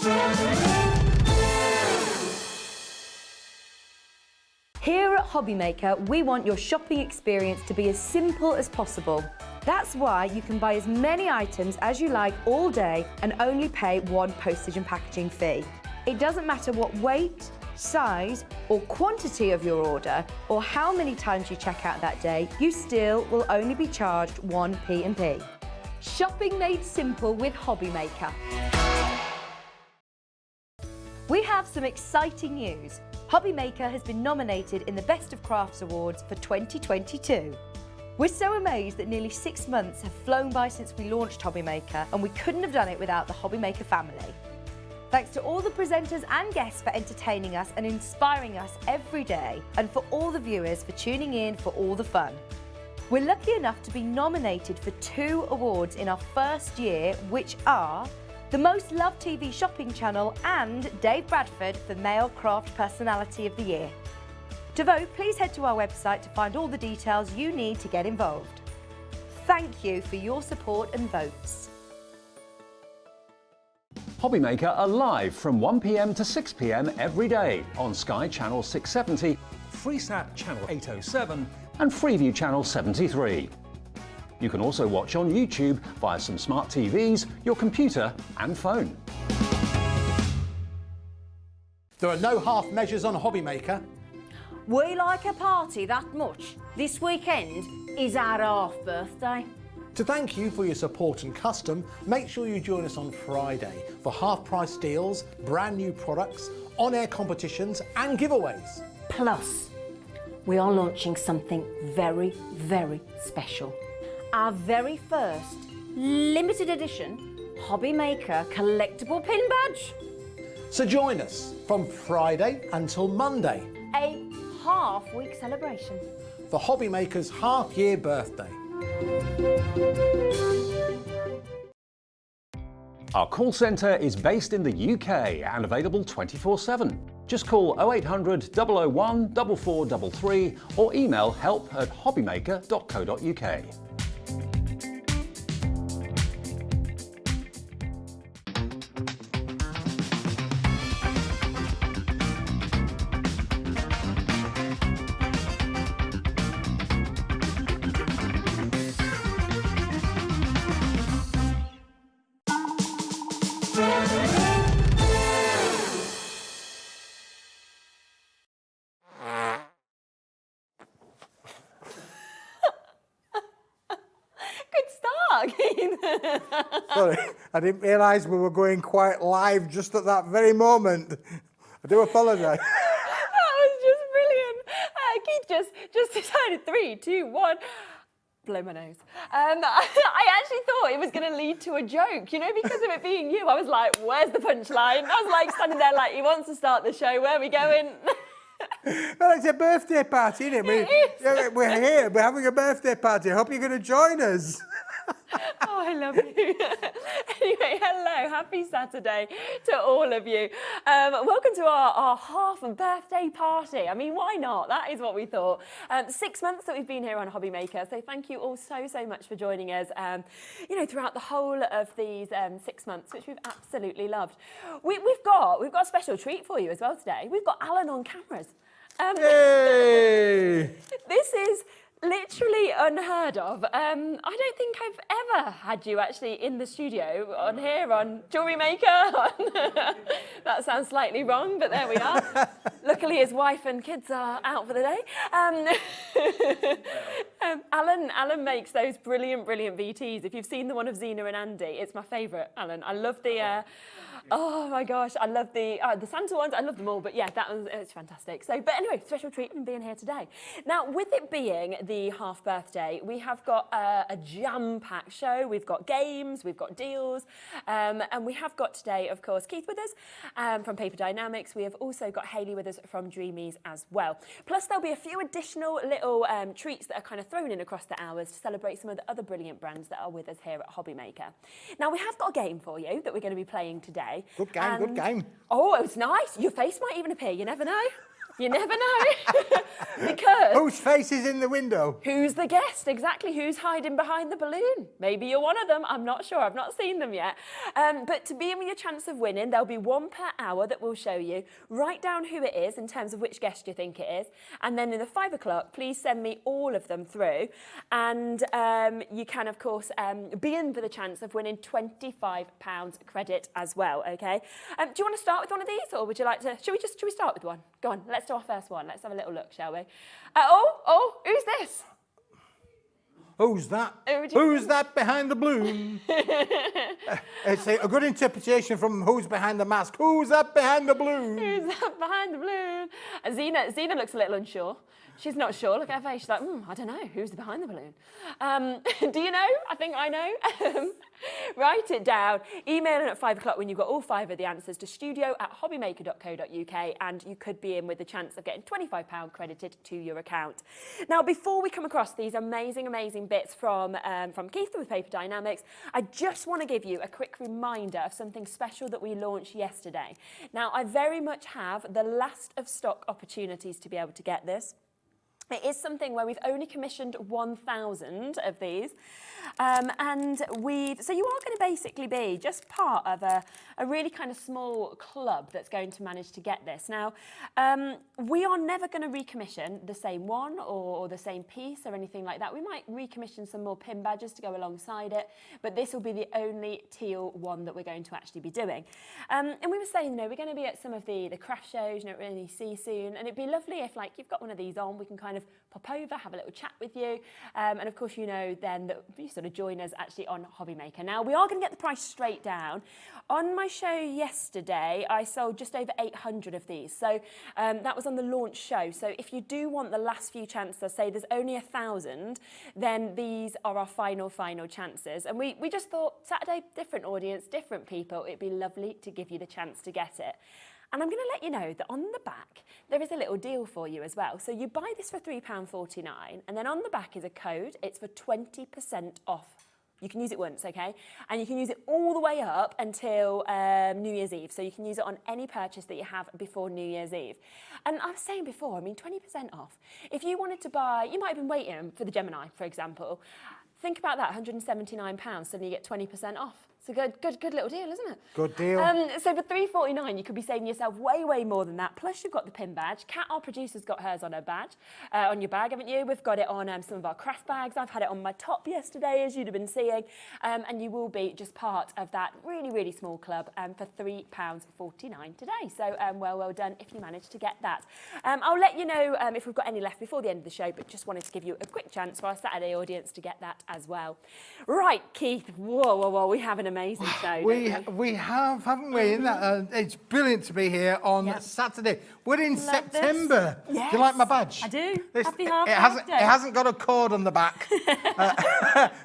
Here at Hobbymaker, we want your shopping experience to be as simple as possible. That's why you can buy as many items as you like all day and only pay one postage and packaging fee. It doesn't matter what weight, size or quantity of your order or how many times you check out that day, you still will only be charged one P&P. Shopping made simple with Hobbymaker. We have some exciting news. Hobbymaker has been nominated in the Best of Crafts Awards for 2022. We're so amazed that nearly 6 months have flown by since we launched Hobbymaker, and we couldn't have done it without the Hobbymaker family. Thanks to all the presenters and guests for entertaining us and inspiring us every day, and for all the viewers for tuning in for all the fun. We're lucky enough to be nominated for 2 awards in our first year, which are the Most Loved TV Shopping Channel and Dave Bradford for Male Craft Personality of the Year. To vote, please head to our website to find all the details you need to get involved. Thank you for your support and votes. Hobbymaker are live from 1 p.m. to 6 p.m. every day on Sky Channel 670, Freesat Channel 807 and Freeview Channel 73. You can also watch on YouTube via some smart TVs, your computer and phone. There are no half measures on Hobbymaker. We like a party that much. This weekend is our half birthday. To thank you for your support and custom, make sure you join us on Friday for half-price deals, brand new products, on-air competitions and giveaways. Plus, we are launching something very, very special. Our very first limited edition Hobbymaker collectible pin badge. So join us from Friday until Monday. A half-week celebration. For Hobbymaker's half-year birthday. Our call centre is based in the UK and available 24/7. Just call 0800 001 4433 or email help@hobbymaker.co.uk. Sorry, I didn't realise we were going quite live just at that very moment. I do apologise. That was just brilliant. Keith just decided 3, 2, 1. Blow my nose. I actually thought it was going to lead to a joke, you know, because of it being you. I was like, where's the punchline? I was like standing there like, he wants to start the show. Where are we going? Well, it's a birthday party, isn't it? We're here. We're having a birthday party. I hope you're going to join us. Oh, I love you. Anyway, hello, happy Saturday to all of you. Welcome to our half birthday party. I mean, why not? That is what we thought. 6 months that we've been here on Hobbymaker, so thank you all so much for joining us, you know, throughout the whole of these 6 months, which we've absolutely loved. We've got a special treat for you as well today. We've got Alan on cameras. Hey! This is literally unheard of. I don't think I've ever had you actually in the studio on here on Jewellery Maker. That sounds slightly wrong, but there we are. Luckily his wife and kids are out for the day. Alan makes those brilliant VTs. If you've seen the one of Zena and Andy, it's my favourite, Alan. I love the... oh my gosh, I love the Santa ones. I love them all, but yeah, it's fantastic. So, but anyway, special treat in being here today. Now, with it being the half birthday, we have got a jam-packed show. We've got games, we've got deals, and we have got today, of course, Keith with us from Paper Dynamics. We have also got Hayley with us from Dreamies as well. Plus, there'll be a few additional little treats that are kind of thrown in across the hours to celebrate some of the other brilliant brands that are with us here at Hobbymaker. Now, we have got a game for you that we're going to be playing today. Good game, good game. Oh, it was nice. Your face might even appear, you never know. You never know. Because Whose face is in the window? who's the guest? Exactly. Who's hiding behind the balloon? Maybe you're one of them. I'm not sure. I've not seen them yet. But to be in with your chance of winning, there'll be one per hour that we'll show you. Write down who it is in terms of which guest you think it is. And then in the 5 o'clock, please send me all of them through. And you can, of course, be in for the chance of winning £25 credit as well, okay? Do you want to start with one of these, or would you like to... Should we start with one? Go on, let's do our first one. Let's have a little look, shall we? Who's this? Who's that? Who do you Who's that behind the balloon? It's a good interpretation from Who's Behind the Mask. Who's that behind the balloon? Who's that behind the balloon? Zena looks a little unsure. She's not sure. Look at her face. She's like, I don't know. Who's behind the balloon? Do you know? I think I know. Write it down. Email in at 5 o'clock when you've got all 5 of the answers to studio@hobbymaker.co.uk, and you could be in with the chance of getting £25 credited to your account. Now, before we come across these amazing, amazing bits from Keith with Paper Dynamics, I just want to give you a quick reminder of something special that we launched yesterday. Now, I very much have the last of stock opportunities to be able to get this. It is something where we've only commissioned 1,000 of these. So you are going to basically be just part of a really kind of small club that's going to manage to get this. Now, we are never going to recommission the same one or the same piece or anything like that. We might recommission some more pin badges to go alongside it, but this will be the only teal one that we're going to actually be doing. And we were saying, we're going to be at some of the craft shows, really see soon, and it'd be lovely if, like, you've got one of these on, we can kind of pop over, have a little chat with you, and of course then that you sort of join us actually on Hobby Maker. Now, we are going to get the price straight down. On my show yesterday, I sold just over 800 of these, so that was on the launch show. So if you do want the last few chances, say there's only 1,000, then these are our final chances. And we just thought, Saturday, different audience, different people, it'd be lovely to give you the chance to get it. And I'm going to let you know that on the back, there is a little deal for you as well. So you buy this for £3.49, and then on the back is a code. It's for 20% off. You can use it once, okay? And you can use it all the way up until New Year's Eve. So you can use it on any purchase that you have before New Year's Eve. And I was saying before, 20% off. If you wanted to buy, you might have been waiting for the Gemini, for example. Think about that, £179, suddenly you get 20% off. It's a good little deal, isn't it? Good deal. So for $3.49, you could be saving yourself way more than that. Plus, you've got the pin badge. Kat, our producer's got hers on her badge, on your bag, haven't you? We've got it on some of our craft bags. I've had it on my top yesterday, as you'd have been seeing. And you will be just part of that really small club for £3.49 today. So well done if you manage to get that. I'll let you know if we've got any left before the end of the show, but just wanted to give you a quick chance for our Saturday audience to get that as well. Right, Keith. Whoa, we have an amazing show. We have, haven't we? Isn't that, it's brilliant to be here on Saturday. We're in September. Yes. Do you like my badge? I do. Happy half it hasn't got a code on the back.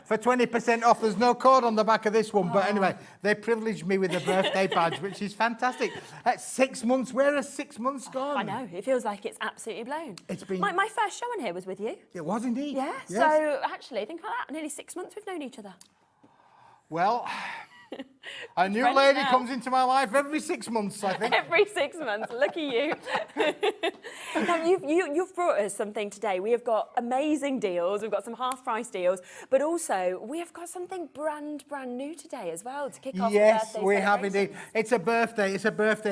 For 20% off, there's no code on the back of this one. But anyway, they privileged me with a birthday badge, which is fantastic. 6 months. Where are 6 months gone? I know. It feels like it's absolutely blown. It's been... My first show on here was with you. It was indeed. Yeah. Yes. So actually, think about that. Nearly 6 months we've known each other. Well, a new lady comes into my life every 6 months, I think. Every 6 months. Lucky you. Now, you've brought us something today. We have got amazing deals. We've got some half-price deals, but also we have got something brand new today as well to kick off the birthday Yes, we have indeed. It's a birthday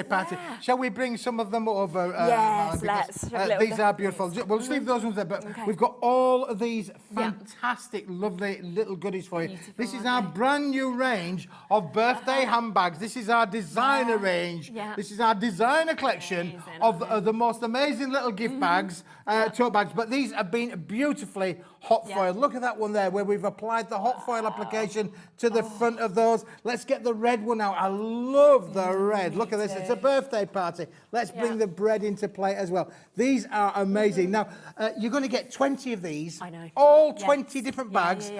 party. Yeah. Shall we bring some of them over? Yes, let's. These are beautiful. We'll just leave those ones there, but we've got all of these fantastic, lovely little goodies for you. Beautiful, this is our brand new range of birthday handbags. This is our designer range. Yeah. This is our designer collection of the most amazing little gift bags, tote bags. But these have been beautifully hot foiled. Look at that one there where we've applied the hot foil application to the front of those. Let's get the red one out. I love the red. Look at this. It's a birthday party. Let's bring the bread into play as well. These are amazing. Now, you're going to get 20 of these. I know. All 20 different bags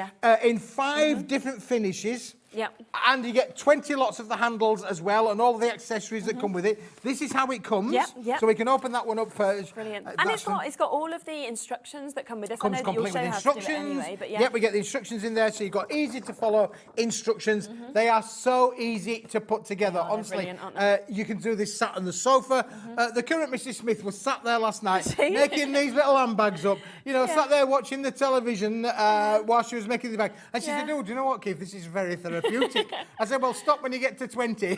in 5 different finishes. Yeah. And you get 20 lots of the handles as well, and all the accessories that come with it. This is how it comes. Yep, yep. So we can open that one up first. Brilliant. And it's got all of the instructions that come with this. Comes I know that you'll complete show with how to do it instructions. anyway, but yeah. Yep, we get the instructions in there, so you've got easy to follow instructions. They are so easy to put together. They're Honestly, brilliant, aren't they? you can do this sat on the sofa. The current Mrs. Smith was sat there last night making these little handbags up. You know, sat there watching the television while she was making the bag. And she said, "Oh, do you know what, Keith? This is very therapeutic." I said, "Well, stop when you get to 20.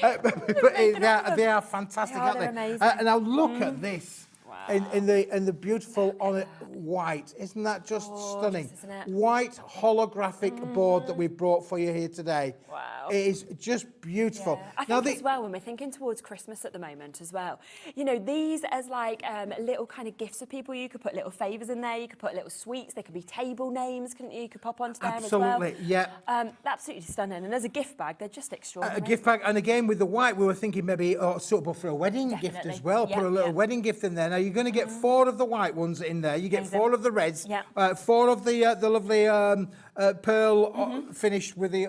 But they are fantastic, aren't they? They're amazing. Now look at this. In the beautiful on it white, isn't that just stunning? Isn't it? White holographic board that we brought for you here today. Wow. It is just beautiful. Yeah. I think as well, when we're thinking towards Christmas at the moment as well, you know, these as like little kind of gifts for people. You could put little favours in there. You could put little sweets. They could be table names, couldn't you? You could pop onto them as well. Absolutely, yeah. Absolutely stunning. And as a gift bag, they're just extraordinary. A gift bag, and again with the white, we were thinking maybe suitable for a wedding gift as well. Yeah, Put a little wedding gift in there. Now you're going to get 4 of the white ones in there. You get 4 of the reds, 4 of the lovely pearl finish with the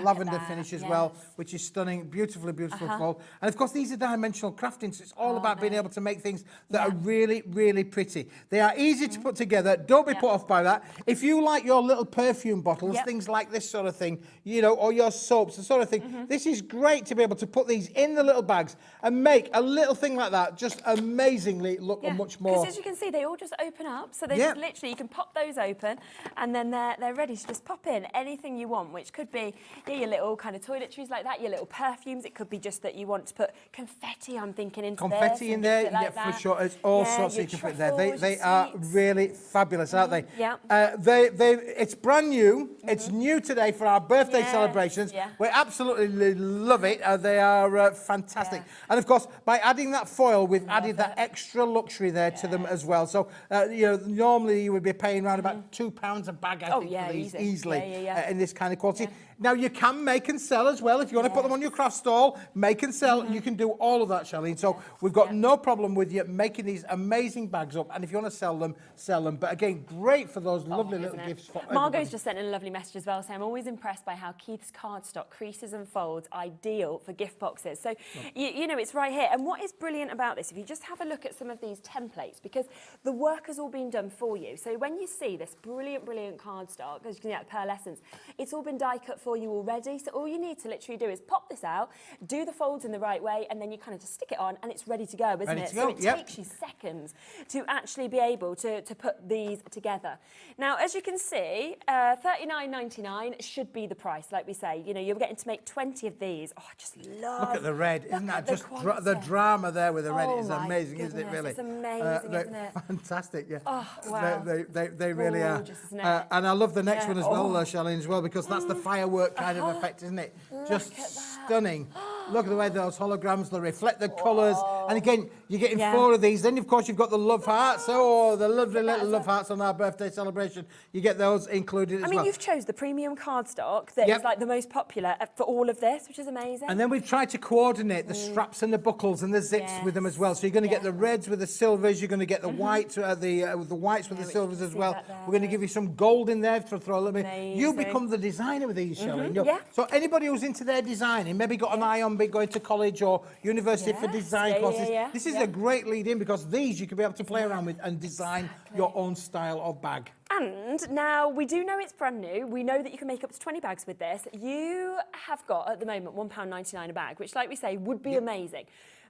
lavender finish as well, which is stunning, beautifully fold. And of course, these are dimensional crafting, so it's all about being able to make things that are really, really pretty. They are easy to put together. Don't be put off by that. If you like your little perfume bottles, things like this sort of thing, you know, or your soaps, the sort of thing, this is great to be able to put these in the little bags and make a little thing like that just amazingly look much more. Because as you can see, they all just open up, so they just literally, you can pop those open, and then they're ready to just pop in anything you want, which could be your little kind of toiletries like that, your little perfumes. It could be just that you want to put confetti, I'm thinking, into confetti in there, like for sure. It's all sorts you can put there. They are sweets. really fabulous, aren't they? Yeah. It's brand new. It's new today for our birthday celebrations. Yeah. We absolutely love it. They are fantastic. And of course, by adding that foil, we've added that extra luxury there to them as well. So you know, normally you would be paying around about £2 a bag, I think, for these easily in this kind of quality. Now you can make and sell as well. If you want to put them on your craft stall, make and sell, you can do all of that, Charlene. So we've got no problem with you making these amazing bags up. And if you want to sell them, sell them. But again, great for those lovely little gifts. For Margot's just sent in a lovely message as well, saying, I'm always impressed by how Keith's cardstock creases and folds, ideal for gift boxes. So, you know, it's right here. And what is brilliant about this, if you just have a look at some of these templates, because the work has all been done for you. So when you see this brilliant cardstock, as you can see at Pearl Essence, it's all been die cut for you already. So all you need to literally do is pop this out, do the folds in the right way, and then you kind of just stick it on and it's ready to go, isn't it? So it takes you seconds to actually be able to put these together. Now, as you can see, $39.99 should be the price, like we say. You know, you're getting to make 20 of these. Oh, I just love. Look at the red, isn't that just the drama there with the red is amazing, isn't it? Really, it's amazing, isn't it? Fantastic, yeah. Oh, wow. They really are. Isn't it? And I love the next one as well, Charlene, as well, because that's the firework kind of effect, isn't it? Just stunning. Look at the way those holograms, they reflect the colours. And again, you're getting 4 of these. Then, of course, you've got the love hearts. Oh, the lovely little love hearts on our birthday celebration. You get those included as well. I mean, you've chose the premium cardstock that is like the most popular for all of this, which is amazing. And then we've tried to coordinate the straps and the buckles and the zips with them as well. So you're going to get the reds with the silvers. You're going to get the white, the whites with the silvers as well. We're going to give you some gold in there to throw a little bit. You become the designer with these, Charlene. So anybody who's into their designing, maybe got an eye on going to college or university for design courses, this is a great lead in, because these you can be able to play around with and design your own style of bag. And now we do know it's brand new. We know that you can make up to 20 bags with this. You have got at the moment £1.99 a bag, which, like we say, would be amazing.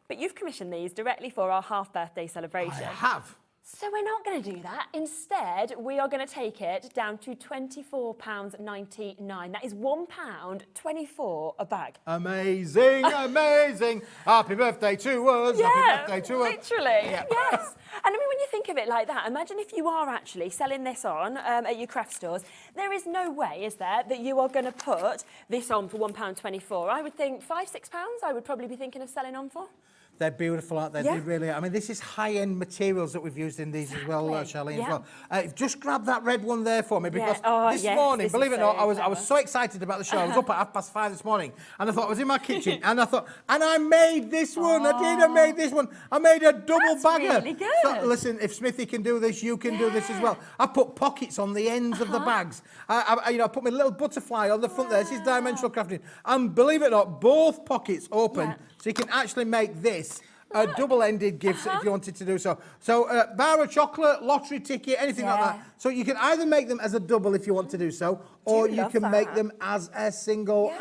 But you've commissioned these directly for our half birthday celebration. I have. So we're not going to do that. Instead, we are going to take it down to £24.99. That is £1.24 a bag. Amazing, amazing. Happy birthday to us. Happy birthday to us. Literally, yes. And I mean, when you think of it like that, imagine if you are actually selling this on at your craft stores. There is no way, is there, that you are going to put this on for £1.24. I would think £5, £6 I would probably be thinking of selling on for. They're beautiful, aren't they? Yeah. They really are. I mean, this is high-end materials that we've used in these as well, Charlene, Yeah. as well. Just grab that red one there for me, because Oh, this yes, morning, this believe is it or not, so I was so excited about the show. I was up at 5:30 this morning, and I thought I was in my kitchen, and I thought, and I made this one. I made this one. I made a double bagger. Really good. So, listen, if Smithy can do this, you can do this as well. I put pockets on the ends of the bags. I put my little butterfly on the front there. This is dimensional crafting. And believe it or not, both pockets open, so you can actually make this a double-ended gift if you wanted to do so. So, bar of chocolate, lottery ticket, anything like that. So you can either make them as a double if you want to do so, or you love can make that. them as a single.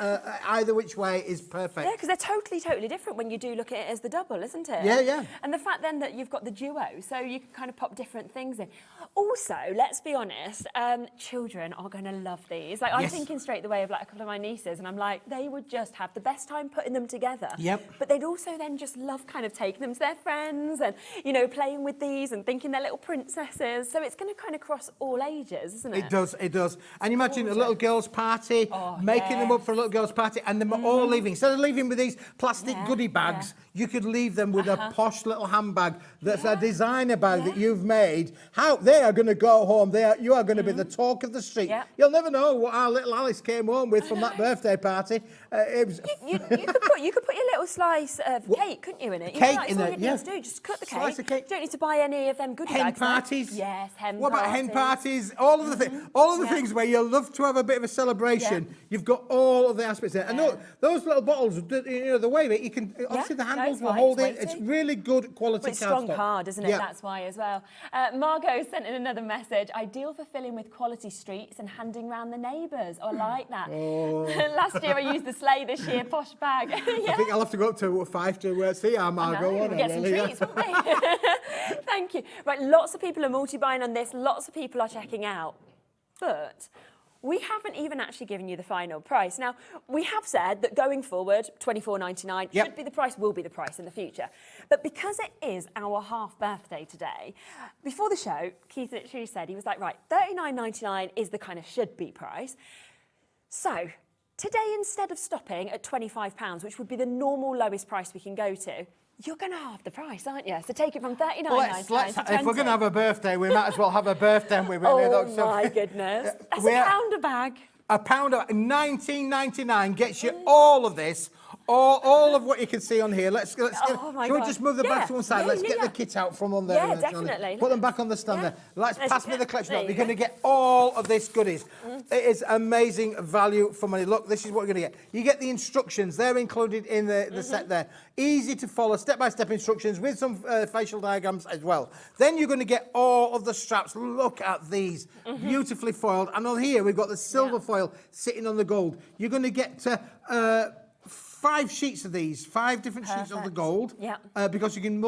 Either which way is perfect. Yeah, because they're totally different when you do look at it as the double, isn't it? Yeah, yeah. And the fact then that you've got the duo, so you can kind of pop different things in. Also, let's be honest, children are going to love these. Like, I'm thinking straight the way of like a couple of my nieces, and I'm like, they would just have the best time putting them together. Yep. But they'd also then just love kind of taking them to their friends and, you know, playing with these and thinking they're little princesses. So it's going to kind of cross all ages, isn't it? It does, it does. And you imagine a little girl's party, making them up for a little girl's party, and them all leaving. Instead of leaving with these plastic goodie bags, you could leave them with a posh little handbag that's a designer bag that you've made. How they are going to go home. You are going to be the talk of the street. Yeah. You'll never know what our little Alice came home with from that birthday party. It was You could put your little slice of cake, couldn't you, in it? Cake That's in all it, you need to do. Just cut the cake. Slice of cake. You don't need to buy any of them goodie hen bags. parties. Yes, hen What parties. about hen parties? All of the all of the things where you love to have a bit of a celebration. Yeah. You've got all of the aspects there. And look, those little bottles, you know, the way that you can obviously the handles it's will fine, hold it's it. It's weighty. really good quality. Well, it's strong cardstock. card, isn't it? Yeah. That's why as well. Margot sent in another message. Ideal for filling with quality streets and handing round the neighbours. I like that. Last year I used the sleigh, this year posh bag. I think I'll have to go up to 5 to see our Margot. We'll get some treats, won't we? Thank you. Right, lots of people are multi-buying on this. Lots of people are checking out. But we haven't even actually given you the final price. Now, we have said that going forward, $24.99 should be the price, will be the price in the future. But because it is our half birthday today, before the show, Keith literally said, he was like, right, $39.99 is the kind of should be price. So today, instead of stopping at £25, which would be the normal lowest price we can go to, you're going to halve the price, aren't you? So take it from $39.99 to $20. If we're going to have a birthday, we might as well have a birthday. Oh my goodness. That's £1 a bag. £1 of $19.99 gets you all of this. All of what you can see on here. Let's get, Oh my shall we God. just move the back to one side? Yeah, Let's yeah, get yeah. the kit out from on there. Yeah, Charlie. definitely. Put them back on the stand Yeah. there. Let's There's pass your me the kit. collection There up. you You're going to go. get all of this goodies. It is amazing value for money. Look, this is what you're going to get. You get the instructions. They're included in the set there. Easy to follow, step-by-step instructions with some facial diagrams as well. Then you're going to get all of the straps. Look at these. Beautifully foiled. And on here, we've got the silver foil sitting on the gold. You're going to get 5 sheets of these, 5 different sheets of the gold. Yeah. Because you can,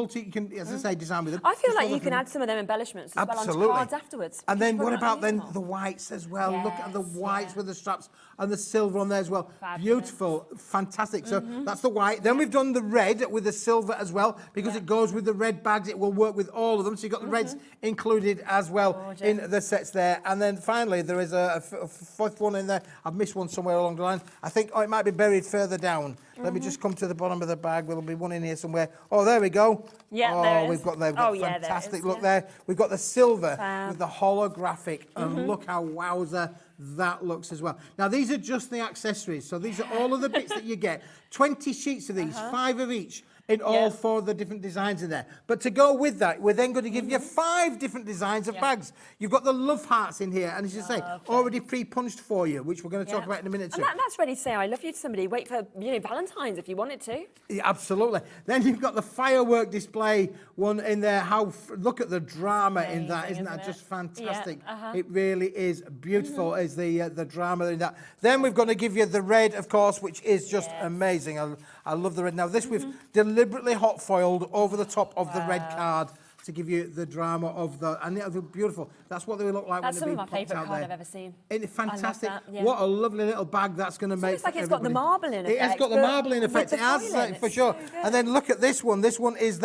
as I say, design with them. I feel Just like follow you can through. add some of them embellishments as Absolutely. well onto cards afterwards. And then Which what is about then beautiful. the whites as well? Look at the Yes, whites yeah. with the straps and the silver on there as well. Fabulous. Beautiful, fantastic. So that's the white. Then we've done the red with the silver as well, because it goes with the red bags. It will work with all of them. So you've got the reds included as well in the sets there. And then finally, there is a fourth one in there. I've missed one somewhere along the line. I think, it might be buried further down. Let me just come to the bottom of the bag. There'll be one in here somewhere. Oh, there we go. Yeah, there it we've is. got there. Oh, yeah, there it fantastic is, look yeah. there. We've got the silver Fab. with the holographic. And look how wowzer that looks as well. Now, these are just the accessories. So these are all of the bits that you get. 20 sheets of these, 5 of each. In all 4 of the different designs in there. But to go with that, we're then going to give you 5 different designs of bags. You've got the love hearts in here, and as you say, already pre-punched for you, which we're going to talk about in a minute too. And that's ready to say I love you to somebody. Wait for Valentine's if you wanted to. Yeah, absolutely. Then you've got the firework display one in there. Look at the drama in that. Amazing, Isn't that isn't just it? fantastic? Yeah, It really is beautiful. Is the drama in that? Then we've got to give you the red, of course, which is just amazing. I love the red. Now this we've deliberately hot foiled over the top of the red card to give you the drama of and it'll be beautiful. That's what they will look like That's when some they're of being my popped favourite out card there. I've ever seen. Isn't it fantastic? I love that, yeah. What a lovely little bag that's going to make. It's like it's got the marbling It has effect, got the but marbling with effect. the It has, foiling, for it's sure. so good. And then look at this one. This one is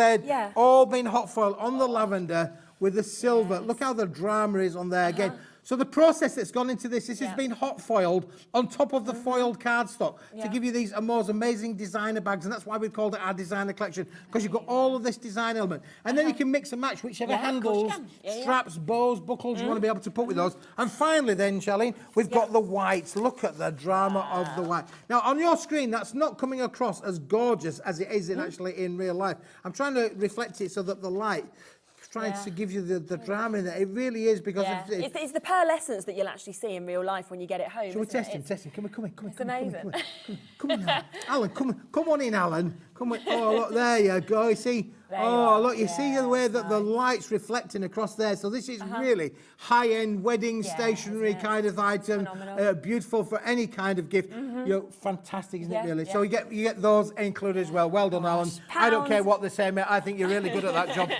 all been hot foiled on the lavender with the silver. Look how the drama is on there again. So the process that's gone into this has been hot foiled on top of the foiled cardstock to give you these most amazing designer bags, and that's why we called it our designer collection, because you've got all of this design element, and then you can mix and match whichever handles, straps, bows, buckles you want to be able to put with those. And finally then, Charlene, we've got the whites. Look at the drama of the white. Now on your screen, that's not coming across as gorgeous as it is actually in real life. I'm trying to reflect it so that the light trying to give you the drama in there. It really is, because it's the pearlescence that you'll actually see in real life when you get it home. Shall we test him? Test him. Come in. It's amazing. Come in, Alan. Alan, come on in, Alan. Come on. Oh, look, there you go. You see? Look, you see the way that the light's reflecting across there. So this is really high-end wedding stationery kind of item. Beautiful for any kind of gift. You know, fantastic, isn't it, really? So you get those included as well. Well done, Alan. I don't care what they say, mate. I think you're really good at that job.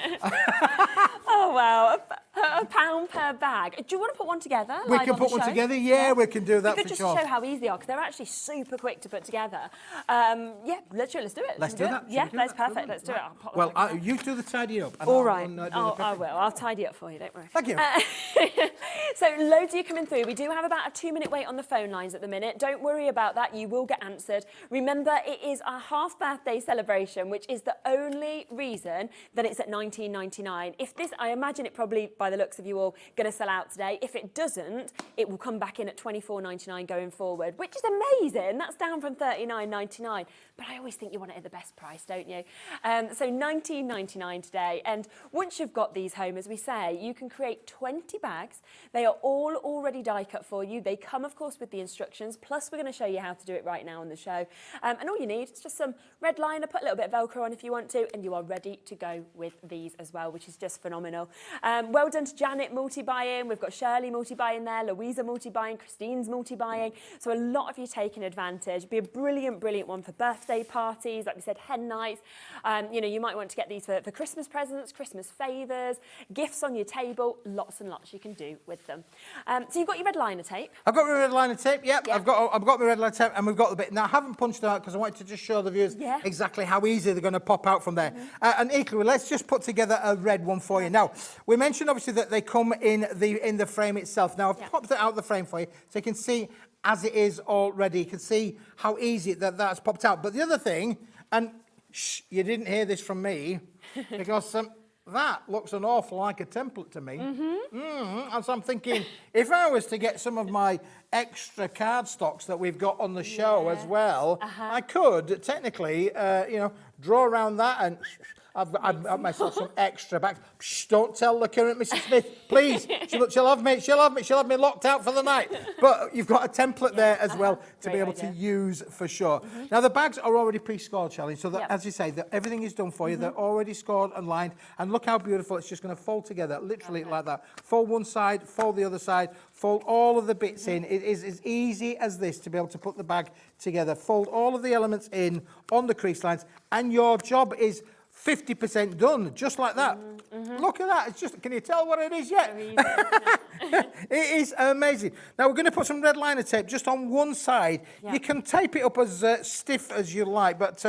Oh, wow. £1 per bag. Do you want to put one together? We can put one together, we can do that for sure. Just to show how easy they are, because they're actually super quick to put together. Let's do it. Let's do that. Yeah, that's perfect. Let's do it. Well, you do the tidy up. All right. I will. I'll tidy up for you, don't worry. Thank you. So loads of you coming through. We do have about a 2-minute wait on the phone lines at the minute. Don't worry about that. You will get answered. Remember, it is our half birthday celebration, which is the only reason that it's at $19.99. If this, I imagine it probably, by the looks of you all, going to sell out today. If it doesn't, it will come back in at $24.99 going forward, which is amazing. That's down from $39.99. But I always think you want it at the best price, don't you? So $19.99 today. And once you've got these home, as we say, you can create 20 bags. They are all already die cut for you. They come, of course, with the instructions. Plus, we're going to show you how to do it right now on the show. And all you need is just some red liner, put a little bit of Velcro on if you want to, and you are ready to go with these as well, which is just phenomenal. Well done to Janet multi-buying. We've got Shirley multi-buying there, Louisa multi-buying, Christine's multi-buying. So a lot of you taking advantage. It'd be a brilliant, brilliant one for birthday parties, like we said, hen nights. You know, you might want to get these for Christmas presents, Christmas favours, gifts on your table, lots and lots you can do with them. So you've got your red liner tape. I've got my red liner tape, yep. I've got my red liner tape, and we've got the bit. Now, I haven't punched it out because I wanted to just show the viewers exactly how easy they're going to pop out from there. And equally, let's just put together a red one for you. Now, we mentioned obviously that they come in the frame itself. Now, I've popped it out of the frame for you so you can see as it is already. You can see how easy that's popped out. But the other thing, and you didn't hear this from me, because that looks an awful like a template to me. And so I'm thinking, if I was to get some of my extra cardstocks that we've got on the show as well, I could technically, you know, draw around that and I've got myself some extra bags. Shh, don't tell the current Mrs. Smith, please. She'll have me locked out for the night. But you've got a template there as well to be able to use for sure. Now the bags are already pre-scored, Shelley, so that as you say, that everything is done for you. They're already scored and lined, and look how beautiful. It's just going to fold together, literally like that. Fold one side, fold the other side, fold all of the bits in. It is as easy as this to be able to put the bag together. Fold all of the elements in on the crease lines, and your job is 50% done, just like that. Look at that. It's just, can you tell what it is yet? It is amazing. Now we're going to put some red liner tape just on one side. You can tape it up as stiff as you like, but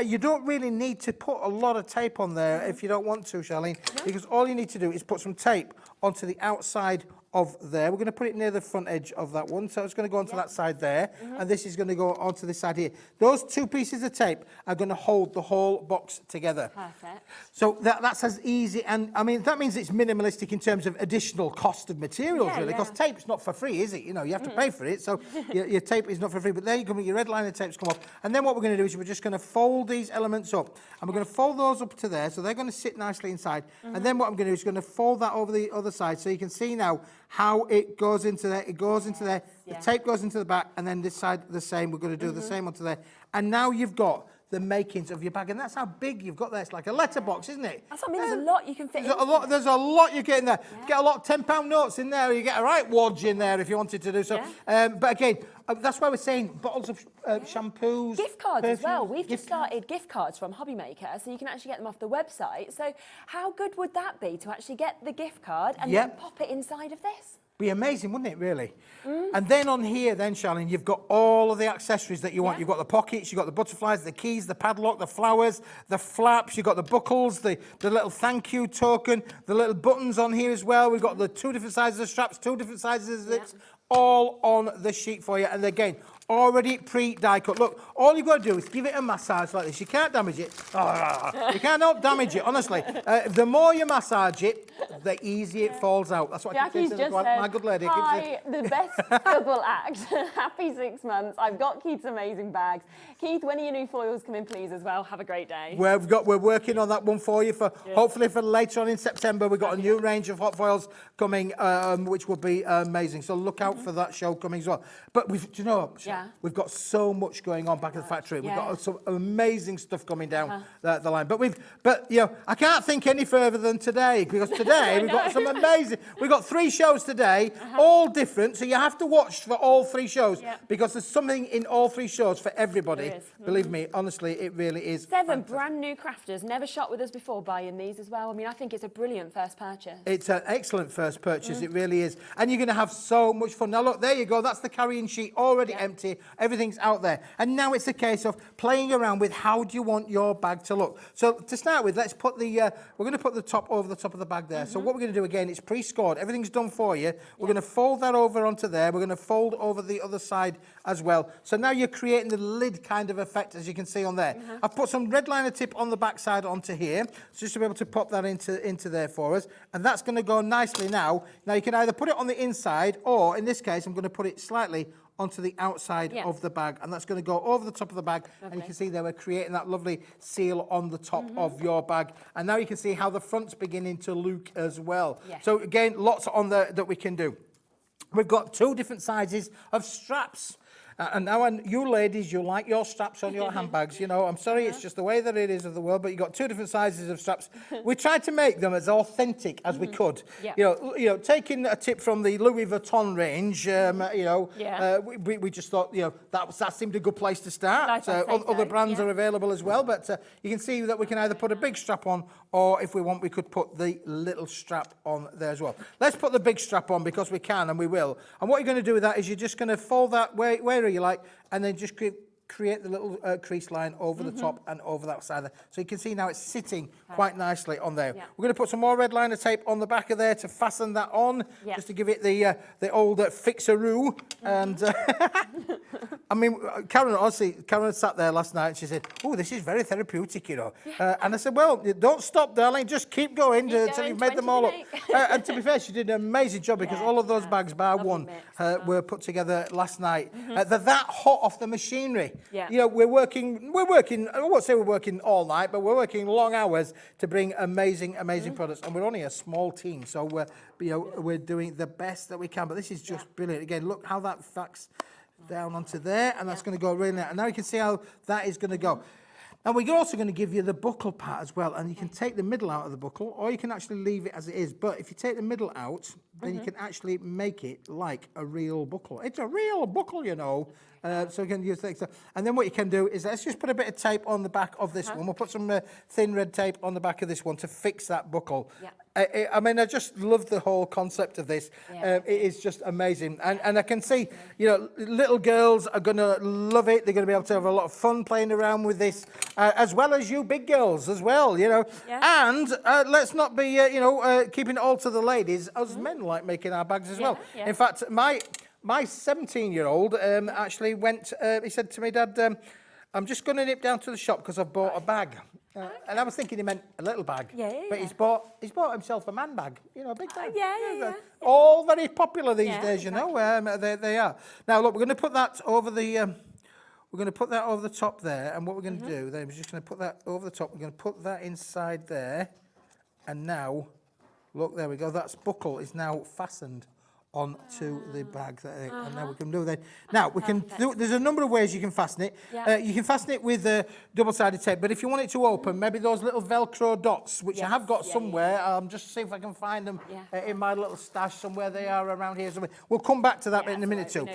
you don't really need to put a lot of tape on there if you don't want to, Charlene, because all you need to do is put some tape onto the outside of there. We're going to put it near the front edge of that one, so it's going to go onto that side there, and this is going to go onto this side here. Those two pieces of tape are going to hold the whole box together. Perfect. So that's as easy, and I mean that means it's minimalistic in terms of additional cost of materials, really, because tape's not for free, is it? You know, you have to pay for it, so your tape is not for free. But there you go, your red liner tapes come off, and then what we're going to do is we're just going to fold these elements up, and we're going to fold those up to there, so they're going to sit nicely inside. And then what I'm going to do is going to fold that over the other side, so you can see now how it goes into there. It goes into there. The tape goes into the back, and then this side the same. We're going to do the same onto there. And now you've got the makings of your bag, and that's how big you've got there. It's like a letterbox, isn't it? That's what I mean. There's a lot you can fit in. There's a lot you get in there. You get a lot of £10 notes in there. You get a right wadge in there if you wanted to do so. But again, that's why we're saying bottles of shampoos, gift cards as well. We've just started gift cards from Hobby Maker, so you can actually get them off the website. So how good would that be to actually get the gift card and then pop it inside of this? Be amazing, wouldn't it, really? And then on here, then, Charlene, you've got all of the accessories that you want. You've got the pockets, you've got the butterflies, the keys, the padlock, the flowers, the flaps, you've got the buckles, the little thank you token, the little buttons on here as well. We've got the 2 different sizes of straps, 2 different sizes of zips, all on the sheet for you. And again, already pre-die cut. Look, all you've got to do is give it a massage like this. You can't damage it. You can't damage it, honestly. The more you massage it, the easier it falls out. That's what Jackie's I keep just saying. said, My good lady. hi, the best double act. Happy 6 months. I've got Keith's amazing bags. Keith, when are your new foils coming, please, as well? Have a great day. We're working on that one for you for hopefully for later on in September. We've got a new range of hot foils coming, which will be amazing. So look out for that show coming as well. But do you know, we've got so much going on back at the factory. We've got some amazing stuff coming down the line. But you know, I can't think any further than today, because today we've got some amazing. We've got 3 shows today, all different. So you have to watch for all 3 shows because there's something in all 3 shows for everybody. Believe me, honestly, it really is. 7 brand new crafters, never shot with us before, buying these as well. I mean, I think it's a brilliant first purchase. It's an excellent first purchase, it really is. And you're going to have so much fun. Now, look, there you go. That's the carrying sheet already empty. Everything's out there. And now it's a case of playing around with how do you want your bag to look. So to start with, let's put the, we're going to put the top over the top of the bag there. So what we're going to do again, it's pre-scored. Everything's done for you. We're going to fold that over onto there. We're going to fold over the other side as well. So now you're creating the lid kind of effect, as you can see on there. I've put some red liner tip on the back side onto here, so just to be able to pop that into there for us. And that's going to go nicely now. Now you can either put it on the inside, or in this case, I'm going to put it slightly onto the outside of the bag, and that's going to go over the top of the bag. And you can see there we're creating that lovely seal on the top of your bag. And now you can see how the front's beginning to look as well. So again, lots on there that we can do. We've got 2 different sizes of straps. And now, you ladies, you like your straps on your handbags. You know, I'm sorry, it's just the way that it is of the world, but you've got 2 different sizes of straps. We tried to make them as authentic as we could. You know, taking a tip from the Louis Vuitton range, you know, we just thought, you know, that seemed a good place to start. Other brands are available as well, but you can see that we can either put a big strap on, or if we want, we could put the little strap on there as well. Let's put the big strap on because we can and we will. And what you're going to do with that is you're just going to fold that where you like, and then just create the little crease line over the top and over that side there. So you can see now it's sitting quite nicely on there. We're going to put some more red liner tape on the back of there to fasten that on, just to give it the old fixaroo. And I mean, Karen sat there last night and she said, "Oh, this is very therapeutic, you know." And I said, "Well, don't stop, darling. Just keep going until you've made them all up." And to be fair, she did an amazing job because all of those bags, bar one, were put together last night. They're that hot off the machinery. You know, we're working, I won't say we're working all night, but we're working long hours to bring amazing products. And we're only a small team, so we're doing the best that we can. But this is just brilliant. Again, look how that facts down onto there, and that's going to go really nice. And now you can see how that is going to go. Now we're also going to give you the buckle part as well, and you can take the middle out of the buckle, or you can actually leave it as it is. But if you take the middle out, then you can actually make it like a real buckle. It's a real buckle, you know. So you can use things. And then what you can do is let's just put a bit of tape on the back of this one. We'll put some thin red tape on the back of this one to fix that buckle. I mean, I just love the whole concept of this. It is just amazing. And I can see, you know, little girls are going to love it. They're going to be able to have a lot of fun playing around with this, as well as you big girls as well, you know. And let's not be, keeping it all to the ladies. Us men like making our bags as well. In fact, my 17-year-old actually went, he said to me, "Dad, I'm just going to nip down to the shop because I've bought a bag." And I was thinking he meant a little bag. But he's bought himself a man bag, you know, a big bag. All very popular these days, you know. They are. Now, look, we're going to put that over the... we're going to put that over the top there. And what we're going to do, then, we're just going to put that over the top. We're going to put that inside there. And now, look, there we go. That buckle is now fastened onto the bag there, and now we can do that. Now we can do. There's a number of ways you can fasten it. You can fasten it with double-sided tape, but if you want it to open, maybe those little Velcro dots, which I have got somewhere. Just see if I can find them in my little stash somewhere. They are around here somewhere. We'll come back to that in a minute too.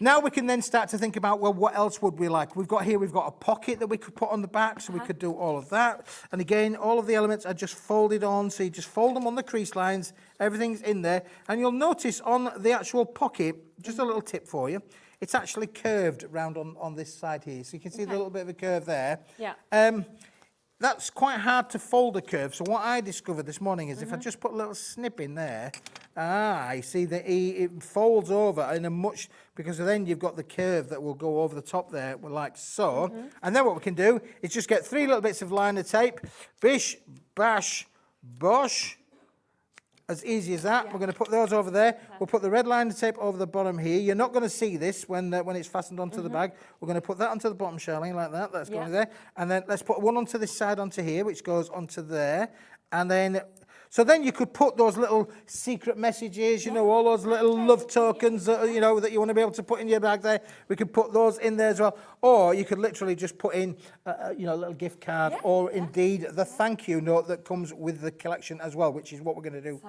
Now we can then start to think about, well, what else would we like? We've got a pocket that we could put on the back, so we could do all of that. And again, all of the elements are just folded on, so you just fold them on the crease lines, Everything's in there. And you'll notice on the actual pocket, just a little tip for you, it's actually curved round on this side here. So you can see the little bit of a curve there. Yeah. That's quite hard to fold a curve. So what I discovered this morning is if I just put a little snip in there, you see that it folds over in a much, because then you've got the curve that will go over the top there, like so. And then what we can do is just get 3 little bits of liner tape, bish, bash, bosh. As easy as that. We're going to put those over there. We'll put the red liner tape over the bottom here. You're not going to see this when it's fastened onto the bag. We're going to put that onto the bottom, Charlene, like that. That's going there. And then let's put one onto this side onto here, which goes onto there. And then, so then you could put those little secret messages, you know, all those little love tokens that, you know, that you want to be able to put in your bag there. We could put those in there as well. Or you could literally just put in, you know, a little gift card or indeed the thank you note that comes with the collection as well, which is what we're going to do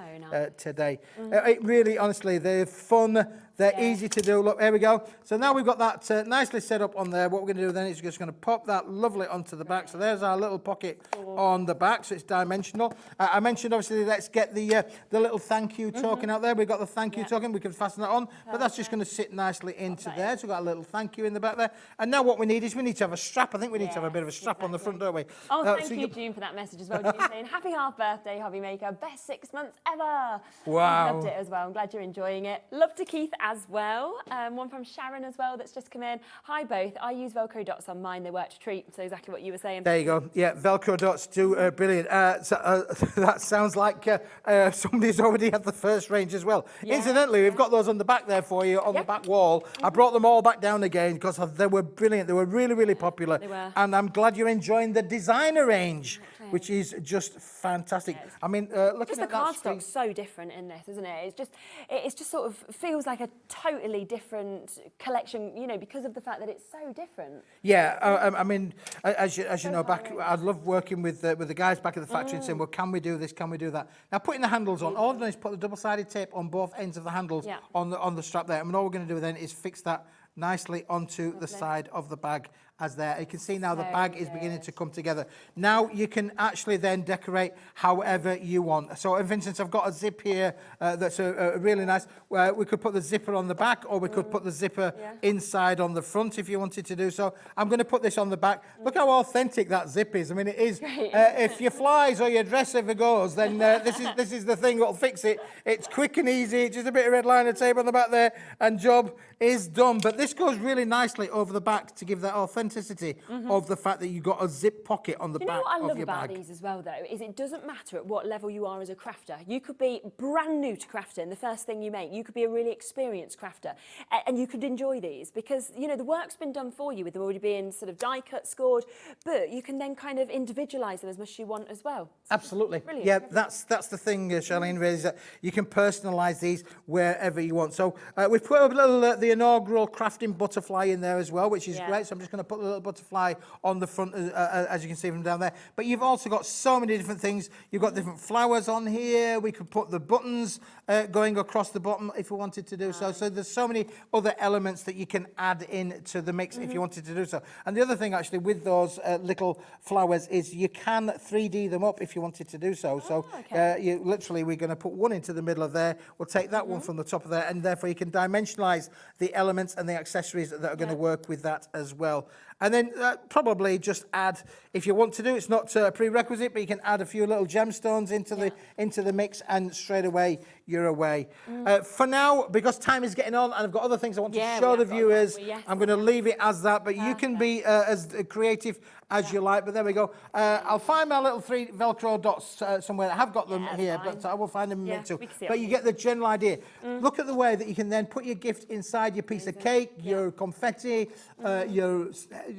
today. It really, honestly, they're fun. They're easy to do. Look, here we go. So now we've got that nicely set up on there. What we're going to do then is just going to pop that lovely onto the back. So there's our little pocket on the back. So it's dimensional. I mentioned, obviously, let's get the little thank you token out there. We've got the thank you token. We can fasten that on. But that's just going to sit nicely into there. So we've got a little thank you in the back there. And now what we need is we need to have a strap. I think we need to have a bit of a strap on the front, don't we? Oh, thank you, June, for that message as well. June saying, happy half birthday, Hobby Maker. Best 6 months ever. Wow. Loved it as well. I'm glad you're enjoying it. Love to Keith as well. One from Sharon as well that's just come in. Hi, both. I use Velcro Dots on mine. They work to treat. So exactly what you were saying. There you go. Yeah, Velcro Dots do brilliant. That sounds like somebody's already had the first range as well. Incidentally, we've got those on the back there for you on the back wall. I brought them all back down again because they were brilliant. They were really, really popular. They were. And I'm glad you're enjoying the designer range, which is just fantastic. Yes. I mean, looking just the at that cardstock's so different in this, isn't it? It's just sort of feels like a totally different collection, you know, because of the fact that it's so different. Yeah, I mean, as you know, I love working with the guys back at the factory and saying, well, can we do this? Can we do that? Now, putting the handles on, all I've done is put the double-sided tape on both ends of the handles on the strap there. And all we're going to do then is fix that nicely onto the side of the bag as there. You can see now the bag is beginning to come together. Now you can actually then decorate however you want. So, for instance, I've got a zip here that's a really nice, where we could put the zipper on the back or we could put the zipper inside on the front if you wanted to do so. I'm going to put this on the back. Look how authentic that zip is. I mean, it is. If your flies or your dress ever goes, then this is the thing that'll fix it. It's quick and easy, just a bit of red liner tape on the back there, and job is done. But this goes really nicely over the back to give that authenticity of the fact that you've got a zip pocket on the back of your bag. You know what I love about these as well, though, is it doesn't matter at what level you are as a crafter. You could be brand new to crafting, the first thing you make. You could be a really experienced crafter, and you could enjoy these because, you know, the work's been done for you with them already being sort of die cut, scored, but you can then kind of individualise them as much as you want as well. So absolutely. Brilliant. Yeah, that's the thing, Charlene, really, is that you can personalise these wherever you want. So we've put a little, the inaugural crafting butterfly in there as well, which is great. So I'm just going to put a little butterfly on the front, as you can see from down there. But you've also got so many different things. You've got different flowers on here. We could put the buttons going across the bottom if we wanted to do so. So there's so many other elements that you can add in to the mix if you wanted to do so. And the other thing actually with those little flowers is you can 3D them up if you wanted to do so. You literally, we're going to put one into the middle of there. We'll take that one from the top of there, and therefore you can dimensionalize the elements and the accessories that are going to work with that as well. And then probably just add, if you want to do, it's not a prerequisite, but you can add a few little gemstones into the mix, and straight away you're away. For now, because time is getting on, and I've got other things I want to show the viewers, I'm going to leave it as that. But you can be as creative as you like. But there we go. I'll find my little 3 Velcro dots somewhere. I have got them here, but I will find them too. But you get the general idea. Look at the way that you can then put your gift inside your piece of cake, your confetti, your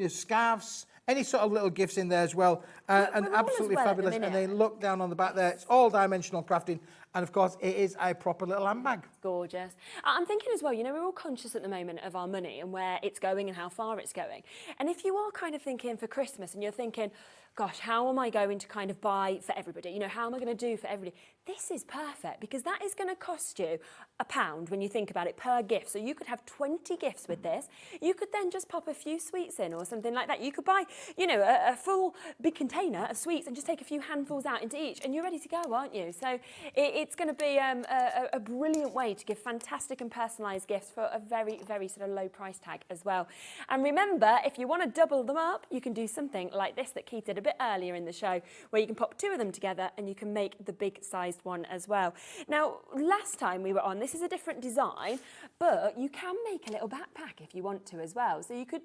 scarves, any sort of little gifts in there as well, and absolutely fabulous. And then look down on the back there, it's all dimensional crafting, and of course it is a proper little handbag. Gorgeous. I'm thinking as well, you know, we're all conscious at the moment of our money and where it's going and how far it's going. And if you are kind of thinking for Christmas and you're thinking, gosh, how am I going to kind of buy for everybody? You know, how am I going to do for everybody? This is perfect because that is going to cost you £1 when you think about it per gift. So you could have 20 gifts with this. You could then just pop a few sweets in or something like that. You could buy, you know, a full big container of sweets and just take a few handfuls out into each and you're ready to go, aren't you? So it it's going to be a brilliant way to give fantastic and personalised gifts for a very, very sort of low price tag as well. And remember, if you want to double them up, you can do something like this that Keith did a bit earlier in the show, where you can pop 2 of them together and you can make the big sized one as well. Now, last time we were on, this is a different design, but you can make a little backpack if you want to as well. So you could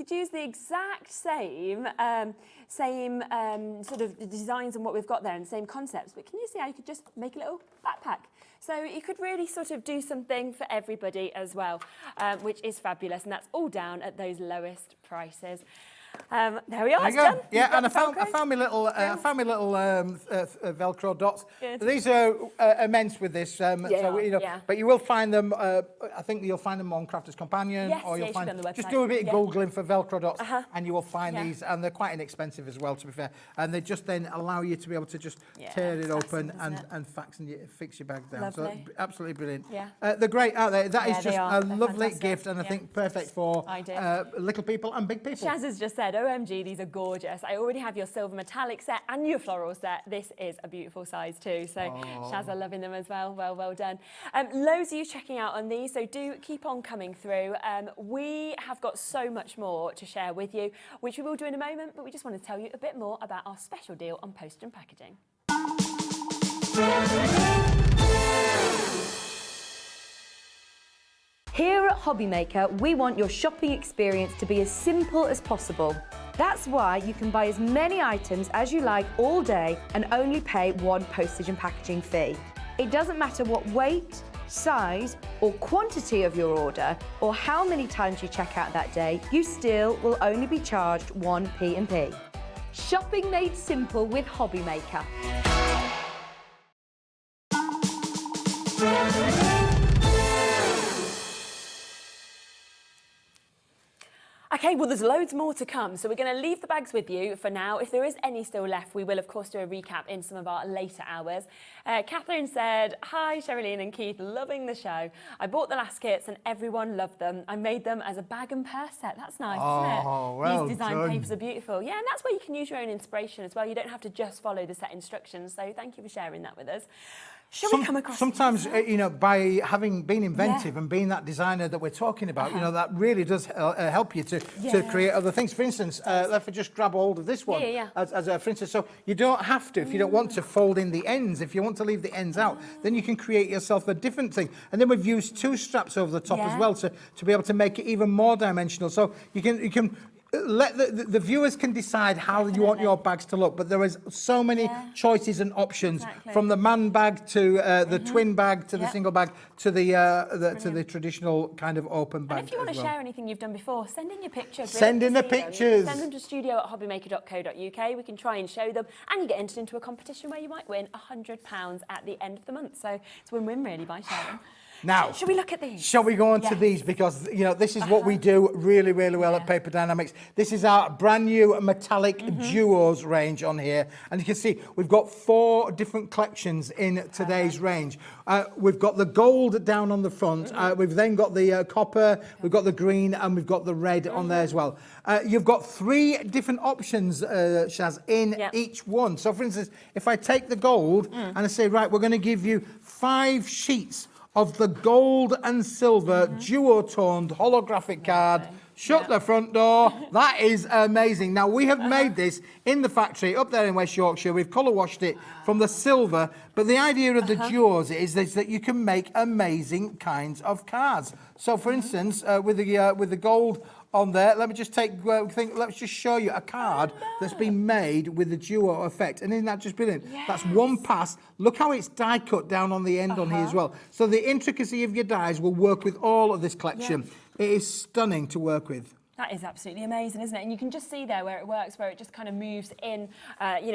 use the exact same sort of designs and what we've got there and the same concepts, but can you see how you could just make a little backpack? So you could really sort of do something for everybody as well, which is fabulous, and that's all down at those lowest prices. There we are. It's done. Yeah, and I found my little Velcro dots. Good. These are immense with this. But you will find them. I think you'll find them on Crafter's Companion, Yes, or you'll you should find. be on the website. Just do a bit of googling for Velcro dots, and you will find Yeah. these, and they're quite inexpensive as well, to be fair. And they just then allow you to be able to just tear it open and fix your bag down. Lovely. So absolutely brilliant. Yeah. They're great, aren't they? That is Yeah, just they are. a They're lovely fantastic. gift, and I Yeah. think perfect for little people and big people. Shaz has just said, OMG, these are gorgeous. I already have your silver metallic set and your floral set. This is a beautiful size too. So Shaz are loving them as well. Well done. Loads of you checking out on these, so do keep on coming through. We have got so much more to share with you, which we will do in a moment, but we just want to tell you a bit more about our special deal on postage and packaging. Here at Hobbymaker, we want your shopping experience to be as simple as possible. That's why you can buy as many items as you like all day and only pay one postage and packaging fee. It doesn't matter what weight, size or quantity of your order or how many times you check out that day, you still will only be charged one P&P. Shopping made simple with Hobbymaker. Okay, well, there's loads more to come, so we're going to leave the bags with you for now. If there is any still left, we will, of course, do a recap in some of our later hours. Catherine said, hi, Sherilyn and Keith, loving the show. I bought the last kits and everyone loved them. I made them as a bag and purse set. That's nice, isn't it? Well These design done. papers are beautiful. Yeah, and that's where you can use your own inspiration as well. You don't have to just follow the set instructions, so thank you for sharing that with us. Shall we come across Sometimes, these? by having been inventive and being that designer that we're talking about, that really does help you to create other things. For instance, let me just grab hold of this one. For instance, so you don't have to, if you don't want to fold in the ends, if you want to leave the ends out, then you can create yourself a different thing. And then we've used 2 straps over the top as well to be able to make it even more dimensional. So you can let the viewers can decide how you want your bags to look, but there is so many choices and options, from the man bag to the twin bag to the single bag to the traditional kind of open bag. And if you want to as well. share anything you've done before, send in your pictures. Send in the pictures. Send them to studio@hobbymaker.co.uk. We can try and show them, and you get entered into a competition where you might win £100 at the end of the month. So it's a win-win really by sharing. Now, shall we look at these? Shall we go on to these? Because, this is what we do really, really well at Paper Dynamics. This is our brand new metallic duos range on here. And you can see we've got 4 different collections in today's range. We've got the gold down on the front. We've then got the copper, we've got the green, and we've got the red on there as well. You've got 3 different options, Shaz, in each one. So, for instance, if I take the gold and I say, right, we're going to give you 5 sheets of the gold and silver duo-toned holographic card. Shut the front door. That is amazing. Now, we have made this in the factory up there in West Yorkshire. We've colour washed it from the silver. But the idea of the duos is that you can make amazing kinds of cards. So, for instance, with the gold on there, let me just let's just show you a card that's been made with the duo effect. And isn't that just brilliant? Yes. That's one pass. Look how it's die cut down on the end on here as well. So the intricacy of your dies will work with all of this collection. It is stunning to work with. That is absolutely amazing, isn't it? And you can just see there where it works, where it just kind of moves in,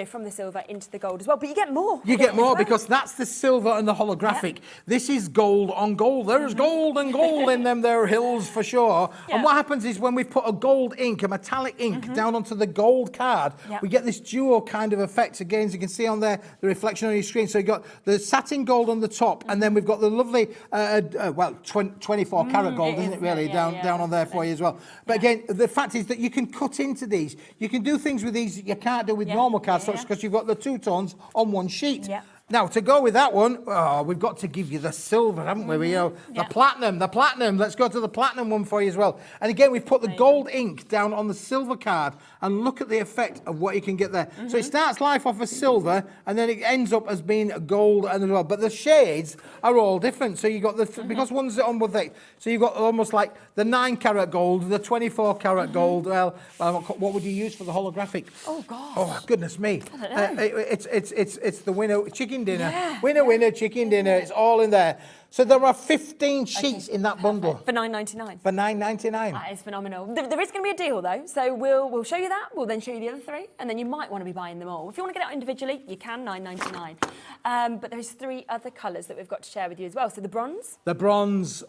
from the silver into the gold as well. But you get more. You get more because that's the silver and the holographic. This is gold on gold. There's gold and gold in them there hills for sure. And what happens is when we put a gold ink, a metallic ink, down onto the gold card, we get this duo kind of effect. Again, as you can see on there, the reflection on your screen. So you've got the satin gold on the top, and then we've got the lovely, 24 karat gold, isn't it really, down on there for you as well. But again, the fact is that you can cut into these. You can do things with these you can't do with normal cards, because you've got the 2 tones on one sheet. Now, to go with that one, we've got to give you the silver, haven't we? The platinum. Let's go to the platinum one for you as well. And again, we've put the gold ink down on the silver card, and look at the effect of what you can get there. So it starts life off as silver, and then it ends up as being gold as well. But the shades are all different. So you've got because one's on with it, so you've got almost like the 9-carat gold, the 24-carat gold. Well, what would you use for the holographic? Oh, gosh. Oh, goodness me. I don't know. It's the winner chicken dinner. Yeah. Winner chicken dinner. It's all in there. So there are 15 sheets in that bundle. For $9.99. For $9.99. That is phenomenal. There is going to be a deal though, so we'll show you that. We'll then show you the other 3, and then you might want to be buying them all. If you want to get it out individually, you can, $9.99. But there's 3 other colours that we've got to share with you as well. So the bronze. The bronze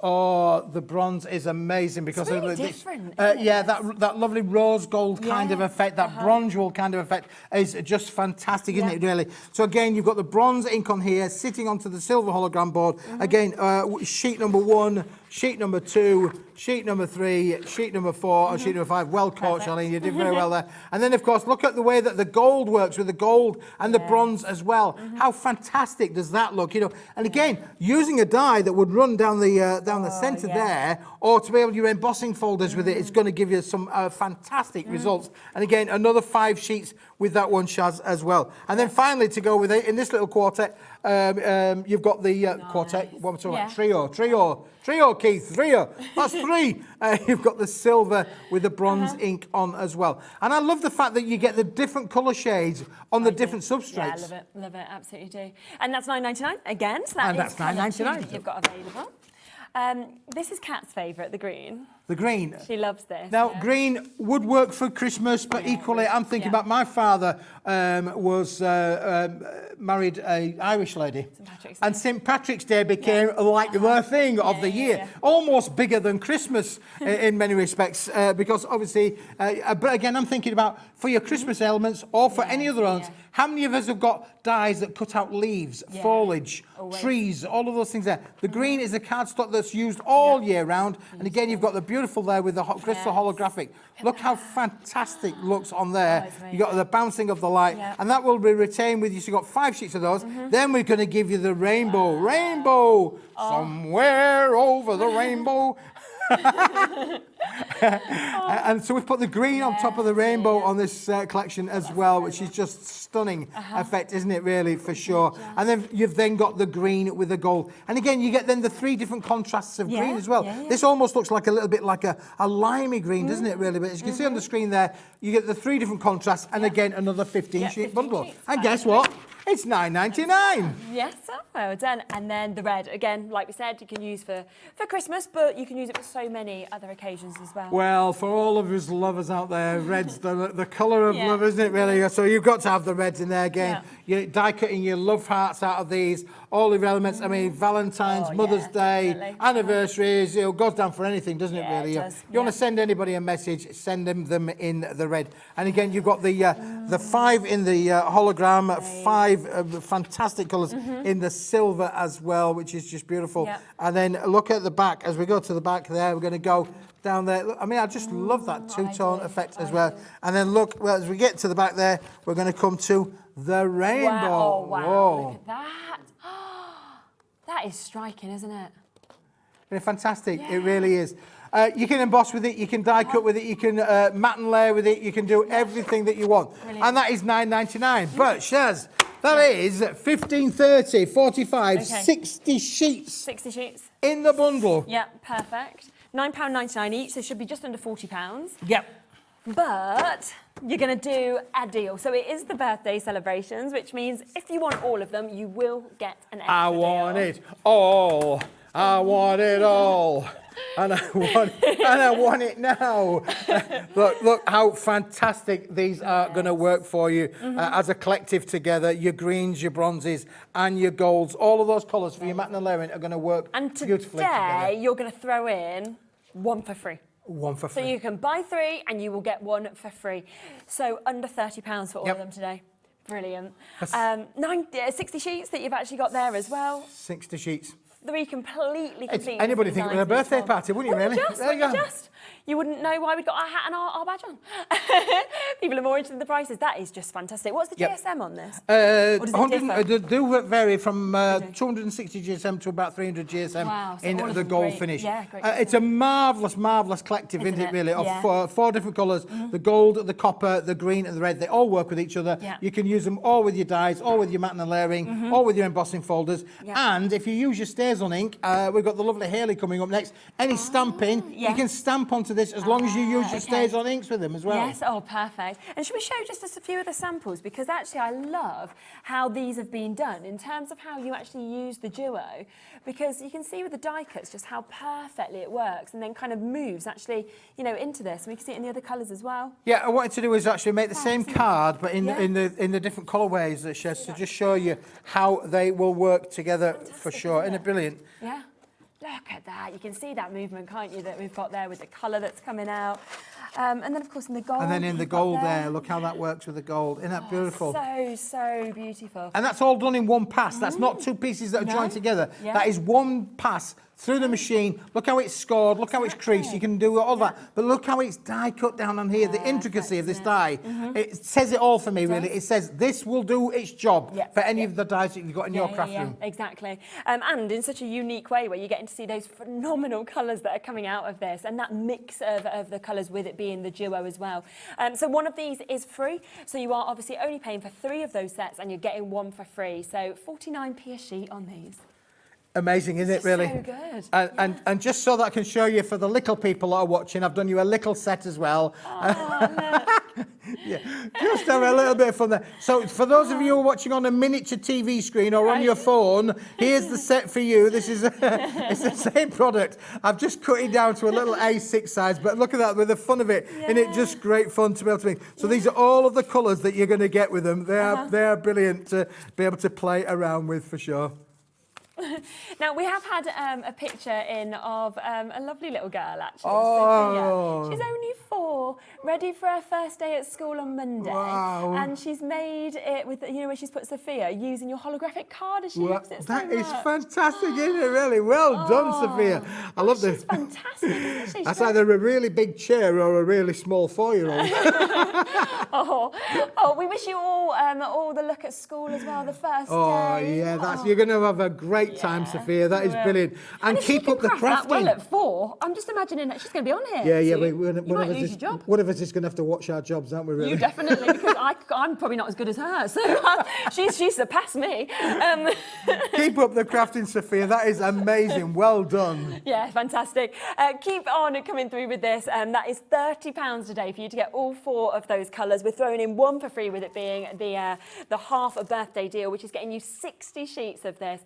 is amazing because it's really different. That lovely rose gold kind of effect, that bronze kind of effect is just fantastic, isn't it? Really. So again, you've got the bronze ink on here, sitting onto the silver hologram board. Again. Sheet number 1, sheet number 2, sheet number 3, sheet number 4, and sheet number 5. Well caught, Charlene. You did very well there. And then, of course, look at the way that the gold works with the gold and the bronze as well. How fantastic does that look? And again, using a die that would run down the centre there, or to be able to do embossing folders with it, it's going to give you some fantastic results. And again, another 5 sheets with that one, Shaz, as well. And then finally, to go with it, in this little quartet, you've got the quartet. What am I talking about? Trio, Keith, trio. That's 3. You've got the silver with the bronze ink on as well. And I love the fact that you get the different colour shades on the different substrates. Yeah, love it, absolutely do. And that's $9.99 again. So that's $9.99 you've got available. This is Kat's favourite, the green. The green. She loves this. Now, green would work for Christmas, but equally, I'm thinking about my father was married an Irish lady. And St. Patrick's Day became like the thing of the year. Almost bigger than Christmas in many respects, because obviously, but again, I'm thinking about for your Christmas elements or for any other elements, how many of us have got dies that cut out leaves, foliage, trees, all of those things there? The green is a cardstock that's used all year round. And again, you've got the beautiful there with the crystal holographic. Look how fantastic looks on there. You got the bouncing of the light, and that will be retained with you. So you've got 5 sheets of those. Then we're going to give you the rainbow. Somewhere over the rainbow. And so we've put the green on top of the rainbow on this collection as well, which is just stunning effect, isn't it, really, for sure. And then you've then got the green with the gold. And again, you get then the 3 different contrasts of green as well. This almost looks like a little bit like a limey green, doesn't it, really? But as you can see on the screen there, you get the 3 different contrasts, and again, another 15-sheet bundle. And guess what? It's $9.99. Yes, well done. And then the red, again, like we said, you can use for Christmas, but you can use it for so many other occasions as well. Well, for all of us lovers out there, red's the colour of love, isn't it, really? So you've got to have the reds in there again. You're die cutting your love hearts out of these, all the elements. I mean, Valentine's, Mother's Day, anniversaries, it goes down for anything, doesn't it, really? It does, you want to send anybody a message, send them in the red. And again, you've got the 5 in the hologram, 5 fantastic colours in the silver as well, which is just beautiful. And then look at the back. As we go to the back there, we're going to go down there. Look, I mean, I just love that two-tone effect as well. And then look, well, as we get to the back there, we're going to come to the rainbow. Wow, wow. Whoa. Look at that. That is striking, isn't it? It's fantastic. It really is. You can emboss with it, you can die cut with it, you can matte and layer with it, you can do everything that you want. Brilliant. And that is $9.99. But Shaz, that is 15, 30, 45, 60 sheets. 60 sheets. In the bundle. Yep, perfect. £9.99 each, so should be just under £40. Yep. But you're going to do a deal. So it is the birthday celebrations, which means if you want all of them, you will get an extra I want it all. I want it all. And I want it now. Look how fantastic these are going to work for you as a collective together. Your greens, your bronzes, and your golds. All of those colours for your matte and layering are going to work beautifully together. And today, you're going to throw in 1 for free. 1 for free. So you can buy 3 and you will get 1 for free. So under £30 for all of them today. Brilliant. 60 sheets that you've actually got there as well. 60 sheets. 3 completely. Anybody think we're at a birthday party, wouldn't you, really? You wouldn't know why we've got our hat and our badge on. People are more interested in the prices. That is just fantastic. What's the GSM on this? They differ? do vary from 260 GSM to about 300 GSM Wow, so in all of the them gold great. finish. Yeah, great It's a marvellous collective, isn't it, really, Yeah. of four different colours. The gold, the copper, the green and the red, they all work with each other. Yeah. You can use them all with your dies, all with your matte and layering, all with your embossing folders. Yeah. And if you use your StazOn ink, we've got the lovely Hayley coming up next. Any stamping, yeah. you can stamp onto this as long as you use your okay. StazOn inks with them as well. Yes, oh, perfect. And should we show just a few of the samples? Because actually I love how these have been done in terms of how you actually use the duo, because you can see with the die cuts just how perfectly it works and then kind of moves actually, you know, into this. And we can see it in the other colours as well. Yeah, I wanted to do is actually make the same card, but in Yeah. in the different colourways that she has to just show you how they will work together for sure. Isn't it brilliant? Yeah. Look at that. You can see that movement, can't you, that we've got there with the colour that's coming out. And then, of course, in the gold. And then in the you've got gold there, look how that works with the gold. Isn't that beautiful? So beautiful. And that's all done in one pass. That's not two pieces that are joined together. Yeah. That is one pass through the machine. Look how it's scored. Look how it's creased. You can do all that. But look how it's die cut down on here. The intricacy of this die. It says it all for me, really. It says this will do its job for any of the dies that you've got in your craft room. Exactly. And in such a unique way where you're getting to see those phenomenal colours that are coming out of this and that mix of the colours with it being the duo as well. So one of these is free. So you are obviously only paying for 3 of those sets and you're getting 1 for free. So 49p a sheet on these. Amazing, isn't it, really? So good. And just so that I can show you for the little people that are watching, I've done you a little set as well. Yeah, just have a little bit of fun there. So for those of you who are watching on a miniature TV screen or on your phone, here's the set for you. This is it's the same product. I've just cut it down to a little A6 size, but look at that with the fun of it. Isn't it just great fun to be able to make? So these are all of the colours that you're going to get with them. They are brilliant to be able to play around with for sure. Now, we have had a picture in of a lovely little girl, actually. Oh. Sophia. She's only 4, ready for her first day at school on Monday. Wow. And she's made it with, you know, where she's put Sophia using your holographic card as she loves it so That is much. fantastic, isn't it, really? Well done, Sophia. I love this. She's fantastic, isn't she? That's either a really big chair or a really small 4-year-old. We wish you all the look at school as well, the first Oh, day. yeah, you're going to have a great time, Sophia. That is brilliant. And if she keep can up the craft that crafting. well at 4, I'm just imagining that she's going to be on here. Yeah, soon. You might lose your job. One of us is going to have to watch our jobs, aren't we, really? You definitely, because I'm probably not as good as her, so she's surpassed me. Keep up the crafting, Sophia. That is amazing. Well done. Yeah, fantastic. Keep on coming through with this. That is £30 today for you to get all 4 of those colours. We're throwing in 1 for free with it being the half a birthday deal, which is getting you 60 sheets of this.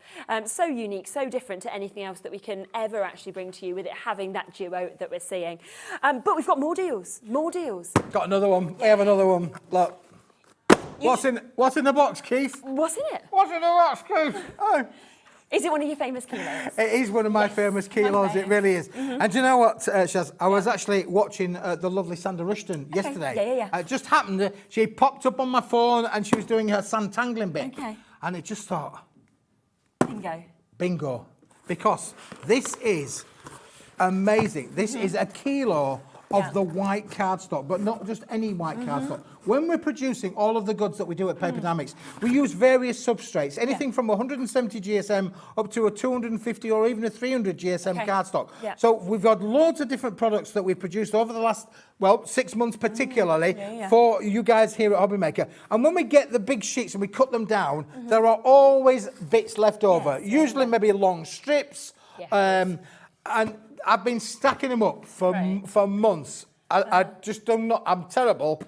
So unique, so different to anything else that we can ever actually bring to you with it having that duo that we're seeing. But we've got more deals, Got another one. We have another one. Look. What's in the box, Keith? What's in it? What's in the box, Keith? Oh. Is it one of your famous kilos? It is one of my famous kilos, it really is. And do you know what, Shaz? I was actually watching the lovely Sandra Rushton yesterday. Yeah. It just happened, she popped up on my phone and she was doing her sandtangling bit. Okay. And it just thought, Bingo. Because this is amazing. This is a kilo of the white cardstock, but not just any white cardstock. When we're producing all of the goods that we do at Paper Dynamics, we use various substrates, anything from 170 GSM up to a 250 or even a 300 GSM cardstock. Yeah. So we've got loads of different products that we've produced over the last, 6 months particularly, for you guys here at Hobby Maker. And when we get the big sheets and we cut them down, there are always bits left over, usually maybe long strips, and I've been stacking them up for months. I just do not, I'm terrible.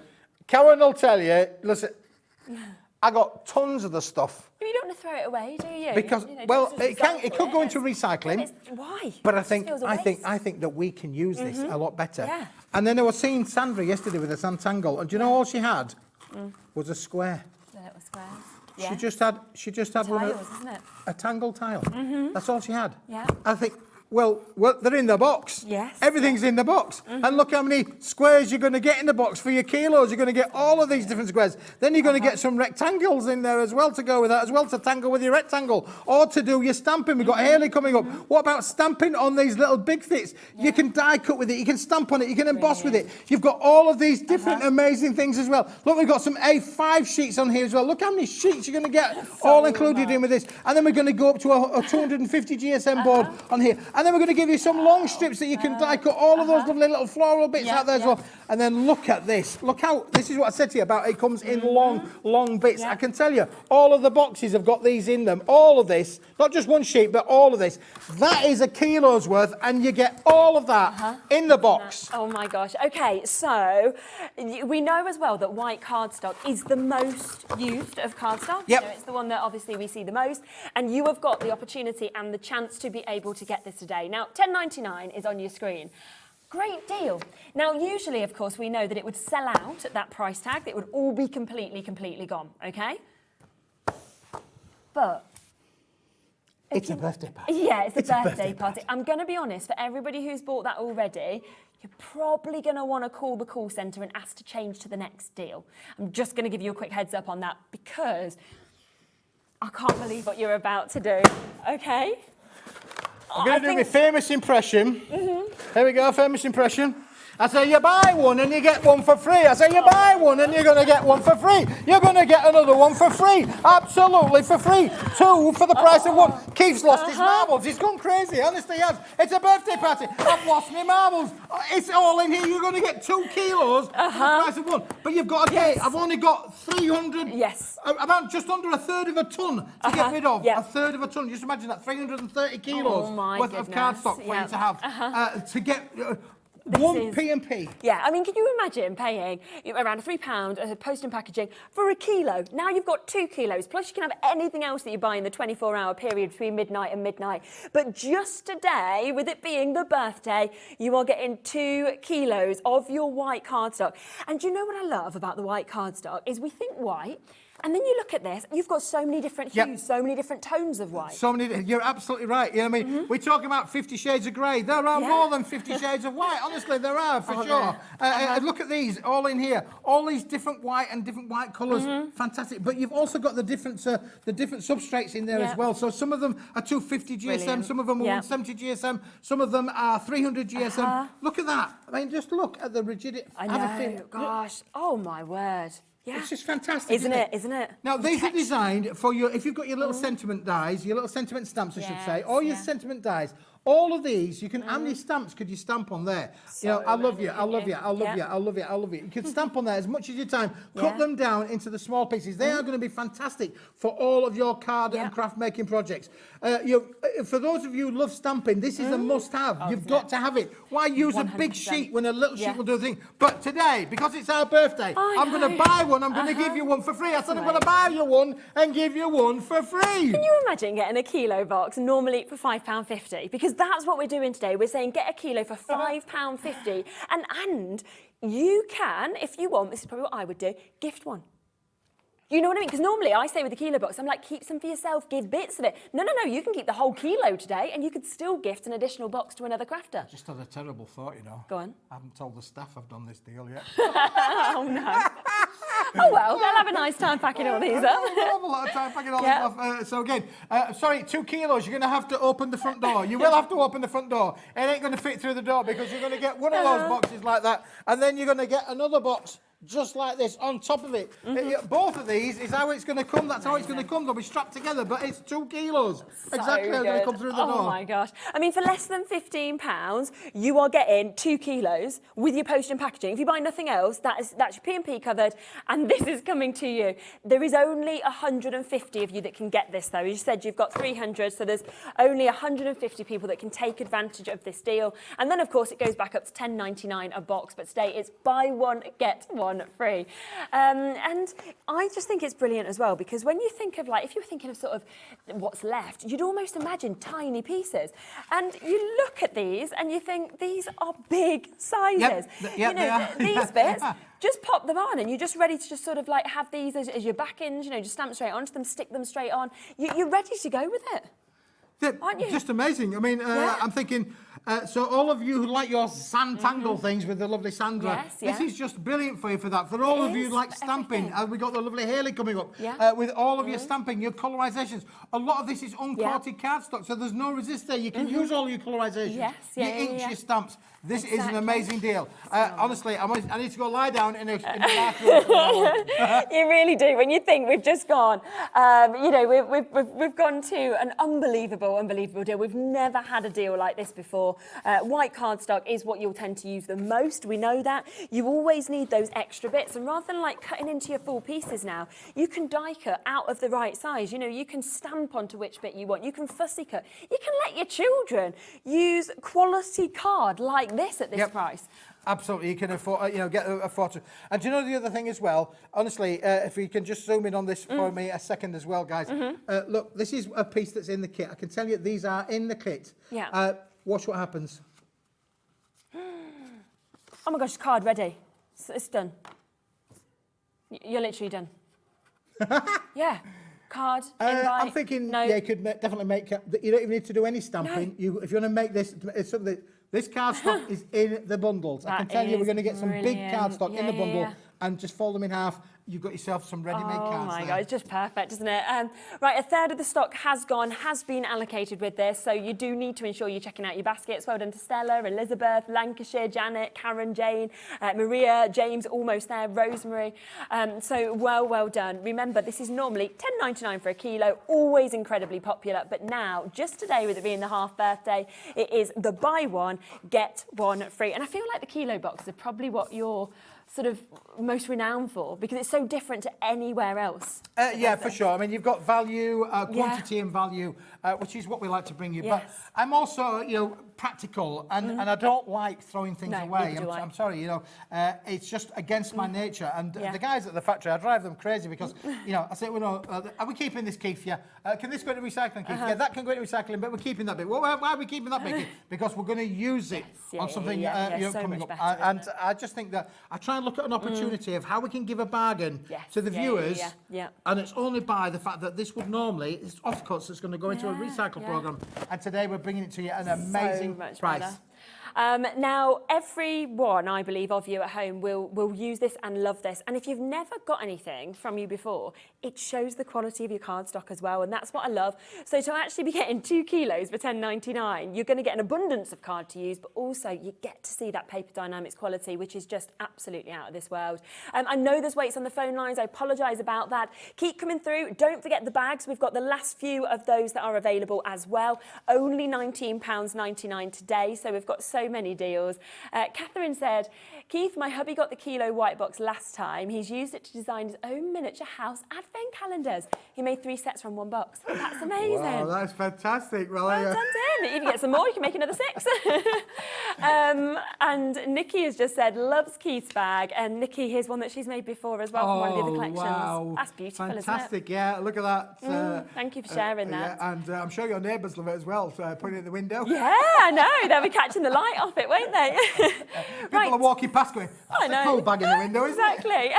Karen will tell you, listen, I got tons of the stuff. You don't want to throw it away, do you? Because, it could go into recycling. Why? But It just feels a waste. I think that we can use this a lot better. Yeah. And then I was seeing Sandra yesterday with a Santangle, and do you know all she had was a square. The little squares. She just had one Tiles, isn't it? a tangle tile. That's all she had. Yeah. I think Well, they're in the box. Yes. Everything's in the box. And look how many squares you're going to get in the box for your kilos. You're going to get all of these different squares. Then you're going to get some rectangles in there as well to go with that, as well to tangle with your rectangle or to do your stamping. We've got Hayley coming up. What about stamping on these little big fits? You can die cut with it. You can stamp on it. You can emboss with it. You've got all of these different amazing things as well. Look, we've got some A5 sheets on here as well. Look how many sheets you're going to get all included in with this. And then we're going to go up to a 250 GSM board on here. And then we're going to give you some long strips that you can die cut all of those lovely little floral bits out there as well. And then look at this. Look how, this is what I said to you about it comes in long bits. I can tell you, all of the boxes have got these in them. All of this, not just one sheet, but all of this. That is a kilo's worth, and you get all of that in the box. Oh my gosh. Okay, so we know as well that white cardstock is the most used of cardstock. Yep. You know, it's the one that obviously we see the most, and you have got the opportunity and the chance to be able to get this today. Now, $10.99 is on your screen. Great deal. Now, usually, of course, we know that it would sell out at that price tag. It would all be completely gone, okay? But it's a birthday party. yeah, it's a birthday party. I'm going to be honest, for everybody who's bought that already, you're probably going to want to call the call centre and ask to change to the next deal. I'm just going to give you a quick heads up on that because I can't believe what you're about to do, okay? I'm going to do my famous impression. Here we go, famous impression. I say you buy one and you get one for free. I say you buy one and you're going to get one for free. You're going to get another one for free. Absolutely for free. Two for the price of one. Keith's lost his marbles. He's gone crazy. Honestly, he has. It's a birthday party. I've lost my marbles. It's all in here. You're going to get 2 kilos for the price of one. But you've got to pay. I've only got 300. Yes. About just under a third of a ton to get rid of. A third of a ton. Just imagine that 330 kilos worth of cardstock for you to have to get. One P&P. Yeah, I mean, can you imagine paying around £3 post and packaging for a kilo? Now you've got 2 kilos, plus you can have anything else that you buy in the 24-hour period between midnight and midnight. But just today, with it being the birthday, you are getting 2 kilos of your white cardstock. And do you know what I love about the white cardstock is we think white, and then you look at this, you've got so many different hues, so many different tones of white. So many, you're absolutely right. You know what I mean? We're talking about 50 shades of grey. There are more than 50 shades of white. Honestly, there are, for sure. Look at these, all in here. All these different white and different white colours. Fantastic. But you've also got the different substrates in there as well. So some of them are 250 GSM, some of them are 170 GSM, some of them are 300 GSM. Look at that. I mean, just look at the rigidity. I know, gosh. Oh, my word. Yeah. It's just fantastic, isn't it? Isn't it? Now, these are designed for your, if you've got your little sentiment dies, your little sentiment stamps, I should say, or your sentiment dies, all of these, you can, how many stamps could you stamp on there? So you know, I love you, I love you, I love you, I love you, I love you. You can stamp on there as much as your time. Cut them down into the small pieces. They are going to be fantastic for all of your card and craft making projects. For those of you who love stamping, this is a must-have. You've got to have it. Why use a big sheet when a little sheet will do the thing? But today, because it's our birthday, I'm going to buy one. I'm going to give you one for free. I said I'm going to buy you one and give you one for free. Can you imagine getting a kilo box normally for £5.50? Because that's what we're doing today. We're saying get a kilo for £5.50. And you can, if you want, this is probably what I would do, gift one. You know what I mean? Because normally I say with the kilo box, I'm like, keep some for yourself, give bits of it. No, you can keep the whole kilo today and you could still gift an additional box to another crafter. Just had a terrible thought, you know. Go on. I haven't told the staff I've done this deal yet. Oh, no. Oh, well, they'll have a nice time packing all these up. I'll have a lot of time packing all this off. So again, sorry, 2 kilos, you're going to have to open the front door. You will have to open the front door. It ain't going to fit through the door because you're going to get one of those boxes like that and then you're going to get another box just like this on top of it. Both of these is how it's going to come. That's how it's going to come. They'll be strapped together, but it's 2 kilos. So exactly how it's going to come through the door. Oh my gosh. I mean, for less than £15, you are getting 2 kilos with your post and packaging. If you buy nothing else, that's your P&P covered, and this is coming to you. There is only 150 of you that can get this, though. You said you've got 300, so there's only 150 people that can take advantage of this deal. And then, of course, it goes back up to $10.99 a box, but today it's buy one, get one free. And I just think it's brilliant as well, because when you think of, like, if you're thinking of sort of what's left, you'd almost imagine tiny pieces. And you look at these and you think these are big sizes. You know, these bits, just pop them on and you're just ready to just sort of like have these as your back ends, you know, just stamp straight onto them, stick them straight on. You're ready to go with it. aren't you? Just amazing. I mean, I'm thinking, so all of you who like your sand tangle things with the lovely Sandra, this is just brilliant for you for that. For all of you who like stamping, we got the lovely Hayley coming up with all of your stamping, your colorisations. A lot of this is uncoated cardstock, so there's no resist there. You can use all your colorisations, your inks, your stamps. This is an amazing deal. Honestly, I need to go lie down in the bathroom. You really do. When you think we've just gone, you know, we've gone to an unbelievable deal. We've never had a deal like this before. White cardstock is what you'll tend to use the most. We know that. You always need those extra bits, and rather than like cutting into your full pieces now, you can die cut out of the right size. You know, you can stamp onto which bit you want. You can fussy cut. You can let your children use quality card like this at this price. Absolutely, you can afford, get a photo. And do you know the other thing as well? Honestly, if you can just zoom in on this for me a second as well, guys. Look, this is a piece that's in the kit. I can tell you these are in the kit. Yeah. Watch what happens. Oh my gosh, card ready. It's done. You're literally done. Yeah. Card, invite. I'm thinking, you could definitely make. You don't even need to do any stamping. If you want to make this, it's something. This cardstock is in the bundles. I can tell you, we're going to get some big cardstock in the bundle and just fold them in half. You've got yourself some ready-made cards. Oh my God, it's just perfect, isn't it? Right, a third of the stock has been allocated with this, so you do need to ensure you're checking out your baskets. Well done to Stella, Elizabeth, Lancashire, Janet, Karen, Jane, Maria, James, almost there, Rosemary. So well done. Remember, this is normally $10.99 for a kilo, always incredibly popular, but now, just today with it being the half birthday, it is the buy one, get one free. And I feel like the kilo boxes are probably what you're sort of most renowned for, because it's so different to anywhere else. Yeah, for sure. I mean, you've got value, quantity and value, which is what we like to bring you. But I'm also, practical, and I don't like throwing things away. I'm sorry, it's just against my nature. And the guys at the factory, I drive them crazy because, I say, are we keeping this, Keith? Yeah. Can this go into recycling, Keith? Yeah, that can go into recycling, but we're keeping that bit. Well, why are we keeping that bit? Because we're going to use it on something so coming up. And I just think that I try and look at an opportunity of how we can give a bargain to the viewers. And it's only by the fact that this would normally, it's offcuts that's going to go into a recycle program. And today we're bringing it to you at an amazing price. Now, every one, I believe, of you at home will use this and love this. And if you've never got anything from you before, it shows the quality of your cardstock as well. And that's what I love. So to actually be getting 2 kilos for $10.99, you're going to get an abundance of card to use, but also you get to see that Paper Dynamics quality, which is just absolutely out of this world. I know there's waits on the phone lines. I apologise about that. Keep coming through. Don't forget the bags. We've got the last few of those that are available as well. Only £19.99 today. So we've got so many deals. Catherine said, Keith, my hubby got the kilo white box last time. He's used it to design his own miniature house advent calendars. He made 3 sets from 1 box. That's amazing. Wow, that's fantastic. Well done to him. If you get some more, you can make another 6. And Nikki has just said, loves Keith's bag. And Nikki, here's one that she's made before as well from one of the other collections. Wow. That's beautiful, fantastic, isn't it? Yeah, look at that. Thank you for sharing that. Yeah, and I'm sure your neighbours love it as well, so putting it in the window. Yeah, I know. They'll be catching the light off it, won't they? People are walking past going, that's a cool bag in the window, isn't it? Exactly.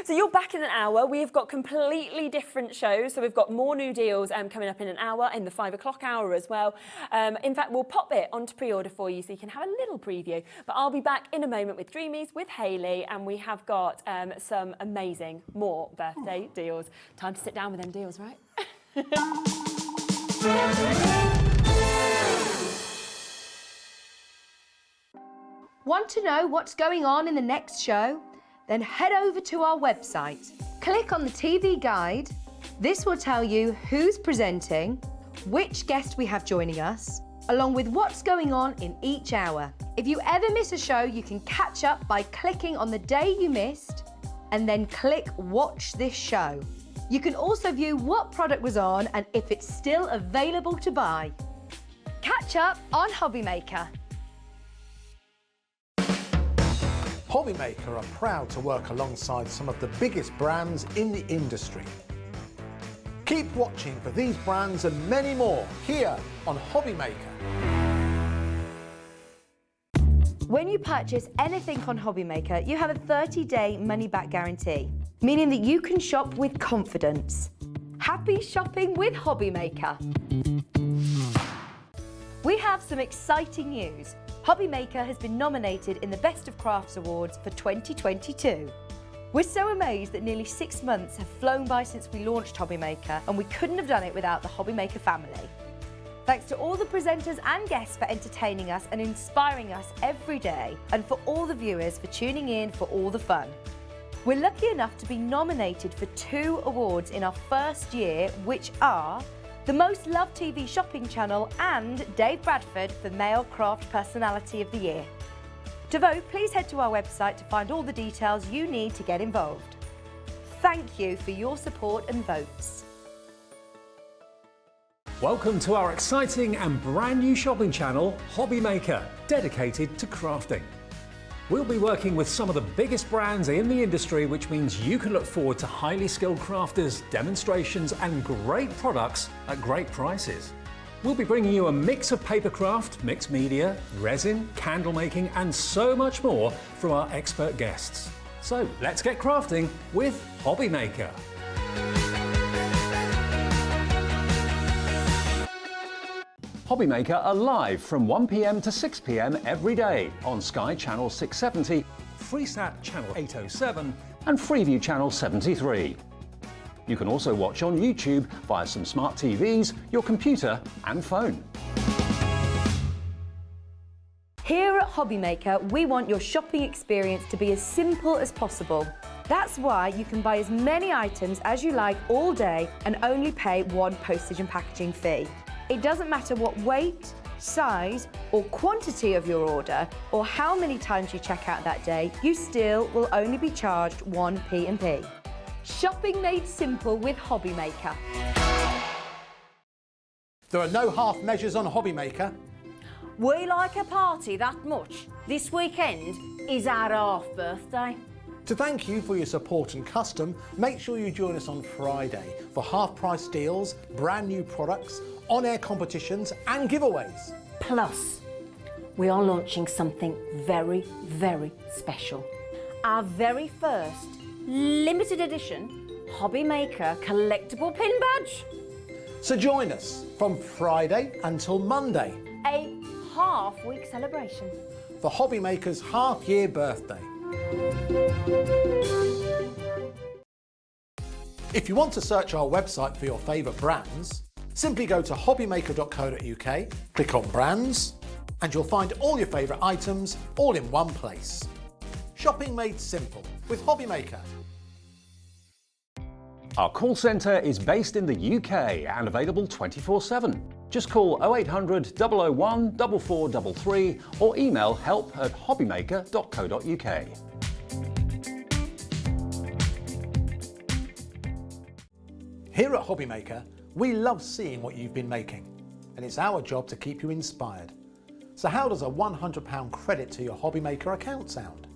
So you're back in an hour. We've got completely different shows. So we've got more new deals coming up in an hour, in the 5 o'clock hour as well. In fact, we'll pop it onto pre-order for you so you can have a little preview. But I'll be back in a moment with Dreamies, with Hayley, and we have got some amazing more birthday deals. Time to sit down with them deals, right? Want to know what's going on in the next show? Then head over to our website. Click on the TV guide. This will tell you who's presenting, which guest we have joining us, along with what's going on in each hour. If you ever miss a show, you can catch up by clicking on the day you missed and then click Watch This Show. You can also view what product was on and if it's still available to buy. Catch up on Hobby Maker. Hobby Maker are proud to work alongside some of the biggest brands in the industry. Keep watching for these brands and many more here on Hobby Maker. When you purchase anything on Hobby Maker, you have a 30-day money-back guarantee, meaning that you can shop with confidence. Happy shopping with Hobby Maker. We have some exciting news. Hobby Maker has been nominated in the Best of Crafts Awards for 2022. We're so amazed that nearly 6 months have flown by since we launched Hobby Maker, and we couldn't have done it without the Hobby Maker family. Thanks to all the presenters and guests for entertaining us and inspiring us every day, and for all the viewers for tuning in for all the fun. We're lucky enough to be nominated for 2 awards in our first year, which are the Most Loved TV Shopping Channel and Dave Bradford for Male Craft Personality of the Year. To vote, please head to our website to find all the details you need to get involved. Thank you for your support and votes. Welcome to our exciting and brand new shopping channel, Hobby Maker, dedicated to crafting. We'll be working with some of the biggest brands in the industry, which means you can look forward to highly skilled crafters, demonstrations and great products at great prices. We'll be bringing you a mix of papercraft, mixed media, resin, candle making and so much more from our expert guests. So let's get crafting with Hobby Maker. Hobby Maker are live from 1 p.m. to 6 p.m. every day on Sky Channel 670 Freesat Channel 807 and Freeview Channel 73. You can also watch on YouTube via some smart TVs, your computer and phone. Here at Hobby Maker, we want your shopping experience to be as simple as possible. That's why you can buy as many items as you like all day and only pay 1 postage and packaging fee. It doesn't matter what weight, size or quantity of your order or how many times you check out that day, you still will only be charged 1 P&P. Shopping made simple with Hobby Maker. There are no half measures on Hobby Maker. We like a party that much. This weekend is our half birthday. To thank you for your support and custom, make sure you join us on Friday for half-price deals, brand new products, on-air competitions and giveaways. Plus, we are launching something very, very special. Our very first limited edition Hobby Maker collectible pin badge. So join us from Friday until Monday A half-week celebration. for Hobby Maker's half-year birthday. If you want to search our website for your favourite brands, simply go to hobbymaker.co.uk, click on Brands, and you'll find all your favourite items all in one place. Shopping made simple with Hobby Maker. Our call centre is based in the UK and available 24/7. Just call 0800 001 4433 or email help@hobbymaker.co.uk. Here at Hobby Maker, we love seeing what you've been making, and it's our job to keep you inspired. So how does a £100 credit to your Hobby Maker account sound?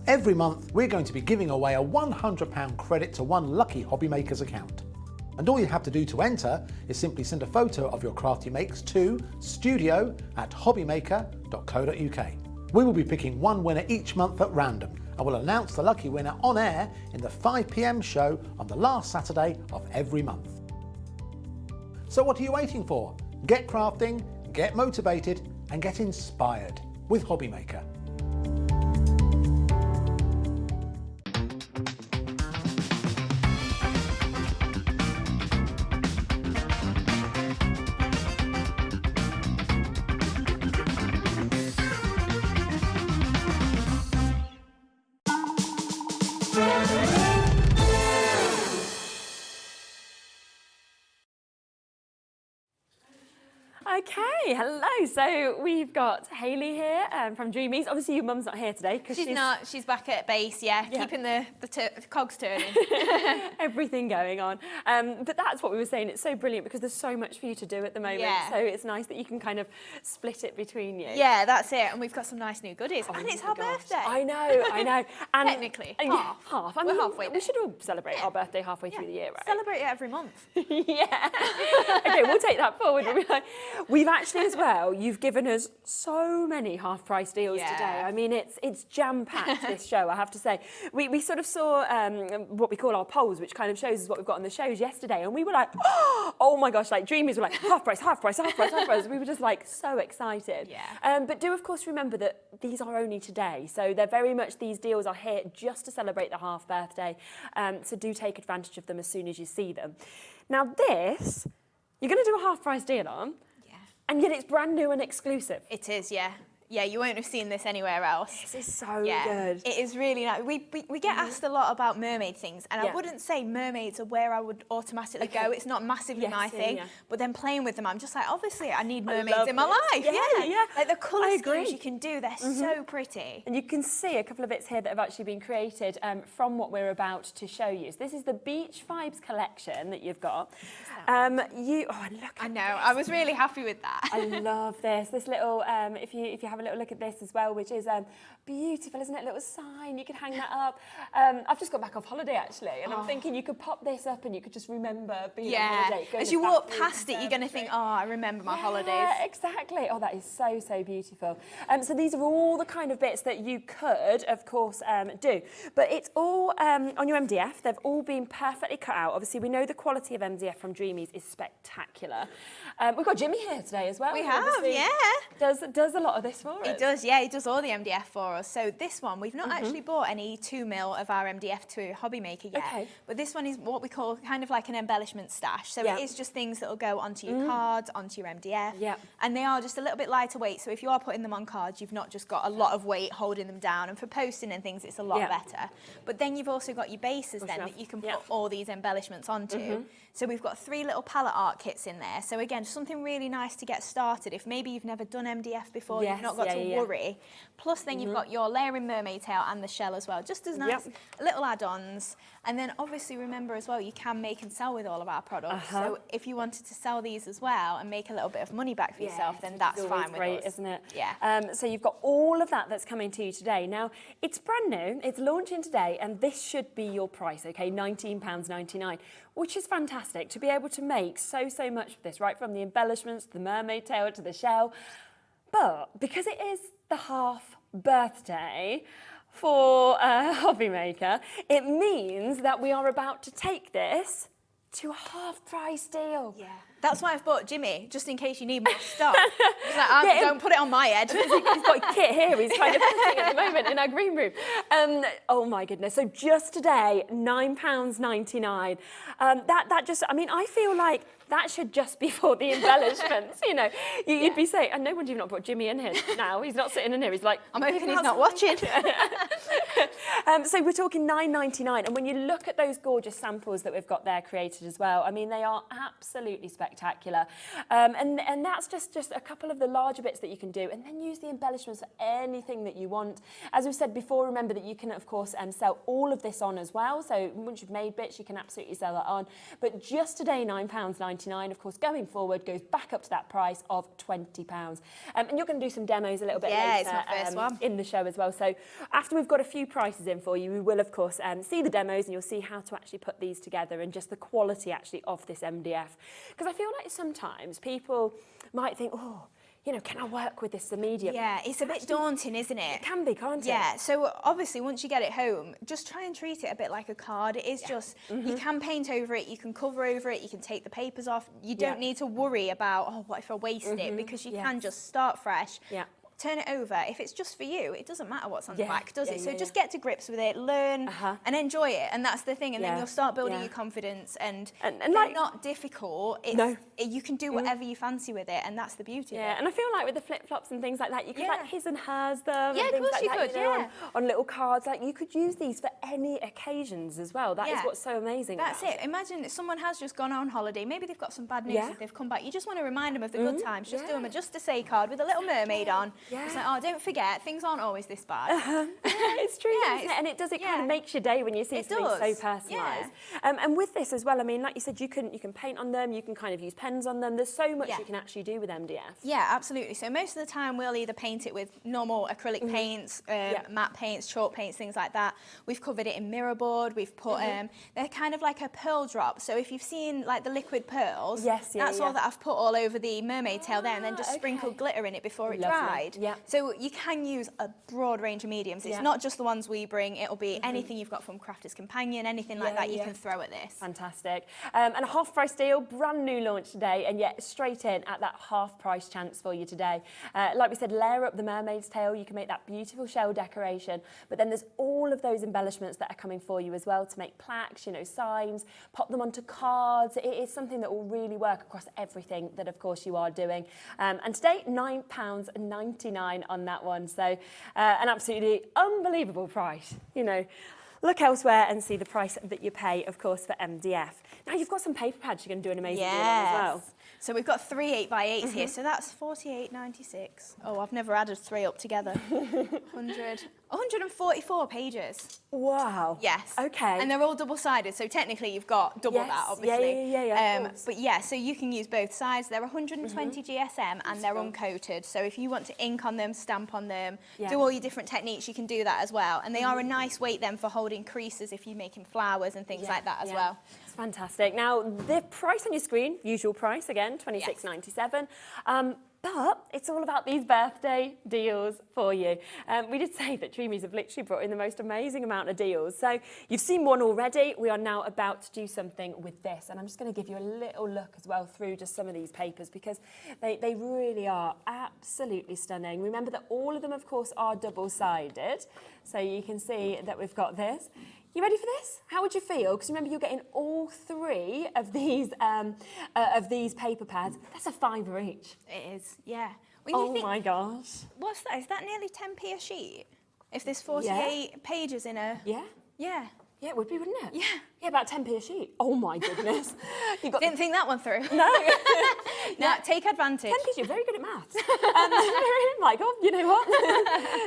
Every month, we're going to be giving away a £100 credit to one lucky Hobby Maker's account. And all you have to do to enter is simply send a photo of your craft you makes to studio@hobbymaker.co.uk. We will be picking one winner each month at random, and we'll announce the lucky winner on air in the 5 p.m. show on the last Saturday of every month. So what are you waiting for? Get crafting, get motivated, and get inspired with Hobby Maker. Okay, hello. So we've got Hayley here from Dreamies. Obviously, your mum's not here today because She's not. She's back at base, yeah. Keeping the cogs turning. everything going on. But that's what we were saying. It's so brilliant because there's so much for you to do at the moment. Yeah. So it's nice that you can kind of split it between you. Yeah, that's it. And we've got some nice new goodies. and it's our birthday. I know. And Technically, half. I We're mean, halfway we there. should all celebrate our birthday halfway through the year, right? Celebrate it every month. Yeah. Okay, we'll take that forward. We'll be like, We've actually as well, you've given us so many half-price deals today. I mean, it's jam-packed, this show, I have to say. We sort of saw what we call our polls, which kind of shows us what we've got on the shows yesterday, and we were like, oh my gosh, like dreamers were like, half price, half price, half price, half price. We were just like so excited. But do of course remember that these are only today, so they're very much, these deals are here just to celebrate the half birthday, so do take advantage of them as soon as you see them. Now this, you're going to do a half price deal on, and yet it's brand new and exclusive. It is, yeah. Yeah, you won't have seen this anywhere else. This is so good. It is really nice. We get asked a lot about mermaid things, and I wouldn't say mermaids are where I would automatically go. It's not massively my thing. But then playing with them, I'm just like, obviously, I need mermaids in my life. Yeah. Like the colour schemes you can do, they're so pretty. And you can see a couple of bits here that have actually been created from what we're about to show you. So this is the Beach Vibes collection that you've got. Look. I know. I was really happy with that. I love this. This little, if you have a little look at this as well, which is beautiful, isn't it? A little sign, you could hang that up. I've just got back off holiday actually, and I'm thinking you could pop this up and you could just remember being on holiday. As you walk past it, you're going to think, oh, I remember my holidays. Yeah, exactly. Oh, that is so, so beautiful. So these are all the kind of bits that you could, of course, do. But it's all on your MDF. They've all been perfectly cut out. Obviously, we know the quality of MDF from Dreamies is spectacular. We've got Jimmy here today as well. We have, yeah. Does a lot of this for us. He does, yeah. He does all the MDF for us. So this one, we've not actually bought any 2mm of our MDF to Hobby Maker yet. Okay. But this one is what we call kind of like an embellishment stash. So it is just things that will go onto your cards, onto your MDF. Yeah. And they are just a little bit lighter weight. So if you are putting them on cards, you've not just got a lot of weight holding them down. And for posting and things, it's a lot better. But then you've also got your bases that you can put all these embellishments onto. So we've got 3 little palette art kits in there. So again, something really nice to get started. If maybe you've never done MDF before, you've not got to worry. Plus then you've got your layering mermaid tail and the shell as well. Just as nice little add-ons. And then obviously remember as well, you can make and sell with all of our products. So if you wanted to sell these as well and make a little bit of money back for yourself, then that's fine with us. Isn't it? Yeah. So you've got all of that that's coming to you today. Now, it's brand new, it's launching today, and this should be your price, okay? £19.99, which is fantastic to be able to make so much of this, right from the embellishments, to the mermaid tail, to the shell. But because it is the half birthday for Hobby Maker, it means that we are about to take this to a half price deal. Yeah. That's why I've bought Jimmy, just in case you need more stuff. He's like, don't put it on my head. He's got a kit here, he's kind of fitting at the moment in our green room. Oh my goodness, so just today, £9.99. That just, I mean, I feel like that should just be for the embellishments, you know. You'd be saying, and no wonder you've not brought Jimmy in here now. He's not sitting in here. He's like, I'm hoping he's not watching. So we're talking £9.99, and when you look at those gorgeous samples that we've got there created as well, I mean, they are absolutely spectacular. And that's just a couple of the larger bits that you can do, and then use the embellishments for anything that you want. As we've said before, remember that you can, of course, sell all of this on as well. So once you've made bits, you can absolutely sell that on. But just today, £9.99. Of course, going forward, goes back up to that price of £20. And you're going to do some demos a little bit later it's my first one. In the show as well. So after we've got a few prices in for you, we will, of course, see the demos, and you'll see how to actually put these together and just the quality actually of this MDF. Because I feel like sometimes people might think, oh, you know, can I work with this medium? Yeah, it's a bit daunting, isn't it? It can be, can't it? Yeah, so obviously once you get it home, just try and treat it a bit like a card. It is just, you can paint over it, you can cover over it, you can take the papers off. You don't need to worry about, oh, what if I waste it? Because you can just start fresh. Yeah. Turn it over. If it's just for you, it doesn't matter what's on the back, does it? So just get to grips with it, learn and enjoy it, and that's the thing. And then you'll start building your confidence. And like, not difficult. It's, you can do whatever you fancy with it, and that's the beauty of it. And I feel like with the flip flops and things like that, you could like his and hers them. Yeah, and of course like you that, could. You know, on little cards, like you could use these for any occasions as well. That is what's so amazing. That's it. Imagine if someone has just gone on holiday. Maybe they've got some bad news if they've come back. You just want to remind them of the good times. Just do them a just to say card with a little mermaid on. It's like, oh, don't forget, things aren't always this bad. It's true, isn't it? And it does, it kind of makes your day when you see something so personalised. And with this as well, I mean, like you said, you can paint on them, you can kind of use pens on them. There's so much you can actually do with MDF. Yeah, absolutely. So most of the time we'll either paint it with normal acrylic paints, matte paints, chalk paints, things like that. We've covered it in mirror board. We've put, they're kind of like a pearl drop. So if you've seen like the liquid pearls, that's all that I've put all over the mermaid tail there, and then just sprinkled glitter in it before it dried. So you can use a broad range of mediums. It's not just the ones we bring. It'll be anything you've got from Crafter's Companion, anything like that you can throw at this. Fantastic. And a half price deal, brand new launch today, and yet straight in at that half price chance for you today. Like we said, layer up the mermaid's tail. You can make that beautiful shell decoration, but then there's all of those embellishments that are coming for you as well to make plaques, you know, signs, pop them onto cards. It is something that will really work across everything that, of course, you are doing. And today, £9.99 on that one. So an absolutely unbelievable price, you know. Look elsewhere and see the price that you pay, of course, for MDF. Now, you've got some paper pads you're going to do an amazing deal on as well. So we've got 3 8x8s here, so that's £48.96. Oh, I've never added 3 up together. 144 pages. Wow. Yes. Okay. And they're all double-sided, so technically you've got double that, obviously. But yeah, so you can use both sides. They're 120 GSM and they're uncoated. So if you want to ink on them, stamp on them, do all your different techniques, you can do that as well. And they are a nice weight then for holding creases if you're making flowers and things like that as well. It's fantastic. Now, the price on your screen, usual price again, $26.97. But it's all about these birthday deals for you. We did say that Dreamies have literally brought in the most amazing amount of deals. So you've seen one already. We are now about to do something with this. And I'm just going to give you a little look as well through just some of these papers because they really are absolutely stunning. Remember that all of them, of course, are double-sided. So you can see that we've got this. You ready for this? How would you feel? Because remember, you're getting all 3 of these paper pads. That's a £5 each. It is, yeah. Oh my gosh. What's that? Is that nearly 10p a sheet? If there's 48 pages in a... Yeah. Yeah. Yeah, it would be, wouldn't it? Yeah. Yeah, about 10p a sheet. Oh my goodness. Didn't think that one through. No. No, take advantage. 10p, you're very good at maths. Like, oh, you know what?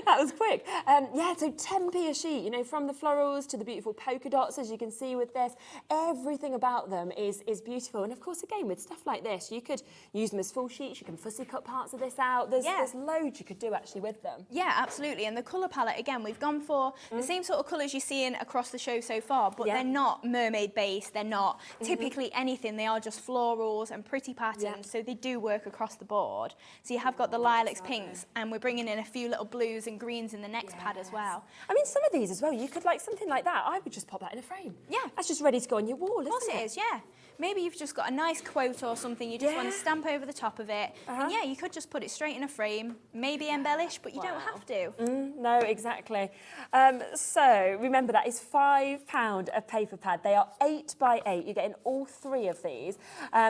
That was quick. Yeah, so 10p a sheet, you know, from the florals to the beautiful polka dots, as you can see with this. Everything about them is beautiful. And of course, again, with stuff like this, you could use them as full sheets. You can fussy cut parts of this out. There's loads you could do actually with them. Yeah, absolutely. And the colour palette, again, we've gone for the same sort of colours you're seeing across the show so far, but they're not mermaid based. They're not typically anything. They are just florals and pretty patterns. So they do work across the board. So you have got the lilacs, pinks, and we're bringing in a few little blues and greens in the next pad as well. I mean, some of these as well, you could like something like that. I would just pop that in a frame. Yeah. That's just ready to go on your wall, isn't it? Of course it is, yeah. Maybe you've just got a nice quote or something, you just want to stamp over the top of it. And yeah, you could just put it straight in a frame, maybe embellish, but you don't have to. No, exactly. So remember, that is £5 a paper pad. They are 8x8. You're getting all 3 of these.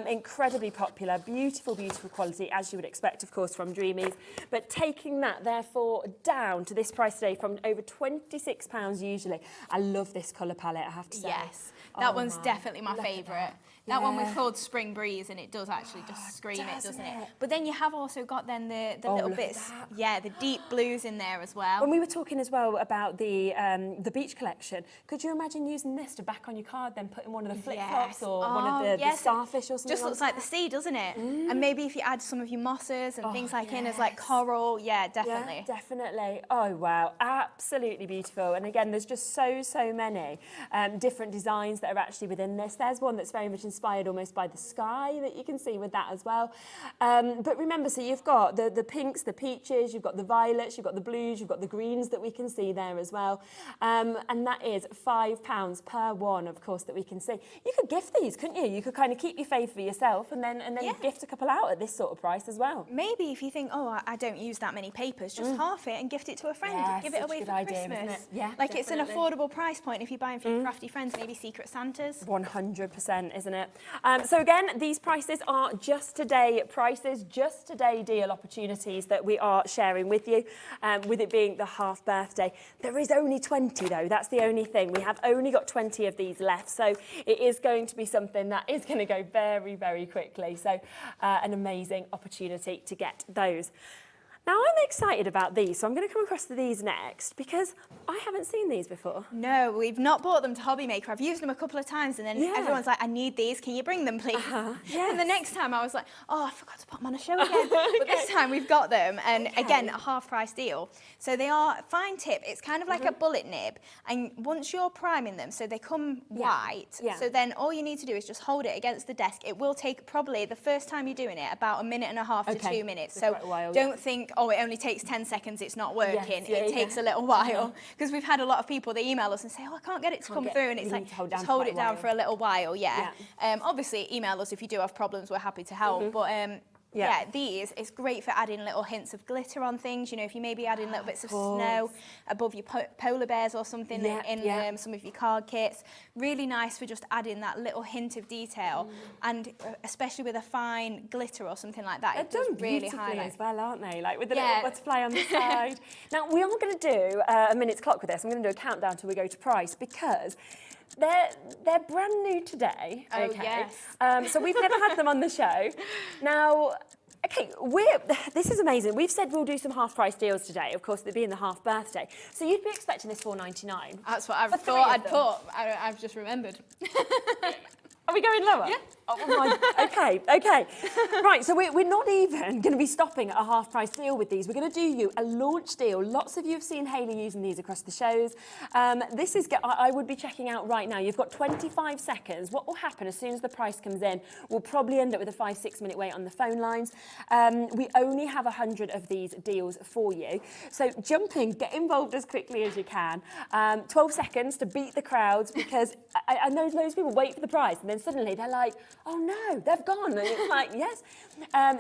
Incredibly popular, beautiful, beautiful quality, as you would expect, of course, from Dreamies. But taking that, therefore, down to this price today from over £26 usually. I love this colour palette, I have to say. Yes, that one's definitely my favourite. That one we've called Spring Breeze, and it does actually just scream it, doesn't it? But then you have also got then the little bits, the deep blues in there as well. When we were talking as well about the beach collection, could you imagine using this to back on your card, then putting one of the flip-flops or one of the starfish or something? Just looks like the sea, doesn't it? And maybe if you add some of your mosses and things like in as like coral, definitely. Yeah, definitely. Oh, wow. Absolutely beautiful. And again, there's just so many different designs that are actually within this. There's one that's very much inspired almost by the sky that you can see with that as well. But remember, so you've got the pinks, the peaches, you've got the violets, you've got the blues, you've got the greens that we can see there as well. And that is £5 per one, of course, that we can see. You could gift these, couldn't you? You could kind of keep your fave for yourself and then gift a couple out at this sort of price as well. Maybe if you think, oh, I don't use that many papers, just half it and gift it to a friend. Give it away for Christmas. Yeah, like it's an affordable price point if you're buying for your crafty friends, maybe Secret Santas. 100%, isn't it? So again, these prices are just today prices, just today deal opportunities that we are sharing with you, with it being the half birthday. There is only 20 though, that's the only thing. We have only got 20 of these left, so it is going to be something that is going to go very, very quickly. So an amazing opportunity to get those. Now I'm excited about these, so I'm going to come across to these next because I haven't seen these before. No, we've not bought them to Hobby Maker. I've used them a couple of times and then everyone's like, I need these, can you bring them please? Yes. And the next time I was like, oh, I forgot to put them on a show again. But this time we've got them, and again, a half price deal. So they are fine tip. It's kind of like a bullet nib, and once you're priming them, so they come white, so then all you need to do is just hold it against the desk. It will take probably, the first time you're doing it, about 1.5 minutes to 2 minutes. So don't think, oh, it only takes 10 seconds, it's not working. It takes a little while, because we've had a lot of people, they email us and say, oh, I can't get it to come through, and it's like, just hold it down for a little while, obviously, email us if you do have problems, we're happy to help, but yeah, these, it's great for adding little hints of glitter on things. You know, if you maybe adding little bits of snow above your polar bears or something in some of your card kits. Really nice for just adding that little hint of detail, and especially with a fine glitter or something like that, it does really highlight as well, aren't they? Like with the little butterfly on the side. Now we are going to do a minute's clock with this. I'm going to do a countdown till we go to price because they're brand new today. Oh, yes. So we've never had them on the show. Now, okay, this is amazing. We've said we'll do some half-price deals today, of course, it being the half birthday. So you'd be expecting this $4.99. That's what I thought I'd put. I've just remembered. Are we going lower? Yeah. Oh my, okay. Right, so we're not even going to be stopping at a half-price deal with these. We're going to do you a launch deal. Lots of you have seen Hayley using these across the shows. This is, I would be checking out right now. You've got 25 seconds. What will happen as soon as the price comes in, we'll probably end up with a 5-6 minute wait on the phone lines. We only have 100 of these deals for you. So jump in, get involved as quickly as you can. 12 seconds to beat the crowds, because I know loads of people wait for the price and then suddenly they're like, oh no, they've gone. And it's like, yes.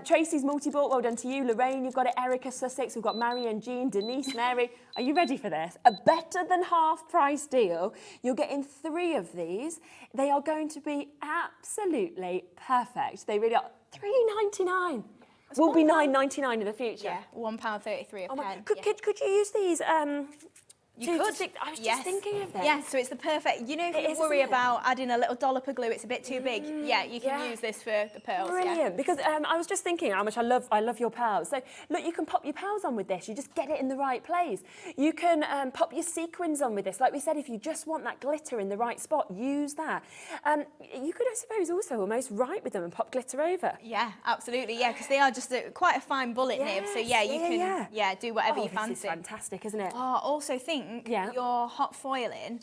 Tracy's multi-bought, well done to you. Lorraine, you've got it. Erica, Sussex, we've got Marion, Jean, Denise, Mary. Are you ready for this? A better than half price deal. You're getting 3 of these. They are going to be absolutely perfect. They really are. $3.99. Will be $9.99 in the future. Yeah, £1.33 a pen. Could you use these? You could. I was just thinking of that. Yeah, so it's the perfect, you know, if you worry about adding a little dollop of glue, it's a bit too big. Yeah, you can use this for the pearls. Brilliant, because I was just thinking how much I love your pearls. So look, you can pop your pearls on with this. You just get it in the right place. You can pop your sequins on with this. Like we said, if you just want that glitter in the right spot, use that. You could, I suppose, also almost write with them and pop glitter over. Yeah, absolutely. Yeah, because they are just quite a fine bullet nib. So yeah, you can do whatever you fancy. This is fantastic, isn't it? Oh, also think your hot foiling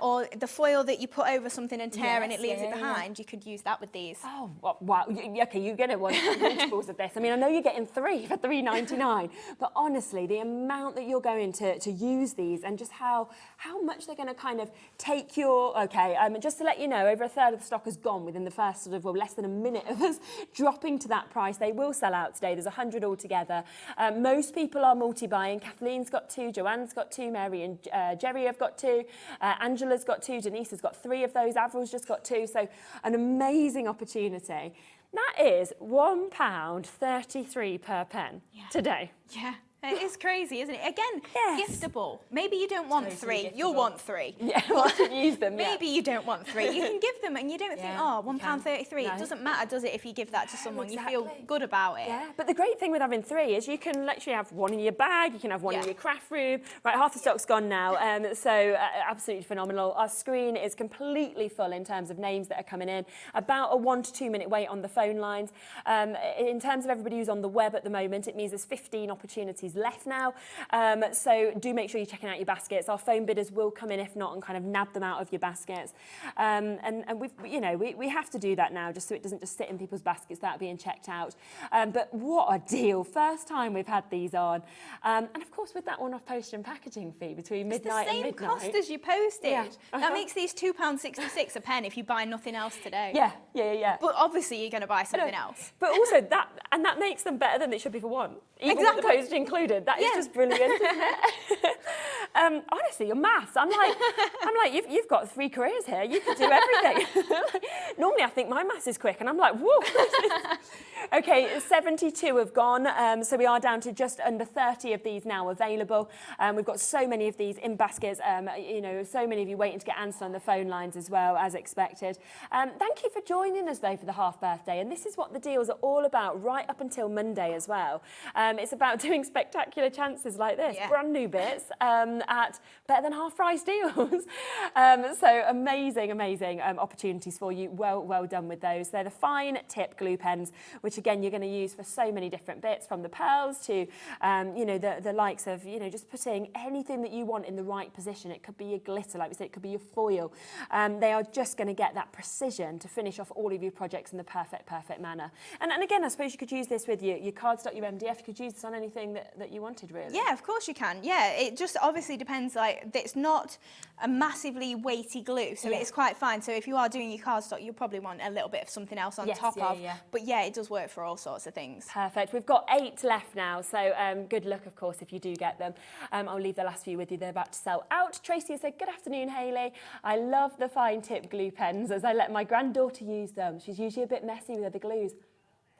or the foil that you put over something and tear and it leaves it behind, you could use that with these. Oh, wow. Okay, you're going to want multiples of this. I mean, I know you're getting 3 for $3.99, but honestly, the amount that you're going to use these and just how much they're going to kind of take your... Okay, just to let you know, over a third of the stock has gone within the first sort of, less than a minute of us dropping to that price. They will sell out today. There's 100 altogether. Most people are multi-buying. Kathleen's got 2, Joanne's got 2, Mary and Jerry have got 2, Angela's got 2, Denise has got 3 of those, Avril's just got 2, so an amazing opportunity. That is £1.33 per pen today. Yeah. It is crazy, isn't it? Again, giftable. Maybe you don't want 3, you'll want 3. Yeah, well, to use them. Maybe you don't want 3. You can give them and you don't think, oh, £1.33. No. It doesn't matter, does it, if you give that to someone? You feel good about it. Yeah, but the great thing with having 3 is you can literally have 1 in your bag, you can have 1 in your craft room. Right, half the stock's gone now, so absolutely phenomenal. Our screen is completely full in terms of names that are coming in. About a 1 to 2 minute wait on the phone lines. In terms of everybody who's on the web at the moment, it means there's 15 opportunities left now, so do make sure you're checking out your baskets. Our phone bidders will come in if not and kind of nab them out of your baskets, and we have to do that now just so it doesn't just sit in people's baskets without being checked out. But what a deal, first time we've had these on, and of course with that one-off postage and packaging fee between midnight and midnight. It's the same cost as your postage. That makes these £2.66 a pen if you buy nothing else today. Yeah. But obviously you're going to buy something else. But also that makes them better than they should be for one, even with the postage included. exploded. That is just brilliant, isn't it? Honestly, your maths. I'm like, you've got 3 careers here. You could do everything. Normally, I think my maths is quick, and I'm like, whoa. Okay, 72 have gone, so we are down to just under 30 of these now available. We've got so many of these in baskets, you know, so many of you waiting to get answered on the phone lines as well, as expected. Thank you for joining us, though, for the half birthday, and this is what the deals are all about right up until Monday as well. It's about doing spectacular chances like this, brand new bits at better than half price deals. So amazing opportunities for you. Well done with those. They're the fine tip glue pens, which again you're going to use for so many different bits, from the pearls to you know, the likes of, you know, just putting anything that you want in the right position. It could be your glitter, like we said, it could be your foil. They are just going to get that precision to finish off all of your projects in the perfect manner. And again, I suppose you could use this with your cardstock, your MDF. You could use this on anything that you wanted, really. Yeah, of course you can. Yeah, it just obviously depends. Like, it's not a massively weighty glue, so it's quite fine. So if you are doing your cardstock, you'll probably want a little bit of something else on top of. But yeah, it does work for all sorts of things. Perfect. We've got 8 left now, so good luck, of course, if you do get them. I'll leave the last few with you. They're about to sell out. Tracy has said, good afternoon, Hayley. I love the fine tip glue pens as I let my granddaughter use them. She's usually a bit messy with other glues.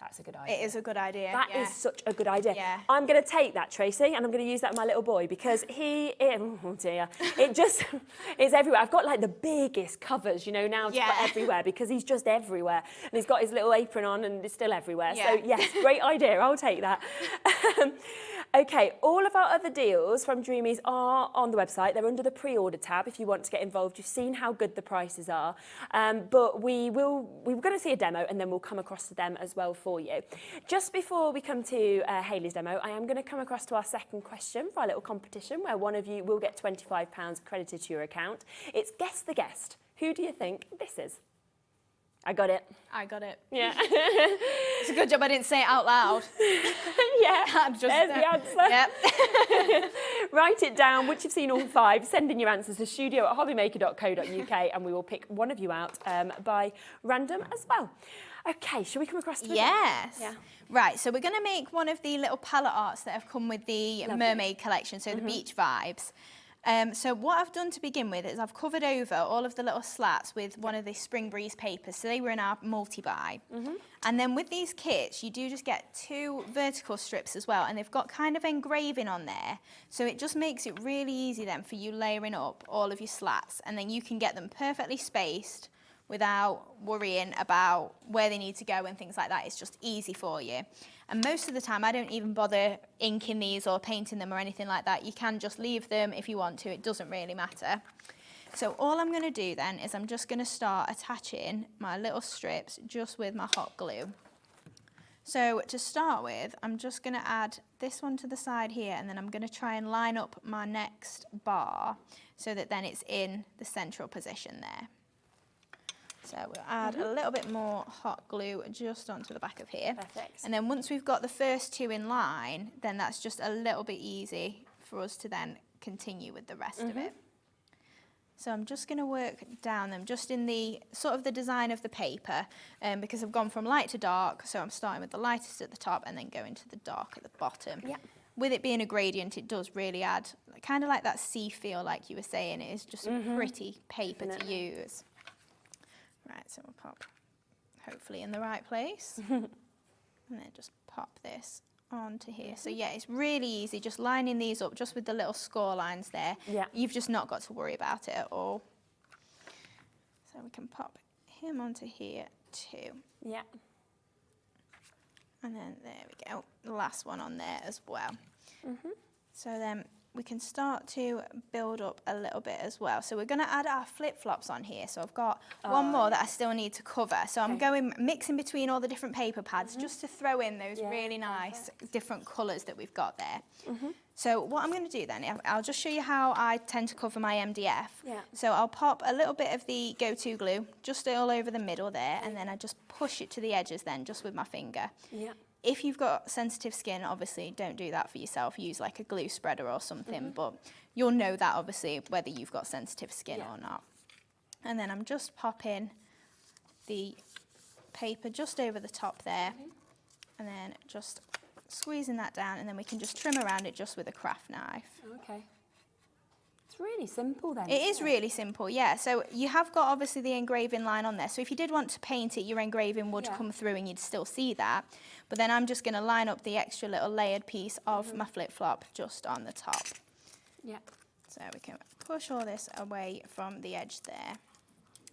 That's a good idea. It is a good idea. That is such a good idea. Yeah. I'm going to take that, Tracy, and I'm going to use that with my little boy, because oh dear, it just is everywhere. I've got like the biggest covers, you know, now to put everywhere, because he's just everywhere. And he's got his little apron on and it's still everywhere. Yeah. So yes, great idea. I'll take that. Okay, all of our other deals from Dreamies are on the website. They're under the pre-order tab if you want to get involved. You've seen how good the prices are. But we're going to see a demo, and then we'll come across to them as well for you. Just before we come to Hayley's demo, I am going to come across to our second question for our little competition, where one of you will get £25 credited to your account. It's Guess the Guest. Who do you think this is? I got it. I got it. Yeah. It's a good job I didn't say it out loud. Yeah, there's the answer. Yep. Write it down, once you've seen all 5, send in your answers to studio@hobbymaker.co.uk, and we will pick one of you out by random as well. Okay, shall we come across to it? Yes. Yeah. Right, so we're going to make one of the little palette arts that have come with the mermaid collection, so the beach vibes. So what I've done to begin with is I've covered over all of the little slats with one of the Spring Breeze papers. So they were in our multi-buy. And then with these kits, you do just get 2 vertical strips as well. And they've got kind of engraving on there. So it just makes it really easy then for you layering up all of your slats. And then you can get them perfectly spaced without worrying about where they need to go and things like that. It's just easy for you. And most of the time, I don't even bother inking these or painting them or anything like that. You can just leave them if you want to. It doesn't really matter. So all I'm going to do then is I'm just going to start attaching my little strips just with my hot glue. So to start with, I'm just going to add this one to the side here, and then I'm going to try and line up my next bar so that then it's in the central position there. So we'll add a little bit more hot glue just onto the back of here. Perfect. And then once we've got the first 2 in line, then that's just a little bit easy for us to then continue with the rest of it. So I'm just going to work down them just in the sort of the design of the paper, because I've gone from light to dark. So I'm starting with the lightest at the top and then going to the dark at the bottom. Yeah. With it being a gradient, it does really add kind of like that sea feel, like you were saying. It is just a pretty paper to use. Right, so we'll pop hopefully in the right place. And then just pop this onto here. So yeah, it's really easy, just lining these up just with the little score lines there. Yeah. You've just not got to worry about it at all. So we can pop him onto here too. Yeah. And then there we go, the last one on there as well. So then we can start to build up a little bit as well. So we're going to add our flip-flops on here. So I've got one more that I still need to cover. So I'm mixing between all the different paper pads just to throw in those really nice different colours that we've got there. So what I'm going to do then, I'll just show you how I tend to cover my MDF. So I'll pop a little bit of the go-to glue just all over the middle there, and then I just push it to the edges then just with my finger. If you've got sensitive skin, obviously don't do that for yourself. Use like a glue spreader or something, but you'll know that obviously whether you've got sensitive skin or not. And then I'm just popping the paper just over the top there, and then just squeezing that down, and then we can just trim around it just with a craft knife. Okay. It's really simple then. It is really simple, yeah. So you have got obviously the engraving line on there. So if you did want to paint it, your engraving would come through and you'd still see that. But then I'm just going to line up the extra little layered piece of my flip-flop just on the top. Yeah. So we can push all this away from the edge there.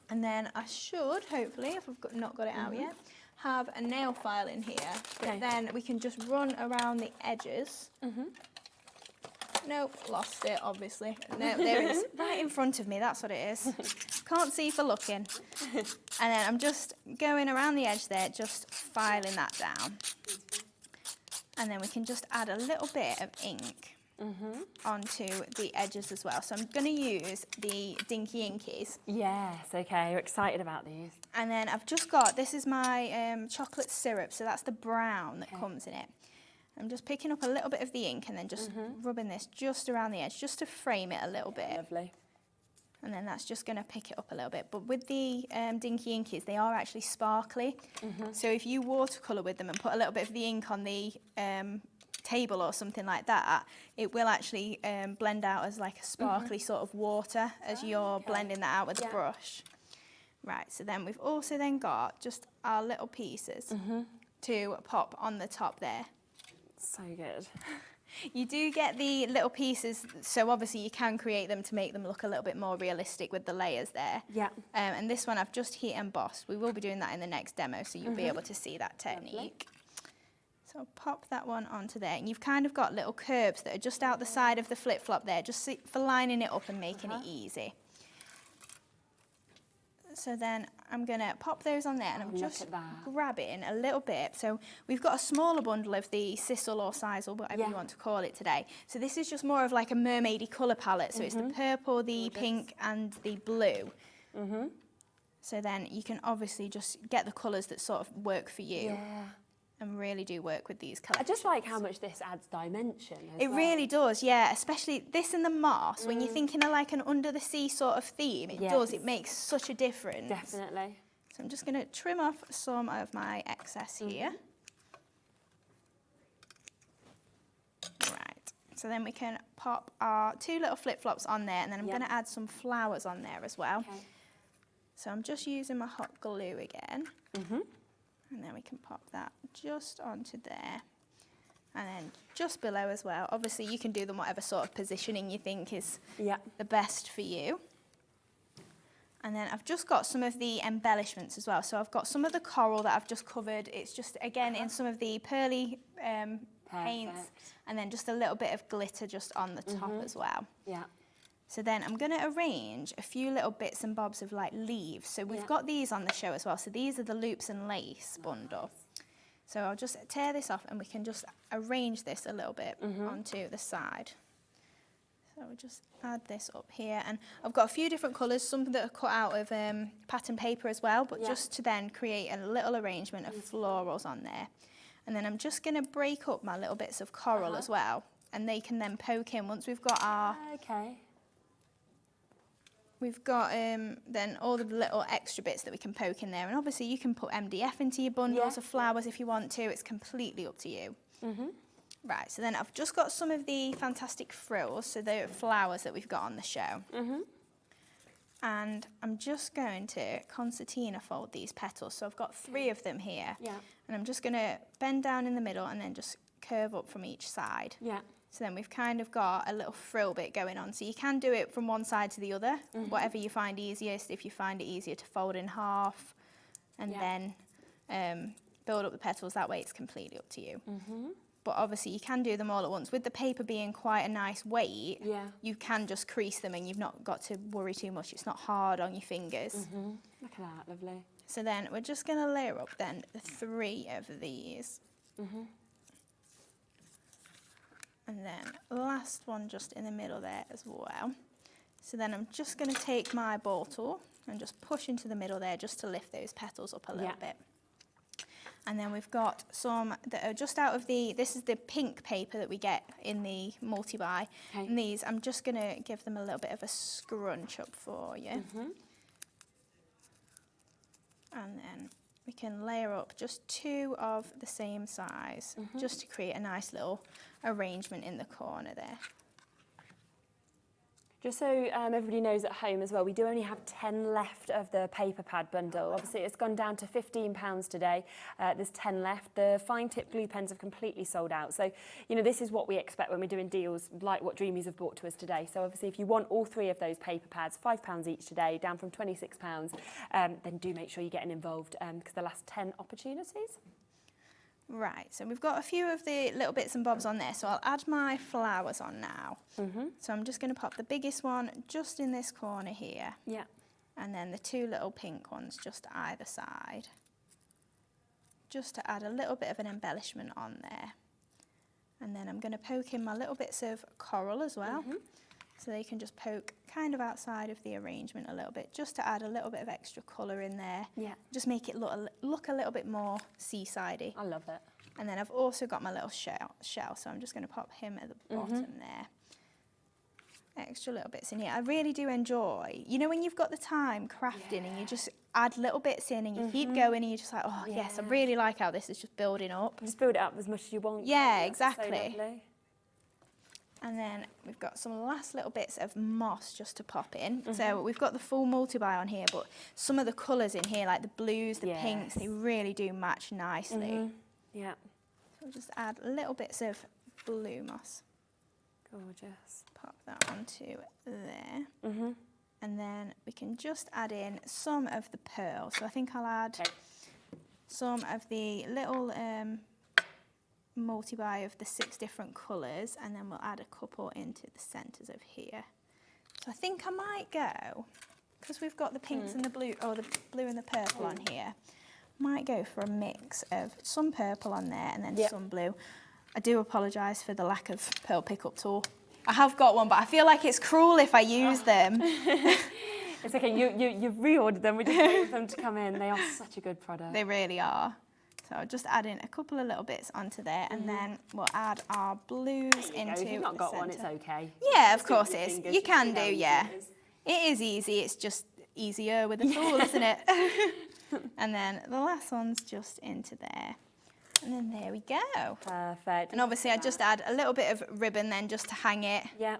And then I should, hopefully, if I've not got it out yet, have a nail file in here. But then we can just run around the edges. Nope, lost it, obviously. No, there it is, right in front of me, that's what it is. Can't see for looking. And then I'm just going around the edge there, just filing that down. And then we can just add a little bit of ink onto the edges as well. So I'm going to use the Dinky Inkies. Yes, okay, you're excited about these. And then I've just got, this is my chocolate syrup, so that's the brown that comes in it. I'm just picking up a little bit of the ink and then just rubbing this just around the edge, just to frame it a little bit. Lovely. And then that's just going to pick it up a little bit. But with the Dinky Inkies, they are actually sparkly. So if you watercolour with them and put a little bit of the ink on the table or something like that, it will actually blend out as like a sparkly sort of water as you're blending that out with the brush. Right, so then we've also then got just our little pieces to pop on the top there. So good. You do get the little pieces, so obviously you can create them to make them look a little bit more realistic with the layers there. Yeah. And this one I've just heat embossed. We will be doing that in the next demo, so you'll be able to see that technique. Lovely. So I'll pop that one onto there, and you've kind of got little curbs that are just out the side of the flip-flop there, just for lining it up and making it easy. So then I'm going to pop those on there, and I'm just grabbing a little bit. So we've got a smaller bundle of the sisal or sisal, whatever you want to call it today. So this is just more of like a mermaidy colour palette. So it's the purple, the pink and the blue. So then you can obviously just get the colours that sort of work for you. Yeah. And really do work with these colours. I just like how much this adds dimension as It well. really does, yeah. Especially this in the moss, when you're thinking of like an under the sea sort of theme, it does, it makes such a difference. Definitely. So I'm just going to trim off some of my excess here. Right, so then we can pop our two little flip-flops on there, and then I'm going to add some flowers on there as well. Okay. So I'm just using my hot glue again. And then we can pop that just onto there. And then just below as well. Obviously you can do them whatever sort of positioning you think is the best for you. And then I've just got some of the embellishments as well. So I've got some of the coral that I've just covered. It's just, again, in some of the pearly paints. And then just a little bit of glitter just on the top as well. Yeah. So then I'm going to arrange a few little bits and bobs of like leaves. So we've got these on the show as well. So these are the loops and lace bundle. So I'll just tear this off and we can just arrange this a little bit onto the side. So we'll just add this up here. And I've got a few different colours, some that are cut out of pattern paper as well, but just to then create a little arrangement of florals on there. And then I'm just going to break up my little bits of coral as well. And they can then poke in once we've got our... We've got then all the little extra bits that we can poke in there. And obviously you can put MDF into your bundles of flowers if you want to. It's completely up to you. Right, so then I've just got some of the fantastic frills, so the flowers that we've got on the show. And I'm just going to concertina fold these petals. So I've got 3 of them here. And I'm just going to bend down in the middle and then just curve up from each side. So then we've kind of got a little frill bit going on. So you can do it from one side to the other, whatever you find easiest. If you find it easier to fold in half and then build up the petals that way, it's completely up to you. But obviously you can do them all at once. With the paper being quite a nice weight, you can just crease them and you've not got to worry too much. It's not hard on your fingers. Look at that, lovely. So then we're just going to layer up then 3 of these. And then last one just in the middle there as well. So then I'm just going to take my ball tool and just push into the middle there just to lift those petals up a little bit. And then we've got some that are just out of this is the pink paper that we get in the multi-buy. And these, I'm just going to give them a little bit of a scrunch up for you. And then we can layer up just 2 of the same size, just to create a nice little arrangement in the corner there. Just so everybody knows at home as well, we do only have 10 left of the paper pad bundle. Obviously, it's gone down to £15 today. There's 10 left. The fine tip glue pens have completely sold out. So, you know, this is what we expect when we're doing deals like what Dreamies have brought to us today. So obviously, if you want all 3 of those paper pads, £5 each today, down from £26, then do make sure you're getting involved because the last 10 opportunities. Right, so we've got a few of the little bits and bobs on there, so I'll add my flowers on now. So I'm just going to pop the biggest one just in this corner here. Yeah. And then the 2 little pink ones just either side. Just to add a little bit of an embellishment on there. And then I'm going to poke in my little bits of coral as well. So they can just poke kind of outside of the arrangement a little bit, just to add a little bit of extra colour in there. Yeah. Just make it look a little bit more seaside-y. I love it. And then I've also got my little shell, so I'm just going to pop him at the bottom there. Extra little bits in here. I really do enjoy, you know, when you've got the time crafting and you just add little bits in and you keep going and you're just like, oh yes, I really like how this is just building up. Just build it up as much as you want. Yeah, That's so exactly. lovely. And then we've got some last little bits of moss just to pop in. So we've got the full multi-buy on here, but some of the colours in here, like the blues, the pinks, they really do match nicely. Yeah. So we'll just add little bits of blue moss. Gorgeous. Pop that onto there. And then we can just add in some of the pearl. So I think I'll add some of the little multi-buy of the 6 different colours, and then we'll add a couple into the centres of here. So I think I might go, because we've got the pinks and the blue, or the blue and the purple on here, might go for a mix of some purple on there and then some blue. I do apologise for the lack of pearl pickup tool. I have got one, but I feel like it's cruel if I use them. It's okay, you've reordered them, we just wait for them to come in. They are such a good product. They really are. So I'll just add in a couple of little bits onto there, and then we'll add our blues into If you've not the got one, centre. it's okay. Yeah, of Just course dip your it is. fingers, You just can see do, how easy yeah. it is. It is easy, it's just easier with a tool, isn't it? And then the last one's just into there. And then there we go. Perfect. And obviously I just add a little bit of ribbon then just to hang it. Yeah.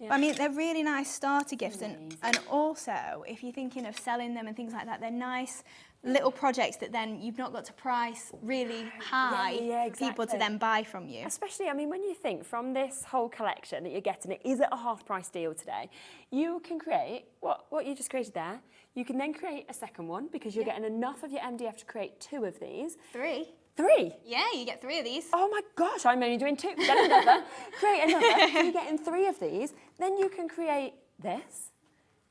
I mean, they're really nice starter gifts, and also, if you're thinking of selling them and things like that, they're nice little projects that then you've not got to price really high for people to then buy from you. Especially, I mean, when you think from this whole collection that you're getting, it is at a half price deal today, you can create what you just created there. You can then create a second one because you're getting enough of your MDF to create 2 of these. 3. 3? Yeah, you get 3 of these. Oh my gosh, I'm only doing 2. Then another, create another. So you're getting 3 of these. Then you can create this.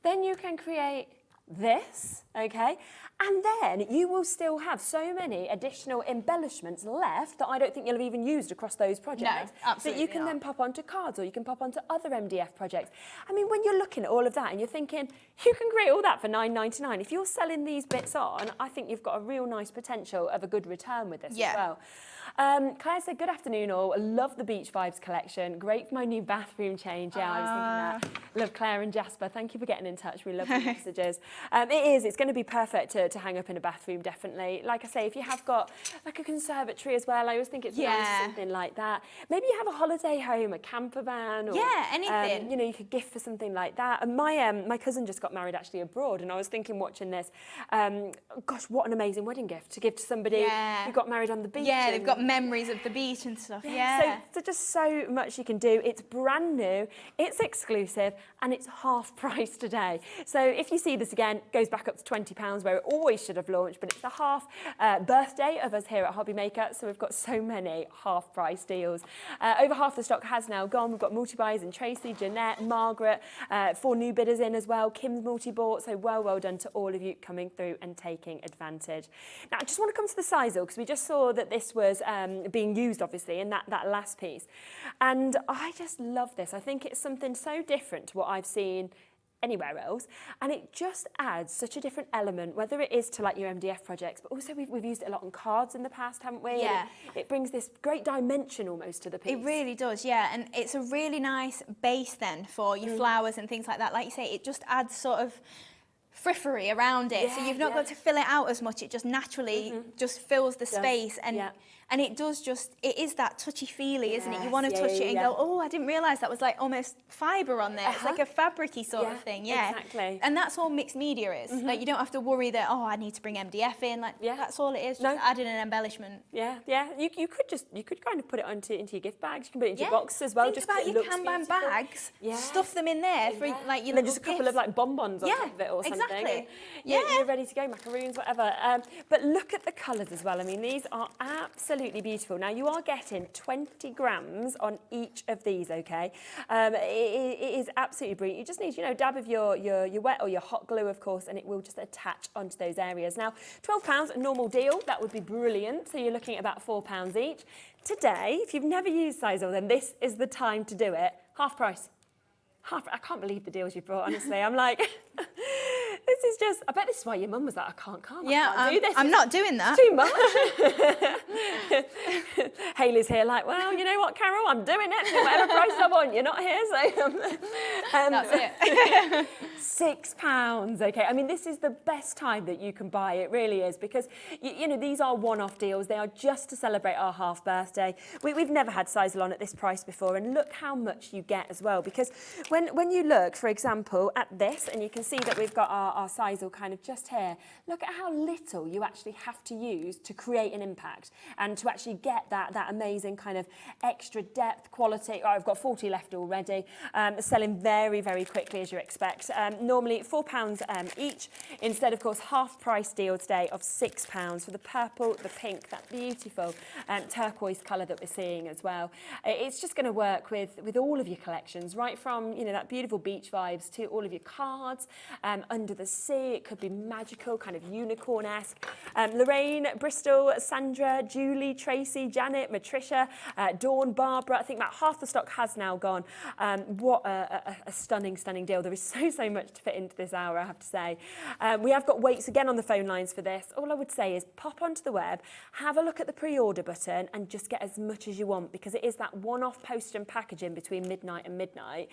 Then you can create this, okay? And then you will still have so many additional embellishments left that I don't think you'll have even used across those projects. No, absolutely that you can not. then pop onto cards, or you can pop onto other MDF projects. I mean, when you're looking at all of that and you're thinking, you can create all that for £9.99. If you're selling these bits on, I think you've got a real nice potential of a good return with this as well. Claire said, good afternoon all. I love the Beach Vibes collection. Great for my new bathroom change. Yeah, I was thinking that. Love Claire and Jasper. Thank you for getting in touch. We love the messages. It's going to be perfect to hang up in a bathroom, definitely. Like I say, if you have got like a conservatory as well, I always think it's nice, something like that. Maybe you have a holiday home, a camper van, or anything. You know, you could gift for something like that. And my cousin just got married actually abroad, and I was thinking watching this, gosh, what an amazing wedding gift to give to somebody who got married on the beach. Yeah, they've got memories of the beach and stuff. Yeah. So just so much you can do. It's brand new, it's exclusive, and it's half price today. So if you see this again, it goes back up to £20 where it always should have launched, but it's the half birthday of us here at Hobby Maker, so we've got so many half price deals. Over half the stock has now gone. We've got multi-buys in Tracy, Jeanette, Margaret, 4 new bidders in as well. Kim's multi-bought, so well done to all of you coming through and taking advantage. Now I just want to come to the sisal because we just saw that this was being used obviously in that last piece, and I just love this. I think it's something so different to what I've seen anywhere else, and it just adds such a different element, whether it is to like your MDF projects, but also we've used it a lot on cards in the past, haven't we? Yeah. And it brings this great dimension almost to the piece. It really does, yeah, and it's a really nice base then for your flowers and things like that. Like you say, it just adds sort of frippery around it, so you've not got to fill it out as much. It just naturally just fills the space, and it does just, it is that touchy-feely, isn't it? You want to touch it and go, oh, I didn't realise that was like almost fibre on there. It's like a fabric-y sort of thing, Exactly. And that's all mixed media is. Like, you don't have to worry that, oh, I need to bring MDF in. Like, that's all it is, just adding an embellishment. You could kind of put it into your gift bags. You can put it into your boxes as well. Think just about your Kanban bags, stuff them in there for like your little just a couple of like bonbons on top of it or something. Exactly. You're ready to go, macaroons, whatever. But look at the colours as well. I mean, these are absolutely beautiful. Now, you are getting 20 grams on each of these, okay? It is absolutely brilliant. You just need, you know, a dab of your wet or your hot glue, of course, and it will just attach onto those areas. Now, £12, a normal deal, that would be brilliant. So you're looking at about £4 each. Today, if you've never used Sizewell, then this is the time to do it. Half price. I can't believe the deals you brought, honestly. I'm like, this is just, I bet this is why your mum was like, I can't do this. I'm not doing that. Too much. Hayley's here like, well, you know what, Carol, I'm doing it. Whatever price I want, you're not here, so. That's it. £6, okay. I mean, this is the best time that you can buy, it really is, because, you know, these are one-off deals. They are just to celebrate our half birthday. We've never had Sizewell on at this price before, and look how much you get as well, because when you look, for example, at this, and you can see that we've got our Sizewell kind of just here, look at how little you actually have to use to create an impact and to actually get that amazing kind of extra depth, quality. Oh, I've got 40 left already, selling very, very quickly, as you expect. Normally £4 each, instead, of course, half price deal today of £6 for the purple, the pink, that beautiful turquoise colour that we're seeing as well. It's just going to work with all of your collections, right from, you know, that beautiful beach vibes to all of your cards, under the sea. It could be magical, kind of unicorn-esque. Lorraine, Bristol, Sandra, Julie, Tracy, Janet, Matricia, Dawn, Barbara. I think about half the stock has now gone. What a stunning, stunning deal. There is so much to fit into this hour, I have to say. We have got weights again on the phone lines for this. All I would say is pop onto the web, have a look at the pre-order button and just get as much as you want, because it is that one-off post and packaging between midnight and midnight.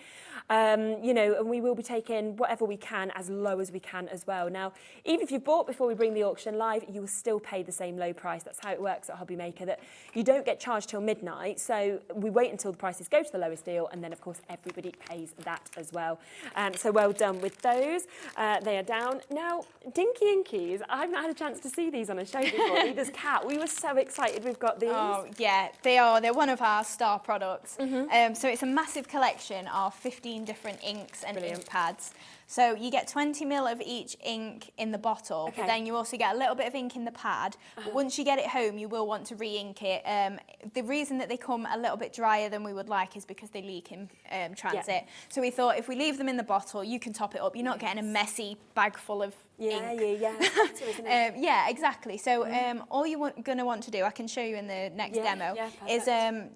You know, and we will be taking whatever we can as low as we can as well. Now, even if you've bought before we bring the auction live, you will still pay the same low price. That's how it works at Hobby Maker, that you don't get charged till midnight. So we wait until the prices go to the lowest deal, and then of course everybody pays that as well. So well done with those. They are down. Now, Dinky Inkies, I've not had a chance to see these on a show before. Neither's Kat. We were so excited we've got these. Oh, yeah, they are. They're one of our star products. So it's a massive collection of 15 different inks and ink pads. So you get 20 ml of each ink in the bottle, but then you also get a little bit of ink in the pad. But once you get it home, you will want to re-ink it. The reason that they come a little bit drier than we would like is because they leak in transit. So we thought if we leave them in the bottle, you can top it up. You're not getting a messy bag full of ink. Yeah, exactly. So all you're going to want to do, I can show you in the next demo, is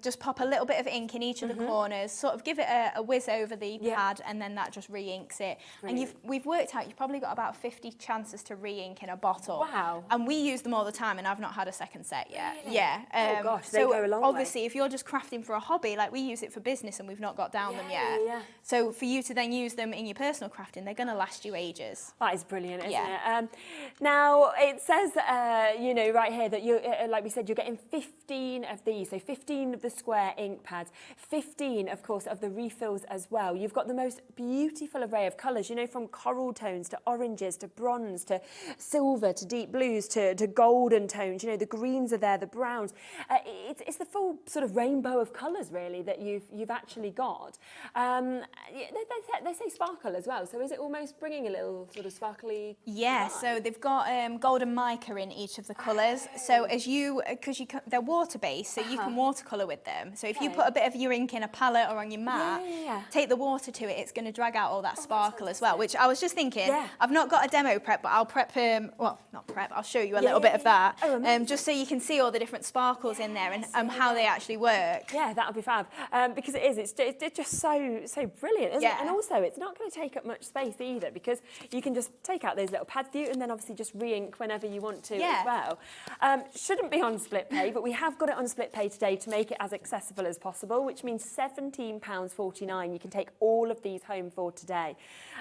just pop a little bit of ink in each of the corners, sort of give it a whiz over the pad, and then that just re-inks it. Brilliant. And we've worked out you've probably got about 50 chances to re-ink in a bottle. Wow. And we use them all the time, and I've not had a second set yet. Really? Yeah. Oh gosh, they go a long way. Obviously, if you're just crafting for a hobby, like we use it for business and we've not got down them yet. So for you to then use them in your personal crafting, they're going to last you ages. That is brilliant, isn't it? Now, it says, you know, right here that you, like we said, you're getting 15 of these. So 15 of the square ink pads, 15, of course, of the refills as well. You've got the most beautiful array of colours, you know, from coral tones to oranges to bronze to silver to deep blues to golden tones. You know, the greens are there, the browns. It's the full sort of rainbow of colours, really, that you've actually got. They say sparkle as well. So is it almost bringing a little sort of sparkly? Yeah, so they've got golden mica in each of the colours. So as because they're water-based, so you can watercolour with them. So if you put a bit of your ink in a palette or on your mat, take the water to it, it's going to drag out all that sparkle as well, which I was just thinking, I've not got a demo prep, but I'll prep, well, not prep, I'll show you a little bit of that, just so you can see all the different sparkles in there and how they actually work. Yeah, that'll be fab, because it's just so brilliant, isn't it? And also, it's not going to take up much space either, because you can just take out those little pads for you, and then obviously just re-ink whenever you want to Yeah. as well. Shouldn't be on split pay, but we have got it on split pay today to make it as accessible as possible, which means £17.49. You can take all of these home for today.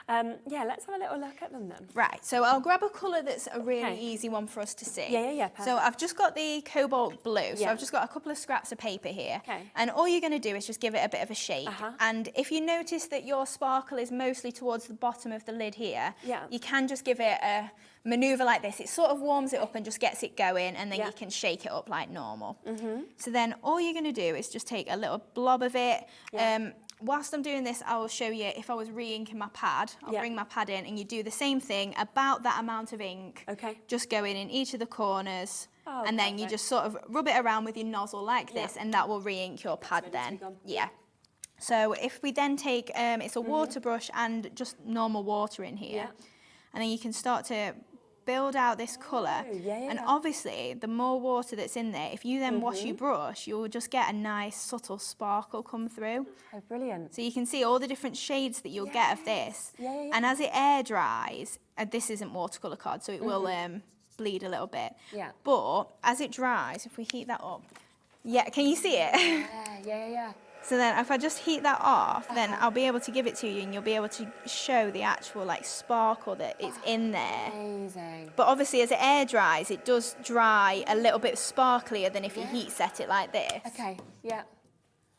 Yeah, let's have a little look at them then. Right, so I'll grab a colour that's a really easy one for us to see. Yeah, So perfect. I've just got the cobalt blue, so Yeah. I've just got a couple of scraps of paper here. Okay. And all you're going to do is just give it a bit of a shake. And if you notice that your sparkle is mostly towards the bottom of the lid here, you can just give it a manoeuvre like this. It sort of warms it up and just gets it going, and then you can shake it up like normal. So then all you're going to do is just take a little blob of it. Whilst I'm doing this, I will show you if I was re-inking my pad. I'll bring my pad in, and you do the same thing, about that amount of ink. Just going in each of the corners, and then you just sort of rub it around with your nozzle like this, and that will re-ink your pad then. Yeah. So if we then take, it's a water brush and just normal water in here, and then you can start to build out this colour. And obviously, the more water that's in there, if you then wash your brush, you'll just get a nice subtle sparkle come through. Oh, brilliant. So you can see all the different shades that you'll get of this. And as it air dries, this isn't watercolour card, so it will bleed a little bit. But as it dries, if we heat that up, can you see it? Yeah. So then if I just heat that off, then I'll be able to give it to you, and you'll be able to show the actual like sparkle that is in there. Amazing. But obviously as it air dries, it does dry a little bit sparklier than if you heat set it like this. Okay, yeah.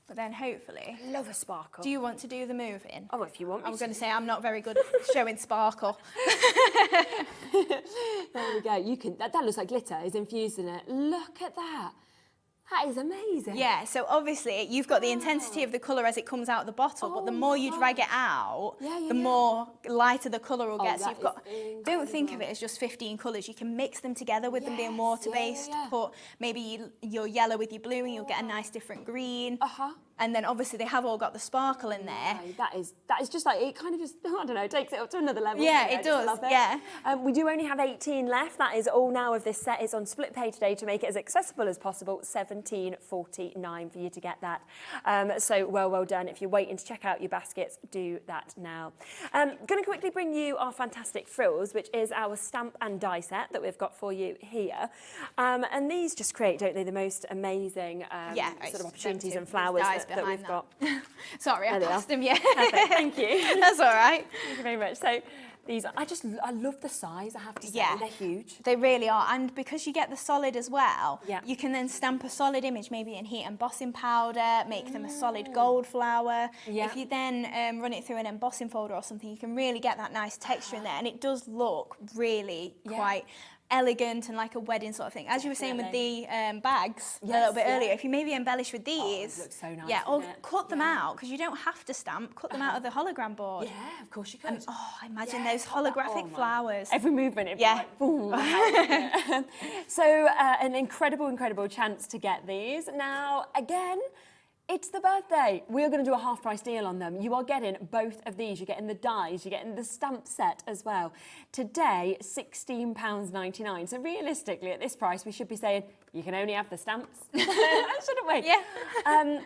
But then hopefully... Love a sparkle. Do you want to do the moving? Oh, if you want me I was going to say I'm not very good at showing sparkle. There we go. You can. That looks like glitter is infused in it. Look at that. That is amazing. Yeah, so obviously you've got the intensity of the colour as it comes out of the bottle, but the more you drag it out, the more lighter the colour will get. So you've got, don't think of it as just 15 colours. You can mix them together with them being water-based. Put maybe your yellow with your blue, and you'll get a nice different green. And then obviously they have all got the sparkle in there. That is just like, it kind of just, I don't know, takes it up to another level. Yeah, I it just does, love it. yeah. We do only have 18 left. That is all now of this set. It's on split pay today to make it as accessible as possible. £17.49 for you to get that. So well done. If you're waiting to check out your baskets, do that now. Going to quickly bring you our fantastic frills, which is our stamp and die set that we've got for you here. And these just create, don't they, the most amazing sort of opportunities and flowers that we've got. Sorry, I passed them, yeah. Perfect, thank you. That's all right. Thank you very much. So these, I love the size, I have to say. Yeah. They're huge. They really are. And because you get the solid as well, you can then stamp a solid image, maybe in heat embossing powder, make them a solid gold flower. If you then run it through an embossing folder or something, you can really get that nice texture in there. And it does look really quite elegant and like a wedding sort of thing. As you were saying with the bags a little bit earlier, if you maybe embellish with these, looks so nice, or cut them out, because you don't have to stamp, cut them out of the hologram board. Yeah, of course you could. And imagine those holographic flowers. Every movement, it'd be like, boom. So an incredible chance to get these. Now, again, it's the birthday. We're going to do a half price deal on them. You are getting both of these. You're getting the dies, you're getting the stamp set as well. Today, £16.99. So realistically, at this price, we should be saying, you can only have the stamps, shouldn't we? Yeah.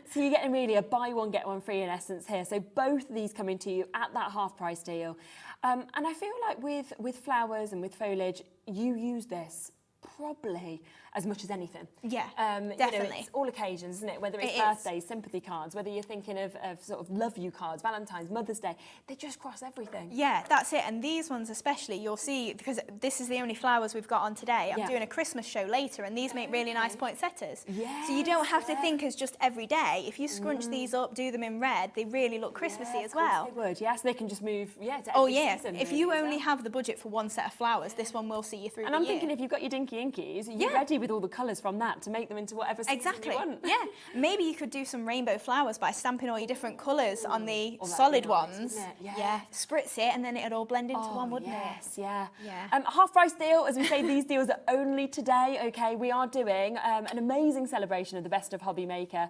So you're getting really a buy one, get one free in essence here. So both of these coming to you at that half price deal. And I feel like with flowers and with foliage, you use this probably as much as anything. Yeah, definitely. You know, it's all occasions, isn't it? Whether it's birthdays, sympathy cards, whether you're thinking of sort of love you cards, Valentine's, Mother's Day, they just cross everything. Yeah, that's it. And these ones especially, you'll see, because this is the only flowers we've got on today. I'm doing a Christmas show later, and these make really nice poinsettias. So you don't have to think as just every day. If you scrunch these up, do them in red, they really look Christmassy as well. They would, yes. They can just move, to every season. If you only have the budget for one set of flowers, this one will see you through and I'm thinking, if you've got your Dinky Inkies, you're ready with all the colours from that to make them into whatever season you want. Yeah, maybe you could do some rainbow flowers by stamping all your different colours on the solid ones. Yeah, spritz it, and then it'd all blend into one, wouldn't it? Yeah. Half price deal, as we say, these deals are only today. Okay, we are doing an amazing celebration of the best of Hobby Maker.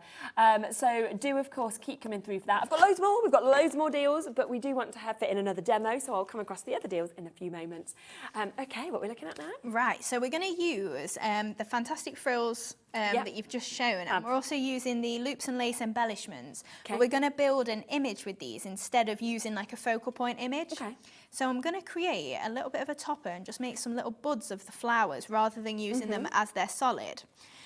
So do of course keep coming through for that. I've got loads more. We've got loads more deals, but we do want to have fit in another demo, so I'll come across the other deals in a few moments. Okay, what are we looking at now? Right, so we're going to going to use the fantastic frills that you've just shown, and we're also using the loops and lace embellishments. Okay. But we're going to build an image with these instead of using like a focal point image. Okay. So I'm going to create a little bit of a topper and just make some little buds of the flowers rather than using them as they're solid.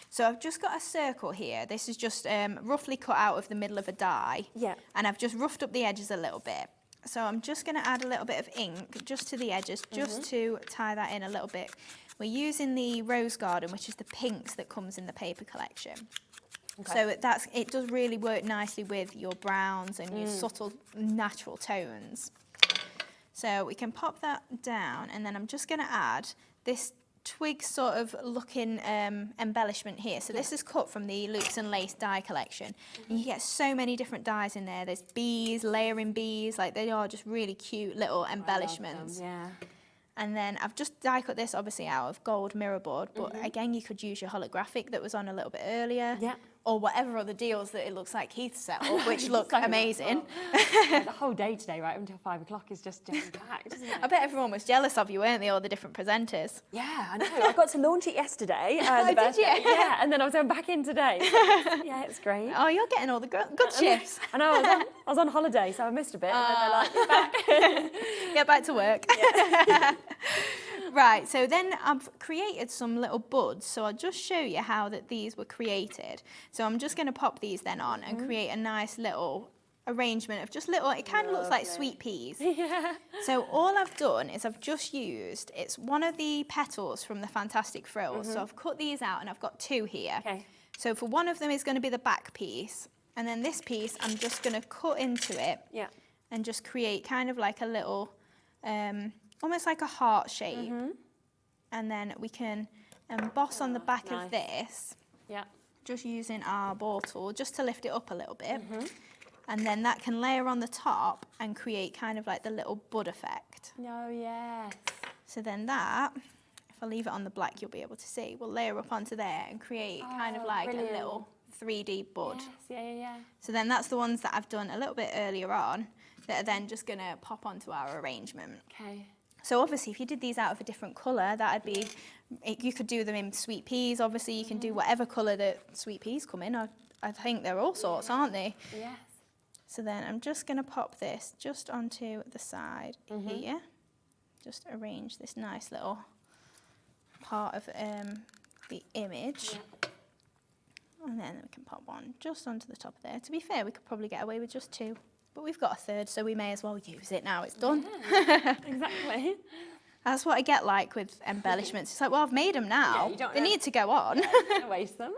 So I've just got a circle here. This is just roughly cut out of the middle of a die. Yeah. And I've just roughed up the edges a little bit. So I'm just going to add a little bit of ink just to the edges, just to tie that in a little bit. We're using the Rose Garden, which is the pinks that comes in the paper collection. Okay. So it does really work nicely with your browns and your subtle natural tones. So we can pop that down, and then I'm just going to add this twig sort of looking embellishment here. So this is cut from the Loops and Lace die collection. And you get so many different dies in there. There's bees, layering bees, like they are just really cute little embellishments. I love them, yeah. And then I've just die cut this obviously out of gold mirror board, but again, you could use your holographic that was on a little bit earlier. Yeah. Or whatever other deals that it looks like Keith set up, which look so amazing. The whole day today, right until 5 o'clock, is just jam-packed, isn't it? I bet everyone was jealous of you, weren't they, all the different presenters? Yeah, I know. I got to launch it yesterday. Did you? Yeah, and then I was going back in today. Yeah, it's great. Oh, you're getting all the good shifts. I know, I was on holiday, so I missed a bit. And then they're like, you're back. Get back to work. Yeah. Right, so then I've created some little buds, so I'll just show you how these were created. So I'm just going to pop these then on and create a nice little arrangement of just little, it kind of looks like sweet peas. Yeah. So all I've done is I've just used, it's one of the petals from the Fantastic Frills. So I've cut these out and I've got 2 here. Okay. So for one of them is going to be the back piece, and then this piece I'm just going to cut into it and just create kind of like a little, almost like a heart shape. And then we can emboss on the back of this, just using our ball tool, just to lift it up a little bit. And then that can layer on the top and create kind of like the little bud effect. Oh, yes. So then that, if I leave it on the black, you'll be able to see, we'll layer up onto there and create kind of like a little 3D bud. Yes, yeah. So then that's the ones that I've done a little bit earlier on that are then just gonna pop onto our arrangement. Okay. So obviously if you did these out of a different colour, that'd be, you could do them in sweet peas, obviously you can do whatever colour that sweet peas come in. I think they're all sorts, aren't they? Yes. So then I'm just going to pop this just onto the side here. Just arrange this nice little part of the image. And then we can pop one just onto the top there. To be fair, we could probably get away with just 2. But we've got a 3rd, so we may as well use it now it's done. Yeah, exactly. That's what I get like with embellishments. It's like, well, I've made them now. They need to go on. Don't waste them.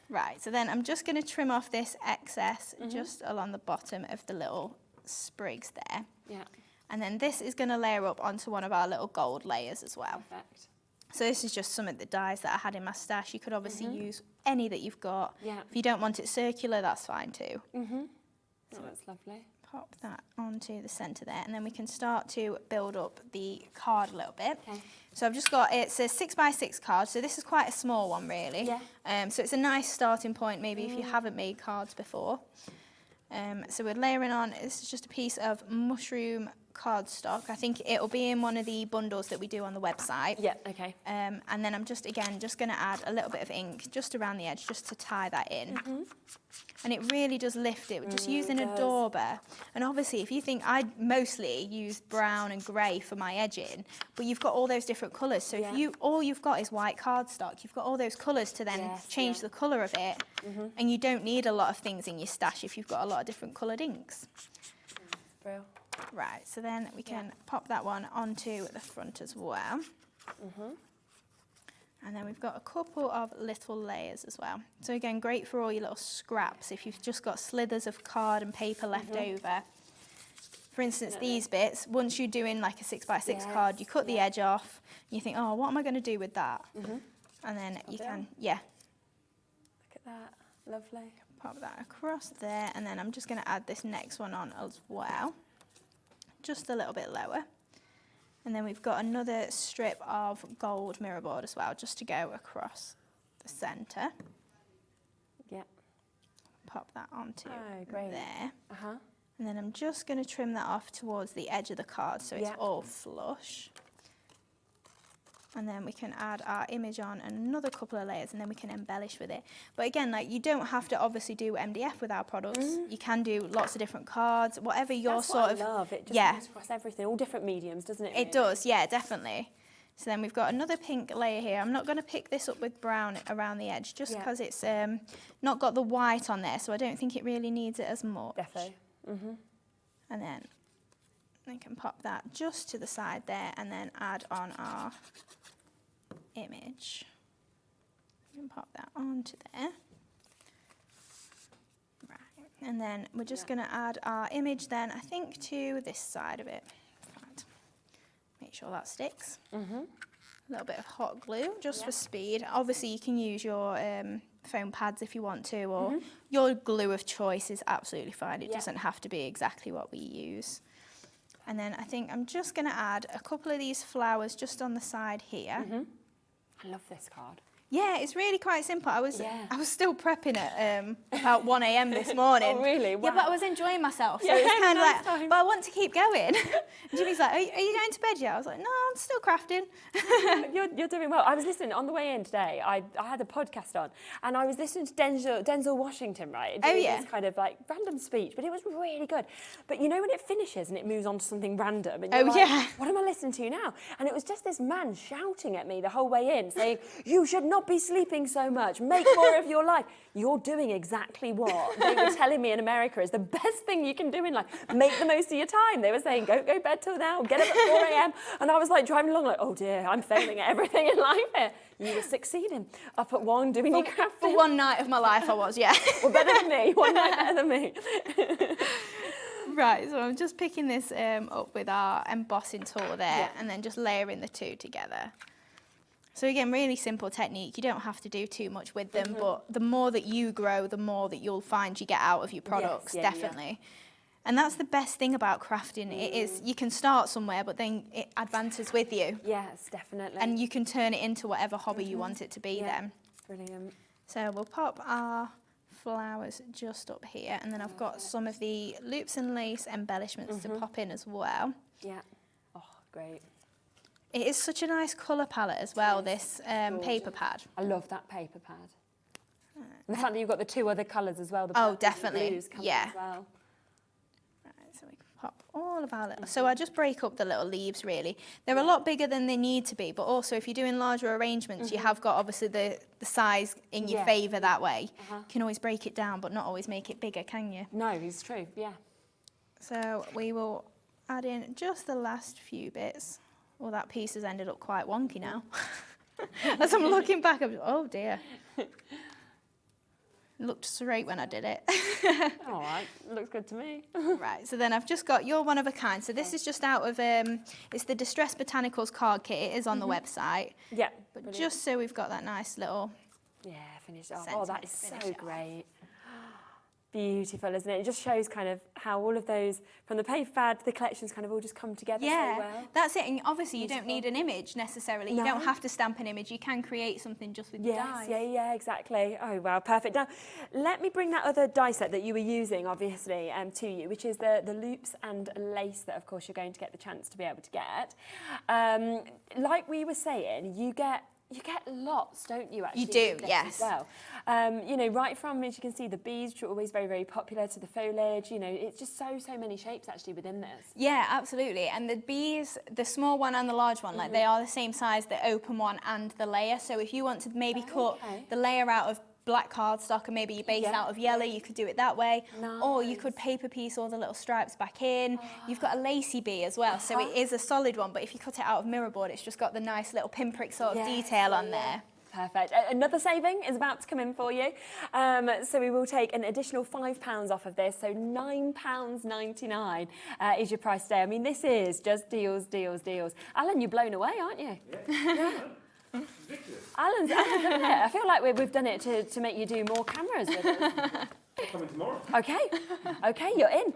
Right, so then I'm just going to trim off this excess just along the bottom of the little sprigs there. Yeah. And then this is going to layer up onto one of our little gold layers as well. Perfect. So this is just some of the dies that I had in my stash. You could obviously use any that you've got. Yeah. If you don't want it circular, that's fine too. So that's lovely. Pop that onto the centre there, and then we can start to build up the card a little bit. Okay. So I've just got, it's a 6x6 card, so this is quite a small one really. Yeah. So it's a nice starting point maybe if you haven't made cards before. So we're layering on, this is just a piece of mushroom cardstock. I think it'll be in one of the bundles that we do on the website. Yeah, okay. And then I'm just going to add a little bit of ink just around the edge just to tie that in. And it really does lift it. We're just using a dauber. And obviously, if you think, I mostly use brown and grey for my edging, but you've got all those different colours. So if all you've got is white cardstock, you've got all those colours to then change the colour of it. And you don't need a lot of things in your stash if you've got a lot of different coloured inks. Brilliant. Right, so then we can pop that one onto the front as well. And then we've got a couple of little layers as well. So again, great for all your little scraps if you've just got slithers of card and paper left over. For instance, these bits, once you're doing like a 6x6 card, you cut the edge off, and you think, oh, what am I going to do with that? And then you can, Look at that, lovely. Pop that across there, and then I'm just going to add this next one on as well. Just a little bit lower. And then we've got another strip of gold mirror board as well, just to go across the centre. Yeah. Pop that onto great. there. And then I'm just going to trim that off towards the edge of the card so it's all flush. And then we can add our image on another couple of layers, and then we can embellish with it. But again, like, you don't have to obviously do MDF with our products. You can do lots of different cards, whatever your That's sort what of... I love. It just yeah. goes across everything, all different mediums, doesn't it? It does, yeah, definitely. So then we've got another pink layer here. I'm not going to pick this up with brown around the edge, just because it's not got the white on there, so I don't think it really needs it as much. Definitely. And then we can pop that just to the side there, and then add on our image. We can pop that onto there. Right, and then we're just going to add our image then, I think, to this side of it. Right. Make sure that sticks. A little bit of hot glue, just for speed. Obviously, you can use your foam pads if you want to, or your glue of choice is absolutely fine. It doesn't have to be exactly what we use. And then I think I'm just going to add a couple of these flowers just on the side here. I love this card. Yeah, it's really quite simple. I was still prepping at about 1 a.m. this morning. Oh, really? Wow. Yeah, but I was enjoying myself. So Yeah, it was kind of nice like, time. but I want to keep going. And Jimmy's like, are you going to bed yet? I was like, no, I'm still crafting. You're doing well. I was listening on the way in today. I had a podcast on, and I was listening to Denzel Washington, right? Doing this kind of like random speech, but it was really good. But you know when it finishes and it moves on to something random, and you're like, what am I listening to now? And it was just this man shouting at me the whole way in, saying, you should not be sleeping so much. Make more of your life. You're doing exactly what they were telling me in America is the best thing you can do in life. Make the most of your time. They were saying, go bed till now, get up at 4 a.m. And I was like driving along like, oh dear, I'm failing at everything in life here. You were succeeding. Up at 1 doing your crafting. For one night of my life I was, yeah. Well, better than me. One night better than me. Right, so I'm just picking this up with our embossing tool there, and then just layering the two together. So again, really simple technique. You don't have to do too much with them, but the more that you grow, the more that you'll find you get out of your products, definitely. And that's the best thing about crafting. It is, you can start somewhere, but then it advances with you. Yes, definitely. And you can turn it into whatever hobby you want it to be then. Brilliant. So we'll pop our flowers just up here, and then I've got some of the loops and lace embellishments to pop in as well. Yeah. Oh, great. It is such a nice colour palette as well, this paper pad. I love that paper pad. And the fact that you've got the two other colours as well. The Oh, definitely. blues coming Yeah. as well. Right, so we can pop all of our little... So I just break up the little leaves, really. They're a lot bigger than they need to be, but also if you're doing larger arrangements, you have got, obviously, the size in your favour that way. You can always break it down, but not always make it bigger, can you? No, it's true, yeah. So we will add in just the last few bits. Well, that piece has ended up quite wonky now. As I'm looking back, I'm oh dear. It looked straight when I did it. All right, looks good to me. Right, so then I've just got your one of a kind. So this is just out of, it's the Distress Botanicals card kit. It is on the website. Yeah. But just so we've got that nice little... Yeah, finished off. Oh, that is so great. Beautiful, isn't it? It just shows kind of how all of those, from the paper pad to the collections, kind of all just come together so well. That's it. And obviously you don't need an image necessarily. You don't have to stamp an image. You can create something just with your dies. Yeah, exactly. Oh, wow, perfect. Now, let me bring that other die set that you were using, obviously, to you, which is the loops and lace that, of course, you're going to get the chance to be able to get. Like we were saying, you get lots, don't you, actually? You do, yes. As well. You know, right from, as you can see, the bees, which are always very, very popular, to the foliage, you know, it's just so many shapes, actually, within this. Yeah, absolutely. And the bees, the small one and the large one, like, they are the same size, the open one and the layer. So if you want to maybe cut the layer out of black cardstock and maybe your base out of yellow, you could do it that way. Or you could paper piece all the little stripes back in. You've got a lacy bee as well, so it is a solid one, but if you cut it out of mirrorboard, it's just got the nice little pinprick sort of detail on there. Perfect. Another saving is about to come in for you. So we will take an additional £5 off of this. So £9.99 is your price today. I mean, this is just deals, deals, deals. Alan, you're blown away, aren't you? Yeah. Alan's done it. I feel like we've done it to make you do more cameras with us. Coming tomorrow. Okay, okay, you're in.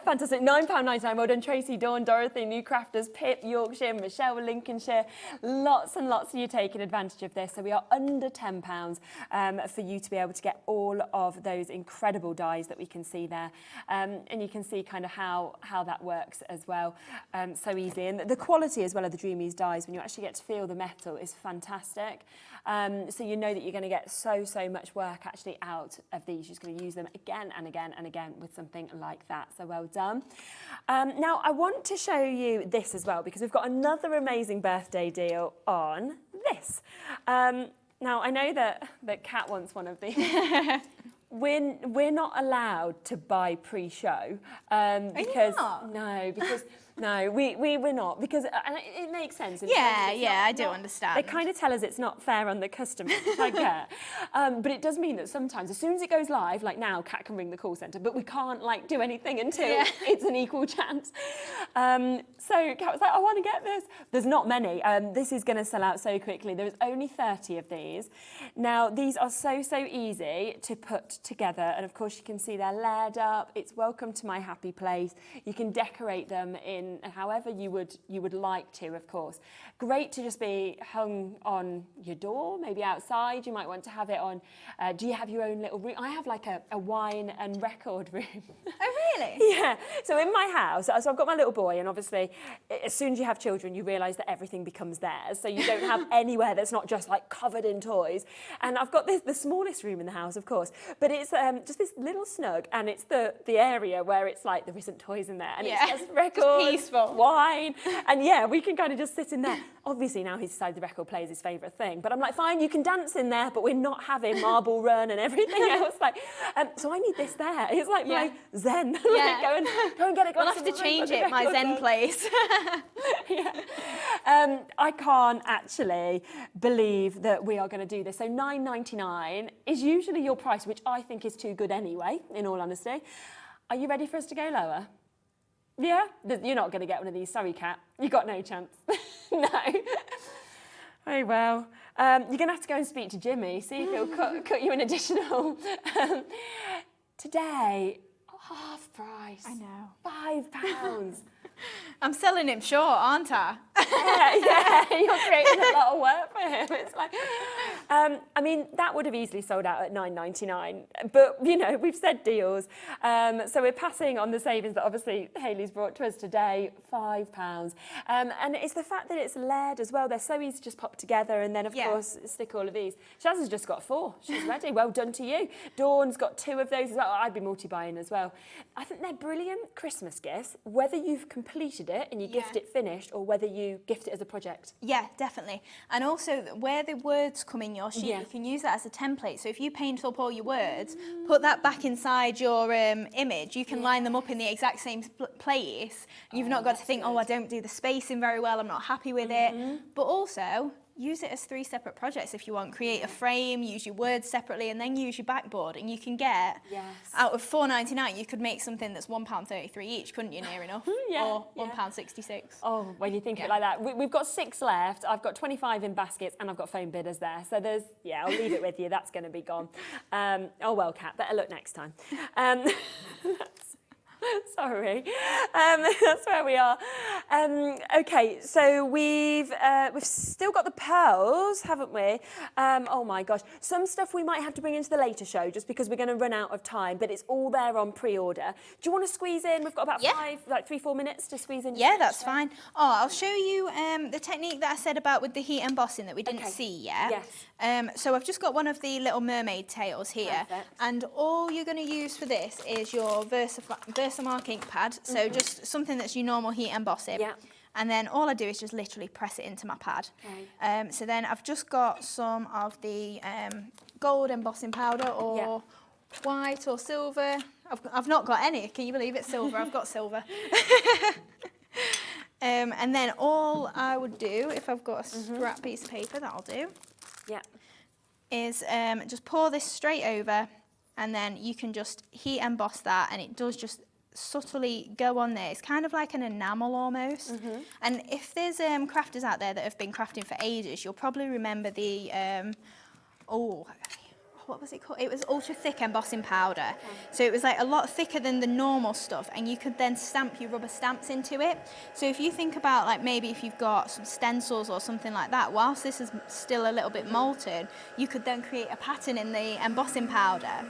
Fantastic, £9.99. Well done, Tracy, Dawn, Dorothy, New Crafters, Pip, Yorkshire, Michelle, Lincolnshire. Lots and lots of you taking advantage of this. So we are under £10 for you to be able to get all of those incredible dies that we can see there. And you can see kind of how that works as well. So easy. And the quality as well of the Dreamies dies, when you actually get to feel the metal, is fantastic. So you know that you're going to get so much work actually out of these. You're just going to use them again and again and again with something like that. So well done. Now I want to show you this as well, because we've got another amazing birthday deal on this. Now I know that Kat wants one of these. We're not allowed to buy pre-show because we're not, because and it makes sense. I do understand. They kind of tell us it's not fair on the customer, which I get. But it does mean that sometimes, as soon as it goes live, like now, Kat can ring the call centre, but we can't like do anything until it's an equal chance. So Kat was like, I want to get this. There's not many. This is going to sell out so quickly. There's only 30 of these. Now, these are so easy to put together. And of course, you can see they're layered up. It's welcome to my happy place. You can decorate them in however you would like to, of course. Great to just be hung on your door, maybe outside. You might want to have it on. Do you have your own little room? I have like a wine and record room. Oh, really? Yeah. So in my house, so I've got my little boy, and obviously, as soon as you have children, you realise that everything becomes theirs. So you don't have anywhere that's not just like covered in toys. And I've got the smallest room in the house, of course, but it's just this little snug, and it's the area where it's like there isn't toys in there, and it's just records, peaceful. Wine, and we can kind of just sit in there. Obviously now he's decided the record player is his favourite thing, but I'm like, fine, you can dance in there, but we're not having Marble Run and everything else. Like, so I need this there. It's like my zen. Like, go and get it. We'll have to change it, my zen place. I can't actually believe that we are going to do this. So $9.99 is usually your price, which I think is too good anyway, in all honesty. Are you ready for us to go lower? Yeah? You're not going to get one of these. Sorry, Kat. You've got no chance. No. Oh, well. You're going to have to go and speak to Jimmy, see if he'll cut you an additional. Today, half price. I know. £5. I'm selling him short, aren't I? yeah, you're creating a lot of work for him. It's like, I mean, that would have easily sold out at $9.99, but we've said deals. So we're passing on the savings that obviously Hayley's brought to us today, £5. And it's the fact that it's layered as well. They're so easy to just pop together, and then of course stick all of these. Shaz has just got 4. She's ready. Well done to you. Dawn's got 2 of those as well. I'd be multi-buying as well. I think they're brilliant Christmas gifts, whether you've completed it and you gift it finished, or whether you gift it as a project. Yeah, definitely. And also, where the words come in your sheet, you can use that as a template. So if you paint up all your words, put that back inside your image, you can line them up in the exact same place. You've not got to think, I don't do the spacing very well, I'm not happy with it. But also, use it as 3 separate projects if you want. Create a frame, use your words separately, and then use your backboard. And you can get, out of $4.99, you could make something that's £1.33 each, couldn't you, near enough? Or £1.66. Oh, when you think of it like that. We've got 6 left. I've got 25 in baskets, and I've got foam bidders there. So there's, I'll leave it with you. That's going to be gone. Oh, well, Kat, better look next time. Sorry, that's where we are. Okay, so we've still got the pearls, haven't we? Oh my gosh, some stuff we might have to bring into the later show just because we're going to run out of time, but it's all there on pre-order. Do you want to squeeze in? We've got about 3-4 minutes to squeeze in. Yeah, that's fine. Oh, I'll show you the technique that I said about with the heat embossing that we didn't see yet. Yes. So I've just got one of the little mermaid tails here. Perfect. And all you're going to use for this is your Versamark ink pad. So just something that's your normal heat embossing. Yeah. And then all I do is just literally press it into my pad. Okay. So then I've just got some of the gold embossing powder or white or silver. I've not got any. Can you believe it? Silver. I've got silver. And then all I would do, if I've got a scrap piece of paper, that'll do. Yeah. Is just pour this straight over, and then you can just heat emboss that, and it does just subtly go on there. It's kind of like an enamel almost. And if there's crafters out there that have been crafting for ages, you'll probably remember the what was it called? It was ultra thick embossing powder. So it was like a lot thicker than the normal stuff, and you could then stamp your rubber stamps into it. So if you think about like maybe if you've got some stencils or something like that, whilst this is still a little bit molten, you could then create a pattern in the embossing powder.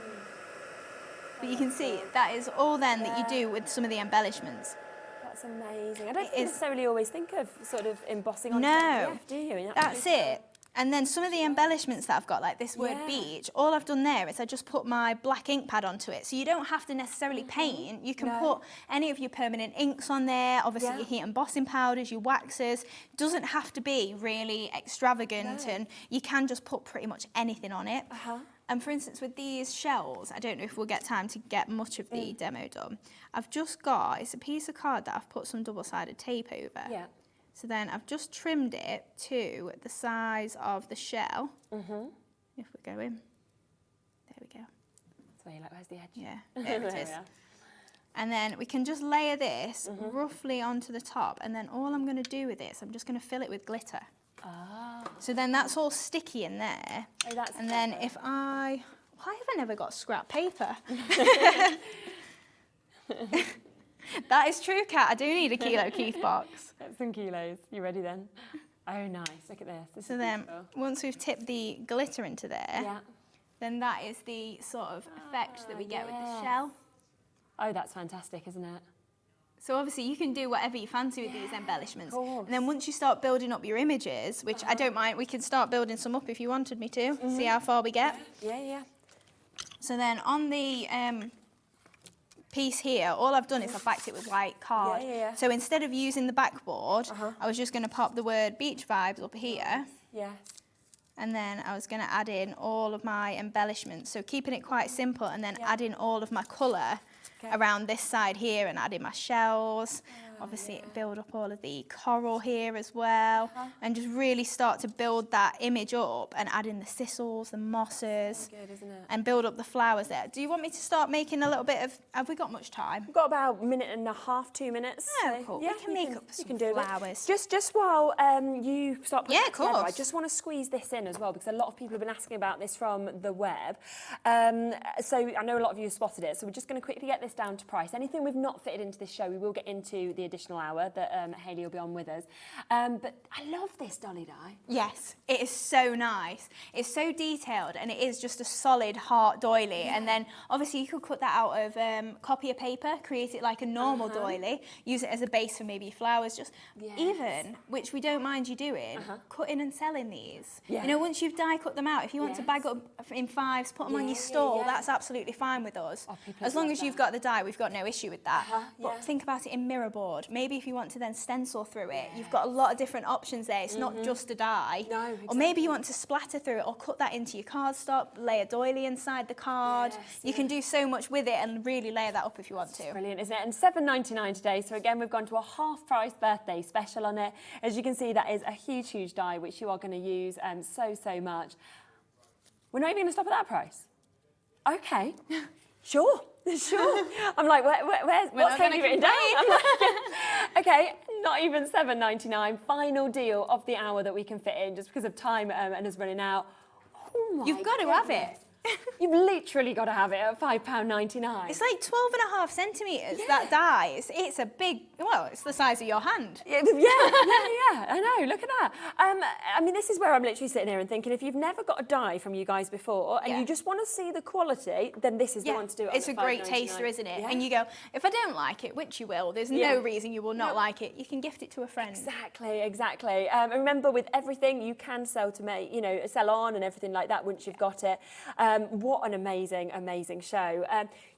But you can see that is all then that you do with some of the embellishments. That's amazing. I don't necessarily always think of sort of embossing on No, do you? that's it. And then some of the embellishments that I've got, like this word beach, all I've done there is I just put my black ink pad onto it. So you don't have to necessarily paint. You can put any of your permanent inks on there, obviously your heat embossing powders, your waxes. Doesn't have to be really extravagant, and you can just put pretty much anything on it. And for instance, with these shells, I don't know if we'll get time to get much of the demo done. I've just got, it's a piece of card that I've put some double-sided tape over. Yeah. So then I've just trimmed it to the size of the shell. If we go in, there we go. So you like, where's the edge? Yeah, there it is. And then we can just layer this roughly onto the top, and then all I'm going to do with this, I'm just going to fill it with glitter. So then that's all sticky in there. Oh, that's and then if why have I never got scrap paper? That is true, Kat. I do need a kilo Keith box. That's some kilos. You ready then? Oh, nice. Look at this. So then, once we've tipped the glitter into there, then that is the sort of effect that we get with the shell. Oh, that's fantastic, isn't it? So obviously you can do whatever you fancy with these embellishments. And then once you start building up your images, which I don't mind, we can start building some up if you wanted me to, see how far we get. Yeah. So then on the piece here, all I've done is I've backed it with white card. So instead of using the backboard, I was just going to pop the word beach vibes up here. And then I was going to add in all of my embellishments. So keeping it quite simple, and then adding all of my colour around this side here, and adding my shells. Obviously build up all of the coral here as well, and just really start to build that image up, and add in the sisals, the mosses, good, isn't it? and build up the flowers there. Do you want me to start making a little bit of, have we got much time? We've got about a minute and a half, 2 minutes. Oh, so cool. We can make up some flowers. Just while you start putting of course. Together, I just want to squeeze this in as well, because a lot of people have been asking about this from the web. So I know a lot of you have spotted it, so we're just going to quickly get this down to price. Anything we've not fitted into this show, we will get into the additional hour that Hayley will be on with us. But I love this dolly die. Yes, it is so nice. It's so detailed, and it is just a solid heart doily. And then obviously you could cut that out of copy of paper, create it like a normal doily, use it as a base for maybe flowers, just even, which we don't mind you doing, cutting and selling these. You know, once you've die cut them out, if you want to bag up in 5s, put them on your stall, that's absolutely fine with us. As long as you've got the die, we've got no issue with that. But think about it in mirror board. Maybe if you want to then stencil through it, you've got a lot of different options there. It's not just a die. No, exactly. Or maybe you want to splatter through it, or cut that into your cardstock, lay a doily inside the card. You can do so much with it and really layer that up if you want to. Brilliant, isn't it? And £7.99 today. So again, we've gone to a half-price birthday special on it. As you can see, that is a huge, huge die, which you are going to use so much. We're not even going to stop at that price. Okay, sure. I'm like, what's Hayley written down? I'm like, okay, not even £7.99. Final deal of the hour that we can fit in, just because of time and us running out. Oh my You've got to have it. You've literally got to have it at £5.99. It's like 12.5 centimetres, that die. It's a big, well, it's the size of your hand. Yeah, I know, look at that. I mean, this is where I'm literally sitting here and thinking, if you've never got a die from you guys before, and you just want to see the quality, then this is the one to do it. It's a great taster, isn't it? And you go, if I don't like it, which you will, there's no reason you will not like it. You can gift it to a friend. Exactly. And remember, with everything, you can sell to make, you know, sell on and everything like that once you've got it. What an amazing show.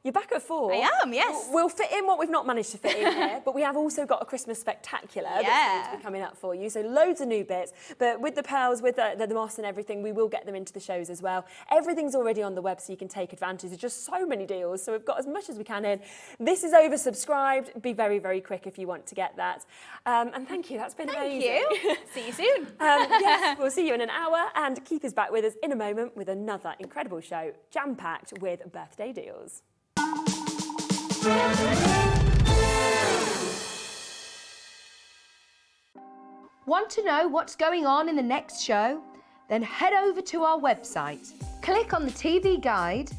You're back at 4. I am, yes. We'll fit in what we've not managed to fit in here, but we have also got a Christmas spectacular that's going to be coming up for you. So loads of new bits, but with the pearls, with the moss and everything, we will get them into the shows as well. Everything's already on the web, so you can take advantage. There's just so many deals, so we've got as much as we can in. This is oversubscribed. Be very quick if you want to get that. And thank you, that's been amazing. Thank you. See you soon. Yes, we'll see you in an hour, and Keith is back with us in a moment with another incredible show, jam-packed with birthday deals. Want to know what's going on in the next show? Then head over to our website, Click on the TV guide.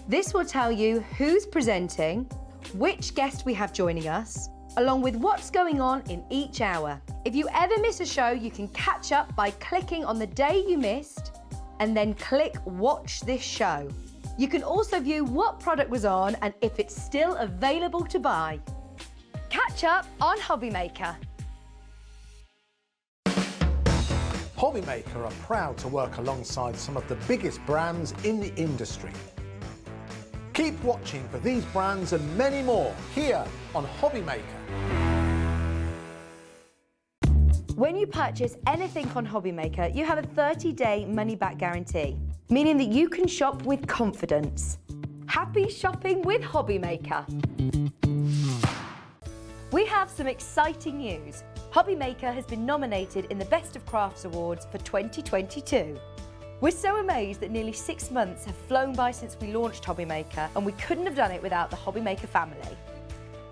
This will tell you who's presenting, which guest we have joining us, along with what's going on in each hour. If you ever miss a show, you can catch up by clicking on the day you missed and then click Watch This Show. You can also view what product was on and if it's still available to buy. Catch up on Hobby Maker. Hobby Maker are proud to work alongside some of the biggest brands in the industry. Keep watching for these brands and many more here on Hobby Maker. When you purchase anything on Hobby Maker, you have a 30-day money-back guarantee, meaning that you can shop with confidence. Happy shopping with Hobby Maker. We have some exciting news. Hobby Maker has been nominated in the Best of Crafts Awards for 2022. We're so amazed that nearly 6 months have flown by since we launched Hobby Maker, and we couldn't have done it without the Hobby Maker family.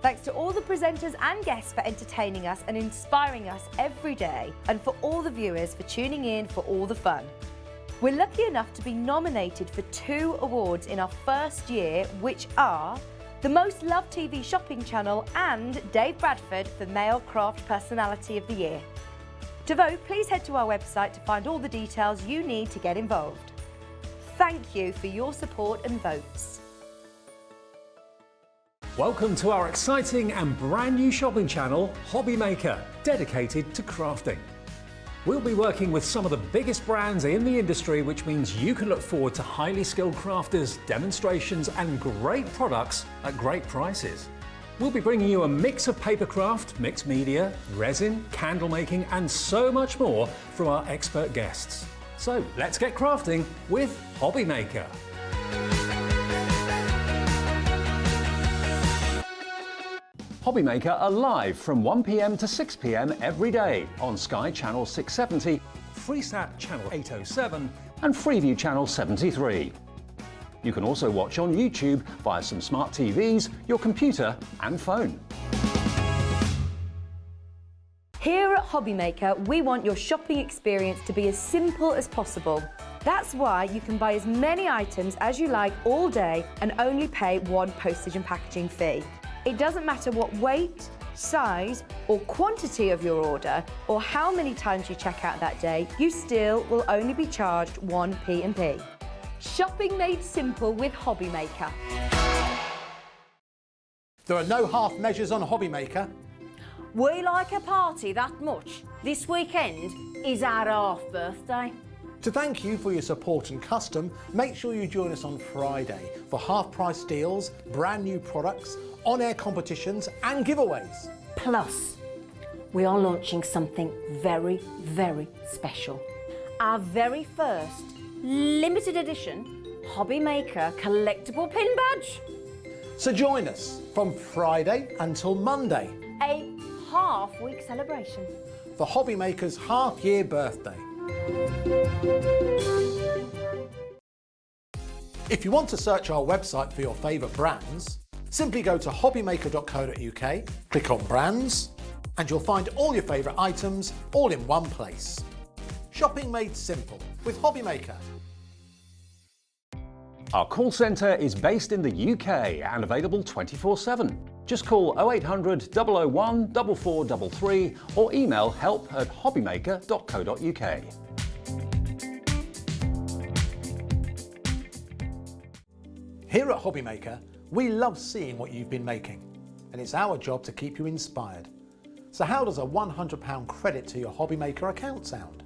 Thanks to all the presenters and guests for entertaining us and inspiring us every day, and for all the viewers for tuning in for all the fun. We're lucky enough to be nominated for 2 awards in our first year, which are the Most Loved TV Shopping Channel and Dave Bradford for Male Craft Personality of the Year. To vote, please head to our website to find all the details you need to get involved. Thank you for your support and votes. Welcome to our exciting and brand new shopping channel, Hobby Maker, dedicated to crafting. We'll be working with some of the biggest brands in the industry, which means you can look forward to highly skilled crafters, demonstrations and great products at great prices. We'll be bringing you a mix of papercraft, mixed media, resin, candle making and so much more from our expert guests. So let's get crafting with Hobby Maker. Hobby Maker are live from 1 p.m. to 6 p.m. every day on Sky Channel 670, Freesat Channel 807 and Freeview Channel 73. You can also watch on YouTube via some smart TVs, your computer and phone. Here at Hobby Maker, we want your shopping experience to be as simple as possible. That's why you can buy as many items as you like all day and only pay 1 postage and packaging fee. It doesn't matter what weight, size or quantity of your order or how many times you check out that day, you still will only be charged 1 P&P. Shopping made simple with Hobby Maker. There are no half measures on Hobby Maker. We like a party that much. This weekend is our half birthday. To thank you for your support and custom, make sure you join us on Friday for half-price deals, brand new products, on-air competitions and giveaways. Plus, we are launching something very, very special. Our very first limited edition Hobby Maker collectible pin badge. So join us from Friday until Monday A half-week celebration for Hobby Maker's half-year birthday. If you want to search our website for your favourite brands, simply go to hobbymaker.co.uk, click on brands, and you'll find all your favourite items all in one place. Shopping made simple with Hobby Maker. Our call centre is based in the UK and available 24/7. Just call 0800 001 4433 or email help@hobbymaker.co.uk. Here at Hobby Maker, we love seeing what you've been making, and it's our job to keep you inspired. So how does a £100 credit to your Hobby Maker account sound?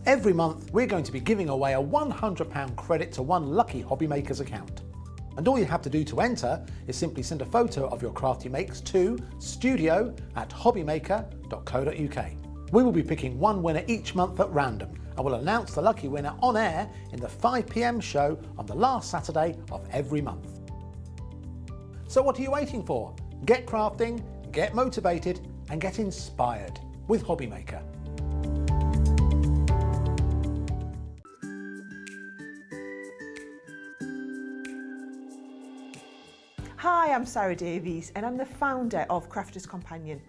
Every month, we're going to be giving away a £100 credit to one lucky Hobby Maker's account. And all you have to do to enter is simply send a photo of your craft you makes to studio@hobbymaker.co.uk. We will be picking one winner each month at random, and we'll announce the lucky winner on air in the 5 p.m. show on the last Saturday of every month. So what are you waiting for? Get crafting, get motivated, and get inspired with Hobby Maker. Hi, I'm Sarah Davies and I'm the founder of Crafters Companion.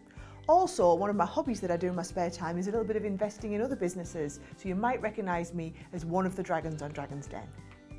Also, one of my hobbies that I do in my spare time is a little bit of investing in other businesses, so you might recognise me as one of the dragons on Dragon's Den.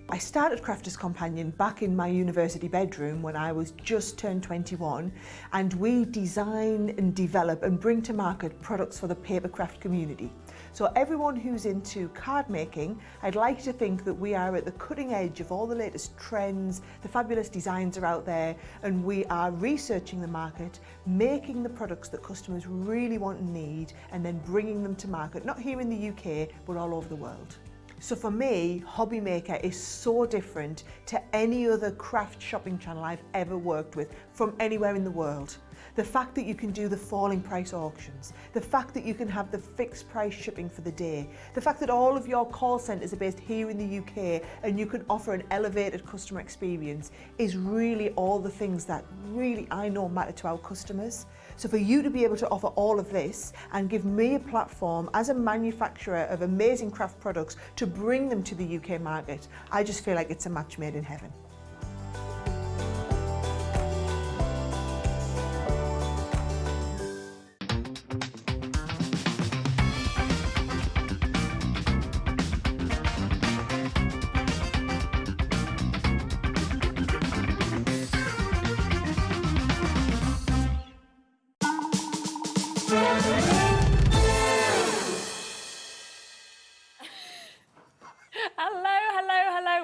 I started Crafters Companion back in my university bedroom when I was just turned 21, and we design and develop and bring to market products for the papercraft community. So everyone who's into card making, I'd like to think that we are at the cutting edge of all the latest trends, the fabulous designs are out there, and we are researching the market, making the products that customers really want and need, and then bringing them to market, not here in the UK, but all over the world. So for me, Hobby Maker is so different to any other craft shopping channel I've ever worked with from anywhere in the world. The fact that you can do the falling price auctions, the fact that you can have the fixed price shipping for the day, the fact that all of your call centres are based here in the UK and you can offer an elevated customer experience is really all the things that really I know matter to our customers. So for you to be able to offer all of this and give me a platform as a manufacturer of amazing craft products to bring them to the UK market, I just feel like it's a match made in heaven.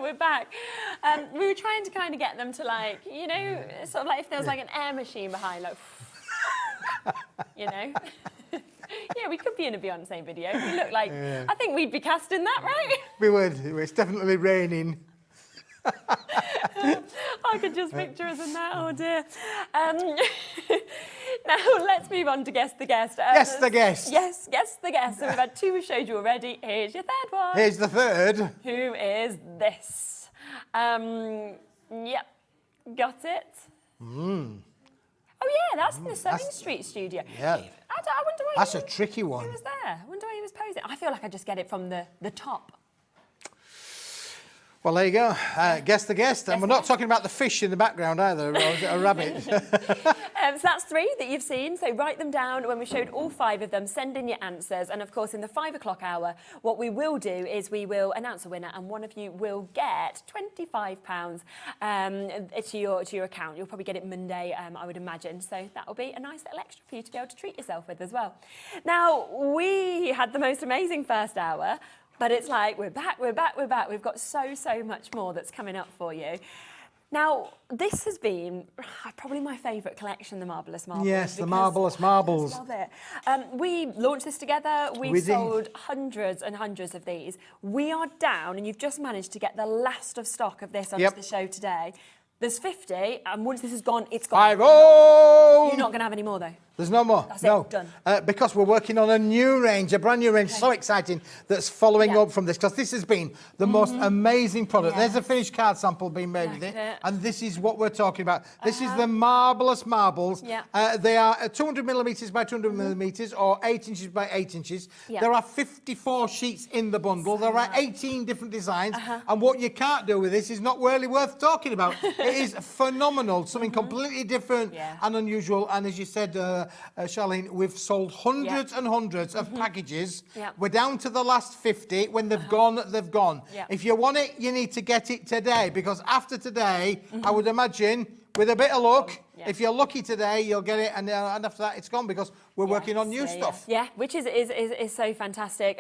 We're back. We were trying to kind of get them to, like, you know, sort of like if there was like an air machine behind, like, you know. Yeah, we could be in a Beyonce video. We look like, I think we'd be cast in that, right? We would. It's definitely raining. I could just picture us in that, oh dear. Now, let's move on to Guess the Guest. Guess the Guest. Yes, Guess the Guest. So we've had two we've showed you already. Here's your third one. Here's the third. Who is this? Yep, got it. Oh yeah, that's in the Sewing Street studio. Yeah. I wonder why That's a tricky one. He was there. I wonder why he was posing. I feel like I just get it from the top. Well, there you go. Guess the guest. And we're not talking about the fish in the background either, or is it a rabbit? So that's three that you've seen. So write them down. When we showed all five of them, send in your answers. And of course, in the 5 o'clock hour, what we will do is we will announce a winner, and one of you will get £25 to your account. You'll probably get it Monday, I would imagine. So that will be a nice little extra for you to be able to treat yourself with as well. Now, we had the most amazing first hour. But it's like, we're back. We've got so much more that's coming up for you. Now, this has been probably my favourite collection, the Marvellous Marbles. Yes, the Marvellous Marbles. I just love it. We launched this together. We've sold hundreds and hundreds of these. We are down, and you've just managed to get the last of stock of this onto the show today. There's 50, and once this is gone, it's gone. 5-0! You're not going to have any more, though. There's no more. That's no. it, done. Because we're working on a new range, a brand new range, so exciting, that's following up from this, because this has been the most amazing product. There's a finished card sample being made with it, and this is what we're talking about. This is the Marvellous Marbles. They are 200 millimetres by 200 millimetres, or 8 inches by 8 inches. There are 54 sheets in the bundle. There are 18 different designs, and what you can't do with this is not really worth talking about. It is phenomenal, something completely different and unusual, and as you said, Charlene, we've sold hundreds and hundreds of packages. We're down to the last 50. When they've gone, they've gone. If you want it, you need to get it today, because after today, I would imagine, with a bit of luck, if you're lucky today, you'll get it, and after that, it's gone, because we're working on new stuff. Yeah, which is so fantastic.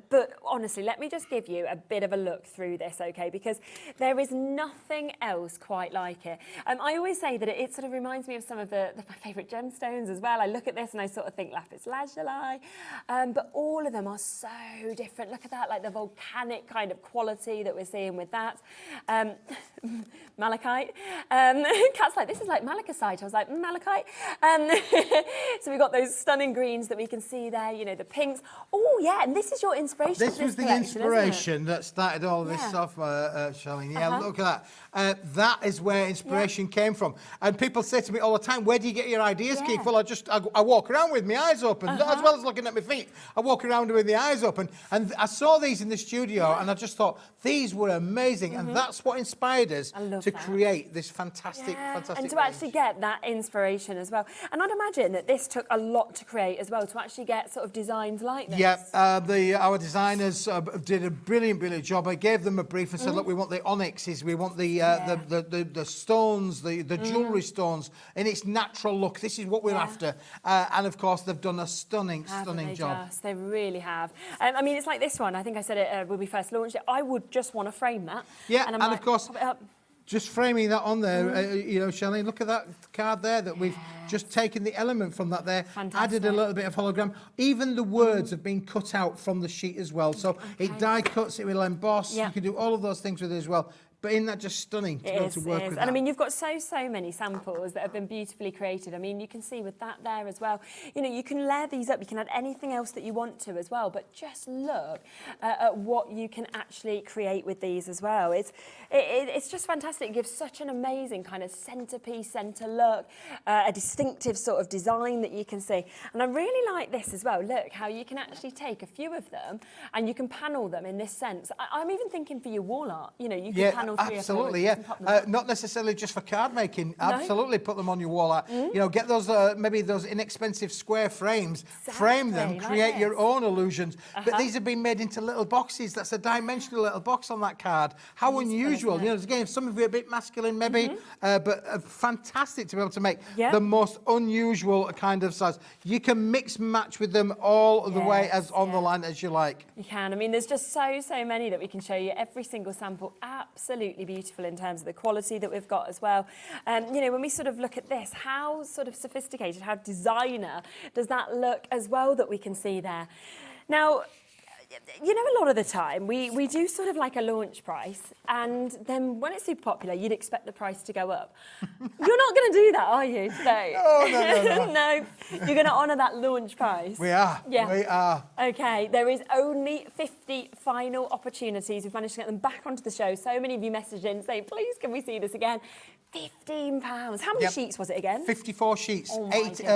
But honestly, let me just give you a bit of a look through this, okay? Because there is nothing else quite like it. I always say that it sort of reminds me of some of my favourite gemstones as well. I look at this and I sort of think lapis lazuli, but all of them are so different. Look at that, like the volcanic kind of quality that we're seeing with that. Malachite. Kat's like, this is like malachite. I was like, malachite. So we've got those stunning greens that we can see there, you know, the pinks. Oh, yeah, and this is your inspiration. This was the inspiration that started all of this off, Charlene. Yeah, look at that. That is where inspiration came from. And people say to me all the time, where do you get your ideas, Keith? Well, I walk around with my eyes open, as well as looking at my feet. I walk around with the eyes open. And I saw these in the studio, and I just thought, these were amazing. And that's what inspired us to create this fantastic And to range. actually get get that inspiration as well. And I'd imagine that this took a lot to create as well, to actually get sort of designs like this. Yeah, our designers did a brilliant job. I gave them a brief and said, look, we want the onyxes, we want the stones, the jewellery stones in its natural look. This is what we're after. And of course, they've done a stunning job. They really have. I mean, it's like this one. I think I said it when we first launched it. I would just want to frame that. Yeah, and of course, just framing that on there, you know, Shelley, look at that card there that we've just taken the element from that there, added a little bit of hologram. Even the words have been cut out from the sheet as well. So it die cuts, it will emboss. You can do all of those things with it as well. But isn't that just stunning to be able to work with that? And I mean, you've got so many samples that have been beautifully created. I mean, you can see with that there as well. You know, you can layer these up. You can add anything else that you want to as well. But just look at what you can actually create with these as well. It's just fantastic. It gives such an amazing kind of centerpiece, center look, a distinctive sort of design that you can see. And I really like this as well. Look how you can actually take a few of them and you can panel them in this sense. I'm even thinking for your wall art. You know, you can panel absolutely, not necessarily just for card making. Absolutely, put them on your wall art. You know, get those maybe those inexpensive square frames, frame them, create your own illusions. But these have been made into little boxes. That's a dimensional little box on that card. How unusual! You know, again, some of you are a bit masculine, maybe, but fantastic to be able to make the most unusual kind of size. You can mix and match with them all the way as on the line as you like. You can. I mean, there's just so many that we can show you. Every single sample, absolutely beautiful in terms of the quality that we've got as well. You know, when we sort of look at this, how sort of sophisticated, how designer does that look as well that we can see there? Now, you know, a lot of the time we do sort of like a launch price, and then when it's super popular, you'd expect the price to go up. You're not going to do that, are you, today? No. No, you're going to honour that launch price. We are. Yeah. We are. Okay, there is only 50 final opportunities. We've managed to get them back onto the show. So many of you messaged in saying, please, can we see this again? £15. How many sheets was it again? 54 sheets, Oh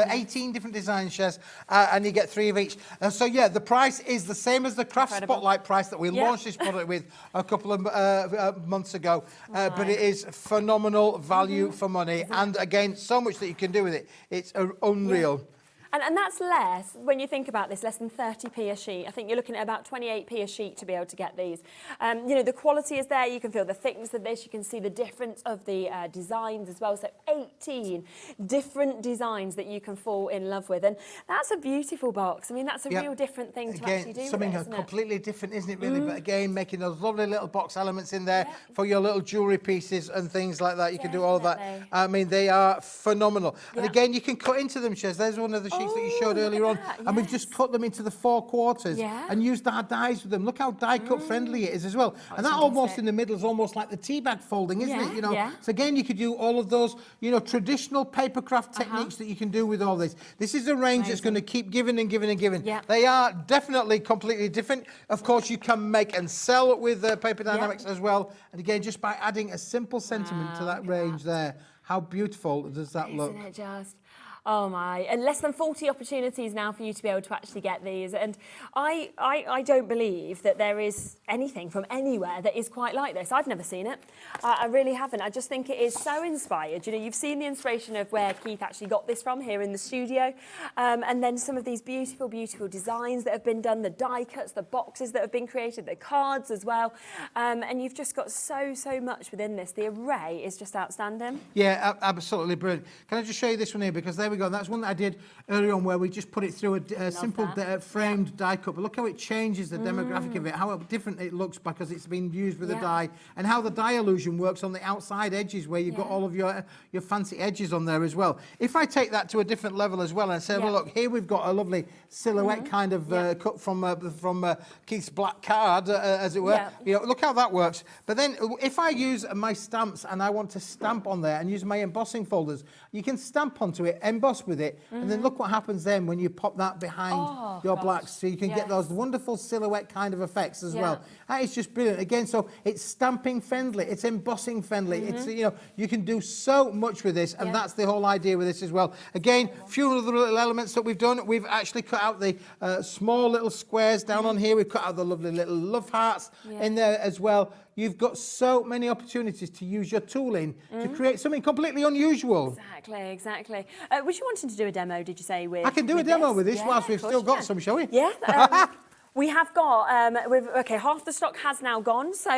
18 different design shares, and you get 3 of each. So yeah, the price is the same as the Craft Spotlight price that we launched this product with a couple of months ago, but it is phenomenal value for money, and again, so much that you can do with it. It's unreal. And that's less, when you think about this, less than 30p a sheet. I think you're looking at about 28p a sheet to be able to get these. You know, the quality is there. You can feel the thickness of this. You can see the difference of the designs as well. So 18 different designs that you can fall in love with. And that's a beautiful box. I mean, that's a real different thing to actually do something with it, completely different, isn't it, really? But again, making those lovely little box elements in there for your little jewellery pieces and things like that. You can do all of that. I mean, they are phenomenal. And again, you can cut into them, Shez. There's one of the sheets that you showed earlier on, and we've just cut them into the 4 quarters and used our dies with them. Look how die cut friendly it is as well. And that almost in the middle is almost like the tea bag folding, isn't it? You know. So again, you could do all of those, you know, traditional papercraft techniques that you can do with all this. This is a range that's going to keep giving and giving and giving. They are definitely completely different. Of course, you can make and sell with Paper Dynamics as well. And again, just by adding a simple sentiment to that range there, how beautiful does that look? Isn't it just? Oh my, and less than 40 opportunities now for you to be able to actually get these. And I don't believe that there is anything from anywhere that is quite like this. I've never seen it. I really haven't. I just think it is so inspired. You know, you've seen the inspiration of where Keith actually got this from here in the studio. And then some of these beautiful, beautiful designs that have been done, the die cuts, the boxes that have been created, the cards as well. And you've just got so much within this. The array is just outstanding. Yeah, absolutely brilliant. Can I just show you this one here? Because there we go. That's one that I did earlier on where we just put it through a simple framed die cut. But look how it changes the demographic of it, how different it looks because it's been used with a die, and how the die illusion works on the outside edges where you've got all of your fancy edges on there as well. If I take that to a different level as well and say, well, look, here we've got a lovely silhouette kind of cut from Keith's black card, as it were. You know, look how that works. But then if I use my stamps and I want to stamp on there and use my embossing folders, you can stamp onto it, embossed with it, and then look what happens then when you pop that behind your blacks, so you can get those wonderful silhouette kind of effects as well. That is just brilliant. Again, so it's stamping friendly, it's embossing friendly. It's, you know, you can do so much with this, and that's the whole idea with this as well. Again, few other little elements that we've done. We've actually cut out the small little squares down on here. We've cut out the lovely little love hearts in there as well. You've got so many opportunities to use your tooling to create something completely unusual. Exactly. Was you wanting to do a demo, did you say, with I can do a demo with this Yeah, whilst we've still got some, shall we? Yeah. We have got, half the stock has now gone, so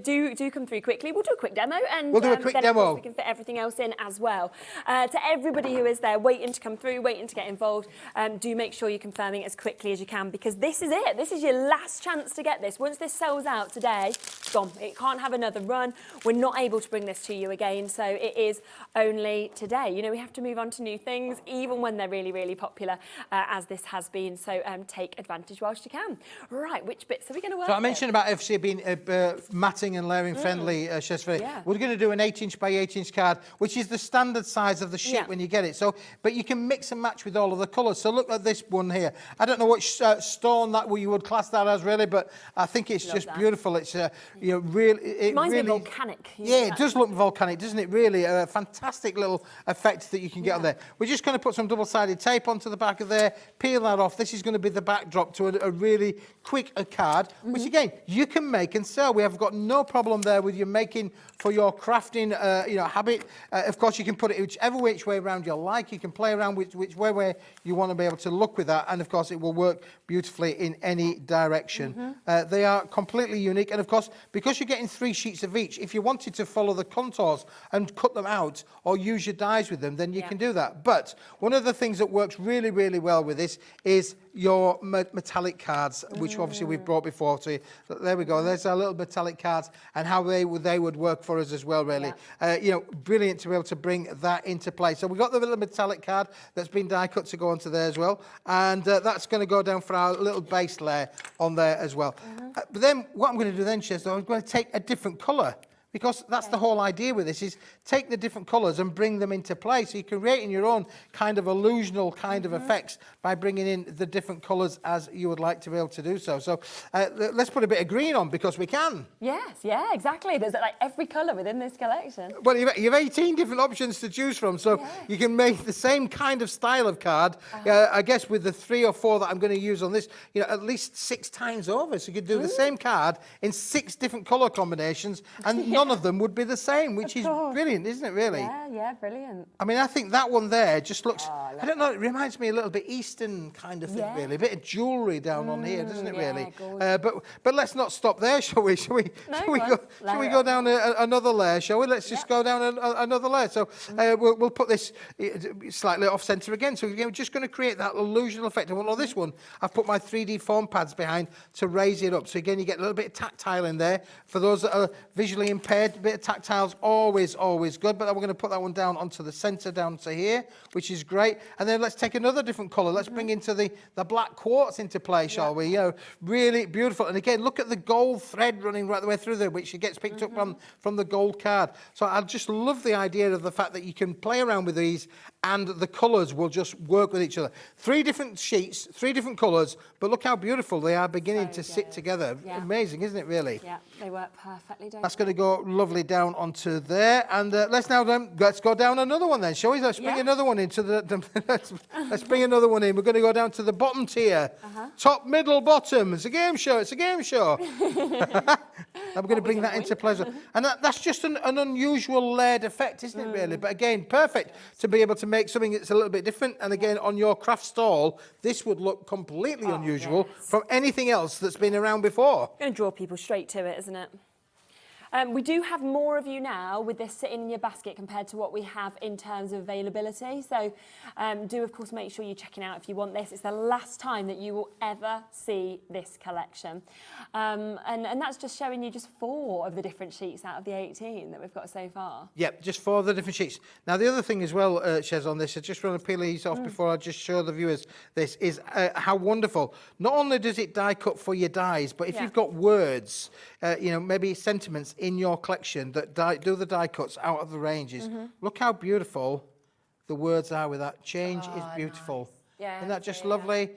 do come through quickly. We'll do a quick demo, and we'll do a quick then demo. Of course we can fit everything else in as well. To everybody who is there waiting to come through, waiting to get involved, do make sure you're confirming as quickly as you can, because this is it. This is your last chance to get this. Once this sells out today, it's gone. It can't have another run. We're not able to bring this to you again, so it is only today. You know, we have to move on to new things, even when they're really, really popular, as this has been. So take advantage whilst you can. Right, which bits are we going to work So I mentioned about FC being matting and layering friendly, We're going to do an 8-inch by 8-inch card, which is the standard size of the sheet when you get it. So, but you can mix and match with all of the colours. So look at this one here. I don't know which stone that you would class that as really, but I think it's just beautiful. It's you know, really. It reminds really, me of volcanic. Yeah, it does look volcanic, doesn't it? Really, a fantastic little effect that you can get on there. We're just going to put some double-sided tape onto the back of there, peel that off. This is going to be the backdrop to a really quick card, which again you can make and sell. We have got no problem there with you making for your crafting you know, habit. Of course, you can put it whichever which way around you like. You can play around which way you want to be able to look with that, and of course it will work beautifully in any direction. They are completely unique, and of course, because you're getting 3 sheets of each, if you wanted to follow the contours and cut them out or use your dies with them, then you can do that. But one of the things that works really, really well with this is your metallic cards, which obviously we've brought before to you. There we go. There's our little metallic cards and how they would work for us as well, really. You know, brilliant to be able to bring that into play. So we've got the little metallic card that's been die cut to go onto there as well. And that's going to go down for our little base layer on there as well. But then what I'm going to do then, Chester, I'm going to take a different colour. Because that's the whole idea with this, is take the different colours and bring them into play. So you can create in your own kind of illusional kind of effects by bringing in the different colours as you would like to be able to do so. So let's put a bit of green on because we can. Yes, yeah, exactly. There's like every colour within this collection. Well, you've 18 different options to choose from. So you can make the same kind of style of card, I guess with the 3 or 4 that I'm going to use on this, you know, at least 6 times over. So you could do the same card in 6 different colour combinations, and none of them would be the same, which is brilliant, isn't it, really? Yeah, brilliant. I mean, I think that one there just looks, I don't know, it reminds me a little bit Eastern kind of thing, really. A bit of jewellery down on here, doesn't it, really? But let's not stop there, shall we? Shall we go down another layer, shall we? Let's just go down another layer. So we'll put this slightly off-centre again. So we're just going to create that illusional effect. And on this one, I've put my 3D foam pads behind to raise it up. So again, you get a little bit of tactile in there. For those that are visually impaired, a bit of tactile's always good. But then we're going to put that one down onto the centre, down to here, which is great. And then let's take another different colour. Let's bring into the black quartz into play, shall we? You know, really beautiful. And again, look at the gold thread running right the way through there, which gets picked up from the gold card. So I just love the idea of the fact that you can play around with these and the colours will just work with each other. 3 different sheets, 3 different colours, but look how beautiful they are beginning to sit together. Amazing, isn't it, really? Yeah, they work perfectly, don't That's going to go lovely down onto there. And let's go down another one then, shall we? Let's bring another one into let's bring another one in. We're going to go down to the bottom tier. Top, middle, bottom. It's a game show. It's a game show. I'm going to bring that into pleasure. And that's just an unusual layered effect, isn't it, really? But again, perfect to be able to make something that's a little bit different. And again, on your craft stall, this would look completely unusual from anything else that's been around before. Going to draw people straight to it, isn't it? We do have more of you now with this sitting in your basket compared to what we have in terms of availability. So do, of course, make sure you're checking out if you want this. It's the last time that you will ever see this collection. And that's just showing you just 4 of the different sheets out of the 18 that we've got so far. Yep, just 4 of the different sheets. Now, the other thing as well, Shez, on this, I just want to peel these off before I just show the viewers this, is how wonderful. Not only does it die cut for your dies, but if you've got words, you know, maybe sentiments in your collection that do the die cuts out of the ranges, look how beautiful the words are with that. Change is beautiful. Nice. Yeah, Isn't that just yeah. lovely?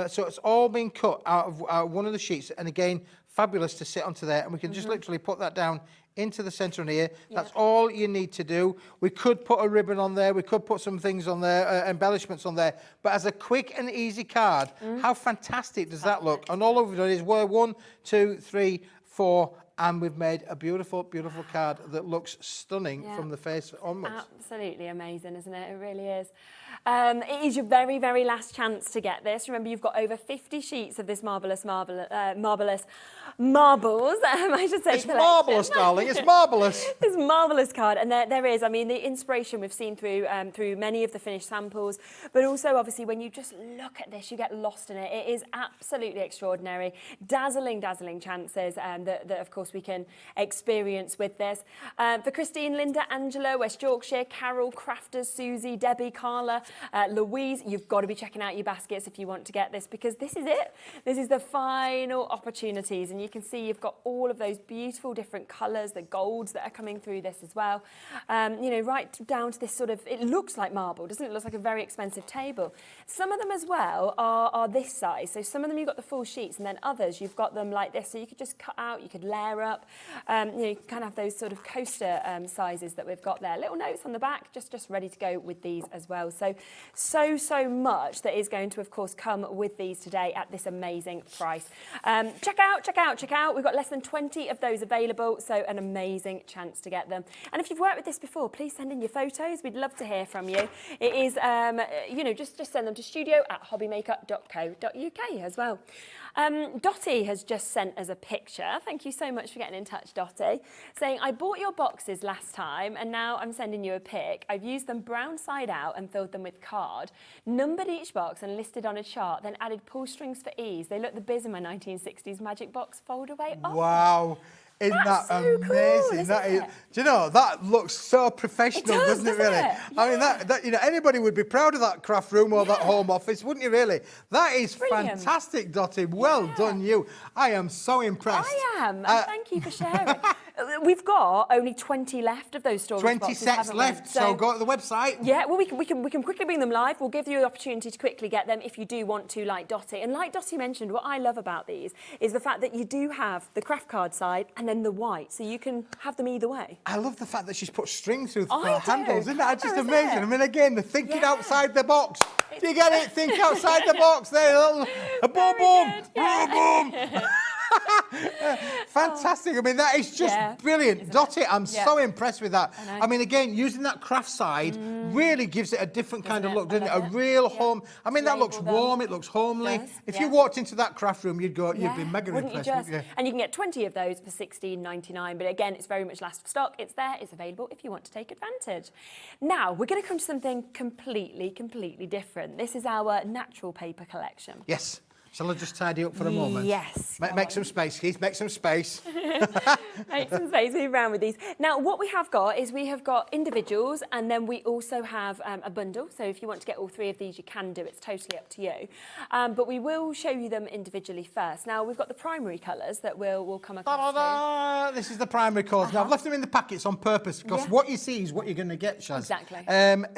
So it's all been cut out of one of the sheets, and again, fabulous to sit onto there. And we can just literally put that down into the centre on here. That's all you need to do. We could put a ribbon on there. We could put some things on there, embellishments on there. But as a quick and easy card, how fantastic does that look? And all we've done is we're 1, 2, 3, 4, and we've made a beautiful, beautiful card that looks stunning from the face onwards. Absolutely amazing, isn't it? It really is. It is your very, very last chance to get this. Remember, you've got over 50 sheets of this marvellous marbles, I should say. It's marvellous, darling, it's marvellous. This marvellous card, and there is, I mean, the inspiration we've seen through many of the finished samples, but also, obviously, when you just look at this, you get lost in it. It is absolutely extraordinary. Dazzling, dazzling chances that, of course, we can experience with this. For Christine, Linda, Angela, West Yorkshire, Carol, Crafters, Susie, Debbie, Carla, Louise, you've got to be checking out your baskets if you want to get this, because this is it. This is the final opportunities, and you can see you've got all of those beautiful different colours, the golds that are coming through this as well. You know, right down to this sort of, it looks like marble, doesn't it? It looks like a very expensive table. Some of them as well are this size. So some of them you've got the full sheets, and then others you've got them like this. So you could just cut out, you could layer up. You know, you can kind of have those sort of coaster sizes that we've got there. Little notes on the back, just ready to go with these as well. So much that is going to, of course, come with these today at this amazing price. Check out. We've got less than 20 of those available, so an amazing chance to get them. And if you've worked with this before, please send in your photos. We'd love to hear from you. It is, you know, just send them to studio@hobbymaker.co.uk as well. Dottie has just sent us a picture. Thank you so much for getting in touch, Dottie, saying, I bought your boxes last time and now I'm sending you a pic. I've used them brown side out and filled them with card, numbered each box and listed on a chart, then added pull strings for ease. They look the biz in my 1960s magic box fold away offer. Wow. Isn't that so amazing? cool, That is, isn't it? do you know, that looks so professional, doesn't it, really? It? I mean, that you know, anybody would be proud of that craft room or that home office, wouldn't you, really? That is Brilliant. fantastic, Dottie. Well done, you. I am so impressed. I am, and thank you for sharing. We've got only 20 left of those storage 20 boxes, sets haven't we? left, so go to the website. Yeah, well, we can quickly bring them live. We'll give you the opportunity to quickly get them if you do want to, like Dottie. And like Dottie mentioned, what I love about these is the fact that you do have the craft card side and then the white, so you can have them either way. I love the fact that she's put strings through the I handles. do. Isn't that just Clever, amazing? isn't it? I mean, again, the thinking Yeah. outside the box. Do you get it? Think outside the box. There, a boom, boom, boom, boom. Fantastic. I mean, that is just brilliant. Dottie, I'm so impressed with that. I mean, again, using that craft side really gives it a different kind of look, doesn't it? A real home. I mean, that looks warm, it looks homely. If you walked into that craft room, you'd be mega impressed. And you can get 20 of those for $16.99. But again, it's very much last stock. It's there, it's available if you want to take advantage. Now, we're going to come to something completely different. This is our natural paper collection. Yes. Shall I just tidy up for a moment? Yes. Make some space, Keith. Make some space. Make some space, move around with these. Now, what we have got is we have got individuals, and then we also have a bundle. So if you want to get all three of these, you can do. It's totally up to you. But we will show you them individually first. Now, we've got the primary colours that we'll come across. This is the primary colours. Now, I've left them in the packets on purpose because what you see is what you're going to get, Shaz. Exactly.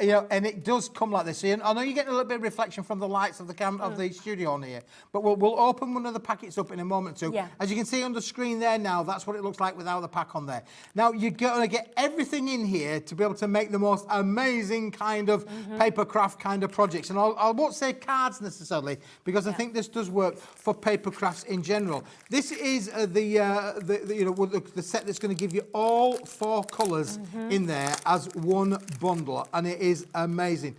You know, and it does come like this. I know you're getting a little bit of reflection from the lights of the of the studio on here, but we'll open one of the packets up in a moment too. Yeah. As you can see on the screen there now, that's what it looks like without the pack on there. Now, you're going to get everything in here to be able to make the most amazing kind of paper craft kind of projects. And I won't say cards necessarily, because I think this does work for paper crafts in general. This is the set that's going to give you all four colours in there as one bundle, and it is amazing.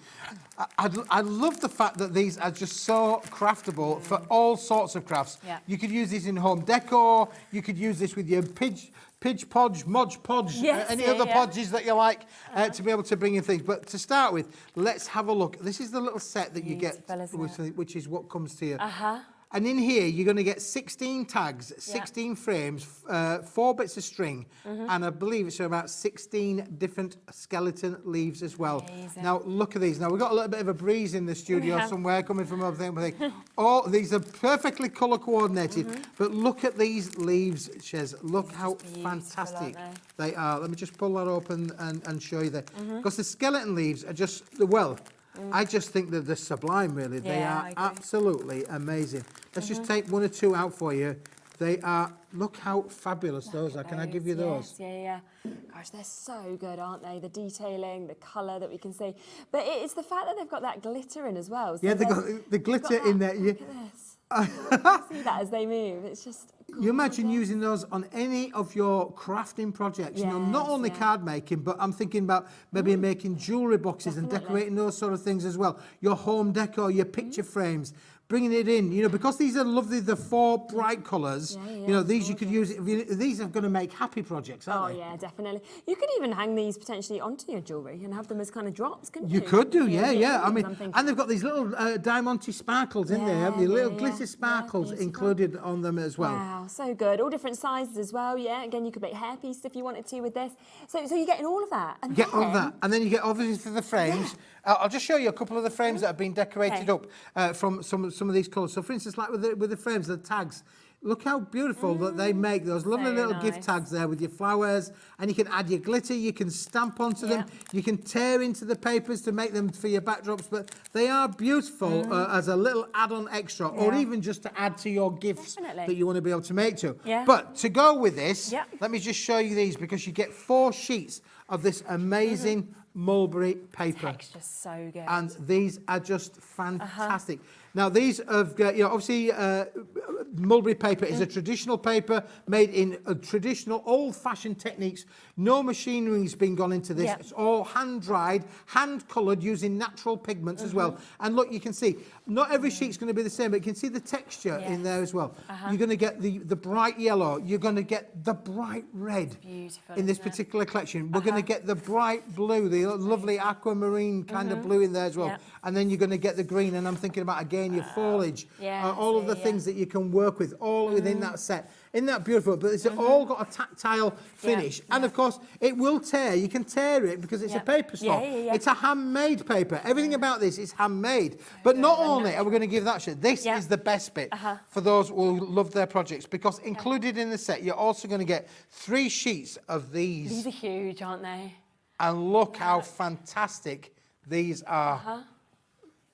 I love the fact that these are just so craftable for all sorts of crafts. Yeah. You could use these in home decor. You could use this with your Pidge Podge, Modge Podge, any other podges that you like to be able to bring in things. But to start with, let's have a look. This is the little set that you get, which is what comes to you. And in here, you're going to get 16 tags, 16 frames, 4 bits of string, and I believe it's about 16 different skeleton leaves as well. Amazing. Now, look at these. Now, we've got a little bit of a breeze in the studio somewhere coming from over there. All these are perfectly colour coordinated, but look at these leaves, Shez. Look how fantastic they are. Let me just pull that open and show you that. Because the skeleton leaves are just, well, I just think that they're sublime, really. They are absolutely amazing. Let's just take one or two out for you. They are, look how fabulous those are. Can I give you those? Yeah. Gosh, they're so good, aren't they? The detailing, the colour that we can see. But it's the fact that they've got that glitter in as well. So yeah, they've got the glitter in there. Look at this. See that as they move. It's just You imagine using those on any of your crafting projects, you know, not only card making, but I'm thinking about maybe making jewellery boxes and decorating those sort of things as well. Your home decor, your picture frames, bringing it in, you know, because these are lovely, the 4 bright colours, you know, these you could use, these are going to make happy projects, aren't they? Oh, yeah, definitely. You could even hang these potentially onto your jewellery and have them as kind of drops, couldn't you? You could do, yeah. I mean, and they've got these little diamante sparkles in there, haven't they? Little glitter sparkles included on them as well. Wow, so good. All different sizes as well, yeah. Again, you could make hairpieces if you wanted to with this. So you're getting all of that. And you get all of that. And then you get, obviously, the frames. I'll just show you a couple of the frames that have been decorated up from some of these colours. So, for instance, like with the frames, the tags, look how beautiful that they make those lovely little gift tags there with your flowers, and you can add your glitter, you can stamp onto them, you can tear into the papers to make them for your backdrops, but they are beautiful as a little add-on extra, or even just to add to your gifts that you want to be able to make to. But to go with this, let me just show you these, because you get 4 sheets of this amazing mulberry paper. Texture's so good. And these are just fantastic. Now, these have, you know, obviously, mulberry paper is a traditional paper made in traditional, old-fashioned techniques. No machinery's been gone into this. It's all hand-dried, hand-coloured using natural pigments as well. And look, you can see, not every sheet's going to be the same, but you can see the texture in there as well. You're going to get the bright yellow. You're going to get the bright red in this particular collection. We're going to get the bright blue, the lovely aquamarine kind of blue in there as well. And then you're going to get the green, and I'm thinking about, again, your foliage, all of the things that you can work with, all within that set. Isn't that beautiful? But it's all got a tactile finish. And of course, it will tear. You can tear it because it's a paper stock. It's a handmade paper. Everything about this is handmade. But not only are we going to give that shit, this is the best bit for those who love their projects, because included in the set, you're also going to get 3 sheets of these. These are huge, aren't they? And look how fantastic these are.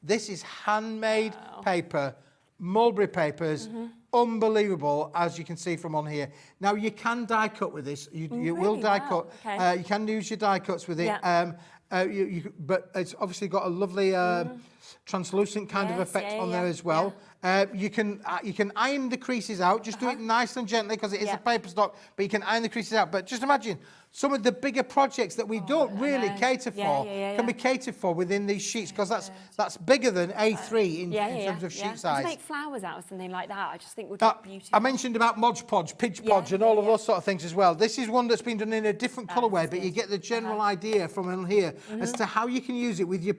This is handmade paper, mulberry papers, unbelievable, as you can see from on here. Now, you can die cut with this. You will die cut. You can use your die cuts with it. But it's obviously got a lovely translucent kind of effect on there as well. You can iron the creases out. Just do it nice and gently, because it is a paper stock, but you can iron the creases out. But just imagine, some of the bigger projects that we don't really cater for can be catered for within these sheets, because that's bigger than A3 in terms of sheet size. To make flowers out of something like that, I just think would be beautiful. I mentioned about Mod Podge, Pidge Podge, and all of those sort of things as well. This is one that's been done in a different colourway, but you get the general idea from in here as to how you can use it with your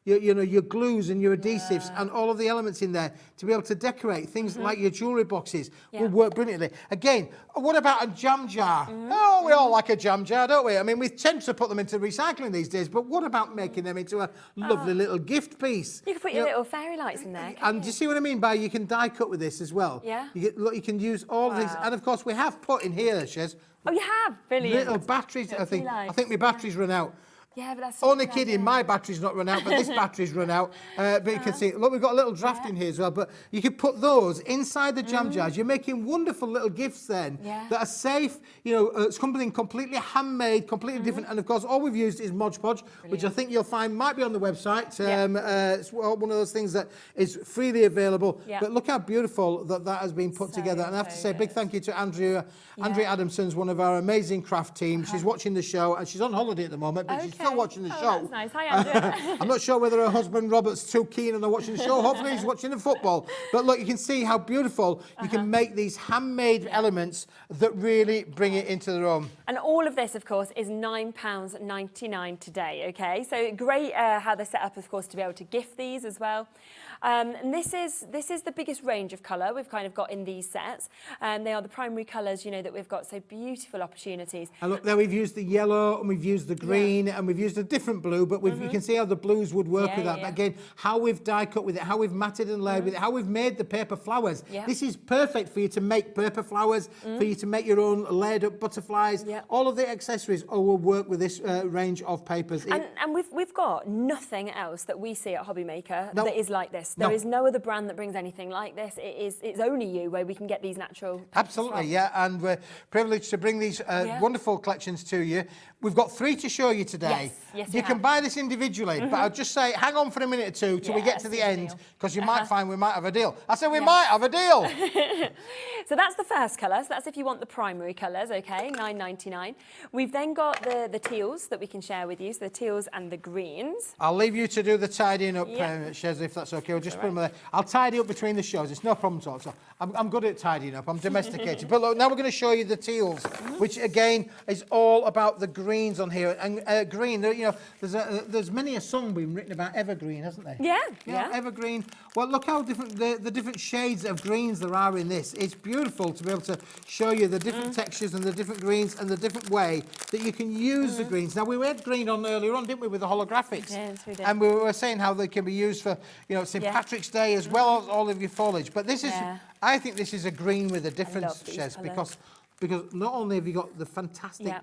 your glues and your adhesives and all of the elements in there to be able to decorate things like your jewellery boxes. Will work brilliantly. Again, what about a jam jar? Oh, we all like a jam jar, don't we? I mean, we tend to put them into recycling these days, but what about making them into a lovely little gift piece? You can put your little fairy lights in there. And do you see what I mean by you can die cut with this as well? Yeah. You can use all of these, and of course we have put in here, Shez. Oh, you have? Brilliant. Little batteries. I think my battery's run out. Yeah, but that's only kidding. My battery's not run out, but this battery's run out. But you can see, look, we've got a little draft in here as well. But you can put those inside the jam jars. You're making wonderful little gifts then that are safe. You know, it's something completely handmade, completely different. And of course, all we've used is Mod Podge, which I think you'll find might be on the website. It's one of those things that is freely available. But look how beautiful that has been put together. And I have to say a big thank you to Andrea. Andrea Adamson's one of our amazing craft team. She's watching the show, and she's on holiday at the moment, but she's her watching the show. That's nice. Hi, Andrew. I'm not sure whether her husband Robert's too keen on her watching the show. Hopefully he's watching the football. But look, you can see how beautiful you can make these handmade elements that really bring it into the room. And all of this, of course, is £9.99 today, okay? So great how they're set up, of course, to be able to gift these as well. And this is the biggest range of colour we've kind of got in these sets. And they are the primary colours, you know, that we've got, so beautiful opportunities. And look, there we've used the yellow and we've used the green and we've used a different blue, but you can see how the blues would work with that. But again, how we've die cut with it, how we've matted and layered with it, how we've made the paper flowers. This is perfect for you to make paper flowers, for you to make your own layered up butterflies. All of the accessories will work with this range of papers. And we've got nothing else that we see at Hobby Maker that is like this. There is no other brand that brings anything like this. It's only you where we can get these natural. Absolutely, yeah, and we're privileged to bring these wonderful collections to you. We've got 3 to show you today. Yes, you can buy this individually, but I'll just say, hang on for a minute or two till we get to the end, because you might find we might have a deal. I said we might have a deal. So that's the first colour. So that's if you want the primary colours, okay, £9.99. We've then got the teals that we can share with you, so the teals and the greens. I'll leave you to do the tidying up, Shez, if that's okay. We'll just put them there. I'll tidy up between the shows. It's no problem at all. So I'm good at tidying up. I'm domesticated. But look, now we're going to show you the teals, which again is all about the greens on here. And green, you know, there's many a song being written about evergreen, hasn't there? Yeah. Evergreen. Well, look how different the different shades of greens there are in this. It's beautiful to be able to show you the different textures and the different greens and the different way that you can use the greens. Now, we had green on earlier on, didn't we, with the holographics? Yes, we did. And we were saying how they can be used for, you know, St. Patrick's Day as well as all of your foliage. But this is, I think this is a green with a difference, Shez, because not only have you got the fantastic,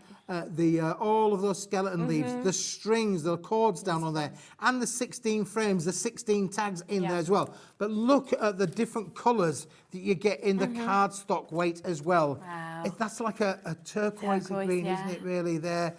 all of those skeleton leaves, the strings, the cords down on there, and the 16 frames, the 16 tags in there as well. But look at the different colours that you get in the cardstock weight as well. Wow. That's like a turquoise green, isn't it, really, there?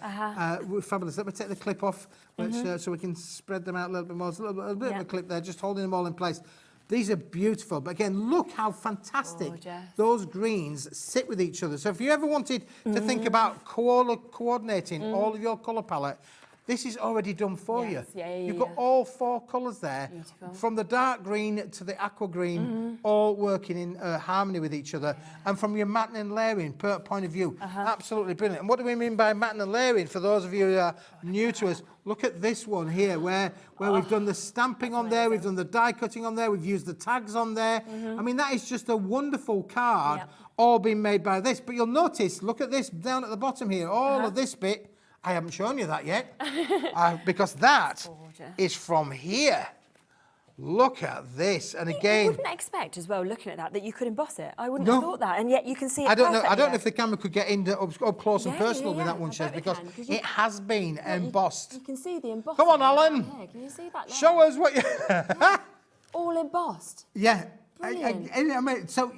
Fabulous. Let me take the clip off so we can spread them out a little bit more. There's a little bit of a clip there, just holding them all in place. These are beautiful, but again, look how fantastic those greens sit with each other. So if you ever wanted to think about coordinating all of your colour palette, this is already done for you. You've got all 4 colours there, from the dark green to the aqua green, all working in harmony with each other. And from your matting and layering point of view, absolutely brilliant. And what do we mean by matting and layering? For those of you who are new to us, look at this one here, where we've done the stamping on there, we've done the die cutting on there, we've used the tags on there. I mean, that is just a wonderful card, all being made by this. But you'll notice, look at this down at the bottom here, all of this bit. I haven't shown you that yet, because that is from here. Look at this, and again, I wouldn't expect as well, looking at that you could emboss it. I wouldn't have thought that, and yet you can see it. I don't know if the camera could get into up close and personal with that one, Shez, because it has been embossed. You can see the embossing. Come on, Alan. Can you see that? Show us what you. All embossed. Yeah. I mean, so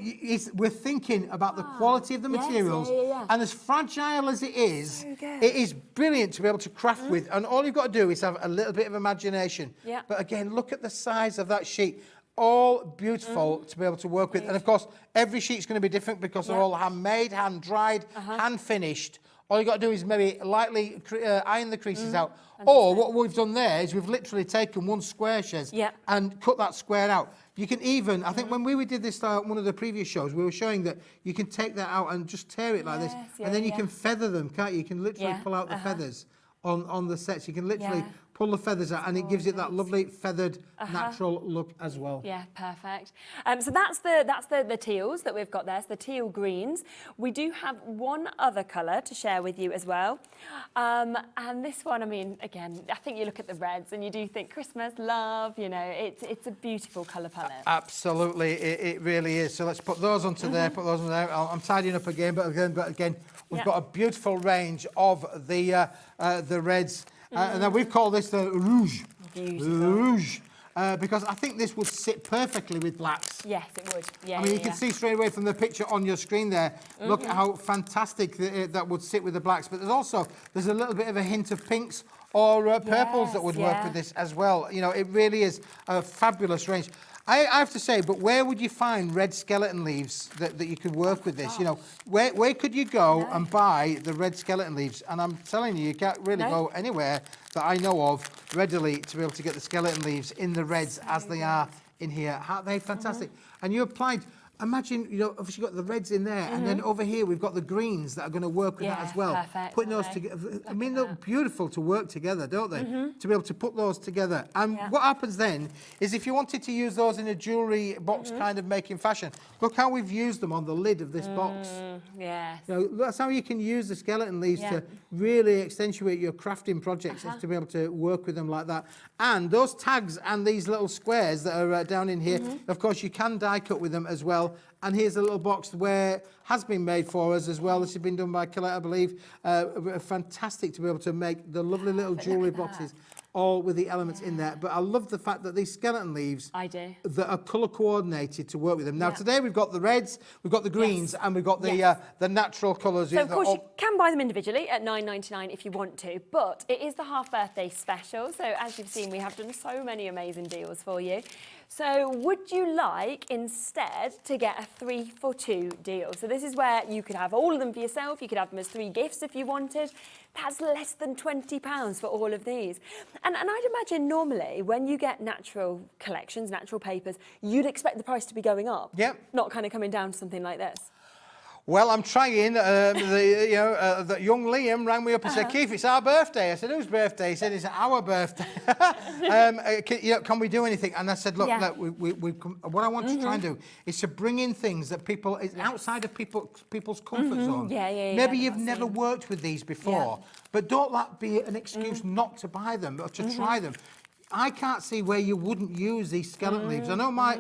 we're thinking about the quality of the materials, and as fragile as it is brilliant to be able to craft with. And all you've got to do is have a little bit of imagination. But again, look at the size of that sheet. All beautiful to be able to work with. And of course, every sheet's going to be different because they're all handmade, hand dried, hand finished. All you've got to do is maybe lightly iron the creases out. Or what we've done there is we've literally taken one square, Shez, and cut that square out. You can even, I think when we did this one of the previous shows, we were showing that you can take that out and just tear it like this. And then you can feather them, can't you? You can literally pull out the feathers on the sets. You can literally pull the feathers out, and it gives it that lovely feathered, natural look as well. Yeah, perfect. So that's the teals that we've got there, so the teal greens. We do have one other colour to share with you as well. And this one, I mean, again, I think you look at the reds and you do think Christmas, love, you know, it's a beautiful colour palette. Absolutely, it really is. So let's put those onto there, put those on there. I'm tidying up again, but again, we've got a beautiful range of the reds. And then we've called this the rouge. Beautiful. Rouge. Because I think this would sit perfectly with blacks. Yes, it would. Yeah, I mean, you can see straight away from the picture on your screen there, look at how fantastic that would sit with the blacks. But there's a little bit of a hint of pinks or purples that would work with this as well. You know, it really is a fabulous range. I have to say, but where would you find red skeleton leaves that you could work with this? You know, where could you go and buy the red skeleton leaves? And I'm telling you, you can't really go anywhere that I know of readily to be able to get the skeleton leaves in the reds as they are in here. Aren't they fantastic? And you applied... Imagine, you know, obviously you've got the reds in there, and then over here we've got the greens that are going to work with that as well. Perfect, putting those together, I mean, they're beautiful to work together, don't they? To be able to put those together. And what happens then is if you wanted to use those in a jewellery box kind of making fashion, look how we've used them on the lid of this box. Yes. You know, that's how you can use the skeleton leaves to really accentuate your crafting projects, is to be able to work with them like that. And those tags and these little squares that are down in here, of course, you can die cut with them as well. And here's a little box where has been made for us as well. This has been done by Colette, I believe. Fantastic to be able to make the lovely little jewellery boxes, all with the elements in there. But I love the fact that these skeleton leaves that are colour coordinated to work with them. Now today we've got the reds, we've got the greens, and we've got the natural colours. So of course you can buy them individually at £9.99 if you want to, but it is the half birthday special. So as you've seen, we have done so many amazing deals for you. So would you like instead to get a 3 for 2 deal? So this is where you could have all of them for yourself. You could have them as 3 gifts if you wanted. That's less than £20 for all of these. And I'd imagine normally when you get natural collections, natural papers, you'd expect the price to be going up. Yep. Not kind of coming down to something like this. Well, I'm trying. The young Liam rang me up and said, Keith, it's our birthday. I said, whose birthday? He said, it's our birthday. Can we do anything? And I said, look, what I want to try and do is to bring in things that people, it's outside of people's comfort zone. Maybe you've never worked with these before, but don't that be an excuse not to buy them or to try them. I can't see where you wouldn't use these skeleton leaves. I know my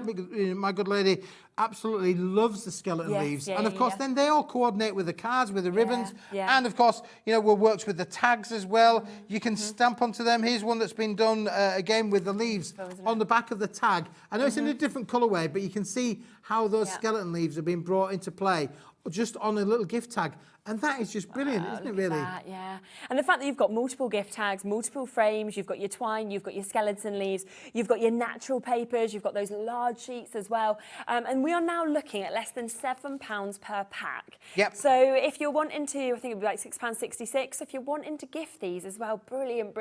good lady absolutely loves the skeleton leaves. And of course, then they all coordinate with the cards, with the ribbons. And of course, you know, works with the tags as well. You can stamp onto them. Here's one that's been done again with the leaves on the back of the tag. I know it's in a different colourway, but you can see how those skeleton leaves have been brought into play just on a little gift tag. And that is just brilliant, isn't it, really? And the fact that you've got multiple gift tags, multiple frames, you've got your twine, you've got your skeleton leaves, you've got your natural papers, you've got those large sheets as well. And we are now looking at less than £7 per pack. So if you're wanting to, I think it'd be like £6.66. If you're wanting to gift these as well, brilliant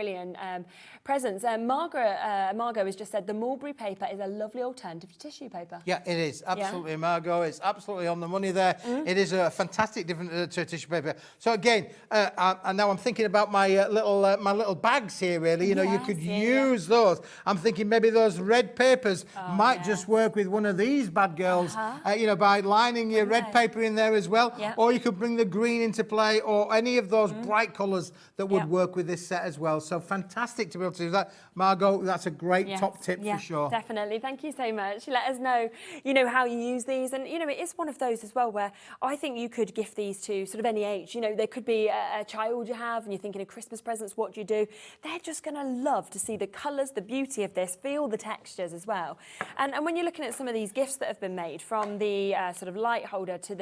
presents. Margot has just said the mulberry paper is a lovely alternative to tissue paper. Yeah, it is. Absolutely, Margot. It's absolutely on the money there. It is a fantastic different to tissue paper. So again, and now I'm thinking about my little bags here. Really, you know, you could use those. I'm thinking maybe those red papers might just work with one of these bad girls. You know, by lining your red paper in there as well, or you could bring the green into play, or any of those bright colours that would work with this set as well. So fantastic to be able to do that, Margot. That's a great top tip for sure. Definitely. Thank you so much. Let us know, you know, how you use these, and you know, it is one of those as well where I think you could gift these to sort of any age. You know, there could be a child you have and you're thinking of Christmas presents, what do you do? They're just going to love to see the colours, the beauty of this, feel the textures as well. And when you're looking at some of these gifts that have been made, from the sort of light holder to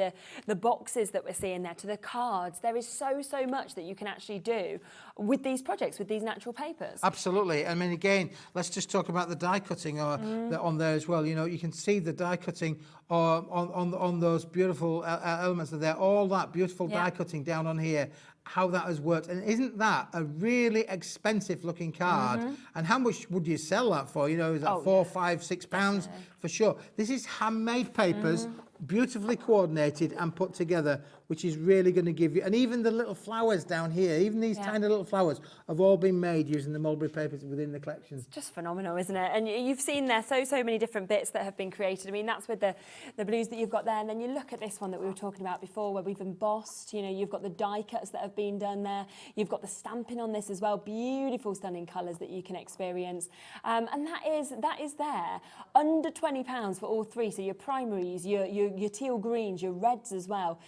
the boxes that we're seeing there, to the cards, there is so much that you can actually do with these projects, with these natural papers. Absolutely. I mean, again, let's just talk about the die cutting on there as well. You know, you can see the die cutting on those beautiful elements of there, all that beautiful die cutting down on here, how that has worked. And isn't that a really expensive looking card? And how much would you sell that for? You know, is that £4, £5, £6 for sure? This is handmade papers, beautifully coordinated and put together, which is really going to give you, and even the little flowers down here, even these tiny little flowers have all been made using the mulberry papers within the collections. It's just phenomenal, isn't it? And you've seen there so many different bits that have been created. I mean, that's with the blues that you've got there, and then you look at this one that we were talking about before, where we've embossed, you know, you've got the die cuts that have been done there, you've got the stamping on this as well, beautiful stunning colours that you can experience, and that is there under £20 for all three. So your primaries, your teal greens, your reds as well.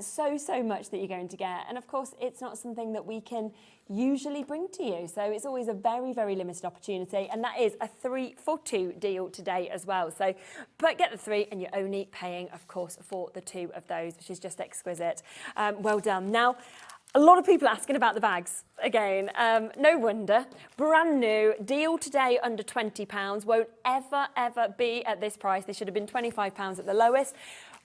So much that you're going to get, and of course it's not something that we can usually bring to you, so it's always a very limited opportunity, and that is a 3 for 2 deal today as well. So but get the 3 and you're only paying, of course, for the 2 of those, which is just exquisite. Well done. Now, A lot of people asking about the bags again. No wonder. Brand new, deal today under £20. Won't ever be at this price. They should have been £25 at the lowest.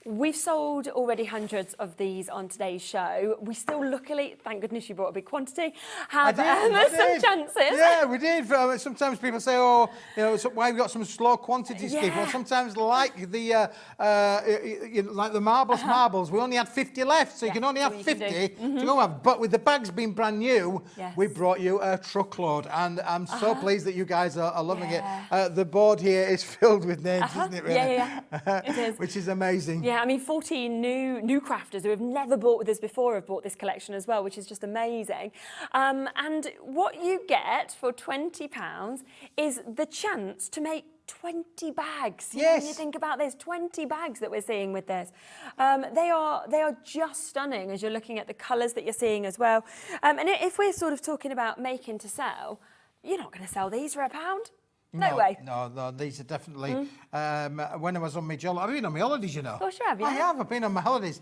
We've sold already hundreds of these on today's show. We still, luckily, thank goodness you brought a big quantity, have some chances. Yeah, we did. Sometimes people say, oh, you know, why have we got some slow quantities, Steve? Well, sometimes like the marbles, we only had 50 left, so you can only have 50 to go have. But with the bags being brand new, we brought you a truckload, and I'm so pleased that you guys are loving it. The board here is filled with names, isn't it, really? Yeah, it is. Which is amazing. Yeah, I mean, 14 new crafters who have never bought with us before have bought this collection as well, which is just amazing. And what you get for £20 is the chance to make 20 bags. Yes. When you think about this, 20 bags that we're seeing with this. They are just stunning as you're looking at the colours that you're seeing as well. And if we're sort of talking about making to sell, you're not going to sell these for £1. No way. No, these are definitely. When I was on my I've been on my holidays, you know. Oh, sure have you? I have. I've been on my holidays.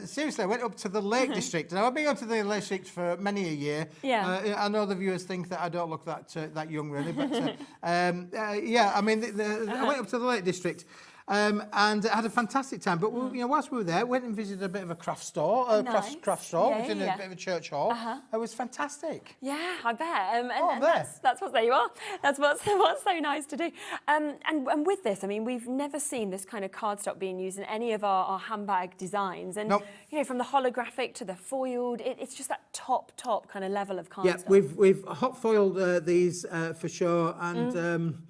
Seriously, I went up to the Lake District. Now, I've been going to the Lake District for many a year. Yeah. I know the viewers think that I don't look that young, really, but yeah. I mean, I went up to the Lake District. And I had a fantastic time. But you know, whilst we were there, went and visited a bit of a craft store, craft store, which in a bit of a church hall. It was fantastic. Yeah, I bet. And that's what there you are. That's what's so nice to do. And with this, I mean, we've never seen this kind of cardstock being used in any of our handbag designs. And you know, from the holographic to the foiled, it's just that top kind of level of cardstock. Yeah, we've hot foiled these for sure, and.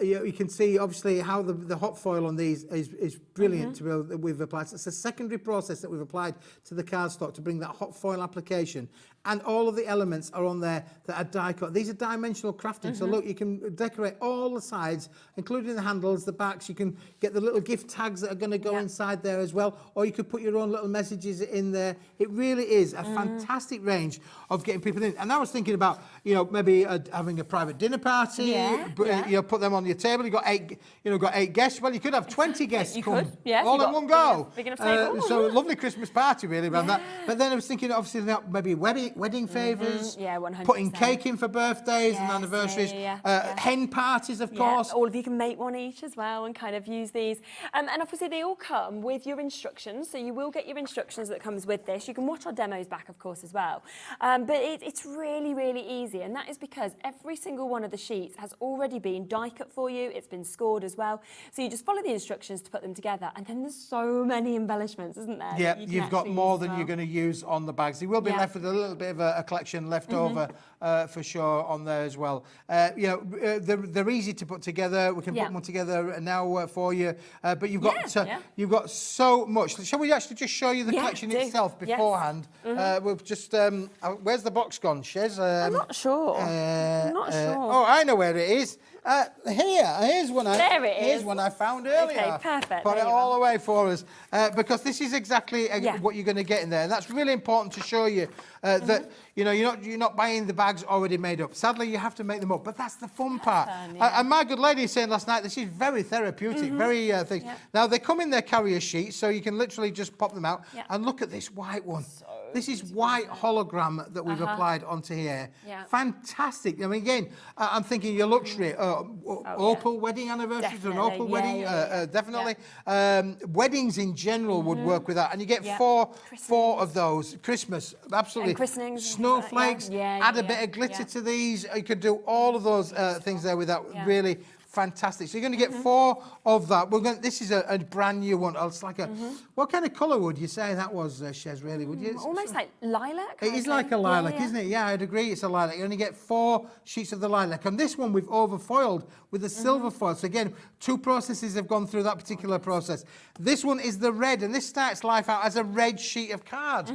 You can see obviously how the hot foil on these is brilliant to be able, we've applied. So it's a secondary process that we've applied to the cardstock to bring that hot foil application, and all of the elements are on there that are die cut. These are dimensional crafting, so look, you can decorate all the sides, including the handles, the backs. You can get the little gift tags that are going to go inside there as well, or you could put your own little messages in there. It really is a fantastic range of getting people in. And I was thinking about, you know, maybe having a private dinner party. You know, put them on your table. You got 8 guests. Well, you could have 20 guests come all in one go. Big enough table. So a lovely Christmas party really around that. But then I was thinking obviously about maybe wedding favours. Yeah, 100%. Putting cake in for birthdays and anniversaries. Hen parties, of course. All of you can make one each as well and kind of use these. And obviously they all come with your instructions. So you will get your instructions that comes with this. You can watch our demos back, of course, as well. But it's really, really easy. And that is because every single one of the sheets has already been die cut for you. It's been scored as well. So you just follow the instructions to put them together. And then there's so many embellishments, isn't there? Yeah, you've got more than you're going to use on the bags. You will be left with a little bit of a collection left over for sure on there as well. You know, they're easy to put together. We can put them together now for you. But you've got so much. Shall we actually just show you the collection itself beforehand? We'll just where's the box gone, Shez? I'm not sure. Oh, I know where it is. Here's one. Here's one I found earlier. Okay, perfect. Put it all away for us because this is exactly what you're going to get in there, and that's really important to show you that you know you're not buying the bags already made up. Sadly, you have to make them up, but that's the fun part. And my good lady was saying last night this is very therapeutic, very thing. Now they come in their carrier sheets, so you can literally just pop them out. And look at this white one. This is white hologram that we've applied onto here. Fantastic. I mean, again, I'm thinking your luxury. Opal wedding anniversaries, an opal wedding, definitely. Weddings in general would work with that. And you get four of those. Christmas, absolutely. And christenings. Snowflakes, add a bit of glitter to these. You could do all of those things there with that. Really fantastic. So you're going to get 4 of that. This is a brand new one. It's like a. What kind of colour would you say that was, Shez? Really, would you? Almost like lilac. It is like a lilac, isn't it? Yeah, I'd agree. It's a lilac. You only get 4 sheets of the lilac, and this one we've overfoiled with the silver foil. So again, 2 processes have gone through that particular process. This one is the red, and this starts life out as a red sheet of card,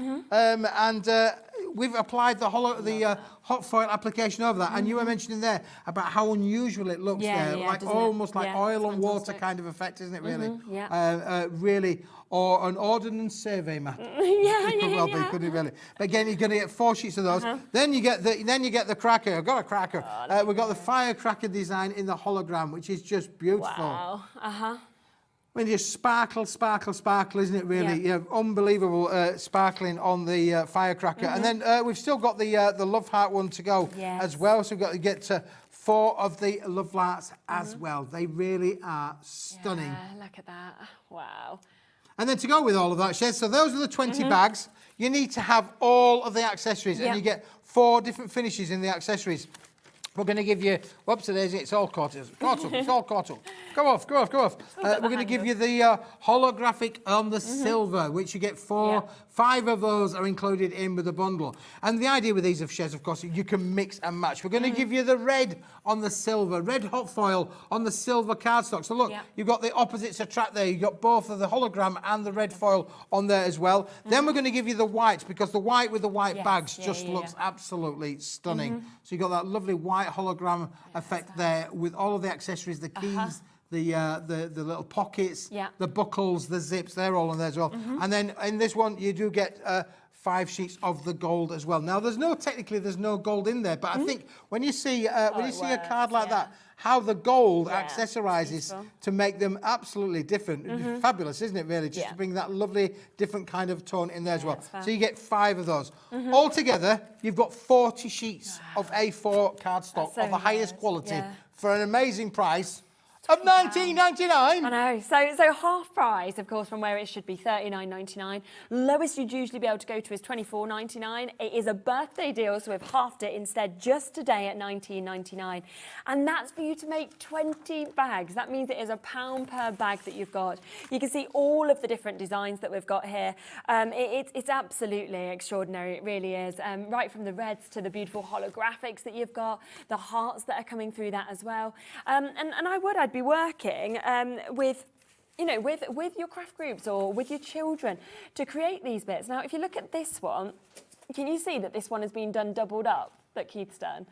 we've applied the hot foil application over that, and you were mentioning there about how unusual it looks there, like almost like oil and water kind of effect, isn't it? Really, really, or an ordnance survey map. Could be really. But again, you're going to get 4 sheets of those. Then you get the cracker. I've got a cracker. We've got the firecracker design in the hologram, which is just beautiful. Wow. mean, just sparkle, sparkle, sparkle, isn't it, really? Yeah. Unbelievable sparkling on the firecracker. And then we've still got the Love Heart one to go as well. So we've got to get to 4 of the Love Hearts as well. They really are stunning. Yeah, look at that. Wow. And then to go with all of that, Shez, so those are the 20 bags. You need to have all of the accessories, and you get 4 different finishes in the accessories. We're going to give you, whoops, it's all caught up, it's all caught up. Go off. We're going to give you the holographic on the silver, which you get 4, 5 of those are included in with the bundle. And the idea with these of Shez, of course, you can mix and match. We're going to give you the red on the silver, red hot foil on the silver cardstock. So look, you've got the opposites attract there. You've got both of the hologram and the red foil on there as well. Then we're going to give you the white, because the white with the white bags just looks absolutely stunning. So you've got that lovely white hologram effect there with all of the accessories, the keys, the little pockets, the buckles, the zips, they're all on there as well. And then in this one, you do get 5 sheets of the gold as well. Now, there's no gold in there, but I think when you see a card like that, how the gold accessorizes to make them absolutely different. Fabulous, isn't it, really? Just to bring that lovely different kind of tone in there as well. So you get 5 of those. Altogether, you've got 40 sheets of A4 cardstock of the highest quality for an amazing price of £19.99. I know. So half price, of course, from where it should be £39.99. Lowest you'd usually be able to go to is £24.99. It is a birthday deal, so we've halved it instead just today at £19.99. And that's for you to make 20 bags. That means it is £1 per bag that you've got. You can see all of the different designs that we've got here. It's absolutely extraordinary. It really is. Right from the reds to the beautiful holographics that you've got, the hearts that are coming through that as well. And I'd be working with your craft groups or with your children to create these bits. Now, if you look at this one, can you see that this one has been doubled up, that Keith's done?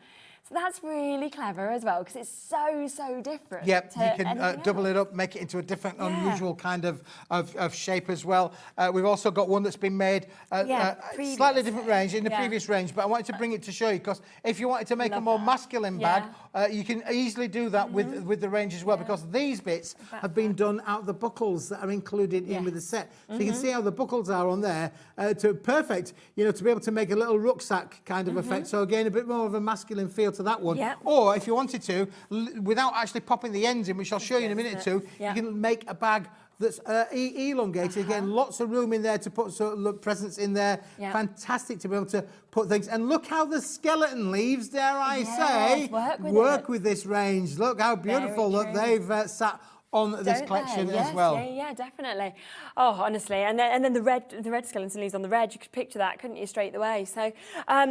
So that's really clever as well, because it's so different. Yep, you can double it up, make it into a different, unusual kind of shape as well. We've also got one that's been made slightly different range, in the previous range, but I wanted to bring it to show you, because if you wanted to make a more masculine bag, you can easily do that with the range as well, because these bits have been done out of the buckles that are included in with the set. So you can see how the buckles are on there, to be able to make a little rucksack kind of effect. So again, a bit more of a masculine feel to that one. Or if you wanted to, without actually popping the ends in, which I'll show you in a minute or two, you can make a bag that's elongated. Again, lots of room in there to put presents in there. Fantastic to be able to put things. And look how the skeleton leaves, dare I say, work with this range. Look how beautiful that they've sat on this collection as well. Yeah, definitely. Oh, honestly, and then the red skeleton leaves on the red. You could picture that, couldn't you, straight away? So, I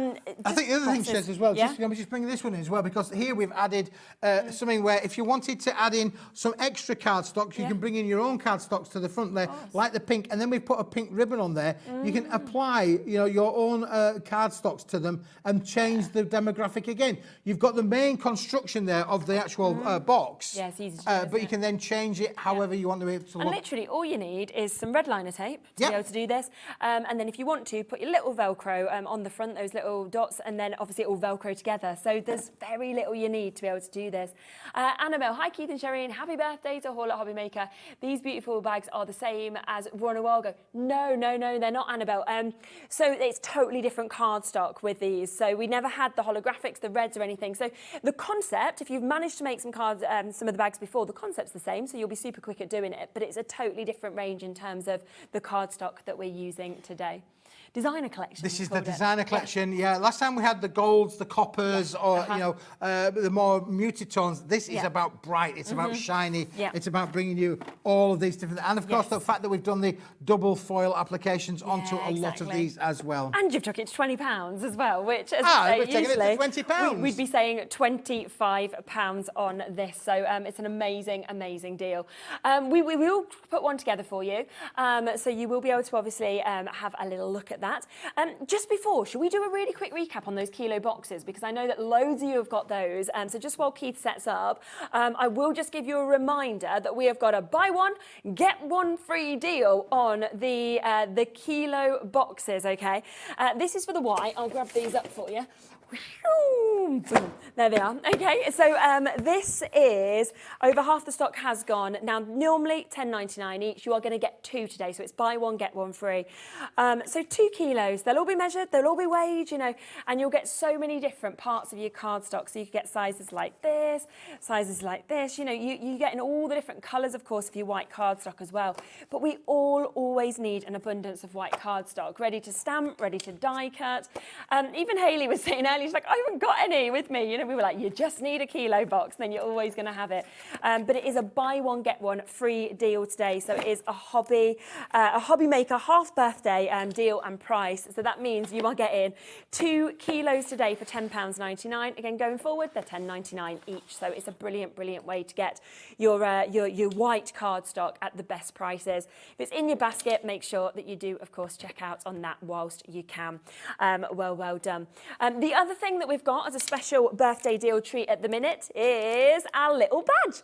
think the other thing, Shez, as well. Just bringing this one in as well, because here we've added something where if you wanted to add in some extra cardstocks, you can bring in your own cardstocks to the front there, like the pink, and then we've put a pink ribbon on there. You can apply, your own cardstocks to them and change the demographic again. You've got the main construction there of the actual box. Yeah, it's easy to do, but you can then change it however you want to be able to look. And literally all you need is some red liner tape to be able to do this. And then if you want to, put your little Velcro on the front, those little dots, and then obviously it all Velcro together. So there's very little you need to be able to do this. Annabelle, hi Keith and Sherry, and happy birthday to Hall at Hobby Maker. These beautiful bags are the same as one a while ago. No, they're not, Annabelle. So it's totally different cardstock with these. So we never had the holographics, the reds or anything. So the concept, if you've managed to make some cards, some of the bags before, the concept's the same. So you'll be super quick at doing it, but it's a totally different range in terms of the cardstock that we're using today. Designer collection. This is the designer collection. Yeah, last time we had the golds, the coppers, or the more muted tones. This is about bright. It's about shiny. It's about bringing you all of these different. And of course, the fact that we've done the double foil applications onto a lot of these as well. And you've took it to £20 as well, which as we're taking it to £20. We'd be saying £25 on this. So it's an amazing deal. We will put one together for you, so you will be able to obviously have a little look at that. that. Just before, should we do a really quick recap on those kilo boxes? Because I know that loads of you have got those. So just while Keith sets up, I will just give you a reminder that we have got a buy one, get one free deal on the kilo boxes, okay? This is for the white. I'll grab these up for you. There they are. Okay, so this is over half the stock has gone. Now, normally £10.99 each. You are going to get 2 today, so it's buy one, get one free. So 2 kilos. They'll all be measured, they'll all be weighed, you know, and you'll get so many different parts of your cardstock. So you can get sizes like this, sizes like this. You know, you get in all the different colours, of course, of your white cardstock as well. But we all always need an abundance of white cardstock, ready to stamp, ready to die cut. Even Hayley was saying earlier, she's like, I haven't got any with me. You know, we were like, you just need a kilo box, then you're always going to have it. But it is a buy one, get one free deal today. So it is a hobby maker half birthday deal and price. So that means you are getting 2 kilos today for £10.99. Again, going forward, they're £10.99 each. So it's a brilliant, brilliant way to get your white cardstock at the best prices. If it's in your basket, make sure that you do, of course, check out on that whilst you can. Well done. The other thing that we've got as a special birthday deal treat at the minute is our little badge.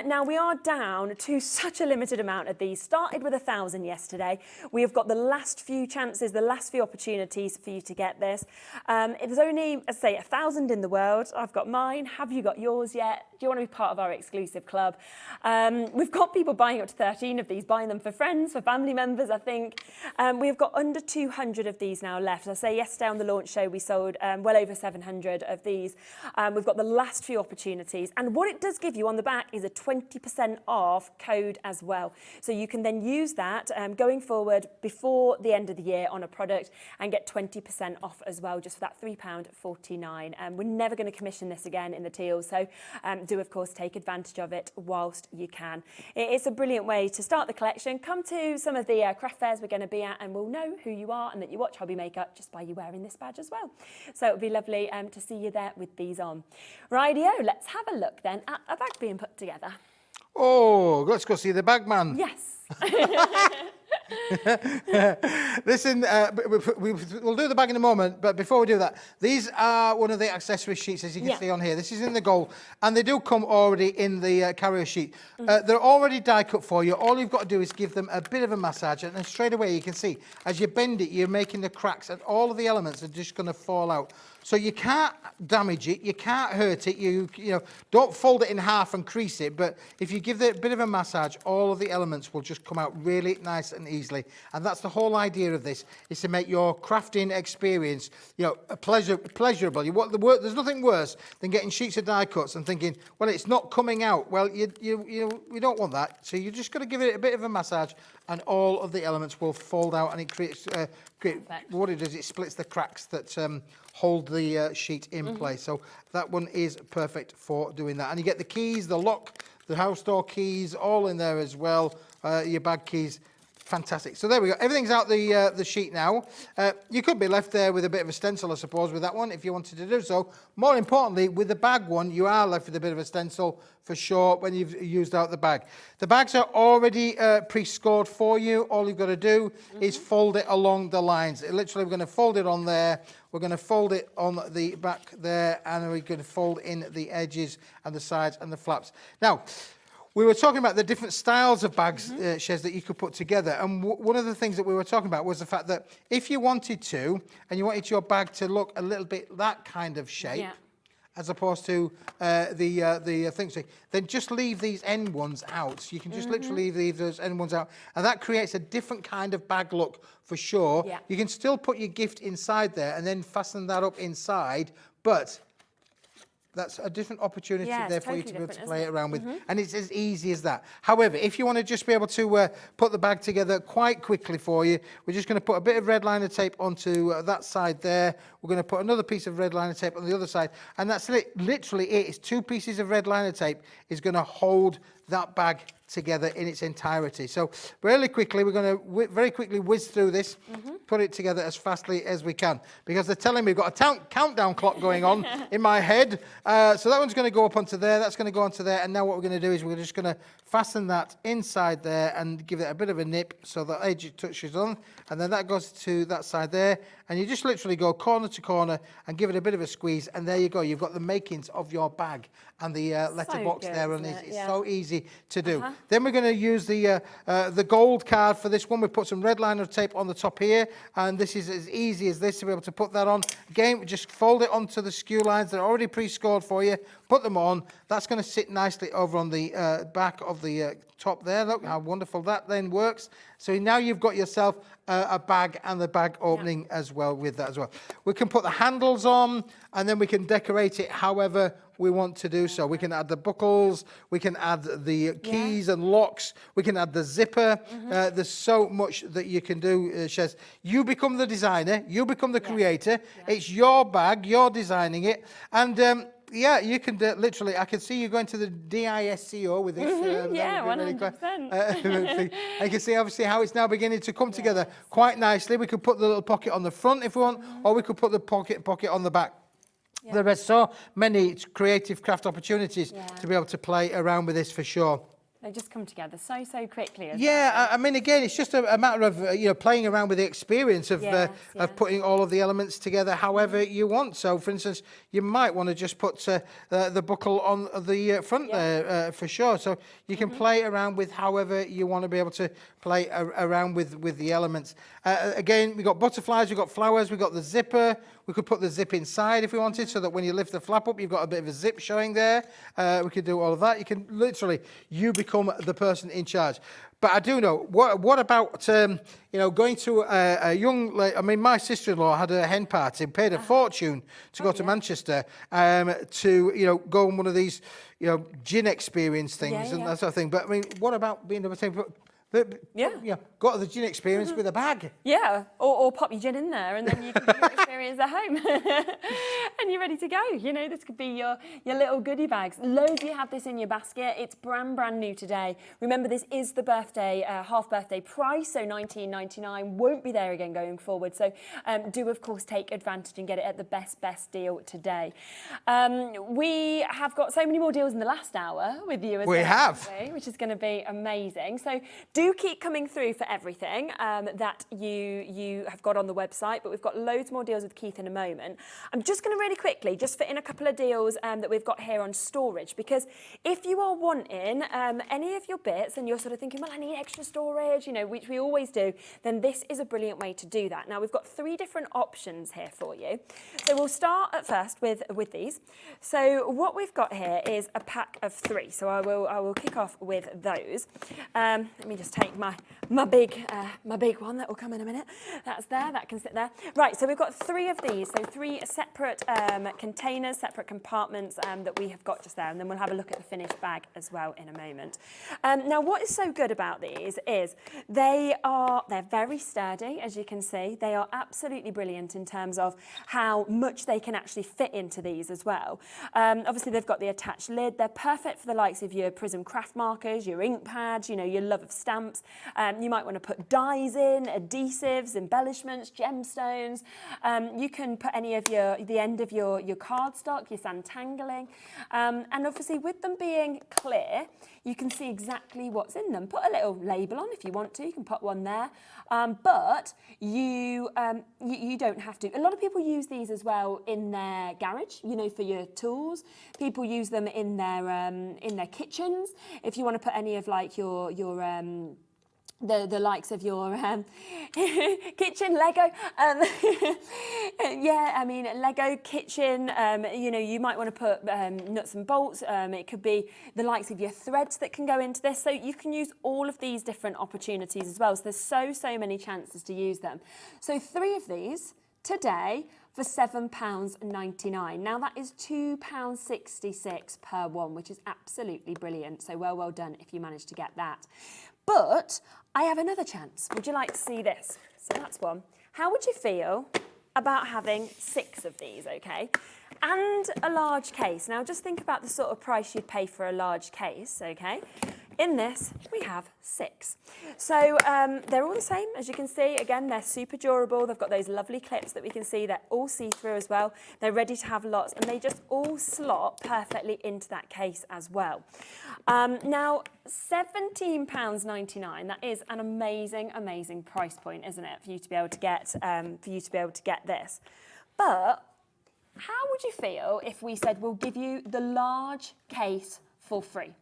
Now, we are down to such a limited amount of these. Started with 1,000 yesterday. We have got the last few chances, the last few opportunities for you to get this. There's only, as I say, 1,000 in the world. I've got mine. Have you got yours yet? Do you want to be part of our exclusive club? We've got people buying up to 13 of these, buying them for friends, for family members, I think. We've got under 200 of these now left. As I say, yesterday on the launch show, we sold well over 700 of these. We've got the last few opportunities. And what it does give you on the back is a 20% off code as well. So you can then use that going forward before the end of the year on a product and get 20% off as well, just for that £3.49. We're never going to commission this again in the teal. So do, of course, take advantage of it whilst you can. It's a brilliant way to start the collection. Come to some of the craft fairs we're going to be at and we'll know who you are and that you watch Hobby Maker just by you wearing this badge as well. So it would be lovely to see you there with these on. Rightio, let's have a look then at a bag being put together. Oh, let's go see the bag man. Yes. Listen, we'll do the bag in a moment, but before we do that, these are one of the accessory sheets, as you can see on here. This is in the gold, and they do come already in the carrier sheet. They're already die cut for you. All you've got to do is give them a bit of a massage, and then straight away you can see, as you bend it, you're making the cracks, and all of the elements are just going to fall out. So you can't damage it, you can't hurt it, you know, don't fold it in half and crease it, but if you give it a bit of a massage, all of the elements will just come out really nice and easily. And that's the whole idea of this, is to make your crafting experience, you know, pleasurable. There's nothing worse than getting sheets of die cuts and thinking, well, it's not coming out. Well, you don't want that. So you just got to give it a bit of a massage, and all of the elements will fold out, and it creates what it does. It splits the cracks that hold the sheet in place. So that one is perfect for doing that. And you get the keys, the lock, the house door keys, all in there as well. Your bag keys. Fantastic. So there we go. Everything's out the sheet now. You could be left there with a bit of a stencil, I suppose, with that one, if you wanted to do so. More importantly, with the bag one, you are left with a bit of a stencil for sure when you've used out the bag. The bags are already pre-scored for you. All you've got to do is fold it along the lines. Literally, we're going to fold it on there. We're going to fold it on the back there, and we're going to fold in the edges and the sides and the flaps. Now, we were talking about the different styles of bags, Shez, that you could put together. And one of the things that we were talking about was the fact that if you wanted to, and you wanted your bag to look a little bit that kind of shape, as opposed to the things, then just leave these end ones out. So you can just literally leave those end ones out. And that creates a different kind of bag look for sure. Yeah. You can still put your gift inside there and then fasten that up inside, but that's a different opportunity there for you to be able to play it around with. And it's as easy as that. However, if you want to just be able to put the bag together quite quickly for you, we're just going to put a bit of red liner tape onto that side there. We're going to put another piece of red liner tape on the other side. And that's literally it. It's 2 pieces of red liner tape is going to hold that bag together in its entirety. So really quickly, we're going to very quickly whiz through this, put it together as fastly as we can, because they're telling me we've got a countdown clock going on in my head. So that one's going to go up onto there, that's going to go onto there, and now what we're going to do is we're just going to fasten that inside there and give it a bit of a nip so the edge touches on, and then that goes to that side there, and you just literally go corner to corner and give it a bit of a squeeze, and there you go. You've got the makings of your bag and the letterbox there on it. It's so easy to do. Then we're going to use the gold card for this one. We put some red liner tape on the top here, and this is as easy as this to be able to put that on. Again, just fold it onto the skew lines. They're already pre-scored for you. Put them on. That's going to sit nicely over on the back of the top there. Look how wonderful that then works. So now you've got yourself a bag and the bag opening as well with that as well. We can put the handles on, and then we can decorate it however we want to do so. We can add the buckles, we can add the keys and locks, we can add the zipper. There's so much that you can do, Shez. You become the designer, you become the creator. It's your bag, you're designing it, and yeah, you can literally, I can see you going to the DISCO with this. Yeah, 100%. You can see obviously how it's now beginning to come together quite nicely. We could put the little pocket on the front if we want, or we could put the pocket on the back. There are so many creative craft opportunities to be able to play around with this for sure. They just come together so quickly. I mean, again, it's just a matter of playing around with the experience of putting all of the elements together however you want. So, for instance, you might want to just put the buckle on the front there for sure. So you can play around with however you want to be able to play around with the elements. Again, we've got butterflies, we've got flowers, we've got the zipper. We could put the zip inside if we wanted, so that when you lift the flap up, you've got a bit of a zip showing there. We could do all of that. You can literally, you become the person in charge. But I do know, what about, going to a young lady? I mean, my sister-in-law had a hen party and paid a fortune to go to Manchester to, go on one of these, gin experience things and that sort of thing. But I mean, what about being able to go to the gin experience with a bag? Yeah, or pop your gin in there and then you can do your experience at home. And you're ready to go. This could be your little goodie bags. Loads you have this in your basket. It's brand new today. Remember, this is the birthday, half birthday price, so $19.99 won't be there again going forward. So do, of course, take advantage and get it at the best deal today. We have got so many more deals in the last hour with you as well. We have. Today, which is going to be amazing. So do keep coming through for everything that you have got on the website, but we've got loads more deals with Keith in a moment. I'm just going to really quickly just fit in a couple of deals that we've got here on storage, because if you are wanting any of your bits and you're sort of thinking, well, I need extra storage, which we always do, then this is a brilliant way to do that. Now, we've got 3 different options here for you. So we'll start at first with these. So what we've got here is a pack of 3. So I will kick off with those. Let me just take my big one that will come in a minute. That's there, that can sit there. Right, so we've got 3 of these, so 3 separate containers, separate compartments that we have got just there, and then we'll have a look at the finished bag as well in a moment. Now, what is so good about these is they're very sturdy, as you can see. They are absolutely brilliant in terms of how much they can actually fit into these as well. Obviously, they've got the attached lid. They're perfect for the likes of your Prism craft markers, your ink pads, your love of stamps. You might want to put dies in, adhesives, embellishments, gemstones. You can put any of the end of your cardstock, your santangling. And obviously, with them being clear, you can see exactly what's in them. Put a little label on if you want to. You can put one there. But you don't have to. A lot of people use these as well in their garage, for your tools. People use them in their kitchens. If you want to put any of like your the likes of your kitchen Lego, Lego kitchen. You might want to put nuts and bolts. It could be the likes of your threads that can go into this. So you can use all of these different opportunities as well. So there's so many chances to use them. So 3 of these today for £7.99. Now that is £2.66 per one, which is absolutely brilliant. So well done if you managed to get that. But I have another chance. Would you like to see this? So that's one. How would you feel about having 6 of these, okay? And a large case. Now just think about the sort of price you'd pay for a large case, okay? In this, we have 6. So they're all the same, as you can see. Again, they're super durable. They've got those lovely clips that we can see. They're all see-through as well. They're ready to have lots, and they just all slot perfectly into that case as well. Now, £17.99. That is an amazing, amazing price point, isn't it, for you to be able to get this? But how would you feel if we said we'll give you the large case for free?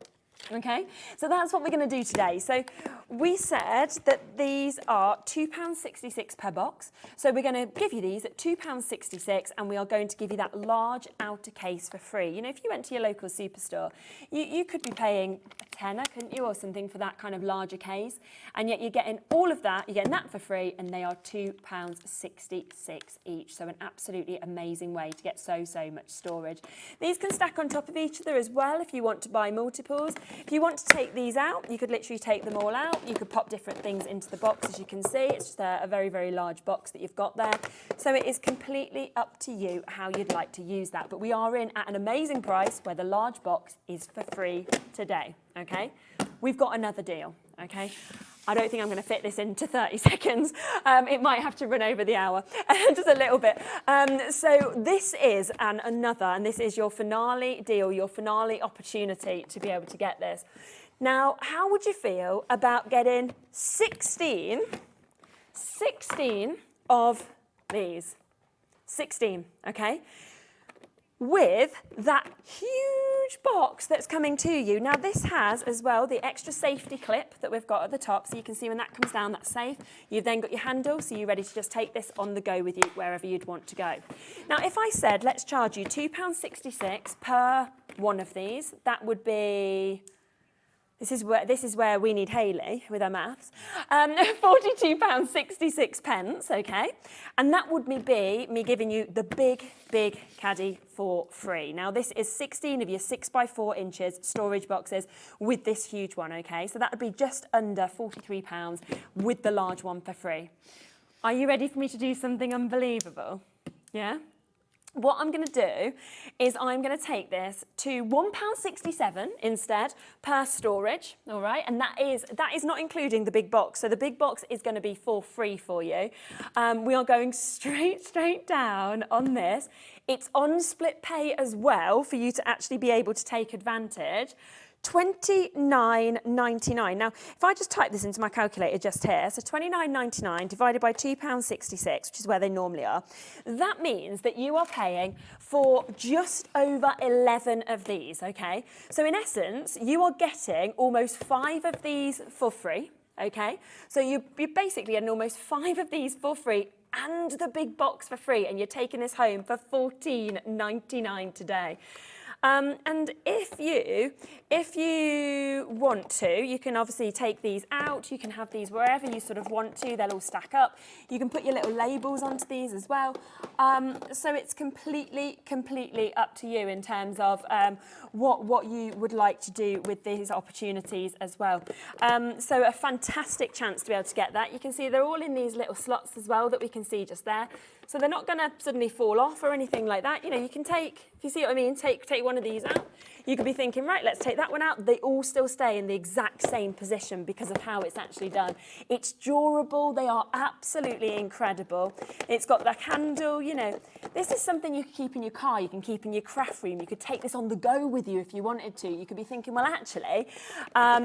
Okay, so that's what we're going to do today. So we said that these are £2.66 per box. So we're going to give you these at £2.66, and we are going to give you that large outer case for free. You know, if you went to your local superstore, you could be paying a tenner, couldn't you, or something for that kind of larger case, and yet you're getting all of that, you're getting that for free, and they are £2.66 each. So an absolutely amazing way to get so much storage. These can stack on top of each other as well if you want to buy multiples. If you want to take these out, you could literally take them all out. You could pop different things into the box, as you can see. It's just a very, very large box that you've got there. So it is completely up to you how you'd like to use that. But we are in at an amazing price where the large box is for free today, okay? We've got another deal, okay? I don't think I'm going to fit this into 30 seconds. It might have to run over the hour, just a little bit. So this is and this is your finale deal, your finale opportunity to be able to get this. Now, how would you feel about getting 16 of these? 16, okay? With that huge box that's coming to you. Now this has as well the extra safety clip that we've got at the top, so you can see when that comes down, that's safe. You've then got your handle, so you're ready to just take this on the go with you wherever you'd want to go. Now if I said let's charge you £2.66 per one of these, that would be, this is where we need Hayley with her maths. £42.66, okay? And that would be me giving you the big caddy for free. Now this is 16 of your 6x4 inches storage boxes with this huge one, okay? So that would be just under £43 with the large one for free. Are you ready for me to do something unbelievable? Yeah? What I'm going to do is I'm going to take this to £1.67 instead per storage, all right? And that is not including the big box. So the big box is going to be for free for you. We are going straight down on this. It's on split pay as well for you to actually be able to take advantage. £29.99. Now, if I just type this into my calculator just here, so £29.99 divided by £2.66, which is where they normally are, that means that you are paying for just over 11 of these, okay? So in essence, you are getting almost 5 of these for free, okay? So you're basically getting almost 5 of these for free and the big box for free, and you're taking this home for £14.99 today. And if you want to, you can obviously take these out. You can have these wherever you sort of want to. They'll all stack up. You can put your little labels onto these as well. So it's completely up to you in terms of what you would like to do with these opportunities as well. So a fantastic chance to be able to get that. You can see they're all in these little slots as well that we can see just there. So they're not going to suddenly fall off or anything like that. You know, you can take, if you see what I mean, take one of these out. You could be thinking, right, let's take that one out. They all still stay in the exact same position because of how it's actually done. It's durable. They are absolutely incredible. It's got the handle, you know. This is something you can keep in your car. You can keep in your craft room. You could take this on the go with you if you wanted to. You could be thinking, well, actually,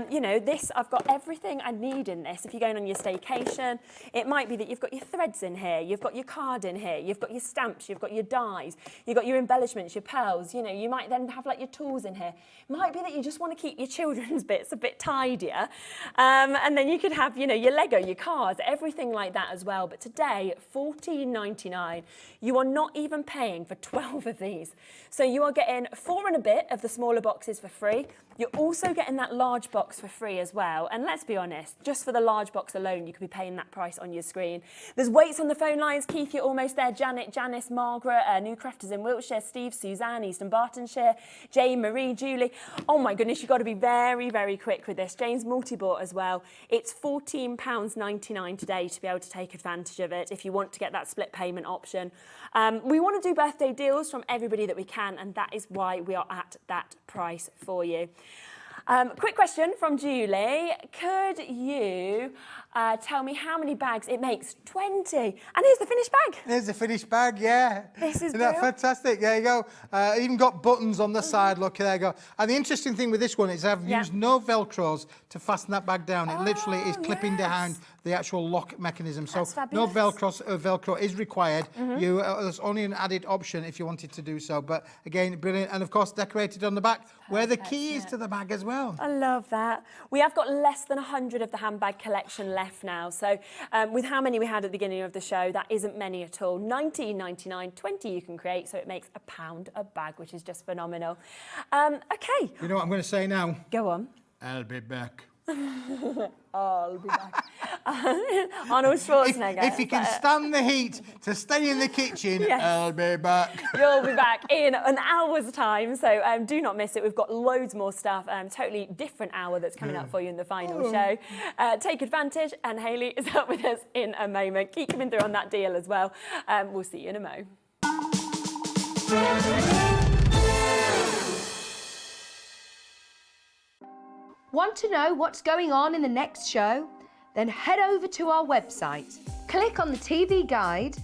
you know, I've got everything I need in this. If you're going on your staycation, it might be that you've got your threads in here. You've got your card in here. You've got your stamps. You've got your dies. You've got your embellishments, your pearls. You know, you might then have like your tools in here. It might be that you just want to keep your children's bits a bit tidier. And then you could have, you know, your Lego, your cars, everything like that as well. But today, £14.99, you are not even paying for 12 of these. So you are getting 4 and a bit of the smaller boxes for free. You're also getting that large box for free as well. And let's be honest, just for the large box alone, you could be paying that price on your screen. There's waits on the phone lines. Keith, you're almost there. Janet, Janice, Margaret, New Crafters in Wiltshire, Steve, Suzanne, Easton Bartonshire, Jane, Marie, Julie. Oh my goodness, you've got to be very, very quick with this. Jane's multi-bought as well. It's £14.99 today to be able to take advantage of it if you want to get that split payment option. We want to do birthday deals from everybody that we can, and that is why we are at that price for you. Quick question from Julie. Could you tell me how many bags it makes? 20. And here's the finished bag. Here's the finished bag, yeah. This is Isn't that fantastic? There you go. Even got buttons on the side, look, there you go. And the interesting thing with this one is I've used no Velcros to fasten that bag down. It literally is clipping behind the actual lock mechanism. So no Velcro is required. There's only an added option if you wanted to do so. But again, brilliant. And of course, decorated on the back, where the key is to the bag as well. I love that. We have got less than 100 of the handbag collection left now. So with how many we had at the beginning of the show, that isn't many at all. $19.99, 20 you can create. So it makes £1 a bag, which is just phenomenal. Okay. You know what I'm going to say now? Go on. I'll be back. I'll be back. Arnold Schwarzenegger. If you can stand the heat to stay in the kitchen, I'll be back. You'll be back in an hour's time, so do not miss it. We've got loads more stuff, totally different hour that's coming up for you in the final show. Take advantage, and Hayley is up with us in a moment. Keep coming through on that deal as well. We'll see you in a mo. Want to know what's going on in the next show? Then head over to our website. Click on the TV guide.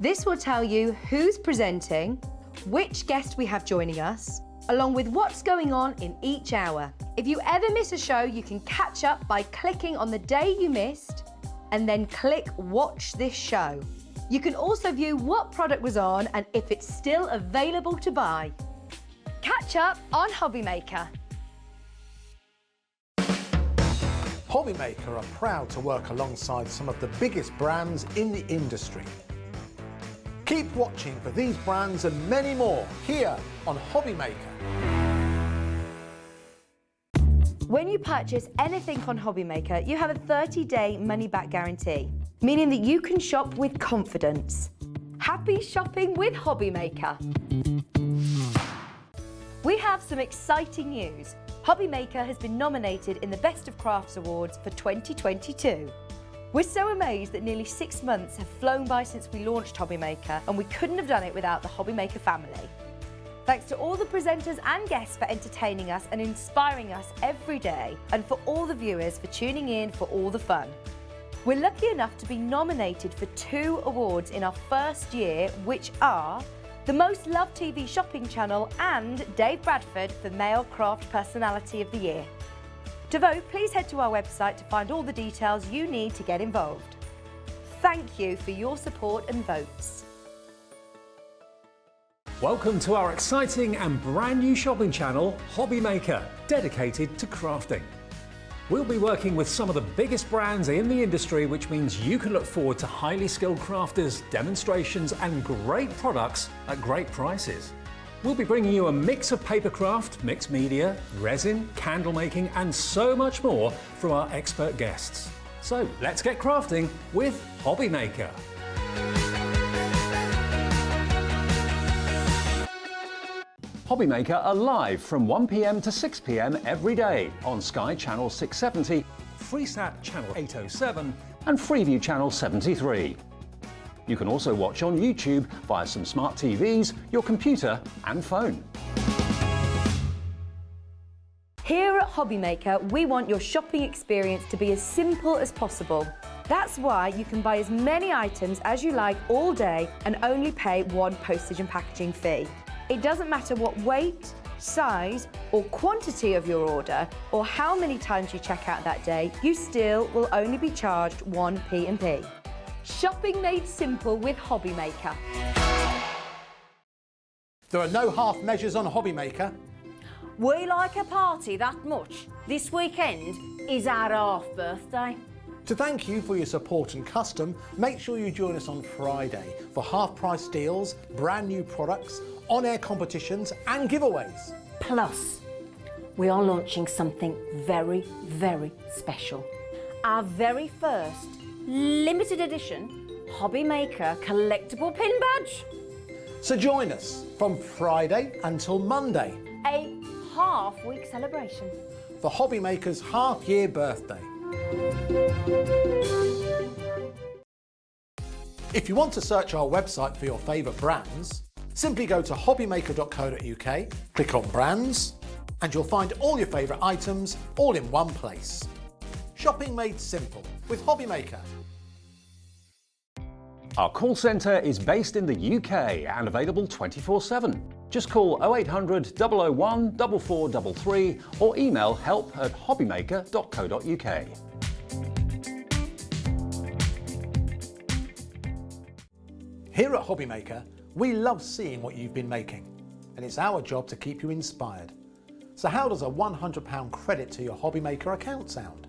This will tell you who's presenting, which guest we have joining us, along with what's going on in each hour. If you ever miss a show, you can catch up by clicking on the day you missed and then click Watch This Show. You can also view what product was on and if it's still available to buy. Catch up on Hobby Maker. Hobby Maker are proud to work alongside some of the biggest brands in the industry. Keep watching for these brands and many more here on Hobby Maker. When you purchase anything on Hobby Maker, you have a 30-day money-back guarantee, meaning that you can shop with confidence. Happy shopping with Hobby Maker. We have some exciting news. Hobby Maker has been nominated in the Best of Crafts Awards for 2022. We're so amazed that nearly 6 months have flown by since we launched Hobby Maker, and we couldn't have done it without the Hobby Maker family. Thanks to all the presenters and guests for entertaining us and inspiring us every day, and for all the viewers for tuning in for all the fun. We're lucky enough to be nominated for 2 awards in our first year, which are the Most Loved TV Shopping Channel and Dave Bradford for Male Craft Personality of the Year. To vote, please head to our website to find all the details you need to get involved. Thank you for your support and votes. Welcome to our exciting and brand new shopping channel, Hobby Maker, dedicated to crafting. We'll be working with some of the biggest brands in the industry, which means you can look forward to highly skilled crafters, demonstrations and great products at great prices. We'll be bringing you a mix of papercraft, mixed media, resin, candle making and so much more from our expert guests. So let's get crafting with Hobby Maker. Hobby Maker are live from 1 p.m. to 6 p.m. every day on Sky Channel 670, FreeSat Channel 807 and Freeview Channel 73. You can also watch on YouTube via some smart TVs, your computer and phone. Here at Hobby Maker, we want your shopping experience to be as simple as possible. That's why you can buy as many items as you like all day and only pay one postage and packaging fee. It doesn't matter what weight, size or quantity of your order or how many times you check out that day, you still will only be charged one P&P. Shopping made simple with Hobby Maker. There are no half measures on Hobby Maker. We like a party that much. This weekend is our half birthday. To thank you for your support and custom, make sure you join us on Friday for half-price deals, brand new products, on-air competitions and giveaways. Plus, we are launching something very, very special. Our very first limited edition Hobby Maker collectible pin badge. So join us from Friday until Monday. A half-week celebration. For Hobby Maker's half-year birthday. If you want to search our website for your favourite brands, simply go to hobbymaker.co.uk, click on Brands, And you'll find all your favourite items all in one place. Shopping made simple with Hobby Maker. Our call centre is based in the UK and available 24/7. Just call 0800 001 4433 or email help@hobbymaker.co.uk. Here at Hobby Maker, we love seeing what you've been making, and it's our job to keep you inspired. So how does a £100 credit to your Hobby Maker account sound?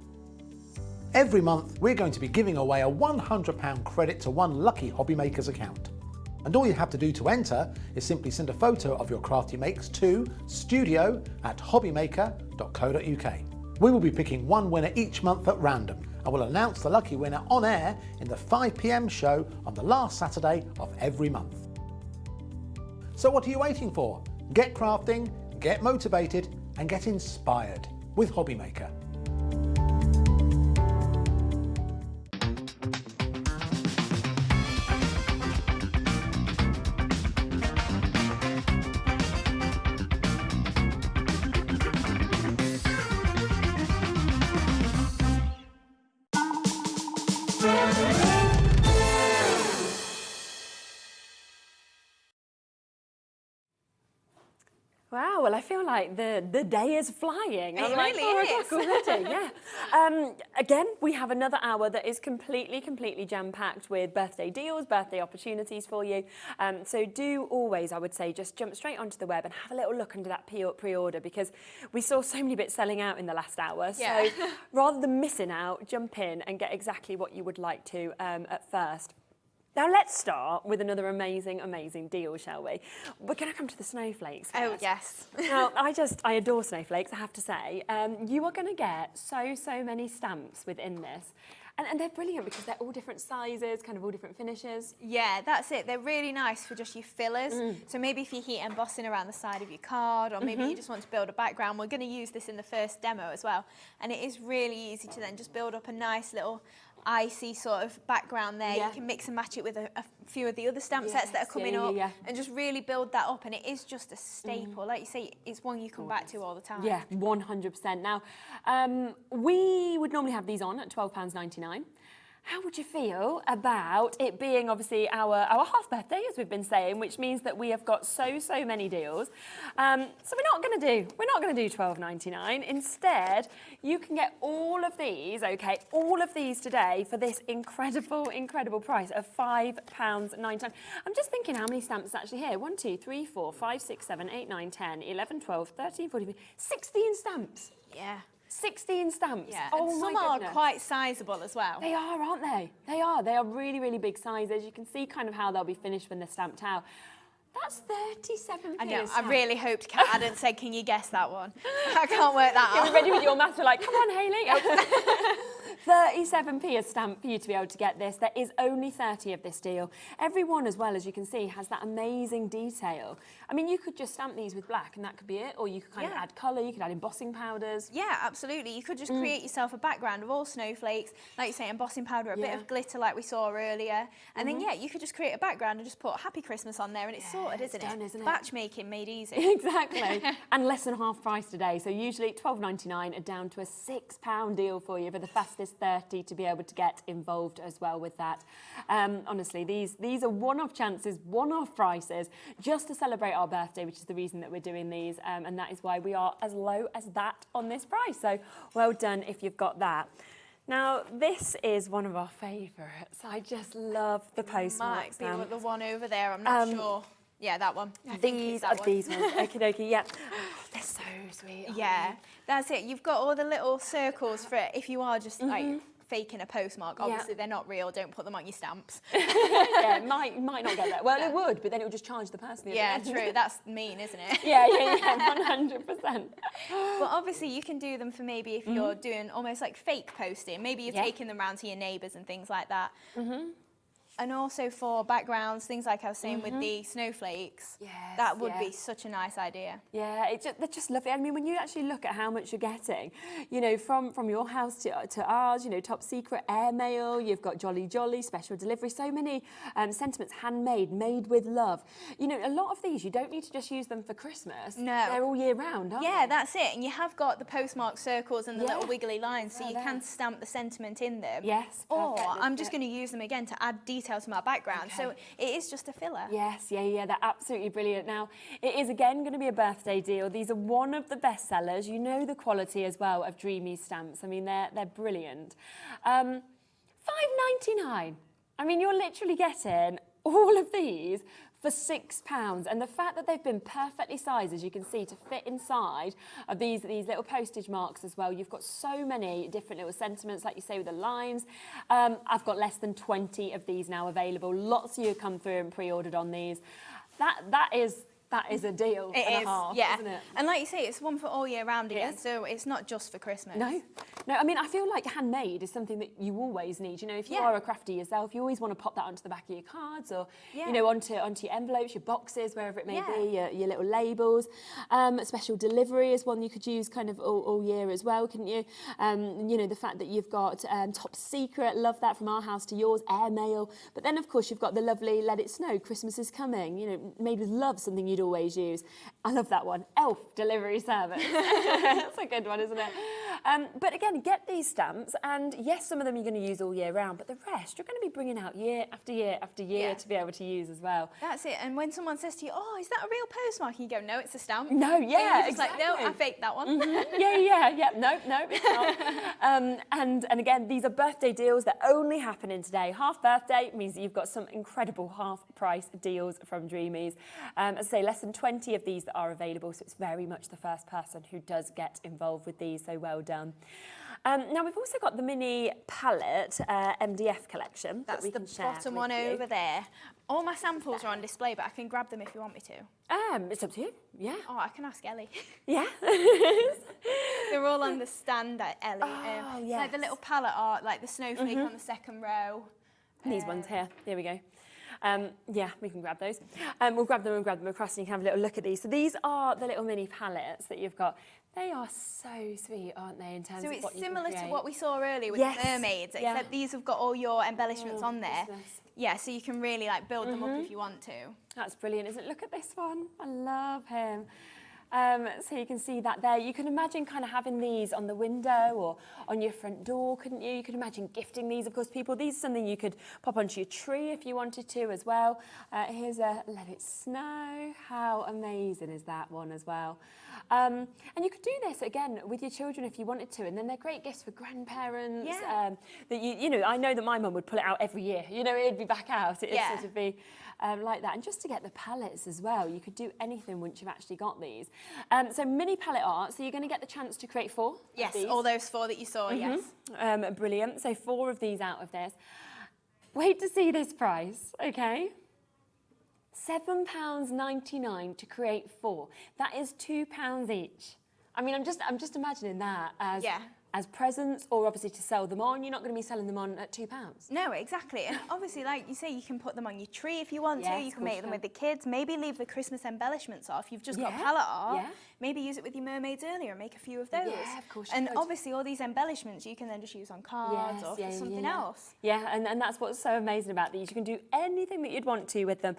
Every month, we're going to be giving away a £100 credit to one lucky Hobby Maker's account. And all you have to do to enter is simply send a photo of your crafty makes to studio@hobbymaker.co.uk. We will be picking one winner each month at random, and we'll announce the lucky winner on air in the 5 PM show on the last Saturday of every month. So what are you waiting for? Get crafting, get motivated, and get inspired with Hobby Maker. Wow, well, I feel like the day is flying. I'm like, really is. 4 o'clock already, yeah. Again, we have another hour that is completely jam-packed with birthday deals, birthday opportunities for you. So do always, I would say, just jump straight onto the web and have a little look under that pre-order, because we saw so many bits selling out in the last hour. Yeah. So rather than missing out, jump in and get exactly what you would like to at first. Now let's start with another amazing deal, shall we? We're going to come to the snowflakes first. Oh, yes. Now, I adore snowflakes, I have to say. You are going to get so many stamps within this. And they're brilliant because they're all different sizes, kind of all different finishes. Yeah, that's it. They're really nice for just your fillers. So maybe if you heat embossing around the side of your card, or maybe you just want to build a background, we're going to use this in the first demo as well. And it is really easy to then just build up a nice little icy sort of background there. Yeah. You can mix and match it with a few of the other stamp sets that are coming up and just really build that up. And it is just a staple. Like you say, it's one you come back to all the time. Yeah, 100%. Now, we would normally have these on at £12.99. How would you feel about it being obviously our half birthday, as we've been saying, which means that we have got so many deals. So we're not going to do £12.99. Instead, you can get all of these, okay, all of these today for this incredible price of £5.99. I'm just thinking how many stamps is actually here. 1, 2, 3, 4, 5, 6, 7, 8, 9, 10, 11, 12, 13, 14, 16 stamps. Yeah. 16 stamps. Yeah. Oh, and some my are goodness. quite sizable as well. They are, aren't they? They are. They are really big sizes. You can see kind of how they'll be finished when they're stamped out. That's 37p. I know. I really hoped Kat hadn't said, "Can you guess that one?" I can't work that out. You're ready with your maths. We're like, come on, Hayley. 37p a stamp for you to be able to get this. There is only 30 of this deal. Every one, as well, as you can see, has that amazing detail. I mean, you could just stamp these with black and that could be it, or you could kind of add colour, you could add embossing powders. Yeah, absolutely. You could just create yourself a background of all snowflakes, like you say, embossing powder, a bit of glitter like we saw earlier. And then, you could just create a background and just put Happy Christmas on there and it's sorted, isn't done, it? isn't it? Batch making made easy. Exactly. And less than half price today. So usually £12.99 are down to a £6 deal for you for the fastest 30 to be able to get involved as well with that. Honestly, these are one-off chances, one-off prices, just to celebrate our birthday, which is the reason that we're doing these. And that is why we are as low as that on this price. So well done if you've got that. Now, this is one of our favourites. I just love the postmark Might be the one over there, I'm not sure. Yeah, that one. I think it's that one. These ones. Okie dokie, yeah. Oh, they're so sweet. Yeah, that's it. You've got all the little circles for it if you are just like faking a postmark. Obviously, they're not real. Don't put them on your stamps. Yeah, might not get that. Well, it would, but then it would just charge the person. Yeah, true. That's mean, isn't it? Yeah, 100%. But obviously, you can do them for maybe if you're doing almost like fake posting. Maybe you're taking them around to your neighbours and things like that. And also for backgrounds, things like I was saying with the snowflakes, that would be such a nice idea. Yeah, they're just lovely. I mean, when you actually look at how much you're getting, you know, from your house to ours, you know, top secret airmail, you've got Jolly Jolly, special delivery, so many sentiments, handmade, made with love. You know, a lot of these, you don't need to just use them for Christmas. No. They're all year round, aren't Yeah, they? that's it. And you have got the postmark circles and the little wiggly lines, so you can stamp the sentiment in them. Yes, Or perfect, I'm just going to use them again to add detail to my background. So it is just a filler. Yes, yeah, they're absolutely brilliant. Now, it is again going to be a birthday deal. These are one of the best sellers. You know the quality as well of Dreamy stamps. I mean, they're brilliant. £5.99. I mean, you're literally getting all of these for £6, and the fact that they've been perfectly sized, as you can see, to fit inside of these little postage marks as well. You've got so many different little sentiments, like you say, with the lines. I've got less than 20 of these now available. Lots of you have come through and pre-ordered on these. That is a deal It and is, a half, yeah. isn't it? And like you say, it's one for all year round again, so it's not just for Christmas. No, I mean, I feel like handmade is something that you always need. You know, if you are a crafty yourself, you always want to pop that onto the back of your cards or, you know, onto your envelopes, your boxes, wherever it may be, your little labels. Special delivery is one you could use kind of all year as well, couldn't you? You know, the fact that you've got top secret, love that, from our house to yours, airmail. But then, of course, you've got the lovely Let It Snow, Christmas is coming, you know, made with love, something you'd always use. I love that one. Elf delivery service. That's a good one, isn't it? But again, get these stamps, and yes, some of them you're going to use all year round, but the rest you're going to be bringing out year after year after year to be able to use as well. That's it. And when someone says to you, "Oh, is that a real postmark?" and you go, "No, it's a stamp." No, And you're just exactly. like, "No, I faked that one." Yeah. No, it's not. And again, these are birthday deals. They're only happening today. Half birthday means that you've got some incredible half price deals from Dreamies. As I say, less than 20 of these that are available, so it's very much the first person who does get involved with these, so well done. Now we've also got the mini palette MDF collection. That's that we the can share bottom with one you. over there. All my samples are on display, but I can grab them if you want me to. It's up to you, yeah. Oh, I can ask Ellie. Yeah. They're all on the stand at Ellie. Oh, yes. Like the little palette art, like the snowflake on the second row. These ones here, we go. Yeah, we can grab those. We'll grab them across and you can have a little look at these. So these are the little mini palettes that you've got. They are so sweet, aren't they, in terms of what you can create? So it's similar to what we saw earlier with the mermaids, except these have got all your embellishments on there. Yeah, so you can really like build them up if you want to. That's brilliant, isn't it? Look at this one. I love him. So you can see that there. You can imagine kind of having these on the window or on your front door, couldn't you? You could imagine gifting these, of course, people. These are something you could pop onto your tree if you wanted to as well. Here's a Let It Snow. How amazing is that one as well? And you could do this, again, with your children if you wanted to, and then they're great gifts for grandparents. That you know, I know that my mum would pull it out every year. You know, it'd be back out. It'd sort of be like that. And just to get the palettes as well, you could do anything once you've actually got these. So mini palette art, so you're going to get the chance to create 4 Yes, of these. all those 4 that you saw, yes. Brilliant. So 4 of these out of this. Wait to see this price, okay? £7.99 to create 4. That is £2 each. I mean, I'm just imagining that as presents, or obviously to sell them on. You're not going to be selling them on at £2. No, exactly. And obviously, like you say, you can put them on your tree if you want to. You can make them with the kids. Maybe leave the Christmas embellishments off. You've just got palette art. Maybe use it with your mermaids earlier and make a few of those. Yeah, of course. And obviously, all these embellishments you can then just use on cards or for something else. Yeah, and that's what's so amazing about these. You can do anything that you'd want to with them.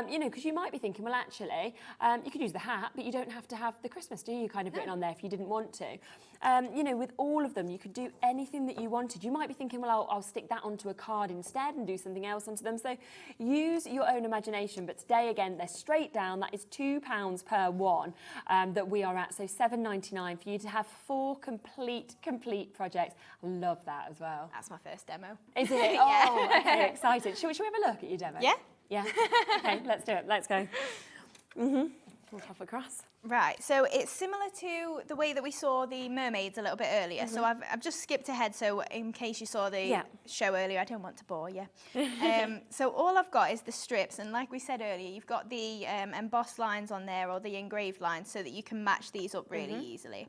You know, because you might be thinking, well, actually, you could use the hat, but you don't have to have the Christmas, do you? Kind of written on there if you didn't want to. You know, with all of them, you could do anything that you wanted. You might be thinking, well, I'll stick that onto a card instead and do something else onto them. So use your own imagination. But today, again, they're straight down. That is £2 per one that we are at. So £7.99 for you to have 4 complete projects. I love that as well. That's my first demo. Isn't it? Oh, okay, excited. Should we have a look at your demo? Yeah. Yeah. Okay, let's do it. Let's go. We'll pop across. Right, so it's similar to the way that we saw the mermaids a little bit earlier. So I've just skipped ahead, so in case you saw the show earlier, I don't want to bore you. So all I've got is the strips, and like we said earlier, you've got the embossed lines on there or the engraved lines so that you can match these up really easily.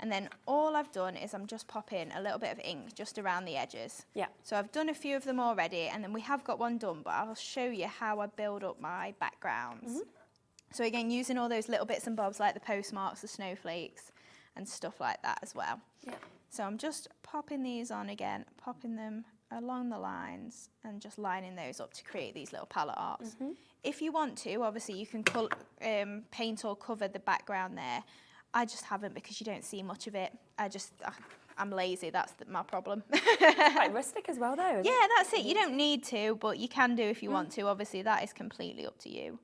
And then all I've done is I'm just popping a little bit of ink just around the edges. Yeah. So I've done a few of them already, and then we have got one done, but I'll show you how I build up my backgrounds. So again, using all those little bits and bobs like the postmarks, the snowflakes, and stuff like that as well. Yeah. So I'm just popping these on again, popping them along the lines and just lining those up to create these little palette arts. If you want to, obviously you can paint or cover the background there. I just haven't because you don't see much of it. I'm lazy, that's my problem. Quite rustic as well though. Yeah, that's it. You don't need to, but you can do if you want to. Obviously, that is completely up to you.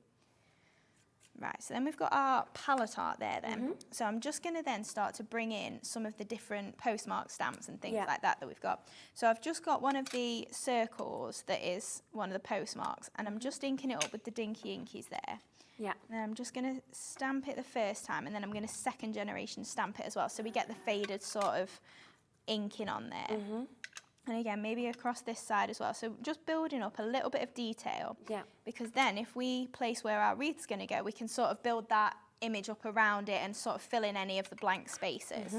Right, so then we've got our palette art there then. So I'm just going to then start to bring in some of the different postmark stamps and things like that we've got. So I've just got one of the circles that is one of the postmarks, and I'm just inking it up with the Dinky Inkies there. Yeah. And I'm just going to stamp it the first time, and then I'm going to second generation stamp it as well, so we get the faded sort of inking on there. And again, maybe across this side as well. So just building up a little bit of detail. Yeah. Because then if we place where our wreath's going to go, we can sort of build that image up around it and sort of fill in any of the blank spaces.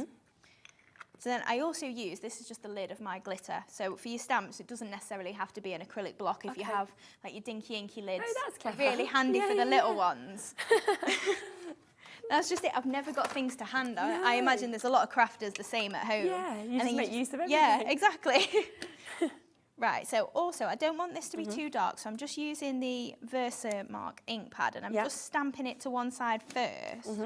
So then I also use, this is just the lid of my glitter. So for your stamps, it doesn't necessarily have to be an acrylic block if you have like your Dinky Inky lids. Oh, that's clever. Really handy for the little ones. That's just it. I've never got things to hand. No. I imagine there's a lot of crafters the same at home. Yeah, you just make use of everything. Yeah, exactly. Right, so also I don't want this to be too dark, so I'm just using the Versamark ink pad, and I'm just stamping it to one side first,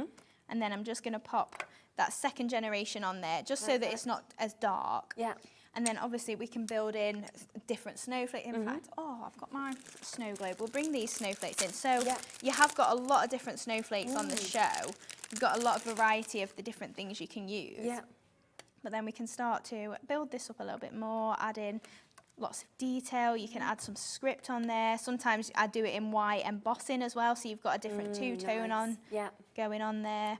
and then I'm just going to pop that second generation on there, just so that it's not as dark. Yeah. And then obviously we can build in different snowflakes. In fact, I've got my snow globe. We'll bring these snowflakes in. So you have got a lot of different snowflakes on the show. You've got a lot of variety of the different things you can use. Yeah. But then we can start to build this up a little bit more, add in lots of detail. You can add some script on there. Sometimes I do it in white embossing as well, so you've got a different two-tone going on there.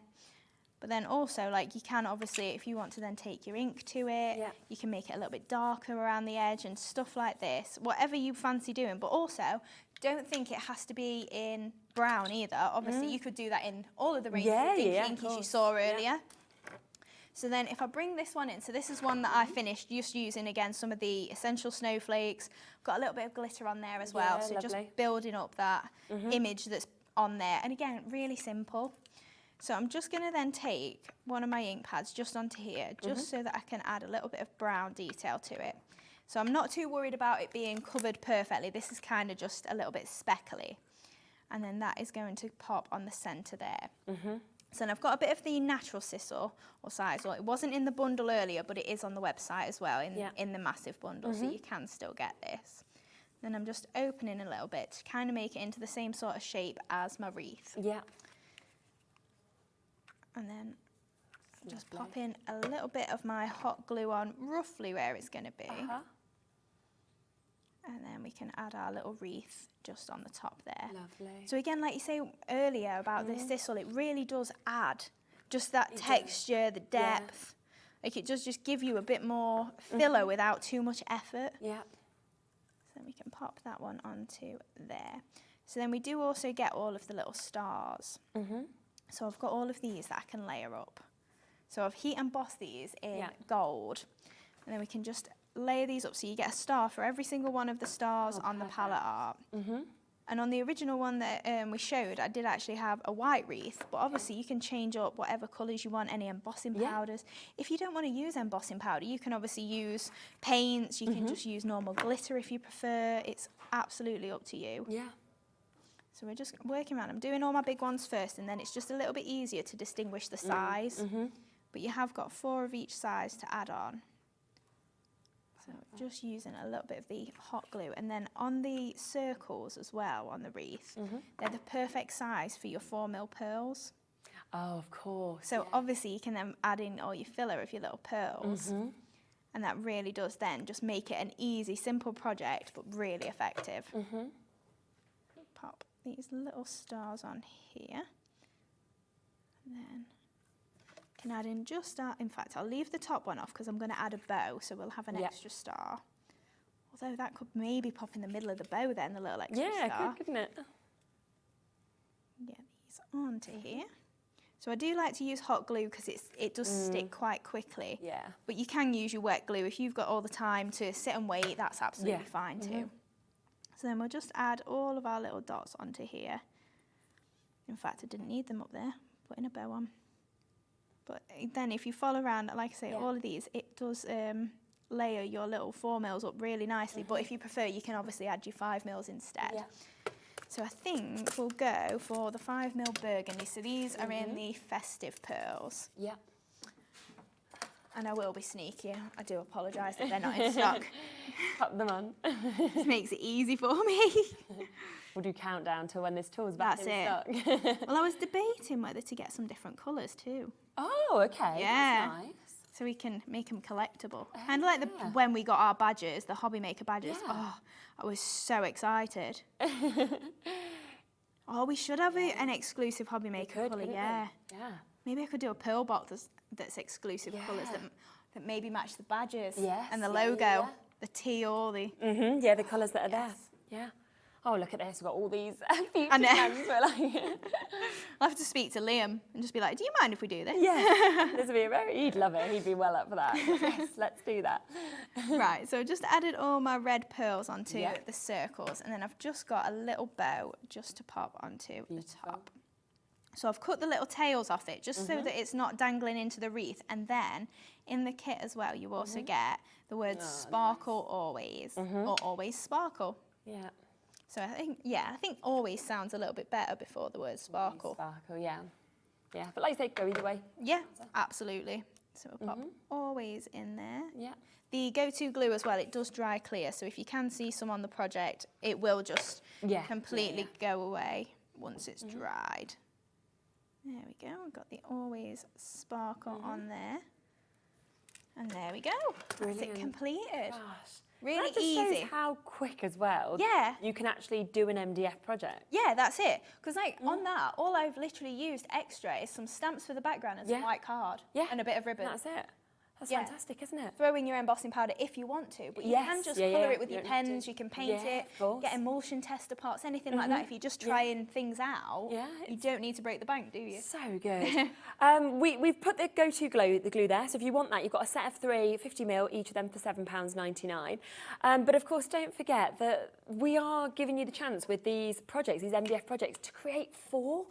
But then also, like, you can obviously, if you want to then take your ink to it, you can make it a little bit darker around the edge and stuff like this, whatever you fancy doing. But also, don't think it has to be in brown either. Obviously, you could do that in all of the ranges of Dinky Inkies you saw earlier. So then if I bring this one in, so this is one that I finished just using, again, some of the essential snowflakes. Got a little bit of glitter on there as well. So just building up that image that's on there. And again, really simple. So I'm just going to then take one of my ink pads just onto here, just so that I can add a little bit of brown detail to it. So I'm not too worried about it being covered perfectly. This is kind of just a little bit speckly. And then that is going to pop on the centre there. So then I've got a bit of the natural sisal or sisal. It wasn't in the bundle earlier, but it is on the website as well in the massive bundle, so you can still get this. Then I'm just opening a little bit to kind of make it into the same sort of shape as my wreath. Yeah. And then just pop in a little bit of my hot glue on roughly where it's going to be. And then we can add our little wreath just on the top there. Lovely. So again, like you say earlier about the sisal, it really does add just that texture, the depth. Like it does just give you a bit more filler without too much effort. Yeah. So then we can pop that one onto there. So then we do also get all of the little stars. So I've got all of these that I can layer up. So I've heat embossed these in gold, and then we can just layer these up so you get a star for every single one of the stars on the palette art. And on the original one that we showed, I did actually have a white wreath, but obviously you can change up whatever colours you want, any embossing powders. If you don't want to use embossing powder, you can obviously use paints, you can just use normal glitter if you prefer. It's absolutely up to you. Yeah. So we're just working around. I'm doing all my big ones first, and then it's just a little bit easier to distinguish the size. But you have got 4 of each size to add on. So just using a little bit of the hot glue. And then on the circles as well, on the wreath, they're the perfect size for your 4mm pearls. Oh, of course. So obviously you can then add in all your filler of your little pearls. And that really does then just make it an easy, simple project, but really effective. Pop these little stars on here, and then can add in just that. In fact, I'll leave the top one off because I'm going to add a bow, so we'll have an extra star. Although that could maybe pop in the middle of the bow then, the little extra star. Yeah, couldn't it? Get these onto here. So I do like to use hot glue because it does stick quite quickly. Yeah. But you can use your wet glue. If you've got all the time to sit and wait, that's absolutely fine too. So then we'll just add all of our little dots onto here. In fact, I didn't need them up there, putting a bow on. But then if you follow around, like I say, all of these, it does layer your little 4mm up really nicely. But if you prefer, you can obviously add your 5mm instead. Yeah. So I think we'll go for the 5mm burgundy. So these are in the festive pearls. Yeah. And I will be sneaky. I do apologise that they're not in stock. Pop them on. This makes it easy for me. We'll do countdown till when this tool's back in stock. Well, I was debating whether to get some different colours too. Oh, okay. Yeah. That's nice. So we can make them collectible. Kind of like when we got our badges, the Hobby Maker badges. Yeah. Oh, I was so excited. Oh, we should have an exclusive Hobby Maker colour, yeah. Yeah. Maybe I could do a pearl box that's exclusive colours that maybe match the badges and the logo, the teal, the... Yeah, the colours that are there. Yeah. Oh, look at this, we've got all these future plans. I'll have to speak to Liam and just be like, do you mind if we do this? Yeah, this would be he'd love it, he'd be well up for that. Yes, let's do that. Right, so I just added all my red pearls onto the circles, and then I've just got a little bow just to pop onto the top. So I've cut the little tails off it just so that it's not dangling into the wreath, and then in the kit as well you also get the words sparkle always, or always sparkle. Yeah. So I think always sounds a little bit better before the word sparkle. Sparkle, yeah. Yeah, but like you say, go either way. Yeah, absolutely. So we'll pop always in there. Yeah. The go-to glue as well, it does dry clear, so if you can see some on the project, it will just completely go away once it's dried. There we go, we've got the always sparkle on there. And there we go, that's it completed. Gosh. Really that just easy. Shows how quick as well. Yeah. You can actually do an MDF project. Yeah, that's it. Because like on that, all I've literally used extra is some stamps for the background and some white card and a bit of ribbon. That's it. That's fantastic, isn't it? Throw in your embossing powder if you want to, but you can just colour it with your pens, you can paint it, get emulsion tester parts, anything like that. If you're just trying things out, you don't need to break the bank, do you? So good. We've put the go-to glue there, so if you want that, you've got a set of 3, 50mm, each of them for £7.99. But of course, don't forget that we are giving you the chance with these projects, these MDF projects, to create 4.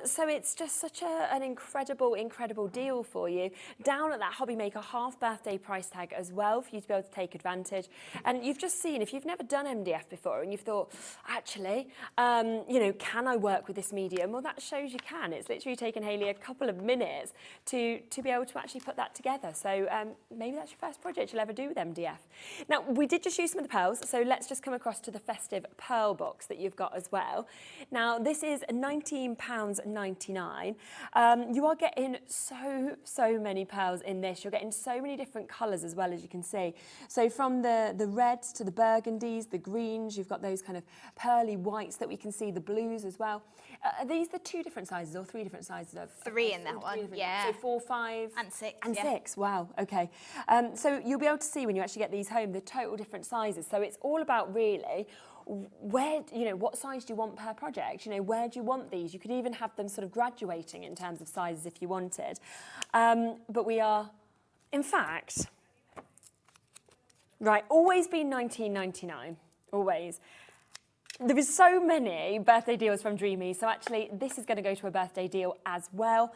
So it's just such an incredible deal for you. Down at that Hobby Maker half birthday price tag as well for you to be able to take advantage. And you've just seen, if you've never done MDF before and you've thought, actually, you know, can I work with this medium? Well, that shows you can. It's literally taken Hayley a couple of minutes to be able to actually put that together. So maybe that's your first project you'll ever do with MDF. Now, we did just use some of the pearls, so let's just come across to the festive pearl box that you've got as well. Now, this is £19.99. You are getting so many pearls in this. You're getting so many different colours as well, as you can see. So from the reds to the burgundies, the greens, you've got those kind of pearly whites that we can see, the blues as well. Are these the 2 different sizes or 3 different sizes of? 3 in that one, yeah. So 4, 5 and 6. And 6. Wow. Okay. So you'll be able to see when you actually get these home the total different sizes. So it's all about really where, you know, what size do you want per project? You know, where do you want these? You could even have them sort of graduating in terms of sizes if you wanted. But we are, in fact, right, always been £19.99, always. There is so many birthday deals from Dreamy, so actually this is going to go to a birthday deal as well.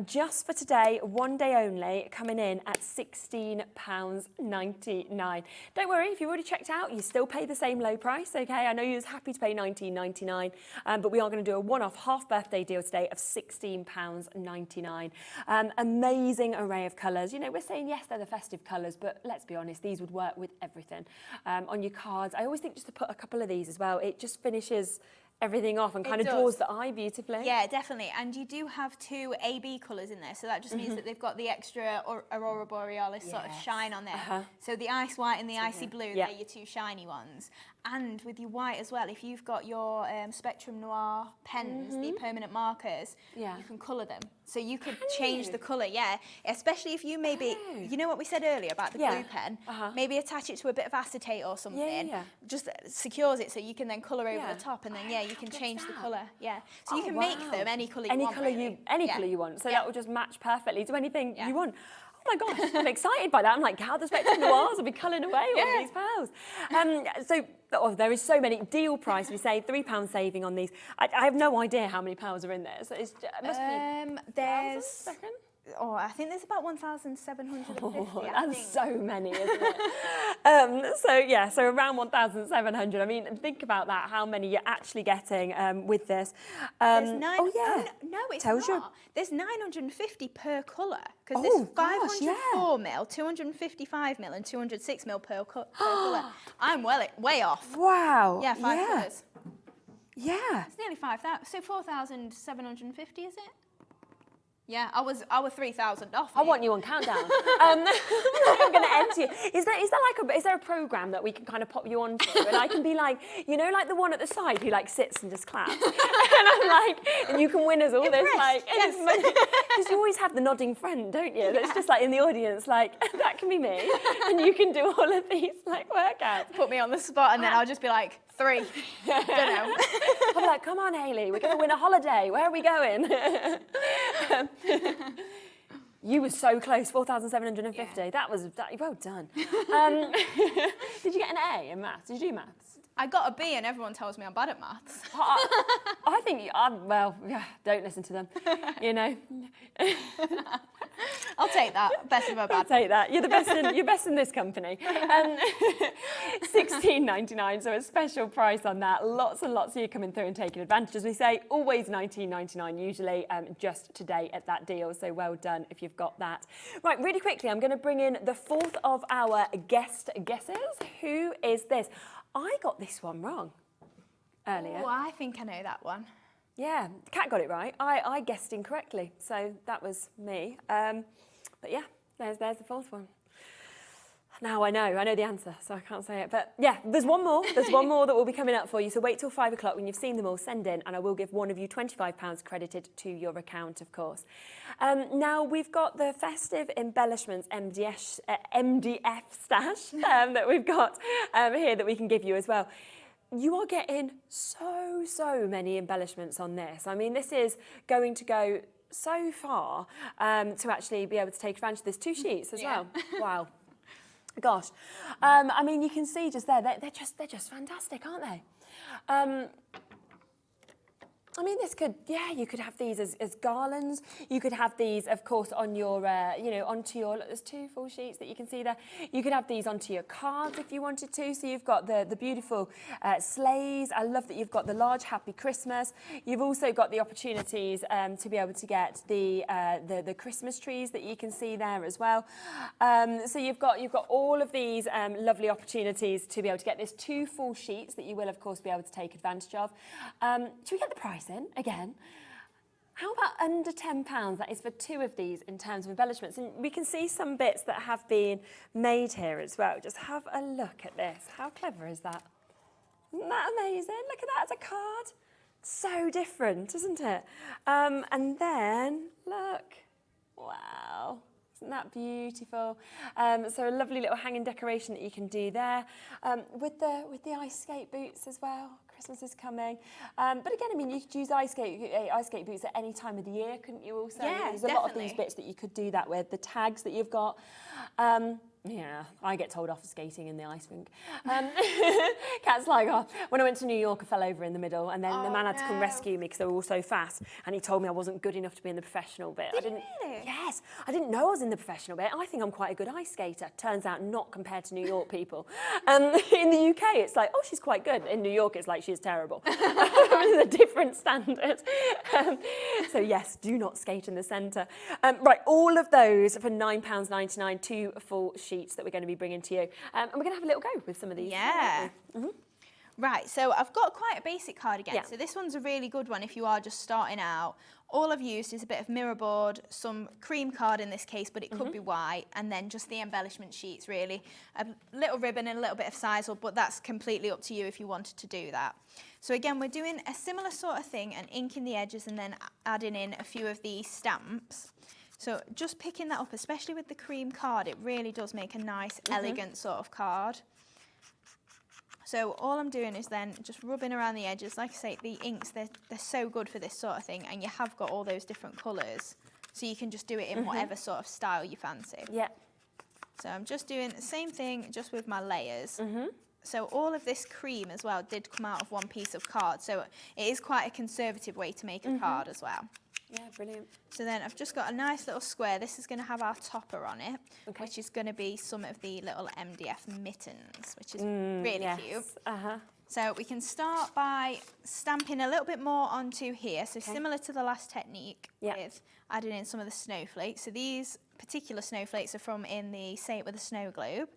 Just for today, one day only, coming in at £16.99. Don't worry, if you've already checked out, you still pay the same low price, okay? I know you was happy to pay £19.99, but we are going to do a one-off half birthday deal today of £16.99. Amazing array of colours. You know, we're saying yes, they're the festive colours, but let's be honest, these would work with everything. On your cards, I always think just to put a couple of these as well, it just finishes everything off and kind of draws the eye beautifully. Yeah, definitely. And you do have 2 AB colours in there, so that just means that they've got the extra Aurora Borealis sort of shine on there. So the ice white and the icy blue, they're your 2 shiny ones. And with your white as well, if you've got your Spectrum Noir pens, the permanent markers, you can colour them. So you could change the colour, especially if you maybe, you know what we said earlier about the glue pen, maybe attach it to a bit of acetate or something, just secures it so you can then colour over the top, and then you can change the colour, So you can make them any colour you want. Any colour you want, so that will just match perfectly to anything you want. Oh my gosh, I'm excited by that. I'm like, how the Spectrum Noirs will be colouring away on these pearls. So there is so many. Deal price, we say £3 saving on these. I have no idea how many pearls are in there. So it must be there's... I think there's about 1,750. That's so many, isn't it? So around 1,700. I mean, think about that, how many you're actually getting with this. There's it's Tells not. There's 950 per colour, because there's 504 mil, 255 mil and 206 mil per colour. I'm way off. Wow. Yeah, 5 colours. Yeah. It's nearly 5,000. So 4,750, is it? Yeah, I was 3,000 off. I want you on countdown. I'm going to enter you. Is there a program that we can kind of pop you onto, and I can be like, you know, like the one at the side who like sits and just claps, and I'm like, and you can win us all this like, because you always have the nodding friend, don't you? That's just like in the audience, like that can be me, and you can do all of these like workouts. Put me on the spot, and then I'll just be like 3. Don't know. I'm like, come on, Hayley, we're going to win a holiday. Where are we going? You were so close, 4,750. That was well done. Did you get an A in maths? Did you do maths? I got a B, and everyone tells me I'm bad at maths. I think don't listen to them. You know. I'll take that. Best of a bad. I'll take that. You're the best. You're best in this company. $16.99, so a special price on that. Lots and lots of you coming through and taking advantage. As we say, always $19.99 usually. Just today at that deal. So well done if you've got that. Right, really quickly, I'm going to bring in the fourth of our guest guesses. Who is this? I got this one wrong earlier. Oh, I think I know that one. Yeah, Kat got it right. I guessed incorrectly, so that was me. But yeah, there's the fourth one. Now I know the answer, so I can't say it. But yeah, there's one more. There's one more that will be coming up for you. So wait till 5 o'clock when you've seen them all, send in, and I will give one of you £25 credited to your account, of course. Now we've got the festive embellishments MDF stash that we've got here that we can give you as well. You are getting so many embellishments on this. I mean, this is going to go so far to actually be able to take advantage of this. 2 sheets as well. Wow. Gosh. I mean, you can see just there, they're just fantastic, aren't they? I mean, this could, you could have these as garlands. You could have these, of course, on your, onto your, there's 2 full sheets that you can see there. You could have these onto your cards if you wanted to. So you've got the beautiful sleighs. I love that you've got the large Happy Christmas. You've also got the opportunities to be able to get the Christmas trees that you can see there as well. So you've got all of these lovely opportunities to be able to get this 2 full sheets that you will, of course, be able to take advantage of. Should we get the price in again? How about under £10? That is for 2 of these in terms of embellishments. And we can see some bits that have been made here as well. Just have a look at this. How clever is that? Isn't that amazing? Look at that as a card. So different, isn't it? And then, look. Wow. Isn't that beautiful? So a lovely little hanging decoration that you can do there. With the ice skate boots as well. Christmas is coming. But again, I mean, you could use ice skate boots at any time of the year, couldn't you also? Yeah, there's a lot of these bits that you could do that with. The tags that you've got. Yeah, I get told off for skating in the ice rink. Kat's like, when I went to New York, I fell over in the middle, and then the man had to come rescue me because they were all so fast, and he told me I wasn't good enough to be in the professional bit. Did he really? Yes, I didn't know I was in the professional bit. I think I'm quite a good ice skater. Turns out not compared to New York people. In the UK, it's like, oh, she's quite good. In New York, it's like, she's terrible. It's a different standard. So yes, do not skate in the centre. Right, all of those for £9.99, 2 full sheets that we're going to be bringing to you. And we're going to have a little go with some of these. Yeah. Right, so I've got quite a basic card again. Yeah. So this one's a really good one if you are just starting out. All I've used is a bit of mirror board, some cream card in this case, but it could be white, and then just the embellishment sheets really. A little ribbon and a little bit of sisal, but that's completely up to you if you wanted to do that. So again, we're doing a similar sort of thing and inking the edges and then adding in a few of these stamps. So just picking that up, especially with the cream card, it really does make a nice, elegant sort of card. So all I'm doing is then just rubbing around the edges. Like I say, the inks, they're so good for this sort of thing, and you have got all those different colours, so you can just do it in whatever sort of style you fancy. Yeah. So I'm just doing the same thing just with my layers. So all of this cream as well did come out of one piece of card, so it is quite a conservative way to make a card as well. Yeah, brilliant. So then I've just got a nice little square. This is going to have our topper on it, which is going to be some of the little MDF mittens, which is really cute. So we can start by stamping a little bit more onto here. So similar to the last technique with adding in some of the snowflakes. So these particular snowflakes are from in the Say It With a Snow Globe.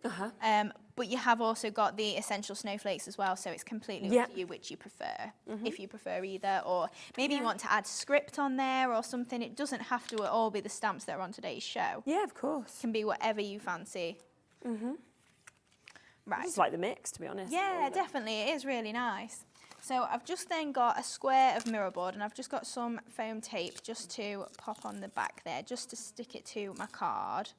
But you have also got the essential snowflakes as well, so it's completely up to you which you prefer, if you prefer either, or maybe you want to add script on there or something. It doesn't have to all be the stamps that are on today's show. Yeah, of course. It can be whatever you fancy. Right. I just like the mix, to be honest. Yeah, definitely. It is really nice. So I've just then got a square of mirror board, and I've just got some foam tape just to pop on the back there, just to stick it to my card.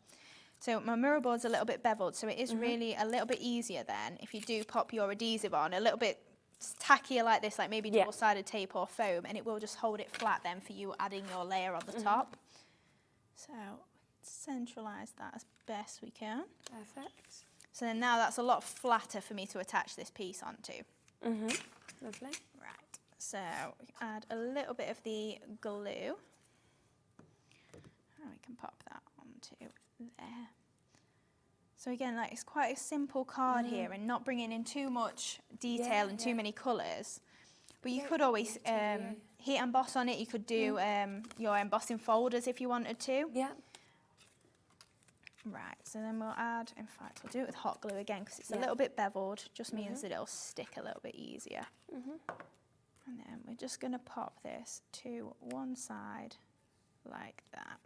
So my mirror board's a little bit beveled, so it is really a little bit easier then if you do pop your adhesive on, a little bit tackier like this, like maybe double-sided tape or foam, and it will just hold it flat then for you adding your layer on the top. So centralise that as best we can. Perfect. So then now that's a lot flatter for me to attach this piece onto. Lovely. Right, so we add a little bit of the glue. And we can pop that onto there. So again, like, it's quite a simple card here, and not bringing in too much detail and too many colours. But you could always heat emboss on it. You could do your embossing folders if you wanted to. Yeah. Right, so then we'll add, in fact, we'll do it with hot glue again because it's a little bit beveled, just means that it'll stick a little bit easier. And then we're just going to pop this to one side like that.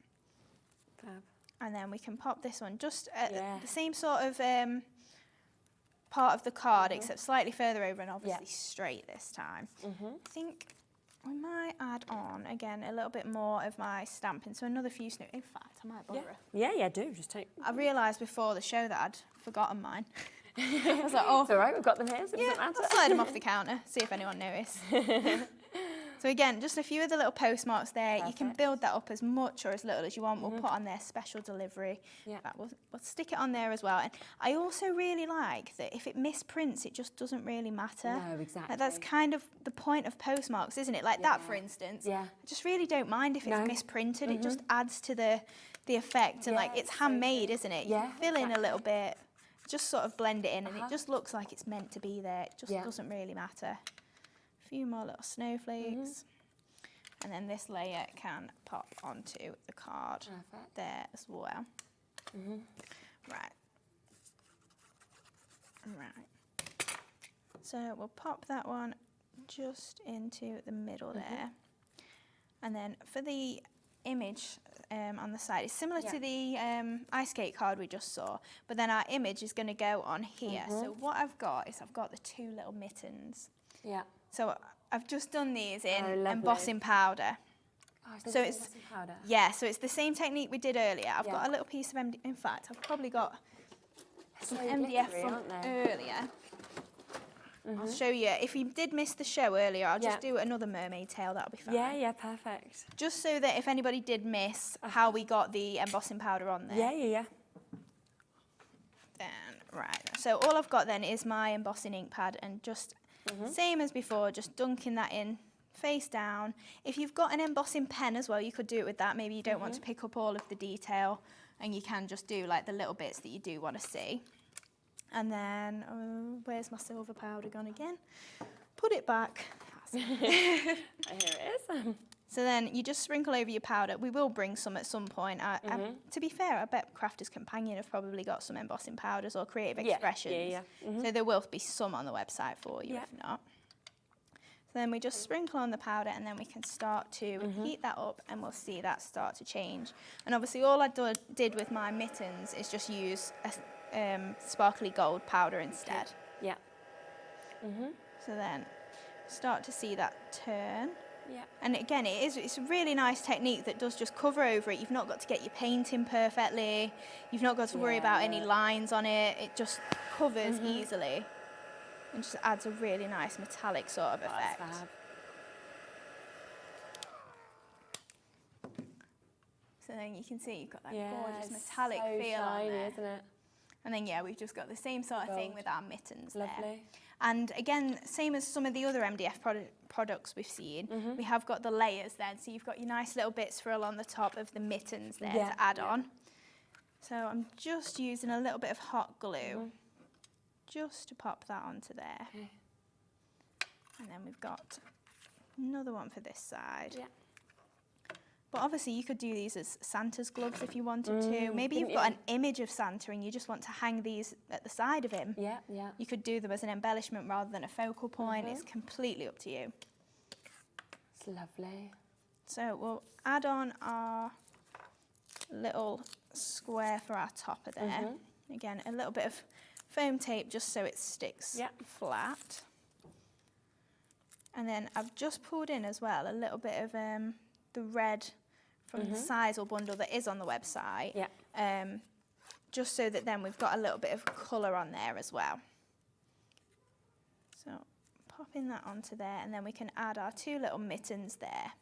Fab. And then we can pop this one just at the same sort of part of the card, except slightly further over and obviously straight this time. I think we might add on, again, a little bit more of my stamping, so another few snow. In fact, I might borrow. Yeah, do. Just take... I realised before the show that I'd forgotten mine. I was like, oh. It's all right, we've got them here, so it doesn't matter. I'll slide them off the counter, see if anyone noticed. So again, just a few of the little postmarks there. Perfect. You can build that up as much or as little as you want. We'll put on there special delivery. Yeah. But we'll stick it on there as well. And I also really like that if it misprints, it just doesn't really matter. No, exactly. Like, that's kind of the point of postmarks, isn't it? Like that, for instance. Yeah. I just really don't mind if it's misprinted. It just adds to the effect. And like, it's handmade, isn't it? You can fill in a little bit, just sort of blend it in, and it just looks like it's meant to be there. It just doesn't really matter. A few more little snowflakes. And then this layer can pop onto the card there as well. Right. So we'll pop that one just into the middle there. And then for the image on the side, it's similar to the ice skate card we just saw, but then our image is going to go on here. So what I've got is I've got the two little mittens. Yeah. So I've just done these in lovely. embossing powder. Oh, So it's powder. yeah, so it's the same technique we did earlier. I've got a little piece of MDF. In fact, I've probably got some MDF glittery, from aren't they? earlier. I'll show you. If you did miss the show earlier, I'll just do another mermaid tail. That'll be fine. Yeah, perfect. Just so that if anybody did miss how we got the embossing powder on there. Yeah. Then right. So all I've got then is my embossing ink pad, and just same as before, just dunking that in face down. If you've got an embossing pen as well, you could do it with that. Maybe you don't want to pick up all of the detail, and you can just do like the little bits that you do want to see. And then, where's my silver powder gone again? Put it back. Here it is. So then you just sprinkle over your powder. We will bring some at some point. To be fair, I bet Crafters Companion have probably got some embossing powders or creative expressions. So there will be some on the website for you if not. So then we just sprinkle on the powder and then we can start to heat that up and we'll see that start to change. And obviously all I did with my mittens is just use a sparkly gold powder instead. Yeah. So then start to see that turn. Yeah. And again, it's a really nice technique that does just cover over it. You've not got to get your paint in perfectly. You've not got to worry about any lines on it. It just covers easily and just adds a really nice metallic sort of effect. That's fab. So then you can see you've got that gorgeous metallic so feel shiny, on there. isn't it? And then we've just got the same sort of thing with our mittens there. Lovely. And again, same as some of the other MDF products we've seen, we have got the layers then. So you've got your nice little bits for along the top of the mittens there to add on. So I'm just using a little bit of hot glue just to pop that onto there. Okay. And then we've got another one for this side. Yeah. But obviously you could do these as Santa's gloves if you wanted to. Maybe you've got an image of Santa and you just want to hang these at the side of him. Yeah, yeah. You could do them as an embellishment rather than a focal point. It's completely up to you. It's lovely. So we'll add on our little square for our topper there. Again, a little bit of foam tape just so it sticks flat. And then I've just pulled in as well a little bit of the red from the size or bundle that is on the website, just so that then we've got a little bit of colour on there as well. So popping that onto there and then we can add our two little mittens there.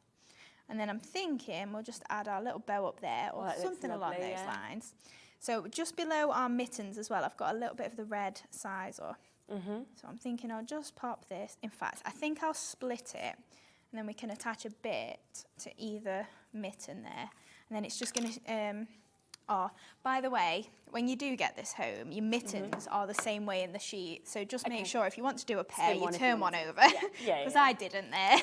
And then I'm thinking we'll just add our little bow up there or something along those lines. So just below our mittens as well, I've got a little bit of the red size or. So I'm thinking I'll just pop this. In fact, I think I'll split it and then we can attach a bit to either mitten there. And then it's just going to, by the way, when you do get this home, your mittens are the same way in the sheet. So just make sure if you want to do a pair, you turn one over. Because I didn't there.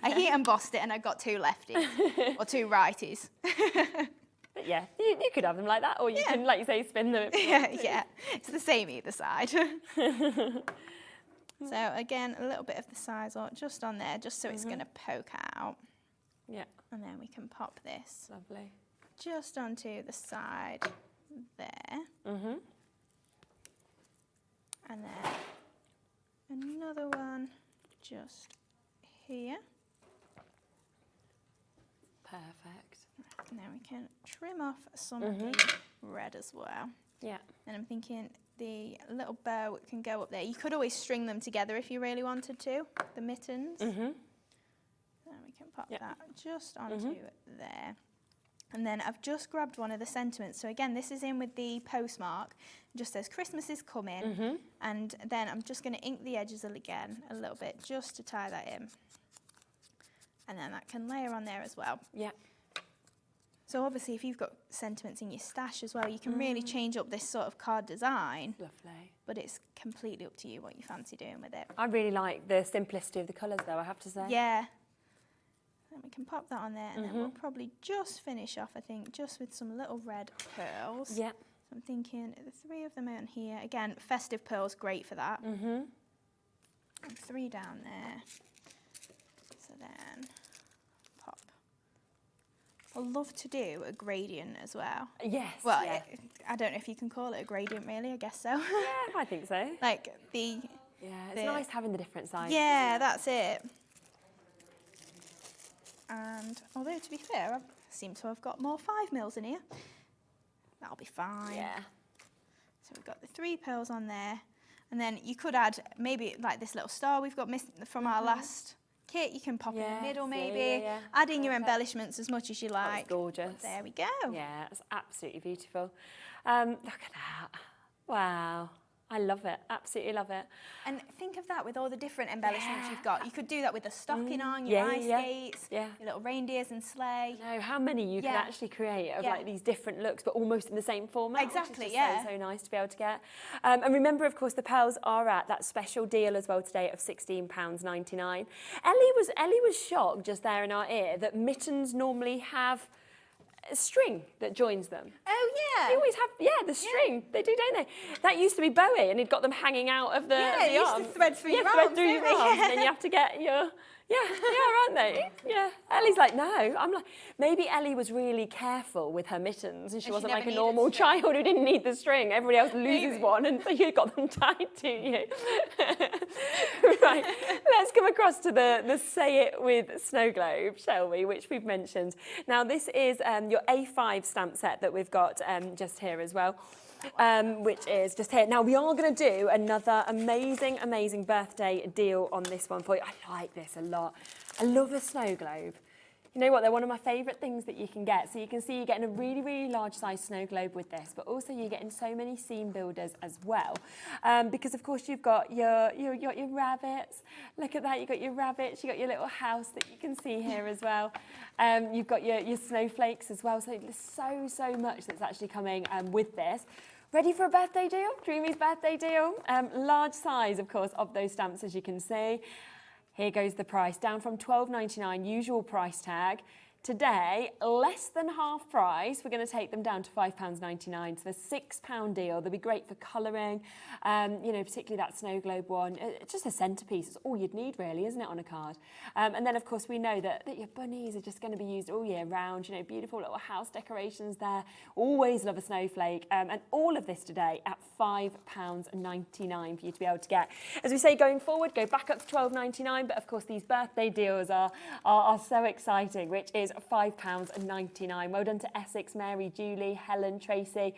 I heat embossed it and I got two lefties or two righties. But yeah, you could have them like that or you can, like you say, spin them. Yeah, it's the same either side. So again, a little bit of the size or just on there, just so it's going to poke out. Yeah. And then we can pop this Lovely. just onto the side there. And then another one just here. Perfect. And then we can trim off some of the red as well. Yeah. And I'm thinking the little bow can go up there. You could always string them together if you really wanted to, the mittens. Then we can pop that just onto there. And then I've just grabbed one of the sentiments. So again, this is in with the postmark. It just says Christmas is coming. And then I'm just going to ink the edges again a little bit just to tie that in. And then that can layer on there as well. Yeah. So obviously if you've got sentiments in your stash as well, you can really change up this sort of card design. Lovely. But it's completely up to you what you fancy doing with it. I really like the simplicity of the colours though, I have to say. Yeah. Then we can pop that on there and then we'll probably just finish off, I think, just with some little red pearls. Yeah. So I'm thinking the three of them on here. Again, festive pearls, great for that. And three down there. So then pop. I'd love to do a gradient as well. Yes. Well, I don't know if you can call it a gradient really, I guess so. Yeah, I think so. Like the... Yeah, it's nice having the different sizes. Yeah, that's it. And although to be fair, I seem to have got more 5mm in here. That'll be fine. Yeah. So we've got the 3 pearls on there. And then you could add maybe like this little star we've got missing from our last kit. You can pop in the middle maybe. Add in your embellishments as much as you like. That's gorgeous. But there we go. Yeah, it's absolutely beautiful. Look at that. Wow. I love it, absolutely love it. And think of that with all the different embellishments you've got. You could do that with a stocking on, your ice skates, your little reindeers and sleigh. No, how many you can actually create of like these different looks, but almost in the same format. Exactly, which is just so nice to be able to get. And remember, of course, the pearls are at that special deal as well today of £16.99. Ellie was shocked just there in our ear that mittens normally have a string that joins them. Oh yeah. They always have, the string. They do, don't they? That used to be Bowie, and he'd got them hanging out of the it used arm. to thread through your arms. Thread through your arms, and then you have to get your. Yeah, aren't they? Yeah. Ellie's like, no. I'm like, maybe Ellie was really careful with her mittens and she wasn't like a normal child who didn't need the string. Everybody else loses one and so you got them tied to you. Right, let's come across to the Say It with Snow Globe, shall we, which we've mentioned. Now, this is your A5 stamp set that we've got just here as well. Which is just here. Now, we are going to do another amazing birthday deal on this one for you. I like this a lot. I love a snow globe. You know what, they're one of my favourite things that you can get. So you can see you're getting a really large size snow globe with this, but also you're getting so many scene builders as well. Because of course you've got your rabbits. Look at that, you've got your rabbits, you've got your little house that you can see here as well. You've got your snowflakes as well. So there's so much that's actually coming with this. Ready for a birthday deal? Dreamy's birthday deal. Large size, of course, of those stamps, as you can see. Here goes the price, down from £12.99, usual price tag. Today, less than half price, we're going to take them down to £5.99, so a £6 deal. They'll be great for colouring, you know, particularly that snow globe one. It's just a centrepiece, it's all you'd need really, isn't it, on a card? And then of course we know that your bunnies are just going to be used all year round, you know, beautiful little house decorations there. Always love a snowflake, and all of this today at £5.99 for you to be able to get. As we say, going forward, go back up to £12.99, but of course these birthday deals are so exciting, which is £5.99. Well done to Essex, Mary, Julie, Helen, Tracy,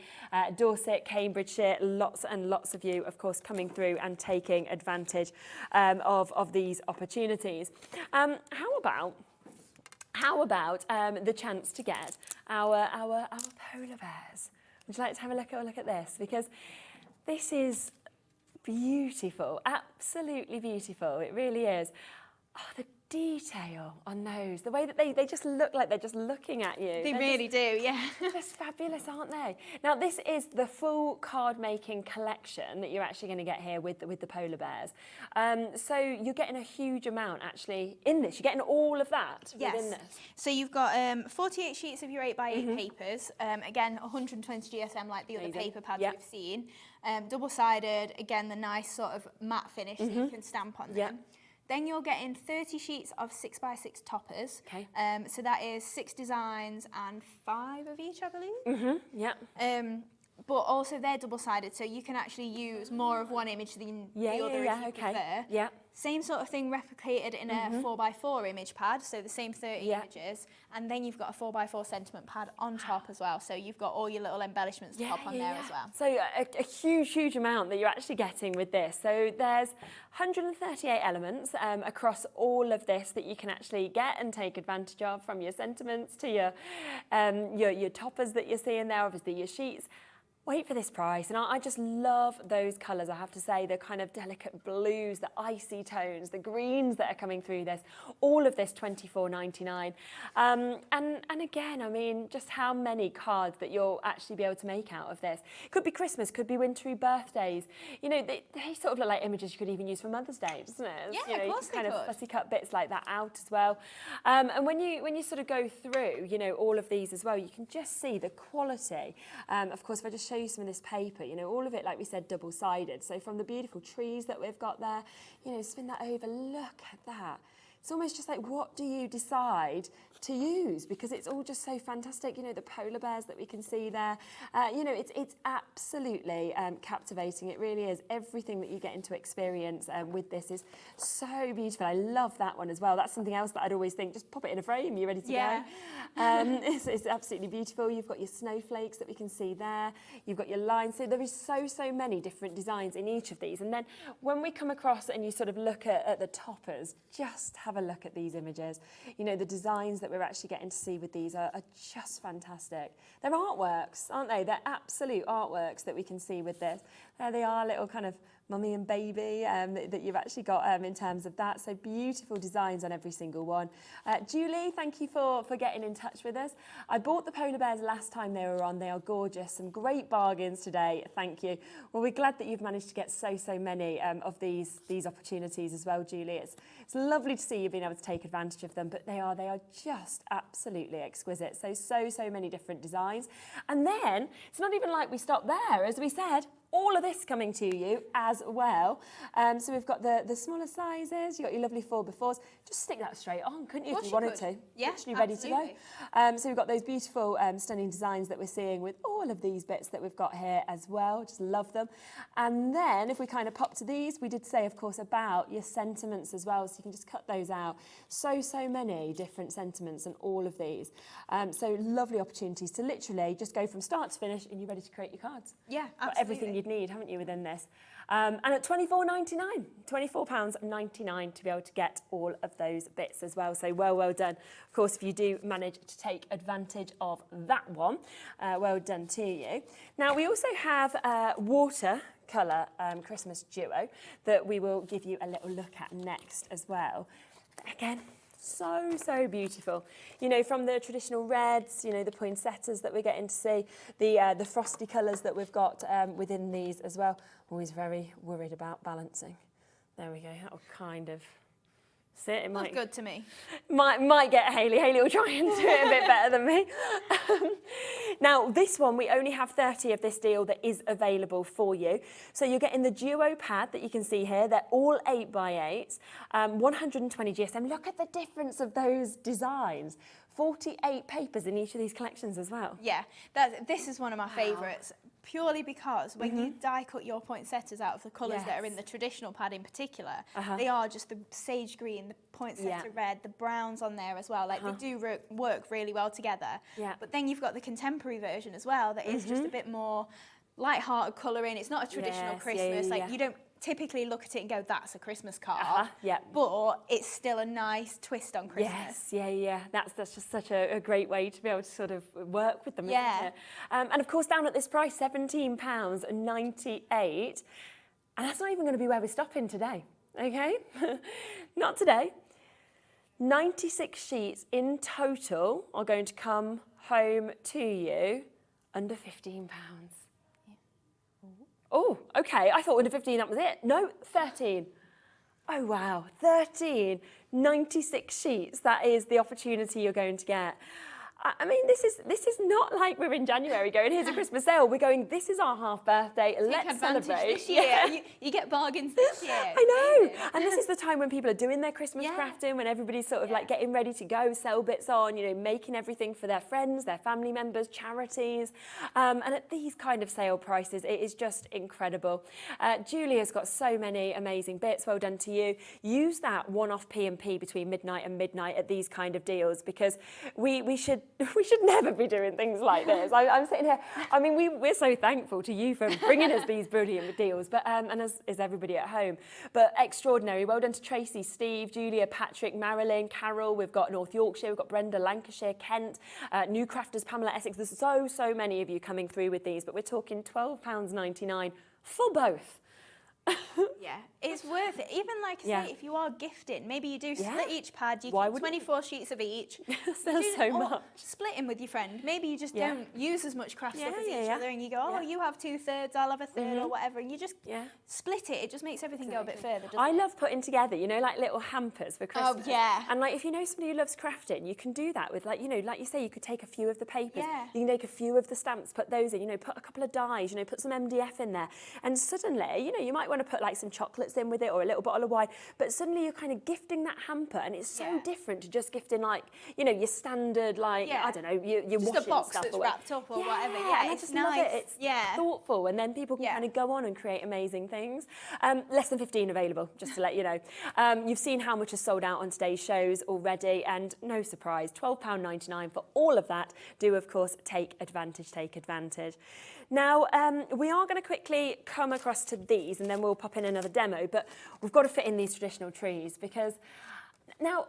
Dorset, Cambridgeshire, lots and lots of you, of course, coming through and taking advantage of these opportunities. How about the chance to get our polar bears? Would you like to have a look at this? Because this is beautiful, absolutely beautiful. It really is. Oh, the detail on those, the way that they just look like they're just looking at you. They really do, yeah. They're just fabulous, aren't they? Now, this is the full card making collection that you're actually going to get here with the polar bears. So you're getting a huge amount actually in this. You're getting all of that within this. So you've got 48 sheets of your 8x8 papers. Again, 120 GSM like the other paper pads we've seen. Double-sided, again, the nice sort of matte finish that you can stamp on them. Then you're getting 30 sheets of 6x6 toppers. Okay. So that is 6 designs and 5 of each, I believe. But also they're double-sided, so you can actually use more of one image than the other if you prefer. Yeah. Same sort of thing replicated in a 4x4 image pad, so the same 30 images. And then you've got a 4x4 sentiment pad on top as well, so you've got all your little embellishments to pop on there as well. So a huge amount that you're actually getting with this. So there's 138 elements across all of this that you can actually get and take advantage of, from your sentiments to your toppers that you're seeing there, obviously your sheets. Wait for this price, and I just love those colours, I have to say, the kind of delicate blues, the icy tones, the greens that are coming through this, all of this £24.99. And again, I mean, just how many cards that you'll actually be able to make out of this. Could be Christmas, could be wintry birthdays. You know, they sort of look like images you could even use for Mother's Day, doesn't it? Yeah, you know, of course you can kind they of could. fussy cut bits like that out as well. And when you sort of go through, you know, all of these as well, you can just see the quality. Of course, if I just show you some of this paper, you know, all of it, like we said, double-sided. So from the beautiful trees that we've got there, you know, spin that over, look at that. It's almost just like, what do you decide to use? Because it's all just so fantastic. You know, the polar bears that we can see there. You know, it's absolutely captivating. It really is. Everything that you get into experience with this is so beautiful. I love that one as well. That's something else that I'd always think, just pop it in a frame, you're ready to go. It's absolutely beautiful. You've got your snowflakes that we can see there. You've got your lines. So there is so many different designs in each of these. And then when we come across and you sort of look at the toppers, just have have a look at these images. You know, the designs that we're actually getting to see with these are just fantastic. They're artworks, aren't they? They're absolute artworks that we can see with this. There they are, little kind of mummy and baby that you've actually got in terms of that. So beautiful designs on every single one. Julie, thank you for getting in touch with us. I bought the polar bears last time they were on. They are gorgeous. Some great bargains today. Thank you. Well, we're glad that you've managed to get so many of these opportunities as well, Julie. It's lovely to see you being able to take advantage of them, but they are just absolutely exquisite. So many different designs. And then it's not even like we stop there. As we said, all of this coming to you as well. So we've got the smaller sizes, you've got your lovely 4x4s. Just stick that straight on, couldn't you, if you wanted to? Yeah, literally ready to go. So we've got those beautiful, stunning designs that we're seeing with all of these bits that we've got here as well. Just love them. And then if we kind of pop to these, we did say, of course, about your sentiments as well. So you can just cut those out. So many different sentiments and all of these. So lovely opportunities to literally just go from start to finish and you're ready to create your cards. Yeah, absolutely. Got everything you'd need, haven't you, within this? And at £24.99, £24.99 to be able to get all of those bits as well. So well done. Of course, if you do manage to take advantage of that one, well done to you. Now, we also have watercolour Christmas duo that we will give you a little look at next as well. Again, so beautiful. You know, from the traditional reds, you know, the poinsettias that we're getting to see, the frosty colours that we've got within these as well. Always very worried about balancing. There we go. That'll kind of sit. It might good to me. Might get Hayley. Hayley will try and do it a bit better than me. Now, this one, we only have 30 of this deal that is available for you. So you're getting the duo pad that you can see here. They're all 8x8s, 120 GSM. Look at the difference of those designs. 48 papers in each of these collections as well. Yeah, this is one of my favourites. Purely because when you die cut your poinsettias out of the colours that are in the traditional pad in particular, they are just the sage green, the poinsettia red, the browns on there as well. Like they do work really well together. Yeah. But then you've got the contemporary version as well that is just a bit more light-hearted colouring. It's not a traditional Christmas. Like you don't typically look at it and go, that's a Christmas card. But it's still a nice twist on Christmas. Yes, that's just such a great way to be able to sort of work with them, isn't it? And of course, down at this price, £17.98. And that's not even going to be where we're stopping today, okay? Not today. 96 sheets in total are going to come home to you under £15. Oh, okay. I thought under 15 that was it. No, 13. Oh, wow. 13. 96 sheets. That is the opportunity you're going to get. I mean, this is not like we're in January going, here's a Christmas sale. We're going, this is our half birthday. Let's celebrate. This year. You get bargains this year. I know. And this is the time when people are doing their Christmas crafting, when everybody's sort of like getting ready to go, sell bits on, you know, making everything for their friends, their family members, charities. And at these kind of sale prices, it is just incredible. Julia's got so many amazing bits. Well done to you. Use that one-off P&P between midnight and midnight at these kind of deals, because we should never be doing things like this. I'm sitting here, I mean, we're so thankful to you for bringing us these brilliant deals, but and as is everybody at home. But extraordinary. Well done to Tracy, Steve, Julia, Patrick, Marilyn, Carol. We've got North Yorkshire, we've got Brenda, Lancashire, Kent, New Crafters, Pamela, Essex. There's so many of you coming through with these, but we're talking £12.99 for both. Yeah, it's worth it. Even like I say, if you are gifting, maybe you do split each pad. You keep 24 sheets of each. That's so much. Split them with your friend. Maybe you just don't use as much craft stuff as each other, and you go, oh, you have 2/3, I'll have 1/3 or whatever, and you just split it. It just makes everything go a bit further. I love putting together, you know, like little hampers for Christmas. Oh yeah. And like if you know somebody who loves crafting, you can do that with, like, you know, like you say, you could take a few of the papers. Yeah. You can take a few of the stamps, put those in. You know, put a couple of dies. You know, put some MDF in there, and suddenly, you know, you might want to put like some chocolates in with it or a little bottle of wine, but suddenly you're kind of gifting that hamper, and it's so different to just gifting, like, you know, your standard, like, I don't know, your just washing a box stuff that's or wrapped up or whatever. And Yeah, I it's just nice. love it. It's thoughtful, and then people can kind of go on and create amazing things. Less than 15 available, just to let you know. You've seen how much is sold out on today's shows already, and no surprise, £12.99 for all of that. Do, of course, take advantage. Now, we are going to quickly come across to these, and then we'll pop in another demo, but we've got to fit in these traditional trees, because Now,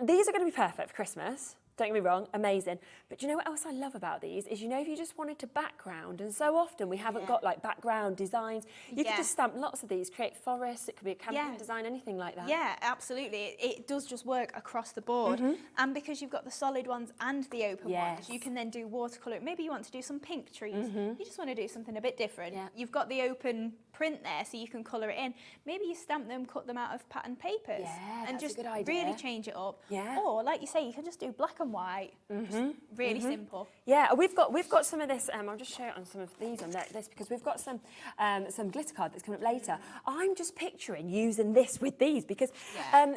these are going to be perfect for Christmas. Don't get me wrong, amazing. But do you know what else I love about these is, you know, if you just wanted to background, and so often we haven't got like background designs, you could just stamp lots of these, create forests, it could be a camping design, anything like that. Yeah, absolutely. It does just work across the board. And because you've got the solid ones and the open ones, you can then do watercolour. Maybe you want to do some pink trees. You just want to do something a bit different. You've got the open print there, so you can colour it in. Maybe you stamp them, cut them out of patterned papers, and just really change it up. Or, like you say, you can just do black and white. Just really simple. Yeah, we've got some of this. I'll just show it on some of these on this, because we've got some glitter card that's coming up later. I'm just picturing using this with these, because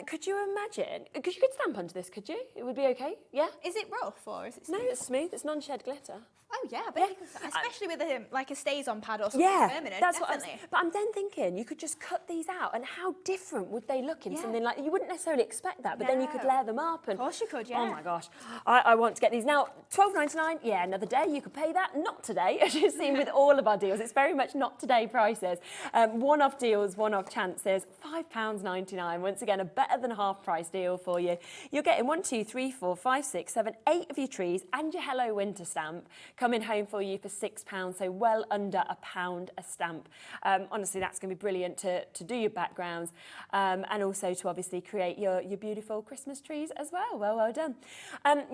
could you imagine? Because you could stamp onto this, could you? It would be okay. Yeah. Is it rough or is it smooth? No, it's smooth. It's non-shed glitter. Oh yeah, but you can, especially with like a stays-on pad or something permanent. That's definitely. but I'm then thinking you could just cut these out, and how different would they look in something like, you wouldn't necessarily expect that, but then you could layer them up. And of course you could, oh my gosh, I want to get these now. £12.99. Yeah, another day you could pay that. Not today, as you've seen with all of our deals. It's very much not today prices. One-off deals, one-off chances. £5.99. Once again, a better than half price deal for you. You're getting 1, 2, 3, 4, 5, 6, 7, 8 of your trees and your Hello Winter stamp coming home for you for £6, so well under £1 a stamp. Honestly, that's going to be brilliant to do your backgrounds, and also to obviously create your beautiful Christmas trees as well. Well done.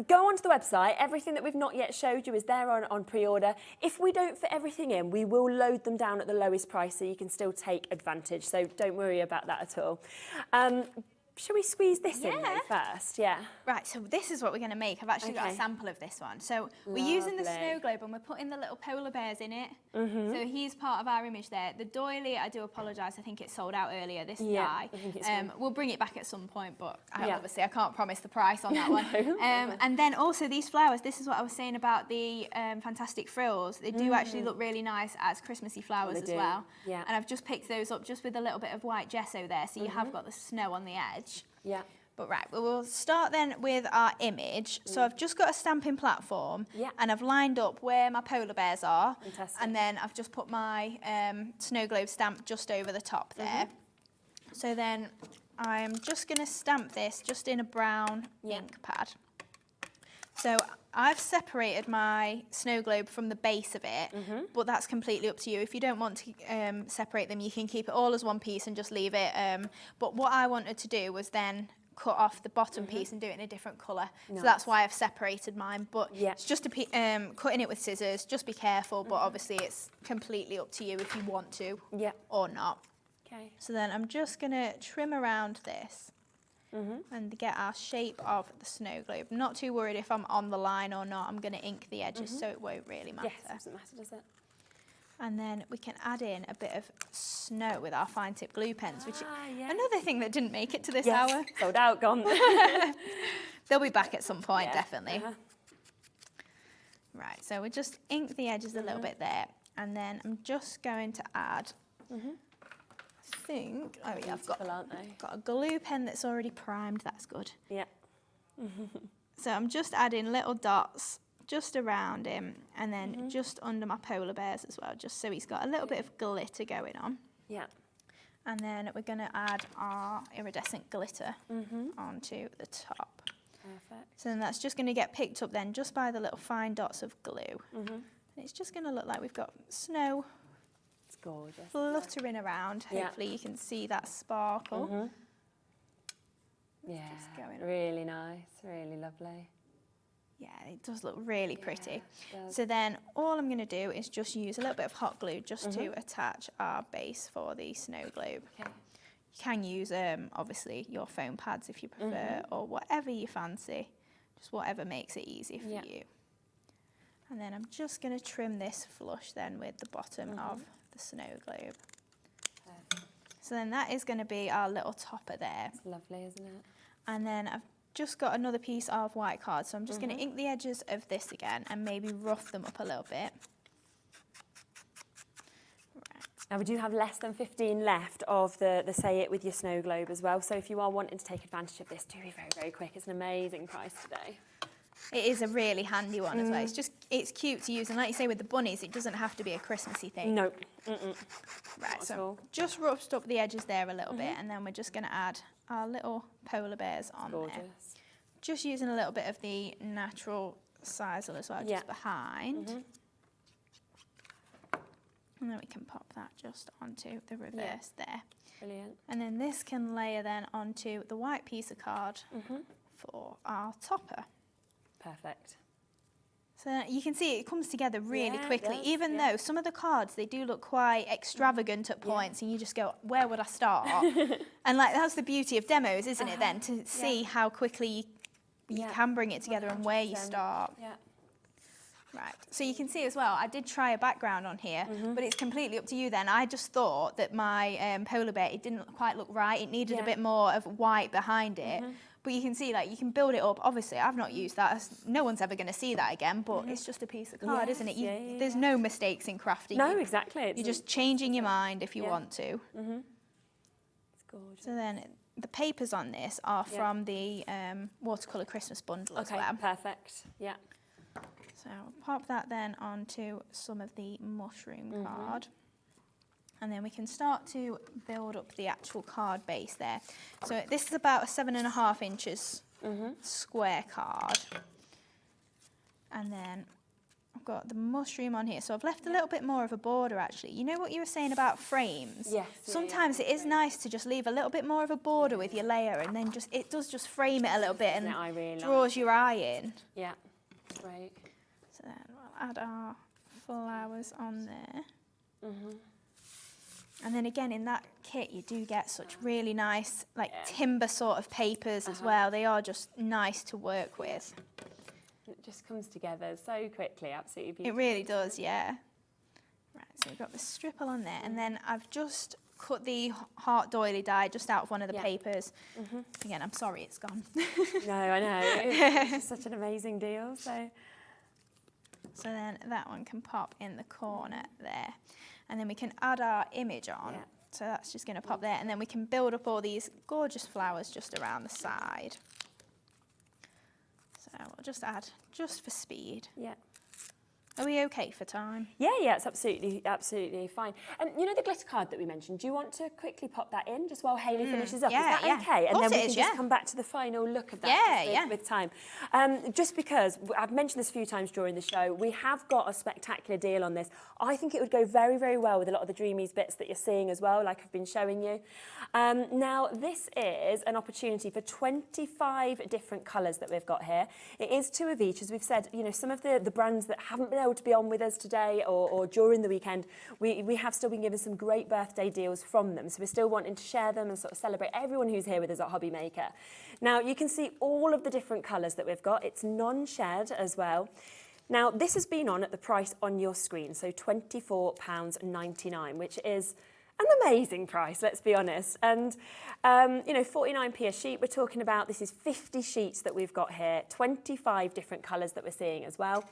Go onto the website. Everything that we've not yet showed you is there on pre-order. If we don't fit everything in, we will load them down at the lowest price, so you can still take advantage. So don't worry about that at all. Shall we squeeze this in though first? Yeah. Right, so this is what we're going to make. I've actually got a sample of this one. So we're using the snow globe and we're putting the little polar bears in it. So he's part of our image there. The doily, I do apologise, I think it sold out earlier, this die. I think it's we'll bring it back at some point, but obviously I can't promise the price on that one. And then also these flowers, this is what I was saying about the fantastic frills. They do actually look really nice as Christmassy flowers as well. Yeah. And I've just picked those up just with a little bit of white gesso there, so you have got the snow on the edge. Yeah. But right, we'll start then with our image. So I've just got a stamping platform and I've lined up where my polar bears are. Fantastic. And then I've just put my snow globe stamp just over the top there. So then I'm just going to stamp this just in a brown ink pad. So I've separated my snow globe from the base of it, but that's completely up to you. If you don't want to separate them, you can keep it all as one piece and just leave it. But what I wanted to do was then cut off the bottom piece and do it in a different colour. So that's why I've separated mine. But it's just cutting it with scissors. Just be careful, but obviously it's completely up to you if you want to or not. Okay. So then I'm just going to trim around this. And get our shape of the snow globe. I'm not too worried if I'm on the line or not. I'm going to ink the edges so it won't really matter. Yes, it doesn't matter, does it? And then we can add in a bit of snow with our fine tip glue pens, which is another thing that didn't make it to this hour. Sold out, gone. They'll be back at some point, definitely. Right, so we just ink the edges a little bit there. And then I'm just going to add... I've got a glue pen that's already primed. That's good. Yeah. So I'm just adding little dots just around him and then just under my polar bears as well, just so he's got a little bit of glitter going on. Yeah. And then we're going to add our iridescent glitter onto the top. Perfect. So then that's just going to get picked up then just by the little fine dots of glue. And it's just going to look like we've got snow. It's gorgeous. Fluttering around. Hopefully you can see that sparkle. Yeah, really nice, really lovely. Yeah, it does look really pretty. So then all I'm going to do is just use a little bit of hot glue just to attach our base for the snow globe. Okay. You can use, obviously, your foam pads if you prefer, or whatever you fancy. Just whatever makes it easy for you. And then I'm just going to trim this flush then with the bottom of the snow globe. Perfect. So then that is going to be our little topper there. It's lovely, isn't it? And then I've just got another piece of white card, so I'm just going to ink the edges of this again and maybe rough them up a little bit. Right. Now we do have less than 15 left of the Say It With Your Snow Globe as well, so if you are wanting to take advantage of this, do be very, very quick. It's an amazing price today. It is a really handy one as well. It's cute to use, and like you say with the bunnies, it doesn't have to be a Christmassy thing. No. Right, so just roughed up the edges there a little bit, and then we're just going to add our little polar bears on there. Gorgeous. Just using a little bit of the natural sisal as well, just behind. And then we can pop that just onto the reverse there. Brilliant. And then this can layer then onto the white piece of card for our topper. Perfect. So you can see it comes together really Yeah, it quickly, does, even though some of the cards, they do look quite extravagant at points, and you just go, where would I start? And like, that's the beauty of demos, isn't it then, to see how quickly you can bring it together and where you start. Yeah. Right, so you can see as well, I did try a background on here, but it's completely up to you then. I just thought that my polar bear, it didn't quite look right. It needed a bit more of white behind it. But you can see, like, you can build it up. Obviously, I've not used that. No one's ever going to see that again, but it's just a piece of card, isn't it? There's no mistakes in crafting. No, exactly. You're just changing your mind if you want to. It's gorgeous. So then the papers on this are from the watercolour Christmas bundle as well. Okay, perfect. Yeah. So I'll pop that then onto some of the mushroom card. And then we can start to build up the actual card base there. So this is about a 7.5 inches square card. And then I've got the mushroom on here. So I've left a little bit more of a border actually. You know what you were saying about frames? Yes. Sometimes it is nice to just leave a little bit more of a border with your layer, and then it does just frame it a little bit and draws your eye in. Yeah, great. So then we'll add our flowers on there. And then again, in that kit, you do get such really nice, like timber sort of papers as well. They are just nice to work with. It just comes together so quickly, absolutely beautiful. It really does, yeah. Right, so we've got the stripple on there, and then I've just cut the heart doily die just out of one of the papers. Again, I'm sorry it's gone. No, I know. It's just such an amazing deal. So then that one can pop in the corner there. And then we can add our image on. Yeah. So that's just going to pop there. And then we can build up all these gorgeous flowers just around the side. So we'll just add just for speed. yeah. Are we okay for time? Yeah, it's absolutely fine. And you know the glitter card that we mentioned, do you want to quickly pop that in just while Hayley finishes up? Yeah, is that okay? And then we can just yeah. come back to the final look of that with time. Just because, I've mentioned this a few times during the show, we have got a spectacular deal on this. I think it would go very, very well with a lot of the Dreamies bits that you're seeing as well, like I've been showing you. Now, this is an opportunity for 25 different colours that we've got here. It is 2 of each, as we've said, you know, some of the brands that haven't been able to be on with us today or during the weekend, we have still been given some great birthday deals from them. So we're still wanting to share them and sort of celebrate everyone who's here with us at Hobby Maker. Now, you can see all of the different colours that we've got. It's non-shed as well. Now, this has been on at the price on your screen, so £24.99, which is an amazing price, let's be honest. And, you know, 49p a sheet we're talking about. This is 50 sheets that we've got here, 25 different colours that we're seeing as well.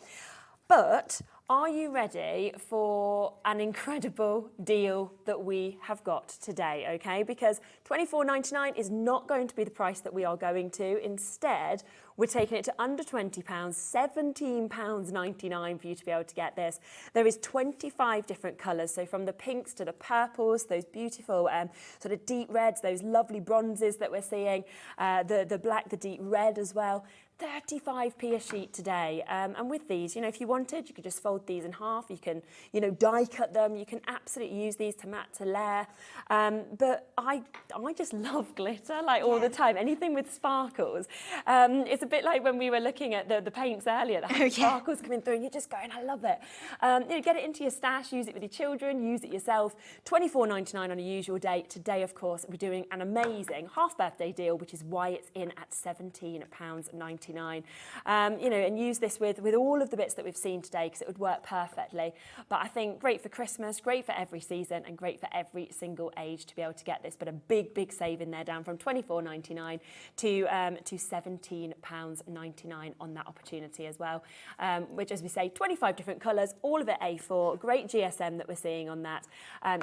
But are you ready for an incredible deal that we have got today, okay? Because £24.99 is not going to be the price that we are going to. Instead, we're taking it to under £20, £17.99 for you to be able to get this. There is 25 different colours, so from the pinks to the purples, those beautiful sort of deep reds, those lovely bronzes that we're seeing, the black, the deep red as well. 35p a sheet today. And with these, you know, if you wanted, you could just fold these in half. You can, you know, die cut them. You can absolutely use these to mat, to layer. But I just love glitter, like all the time. Anything with sparkles. It's a bit like when we were looking at the paints earlier, that had sparkles coming through and you're just going, I love it. You know, get it into your stash, use it with your children, use it yourself. £24.99 on a usual day. Today, of course, we're doing an amazing half birthday deal, which is why it's in at £17.99. You know, and use this with all of the bits that we've seen today because it would work perfectly. But I think great for Christmas, great for every season, and great for every single age to be able to get this. But a big save in there, down from £24.99 to £17.99 on that opportunity as well. Which, as we say, 25 different colours, all of it A4, great GSM that we're seeing on that.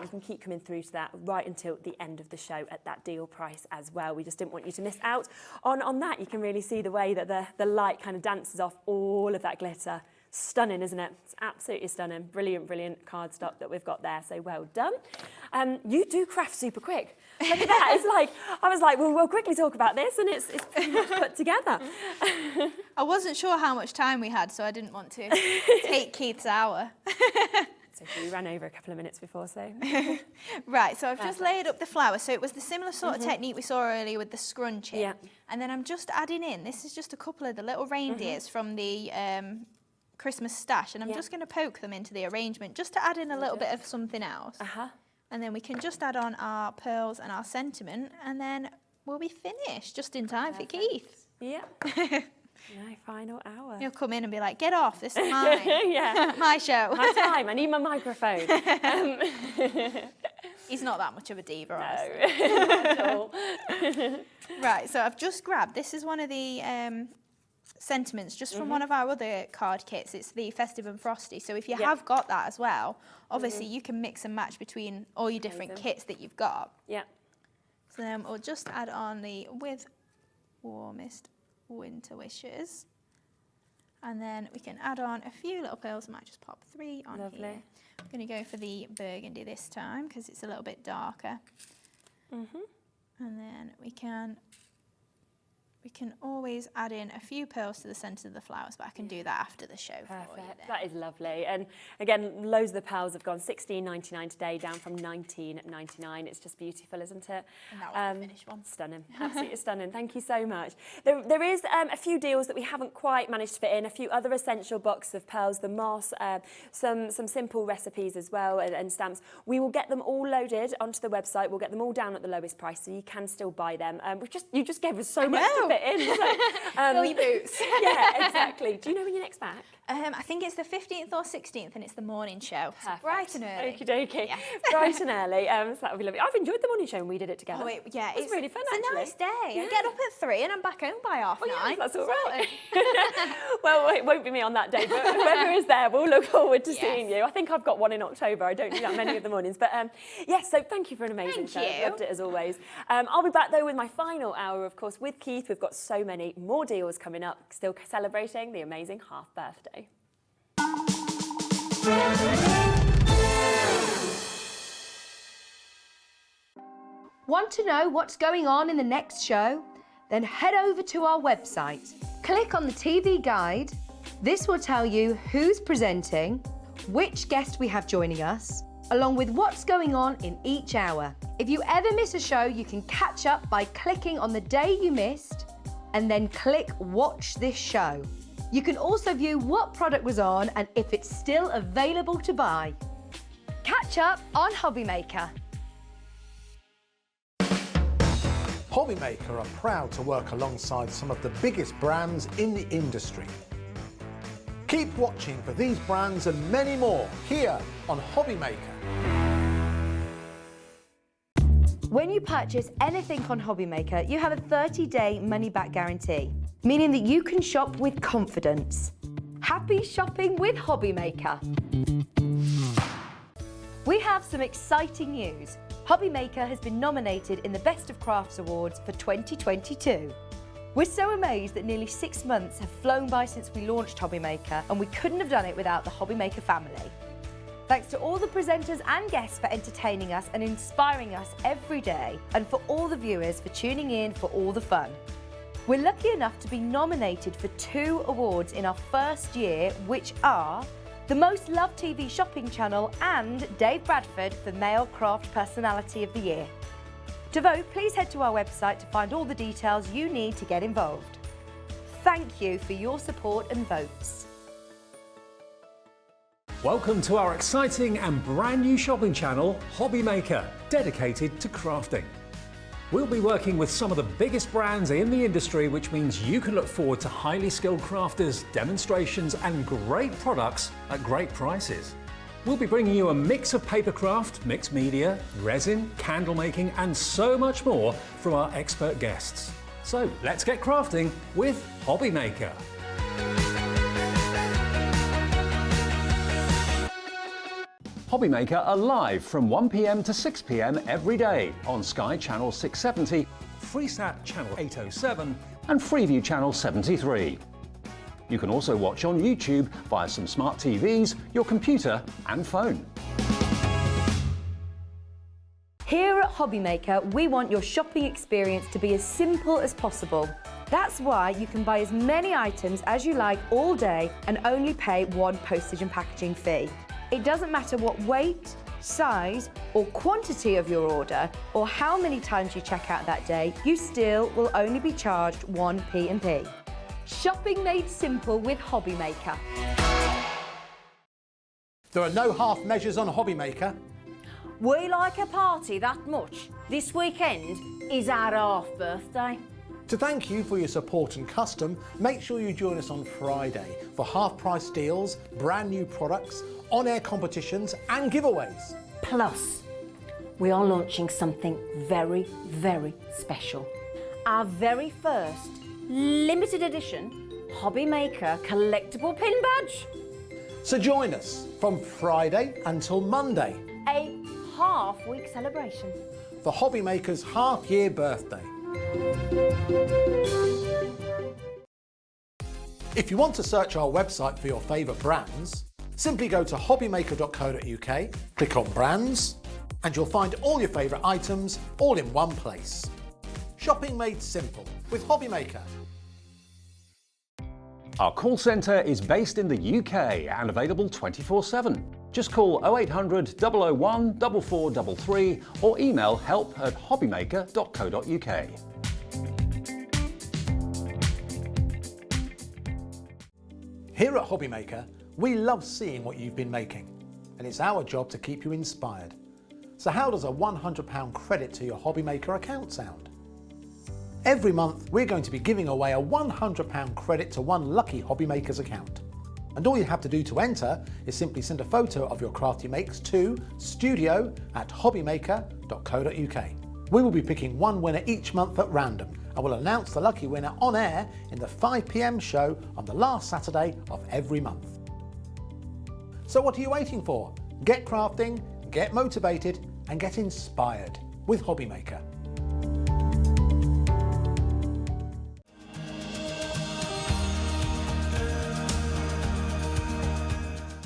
You can keep coming through to that right until the end of the show at that deal price as well. We just didn't want you to miss out on that. You can really see the way that the light kind of dances off all of that glitter Stunning, isn't it? It's absolutely stunning. Brilliant, brilliant cardstock that we've got there, so well done. You do craft super quick. Look at that. It's like, I was like, well, we'll quickly talk about this, and it's pretty much put together. I wasn't sure how much time we had, so I didn't want to take Keith's hour. So we ran over a couple of minutes before, so. Right, so I've just layered up the flower. So it was the similar sort of technique we saw earlier with the scrunching. Yeah. And then I'm just adding in, this is just a couple of the little reindeers from the Christmas stash, and I'm just going to poke them into the arrangement just to add in a little bit of something else. And then we can just add on our pearls and our sentiment, and then we'll be finished just in time for Keith. Yeah. No, final hour. He'll come in and be like, get off, this is mine. Yeah. My show. My time, I need my microphone. He's not that much of a diva, No, not at all. Right, so I've just grabbed, this is one of the sentiments just from one of our other card kits. It's the Festive and Frosty. So if you have got that as well, obviously you can mix and match between all your different kits that you've got. Yeah. So then we'll just add on the With Warmest Winter Wishes. And then we can add on a few little pearls. I might just pop 3 on here. I'm going to go for the burgundy this time because it's a little bit darker. And then we can always add in a few pearls to the centre of the flowers, but I can do that after the show. For you then. That is lovely. And again, loads of the pearls have gone $16.99 today, down from $19.99. It's just beautiful, isn't it? And that was the finished one. Stunning, absolutely stunning. Thank you so much. There is a few deals that we haven't quite managed to fit in, a few other essential boxes of pearls, the moss, some simple recipes as well, and stamps. We will get them all loaded onto the website. We'll get them all down at the lowest price, so you can still buy them. You just gave us so much to fit in. So, fill your boots. Yeah, exactly. Do you know when you're next back? I think it's the 15th or 16th, and it's the morning show. So bright and early. Okie dokie. Yeah. Bright and early. So that'll be lovely. I've enjoyed the morning show when we did it together. Oh, it's really fun, It's actually. a nice day. I get up at 3 and I'm back home by 9:30. Yeah, that's all right. Well, it won't be me on that day, but whoever is there, we'll look forward to seeing you. I think I've got one in October. I don't do that many of the mornings. But yes, so thank you for an amazing show. you. Loved it as always. I'll be back though with my final hour, of course, with Keith. We've got so many more deals coming up, still celebrating the amazing half birthday. Want to know what's going on in the next show? Then head over to our website. Click on the TV guide. This will tell you who's presenting, which guest we have joining us, along with what's going on in each hour. If you ever miss a show, you can catch up by clicking on the day you missed and then click Watch This Show. You can also view what product was on and if it's still available to buy. Catch up on Hobby Maker. Hobby Maker are proud to work alongside some of the biggest brands in the industry. Keep watching for these brands and many more here on Hobby Maker. When you purchase anything on Hobby Maker, you have a 30-day money-back guarantee, meaning that you can shop with confidence. Happy shopping with Hobby Maker. We have some exciting news. Hobby Maker has been nominated in the Best of Crafts Awards for 2022. We're so amazed that nearly 6 months have flown by since we launched Hobby Maker, and we couldn't have done it without the Hobby Maker family. Thanks to all the presenters and guests for entertaining us and inspiring us every day, and for all the viewers for tuning in for all the fun. We're lucky enough to be nominated for 2 awards in our first year, which are the Most Loved TV Shopping Channel and Dave Bradford for Male Craft Personality of the Year. To vote, please head to our website to find all the details you need to get involved. Thank you for your support and votes. Welcome to our exciting and brand new shopping channel, Hobby Maker, dedicated to crafting. We'll be working with some of the biggest brands in the industry, which means you can look forward to highly skilled crafters, demonstrations and great products at great prices. We'll be bringing you a mix of papercraft, mixed media, resin, candle making and so much more from our expert guests. So let's get crafting with Hobby Maker. Hobby Maker are live from 1 p.m. to 6 p.m. every day on Sky Channel 670 Freesat Channel 807 and Freeview Channel 73. You can also watch on YouTube via some smart TVs, your computer and phone. Here at Hobbymaker, we want your shopping experience to be as simple as possible. That's why you can buy as many items as you like all day and only pay one postage and packaging fee. It doesn't matter what weight, size or quantity of your order or how many times you check out that day, you still will only be charged one P&P. Shopping made simple with Hobbymaker. There are no half measures on Hobbymaker. We like a party that much. This weekend is our half birthday. To thank you for your support and custom, make sure you join us on Friday for half-price deals, brand new products, on-air competitions and giveaways. Plus, we are launching something very, very special. Our very first limited edition Hobbymaker collectible pin badge. So join us from Friday until Monday A half-week celebration. for Hobbymaker's half-year birthday. If you want to search our website for your favourite brands, simply go to hobbymaker.co.uk, click on brands, and you'll find all your favourite items all in one place. Shopping made simple with Hobbymaker. Our call centre is based in the UK and available 24/7. Just call 0800 001 4433 or email help@hobbymaker.co.uk. Here at Hobbymaker, we love seeing what you've been making, and it's our job to keep you inspired. So how does a £100 credit to your Hobbymaker account sound? Every month, we're going to be giving away a £100 credit to one lucky Hobbymaker's account. And all you have to do to enter is simply send a photo of your craft you makes to studio@hobbymaker.co.uk. We will be picking one winner each month at random and will announce the lucky winner on air in the 5 p.m. show on the last Saturday of every month. So what are you waiting for? Get crafting, get motivated and get inspired with Hobbymaker.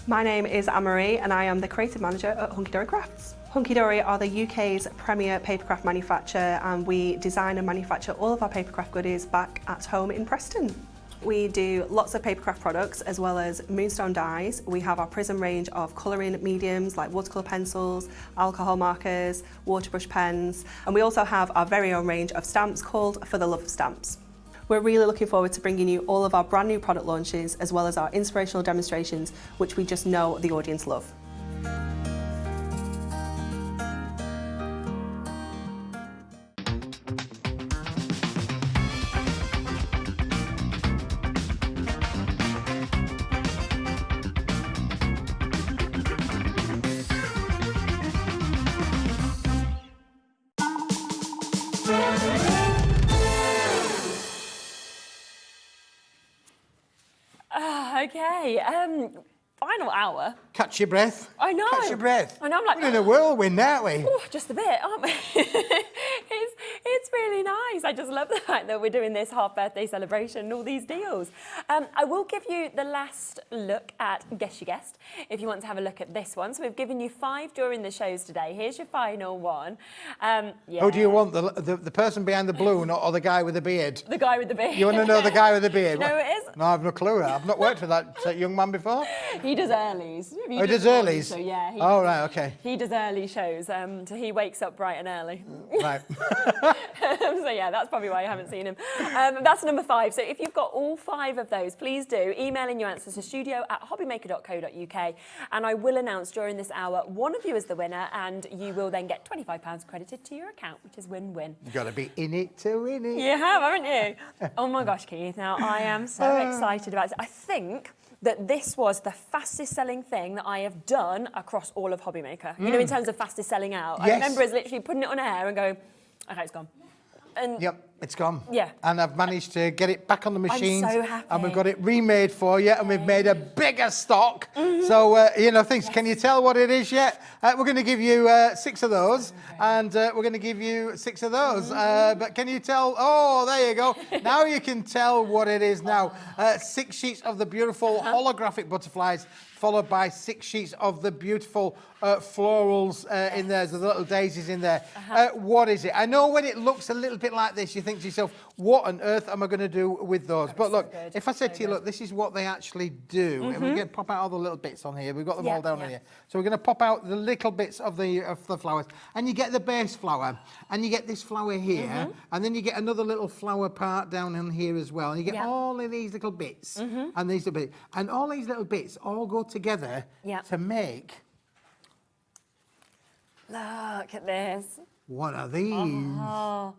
My name is Anne-Marie and I am the creative manager at Hunky Dory Crafts. Hunky Dory are the UK's premier papercraft manufacturer and we design and manufacture all of our papercraft goodies back at home in Preston. We do lots of papercraft products as well as moonstone dyes. We have our Prism range of colouring mediums like watercolour pencils, alcohol markers, waterbrush pens, and we also have our very own range of stamps called For the Love of Stamps. We're really looking forward to bringing you all of our brand new product launches as well as our inspirational demonstrations, which we just know the audience love. Okay, final hour. Catch your breath. I know. Catch your breath. I know, I'm like... We're in a whirlwind, aren't we? Oh, just a bit, aren't we? It's really nice. I just love the fact that we're doing this half birthday celebration and all these deals. I will give you the last look at Guess Your Guest if you want to have a look at this one. So we've given you 5 during the shows today. Here's your final one. Yeah. Who do you want, the person behind the balloon or the guy with the beard? The guy with the beard. You want to know the guy with the beard? Do you know who it is? No, I've no clue. I've not worked with that young man before. He does earlies. Oh, he does earlies? So yeah. Oh, right, okay. He does early shows, so he wakes up bright and early. Right. So yeah, that's probably why you haven't seen him. That's number 5. So if you've got all 5 of those, please do email in your answers to studio@hobbymaker.co.uk, and I will announce during this hour one of you is the winner, and you will then get £25 credited to your account, which is win-win. You've got to be in it to win it. You have, haven't you? Oh my gosh, Keith! Now I am so excited about it. I think that this was the fastest selling thing that I have done across all of Hobbymaker. You know, in terms of fastest selling out. Yes. I remember us literally putting it on air and going, okay, it's gone. And Yep. It's gone. Yeah. And I've managed to get it back on the machines. so happy. And we've got it remade for you, and we've made a bigger stock. So, you know, things. Can you tell what it is yet? We're going to give you 6 of those, and we're going to give you 6 of those. But can you tell? Oh, there you go. Now you can tell what it is now. 6 sheets of the beautiful holographic butterflies, followed by 6 sheets of the beautiful florals in there. There's the little daisies in there. What is it? I know when it looks a little bit like this, you think to yourself, what on earth am I going to do with those? But look, if I said to you, look, this is what they actually do. And we're going to pop out all the little bits on here. We've got them all down here. So we're going to pop out the little bits of the flowers. And you get the base flower. And you get this flower here. And then you get another little flower part down in here as well. And you get all of these little bits. And these little bits. And all these little bits all go together to make... Look at this. What are these? Oh,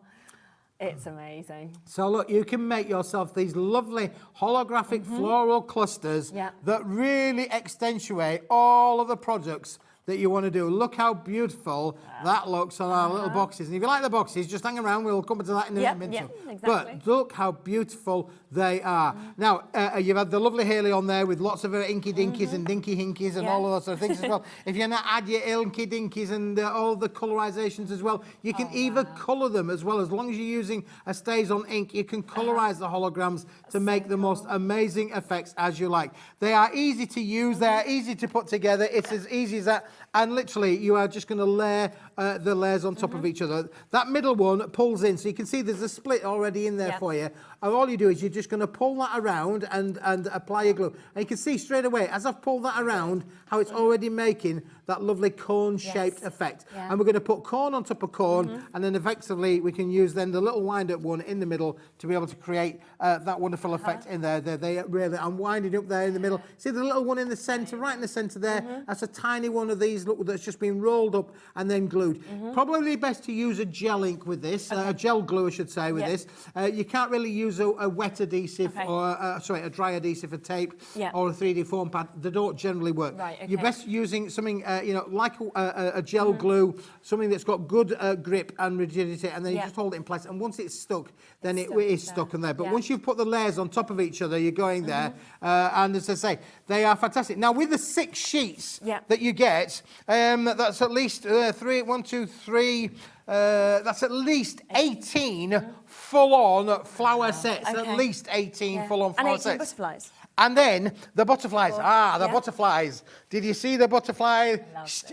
it's amazing. So look, you can make yourself these lovely holographic floral clusters that really accentuate all of the products that you want to do. Look how beautiful that looks on our little boxes. And if you like the boxes, just hang around. We'll come to that in a minute. Exactly. But look how beautiful they are. Now, you've had the lovely Haley on there with lots of her inky dinkies and dinky hinkies and all of those sort of things as well. If you now add your inky dinkies and all the colorizations as well, you can even colour them as well. As long as you're using a stays on ink, you can colorize the holograms to make the most amazing effects as you like. They are easy to use. They are easy to put together. It's as easy as that. And literally, you are just going to layer the layers on top of each other. That middle one pulls in, so you can see there's a split already in there for you. And all you do is you're just going to pull that around and apply your glue. And you can see straight away, as I've pulled that around, how it's already making that lovely cone-shaped effect. And we're going to put cone on top of cone, and then effectively we can use then the little wind-up one in the middle to be able to create that wonderful effect in there. They really, I'm winding up there in the middle. See the little one in the centre, right in the centre there? That's a tiny one of these, look, that's just been rolled up and then glued. Probably best to use a gel ink with this, a gel glue, I should say, with this. You can't really use a wet adhesive or, a dry adhesive for tape or a 3D foam pad. They don't generally work. You're best using something, like a gel glue, something that's got good grip and rigidity, and then you just hold it in place. And once it's stuck, then it is stuck in there. But once you've put the layers on top of each other, you're going there. And as I say, they are fantastic. Now, with the 6 sheets that you get, that's at least 3, that's at least 18 full-on flower sets. At least 18 full-on flower sets. And 18 butterflies. And then the butterflies. The butterflies. Did you see the butterfly?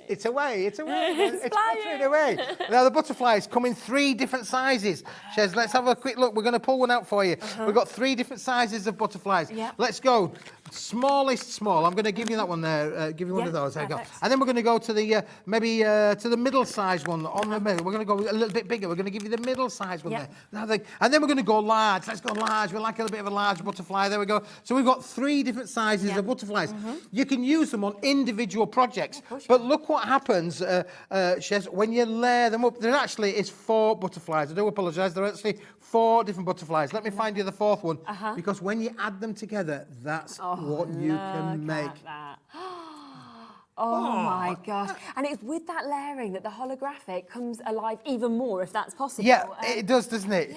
It's away. It's fluttering away. Now the butterflies come in 3 different sizes. Shez, let's have a quick look. We're going to pull one out for you. We've got 3 different sizes of butterflies. Let's go. Smallest small. I'm going to give you that one there. Give you one of those. There you go. And then we're going to go to the maybe to the middle-sized one on the middle. We're going to go a little bit bigger. We're going to give you the middle-sized one there. And then we're going to go large. Let's go large. We like a little bit of a large butterfly. There we go. So we've got 3 different sizes of butterflies. You can use them on individual projects. But look what happens, Shez, when you layer them up. There actually is 4 butterflies. I do apologise. There are actually 4 different butterflies. Let me find you the 4th one. Because when you add them together, that's what you can make. Oh my gosh. And it's with that layering that the holographic comes alive even more, if that's possible. Yeah, it does, doesn't it?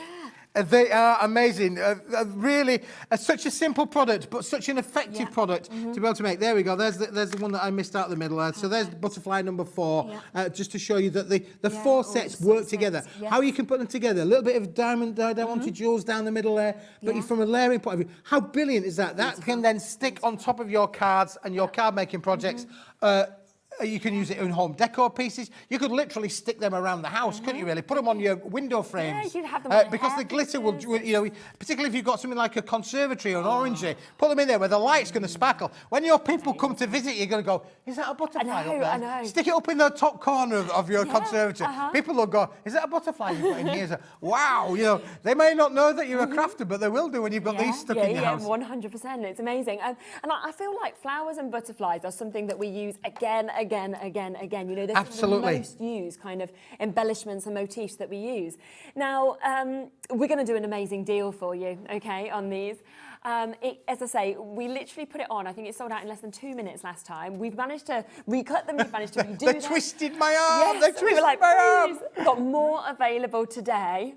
They are amazing. Really, such a simple product, but such an effective product to be able to make. There we go. There's the one that I missed out the middle. So there's butterfly number 4, just to show you that the 4 sets work together. How you can put them together. A little bit of diamond jewels down the middle there. But from a layering point of view, how brilliant is that? That can then stick on top of your cards and your card making projects. You can use it in home decor pieces. You could literally stick them around the house, couldn't you, really? Put them on your window frames. Yeah, you could have them on because the glitter will, particularly if you've got something like a conservatory or an orangery, put them in there where the light's going to sparkle. When your people come to visit, you're going to go, is that a butterfly up there? I know. Stick it up in the top corner of your conservatory. People will go, is that a butterfly you've got in here? So, wow, they may not know that you're a crafter, but they will do when you've got these stuck in your house. 100%. It's amazing. And I feel like flowers and butterflies are something that we use again. They're Absolutely. the most used kind of embellishments and motifs that we use. Now, we're going to do an amazing deal for you, okay, on these. As I say, we literally put it on. I think it sold out in less than 2 minutes last time. We've managed to recut them. We've managed to redo them. They twisted my arm. Yes, we were like, please. We've got more available today.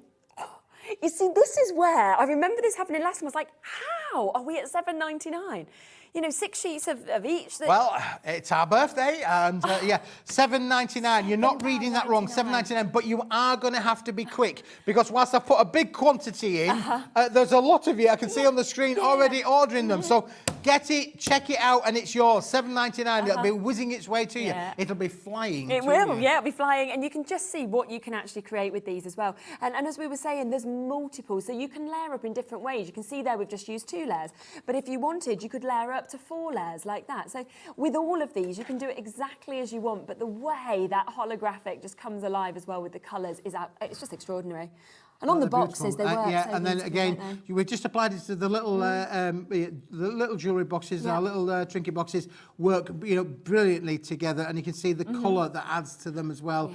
You see, this is where I remember this happening last time. I was like, how are we at £7.99? You know, 6 sheets of each. Well, it's our birthday, and yeah, £7.99. You're not reading that wrong, £7.99. But you are going to have to be quick, because whilst I've put a big quantity in, there's a lot of you I can see on the screen already ordering them. So get it, check it out, and it's yours. £7.99. It'll be whizzing its way to you. It'll be flying. It will, yeah, it'll be flying, and you can just see what you can actually create with these as well. And as we were saying, there's multiple, so you can layer up in different ways. You can see there we've just used 2 layers, but if you wanted, you could layer up to 4 layers like that. So with all of these, you can do it exactly as you want, but the way that holographic just comes alive as well with the colours is it's just extraordinary. And on the boxes, they work. Yeah, so and then again, we've just applied it to the little, the little jewellery boxes. Our little trinket boxes work, you know, brilliantly together, and you can see the colour that adds to them as well.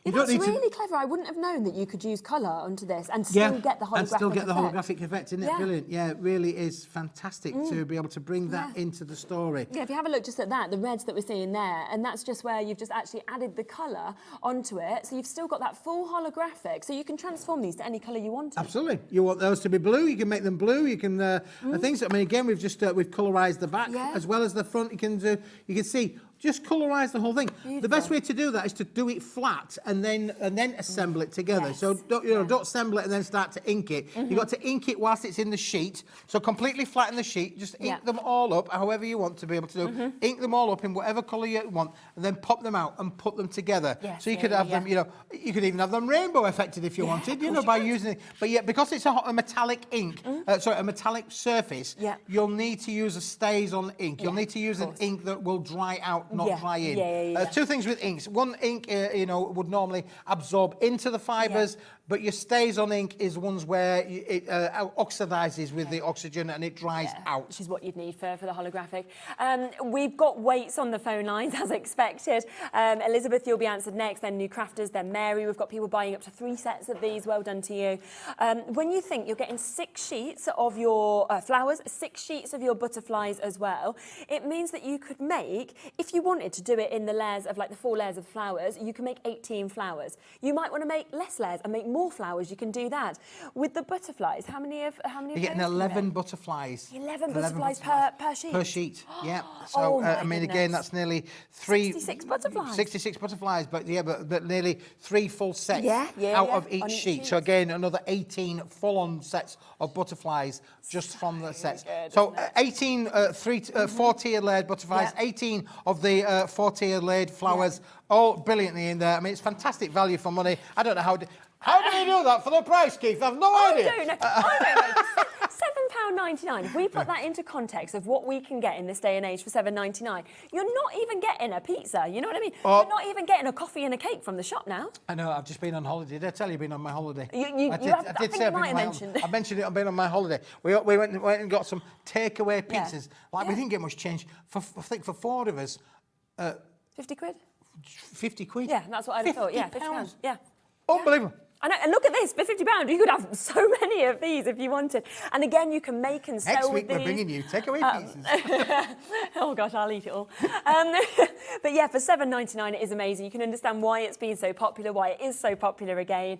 That's really clever. I wouldn't have known that you could use colour onto this and still get the holographic effect. Isn't it? Brilliant. Yeah, it really is fantastic to be able to bring that into the story. Yeah, if you have a look just at that, the reds that we're seeing there, and that's just where you've just actually added the colour onto it. So you've still got that full holographic, so you can transform these to any colour you want. Absolutely. You want those to be blue, you can make them blue. You can things. I mean, again, we've just we've colorised the back as well as the front. You can see. Just colorise the whole thing. Beautiful. The best way to do that is to do it flat and then assemble it together. Yes. So don't assemble it and then start to ink it. You've got to ink it whilst it's in the sheet. So completely flatten the sheet. Just ink them all up, however you want to be able to do. Ink them all up in whatever colour you want, and then pop them out and put them together. Yes, so you could have them. You know, you could even have them rainbow affected if you wanted. You know, by using it. But yeah, because it's a metallic ink, a metallic surface, you'll need to use a stays-on ink. You'll need to use an ink that will dry out. Not dry in. 2 things with inks. One ink, you know, would normally absorb into the fibres, but your stays on ink is ones where it oxidizes with the oxygen and it dries out. Which is what you'd need for the holographic. We've got weights on the phone lines as expected. Elizabeth, you'll be answered next, then New Crafters, then Mary. We've got people buying up to 3 sets of these. Well done to you. When you think you're getting 6 sheets of your flowers, 6 sheets of your butterflies as well, it means that you could make, if you wanted to do it in the layers of like the 4 layers of flowers, you can make 18 flowers. You might want to make less layers and make more flowers. You can do that. With the butterflies, how many of you're getting 11 butterflies. 11 butterflies per sheet. Per sheet, yeah. So I mean, again, that's nearly 66 butterflies. 66 butterflies, but nearly 3 full sets out of each sheet. So again, another 18 full-on sets of butterflies just from the sets. Good, so 18 4-tier layered butterflies, 18 of the 4-tier layered flowers, all brilliantly in there. I mean, it's fantastic value for money. I don't know how do they do that for the price, Keith? I've no idea. I don't know. £7.99. If we put that into context of what we can get in this day and age for £7.99, you're not even getting a pizza. You know what I mean? You're not even getting a coffee and a cake from the shop now. I know. I've just been on holiday. Did I tell you I've been on my holiday? I think you might have mentioned. I mentioned it. I've been on my holiday. We went and got some takeaway pizzas. We didn't get much change. I think for 4 of us. 50 quid? 50 quid? Yeah, that's what I'd have thought. Yeah, £50. Yeah. Unbelievable. I know, and look at this, for £50 you could have so many of these if you wanted. And again, you can make and sell with these. Next week we're bringing you takeaway pizzas. Oh gosh, I'll eat it all. But yeah, for £7.99 it is amazing. You can understand why it's been so popular, why it is so popular again.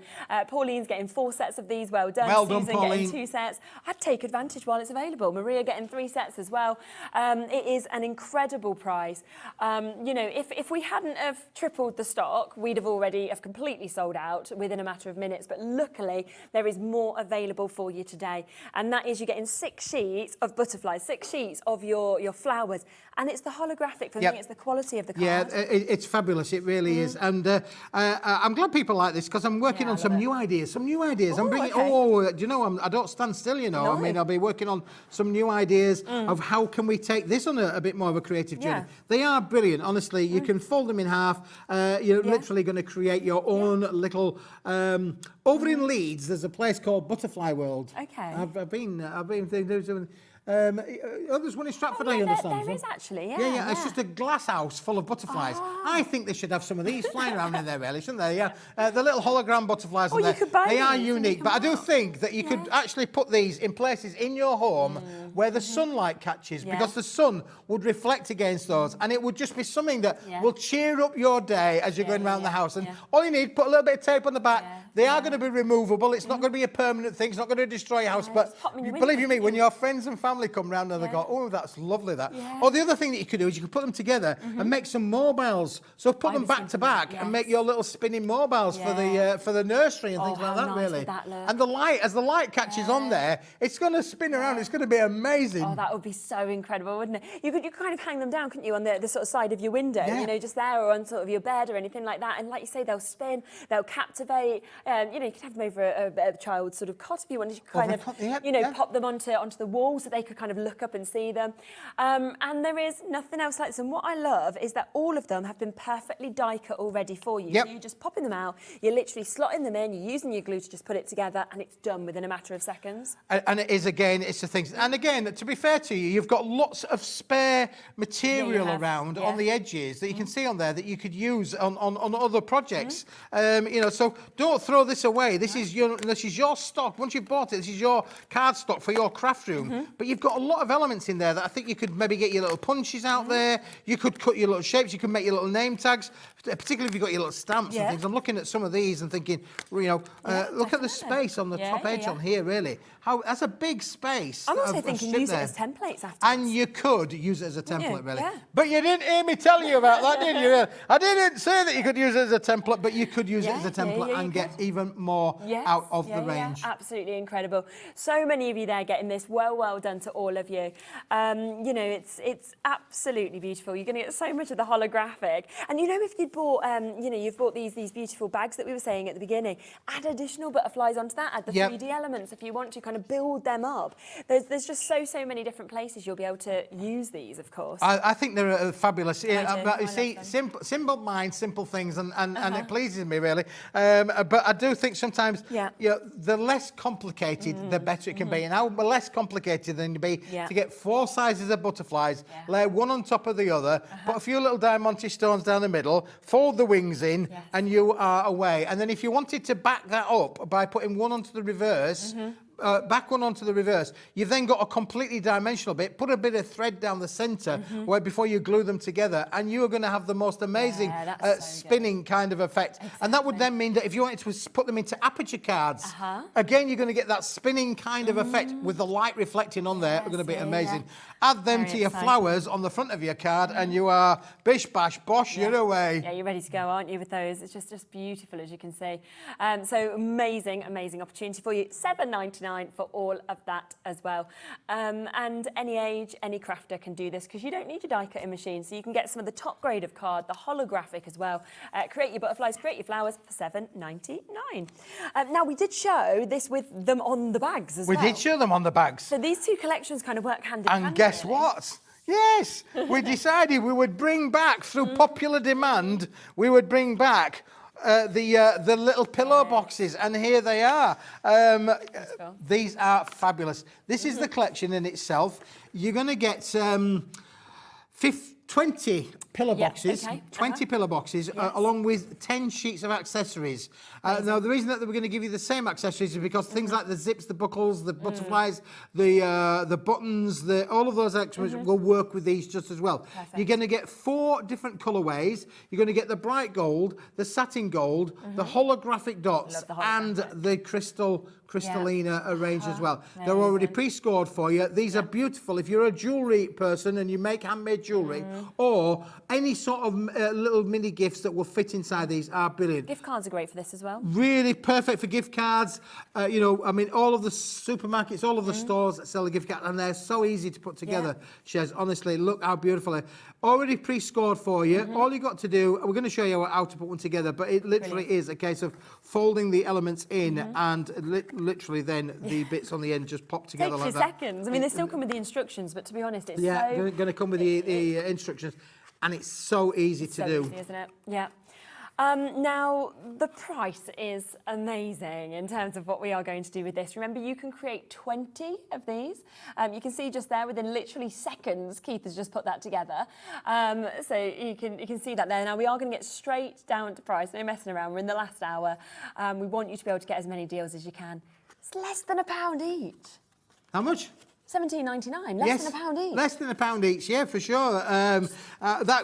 Pauline's getting 4 sets of these, well done. Well done, Susan Pauline. getting 2 sets. I'd take advantage while it's available. Maria getting 3 sets as well. It is an incredible price. You know, if we hadn't have tripled the stock, we'd have already completely sold out within a matter of minutes, but luckily there is more available for you today, and that is you're getting 6 sheets of butterflies, 6 sheets of your flowers, and it's the holographic. For me, it's the quality of the card. Yeah, it's fabulous. It really is, and I'm glad people like this because I'm working on some new ideas. I'm bringing. Do you know? I don't stand still. You know, No. I mean, I'll be working on some new ideas of how can we take this on a bit more of a creative journey. They are brilliant. Honestly, you can fold them in half. You're literally going to create your own little. Over in Leeds, there's a place called Butterfly World. Okay. I've been doing. There's one in Stratford, I understand. There is actually, Yeah, it's just a glass house full of butterflies. I think they should have some of these flying around in there, really, shouldn't they? Yeah, the little hologram butterflies in there. You could buy they are these unique, but I do think that you could actually put these in places in your home where the sunlight catches, because the sun would reflect against those, and it would just be something that will cheer up your day as you're going around the house. And all you need, put a little bit of tape on the back. They are going to be removable. It's not going to be a permanent thing. It's not going to destroy your house. But believe you me, when your friends and family come round and they go, oh, that's lovely, that. Or the other thing that you could do is you could put them together and make some mobiles. So put them back to back and make your little spinning mobiles for the nursery and things like that, really. And the light, as the light catches on there, it's going to spin around. It's going to be amazing. Oh, that would be so incredible, wouldn't it? You could kind of hang them down, couldn't you, on the sort of side of your window, you know, just there, or on sort of your bed or anything like that. And like you say, they'll spin, they'll captivate. You know, you could have them over a child's sort of cot if you wanted to kind of, pop them onto the wall so they could kind of look up and see them. And there is nothing else like this. And what I love is that all of them have been perfectly die cut already for you. So you're just popping them out, you're literally slotting them in, you're using your glue to just put it together, and it's done within a matter of seconds. And it is, again, it's the things. And again, to be fair to you, you've got lots of spare material around on the edges that you can see on there that you could use on other projects. You know, so don't throw this away. This is your stock. Once you've bought it, this is your card stock for your craft room. But you've got a lot of elements in there that I think you could maybe get your little punches out there. You could cut your little shapes. You could make your little name tags, particularly if you've got your little stamps and things. I'm looking at some of these and thinking, you know, look at the space on the top edge on here, really. That's a big space. I'm also thinking use it as templates afterwards. And you could use it as a template, really. But you didn't hear me tell you about that, did you? I didn't say that you could use it as a template, but you could use it as a template and get even more out of the range. Absolutely incredible. So many of you there getting this. Well done to all of you. You know, it's absolutely beautiful. You're going to get so much of the holographic. And you know, if you'd bought, you know, you've bought these beautiful bags that we were saying at the beginning, add additional butterflies onto that, add the 3D elements if you want to kind of build them up. There's just so many different places you'll be able to use these, of course. I think they're fabulous. But you see, simple minds, simple things, and it pleases me, really. But I do think sometimes you know, the less complicated, the better it can be. And how less complicated than to be to get 4 sizes of butterflies, lay one on top of the other, put a few little diamante stones down the middle, fold the wings in, and you are away. And then if you wanted to back that up by putting one onto the reverse, back one onto the reverse, you've then got a completely dimensional bit. Put a bit of thread down the centre before you glue them together, and you are going to have the most amazing spinning kind of effect. And that would then mean that if you wanted to put them into aperture cards, again, you're going to get that spinning kind of effect with the light reflecting on there. It's going to be amazing. Add them to your flowers on the front of your card, and you are bish bash bosh, you're away. Yeah, you're ready to go, aren't you, with those? It's just beautiful, as you can see. So amazing opportunity for you. $7.99 for all of that as well. And any age, any crafter can do this, because you don't need your die cutting machine. So you can get some of the top grade of card, the holographic as well. Create your butterflies, create your flowers for $7.99. Now, we did show this with them on the bags as well. We did show them on the bags. So these two collections kind of work hand in hand. And guess what? Yes, we decided we would bring back, through popular demand, we would bring back the little pillow boxes, and here they are. These are fabulous. This is the collection in itself. You're going to get 20 pillow boxes, 20 pillow boxes, along with 10 sheets of accessories. Now, the reason that we're going to give you the same accessories is because things like the zips, the buckles, the butterflies, the buttons, all of those accessories will work with these just as well. You're going to get 4 different colourways. You're going to get the bright gold, the satin gold, the holographic dots, and the Crystallina arranged as well. They're already pre-scored for you. These are beautiful. If you're a jewellery person and you make handmade jewellery, or any sort of little mini gifts that will fit inside these, are brilliant. Gift cards are great for this as well. Really perfect for gift cards. You know, I mean, all of the supermarkets, all of the stores that sell a gift card, and they're so easy to put together, Shez. Honestly, look how beautiful they are. Already pre-scored for you. All you got to do, we're going to show you how to put one together, but it literally is a case of folding the elements in and literally then the bits on the end just pop together like that. Takes you seconds. I mean, they still come with the instructions, but to be honest, it's going to come with the instructions, and it's so easy to do. Easy, isn't it? Yeah. Now, the price is amazing in terms of what we are going to do with this. Remember, you can create 20 of these. You can see just there within literally seconds, Keith has just put that together. So you can see that there. Now, we are going to get straight down to price. No messing around. We're in the last hour. We want you to be able to get as many deals as you can. It's less than £1 each. How much? £17.99, less than £1 each. Less than £1 each, yeah, for sure.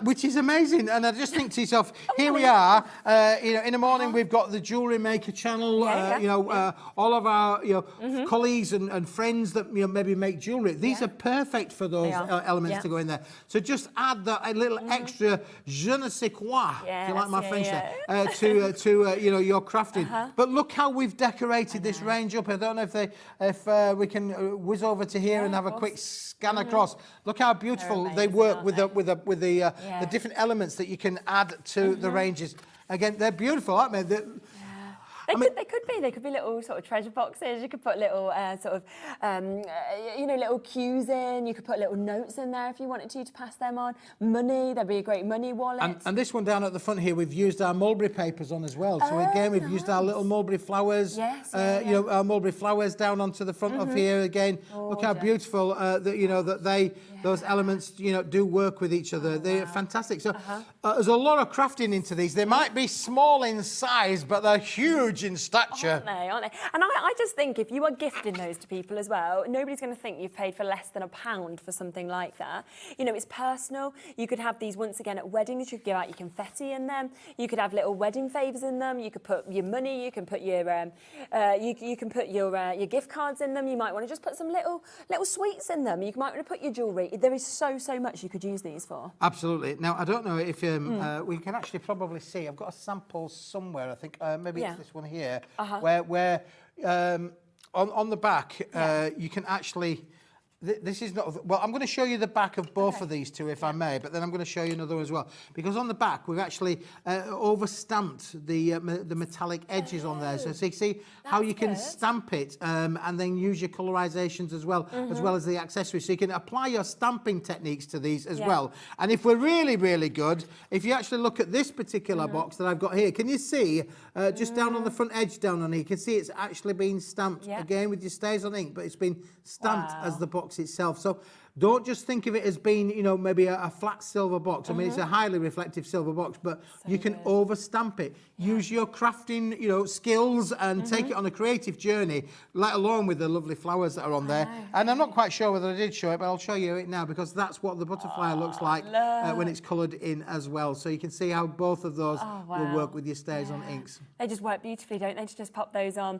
Which is amazing. And I just think to yourself, here we are. In the morning we've got the Jewellery Maker channel. All of our colleagues and friends that maybe make jewellery. These are perfect for those elements to go in there. So just add a little extra je ne sais quoi, if you like my French there, to your crafting. But look how we've decorated this range up. I don't know if we can whiz over to here and have a quick scan across. Look how beautiful they work with the different elements that you can add to the ranges. Again, they're beautiful, aren't they? They could be little sort of treasure boxes. You could put little little cues in. You could put little notes in there if you wanted to pass them on. Money, there'd be a great money wallet. And this one down at the front here, we've used our mulberry papers on as well. So again, we've used our little mulberry flowers. Yes. Our mulberry flowers down onto the front of here again. Look how beautiful those elements do work with each other. They're fantastic. So there's a lot of crafting into these. They might be small in size, but they're huge in stature. Aren't they? And I just think if you are gifting those to people as well, nobody's going to think you've paid for less than £1 for something like that. It's personal. You could have these once again at weddings. You could give out your confetti in them. You could have little wedding favours in them. You could put your money. You can put your you can put your gift cards in them. You might want to just put some little sweets in them. You might want to put your jewellery. There is so much you could use these for. Absolutely. Now I don't know if we can actually probably see. I've got a sample somewhere. I think maybe it's this one here, where on the back you can actually. This is not... Well, I'm going to show you the back of both of these two, if I may, but then I'm going to show you another as well. Because on the back, we've actually over-stamped the metallic edges on there. So you see how you can stamp it and then use your colorizations as well as the accessories. So you can apply your stamping techniques to these as well. And if we're really, really good, if you actually look at this particular box that I've got here, can you see just down on the front edge down on here, you can see it's actually been stamped again with your stays on ink, but it's been stamped as the box itself. So don't just think of it as being, maybe a flat silver box. I mean, it's a highly reflective silver box, but you can over-stamp it. Use your crafting, skills and take it on a creative journey, let alone with the lovely flowers that are on there. And I'm not quite sure whether I did show it, but I'll show you it now because that's what the butterfly looks like when it's coloured in as well. So you can see how both of those will work with your stays on inks. They just work beautifully, don't they, to just pop those on.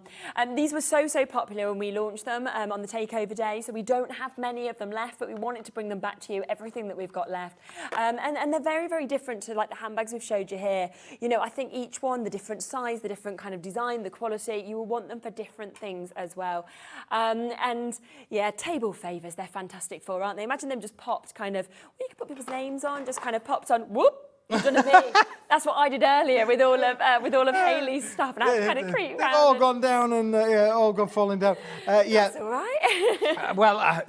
These were so popular when we launched them on the takeover day, so we don't have many of them left, but we wanted to bring them back to you, everything that we've got left. And they're very different to like the handbags we've showed you here. I think each one, the different size, the different kind of design, the quality, you will want them for different things as well. And yeah, table favours, they're fantastic for, aren't they? Imagine them just popped kind of, you could put people's names on, just kind of popped on, whoop. You've done a me. That's what I did earlier with all of Hayley's stuff, and I had to kind of creep round. All gone down and all gone falling down. That's all right.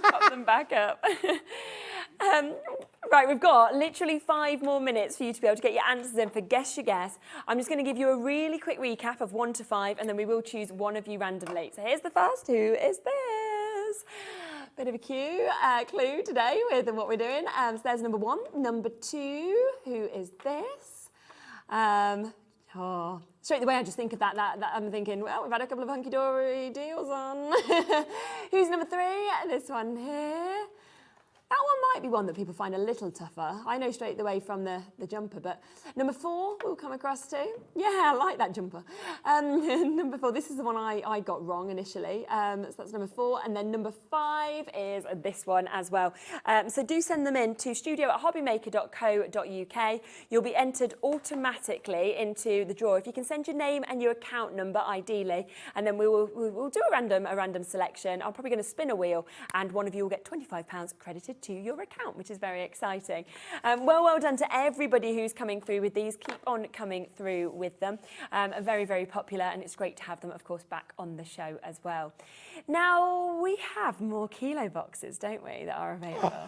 Pop them back up. Right, we've got literally 5 more minutes for you to be able to get your answers in for Guess Your Guess. I'm just going to give you a really quick recap of 1 to 5, and then we will choose one of you randomly. So here's the first. Who is this? Bit of a clue today with what we're doing. So there's number 1. Number 2, who is this? Straight away I just think of that I'm thinking, well, we've had a couple of hunky-dory deals on. Who's number 3? This one here. That one might be one that people find a little tougher. I know straight away from the jumper, but number 4 we'll come across to. Yeah, I like that jumper. Number 4, this is the one I got wrong initially. So that's number 4. And then number 5 is this one as well. So do send them in to studio@hobbymaker.co.uk. You'll be entered automatically into the draw. If you can send your name and your account number, ideally, and then we'll do a random selection. I'm probably going to spin a wheel, and one of you will get £25 credited to your account, which is very exciting. Well done to everybody who's coming through with these. Keep on coming through with them. Very popular, and it's great to have them, of course, back on the show as well. Now, we have more kilo boxes, don't we, that are available?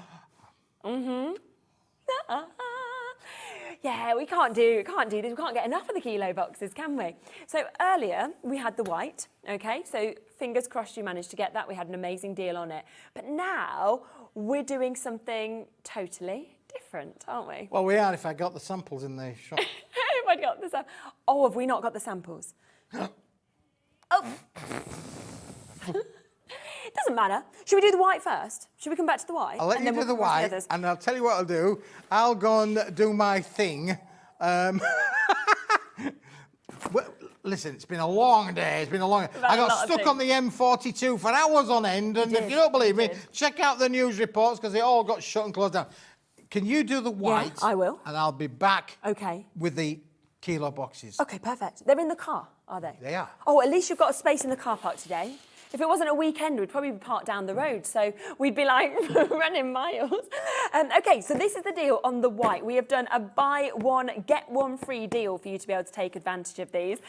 Yeah, we can't do this. We can't get enough of the kilo boxes, can we? So earlier we had the white, okay? So fingers crossed you managed to get that. We had an amazing deal on it. But now we're doing something totally different, aren't we? Well, we are if I got the samples in the shop. If I got the samples. Oh, have we not got the samples? Oh. It doesn't matter. Should we do the white first? Should we come back to the white? I'll let you do the white, and I'll tell you what I'll do. I'll go and do my thing. Well, listen, it's been a long day. It's been a long. I got stuck on the M42 for hours on end, and if you don't believe me, check out the news reports because they all got shut and closed down. Can you do the white? Yeah, I will. And I'll be back. Okay. With the kilo boxes. Okay, perfect. They're in the car, are they? They are. Oh, at least you've got a space in the car park today. If it wasn't a weekend, we'd probably be parked down the road, so we'd be like running miles. Okay, so this is the deal on the white. We have done a buy one, get one free deal for you to be able to take advantage of these.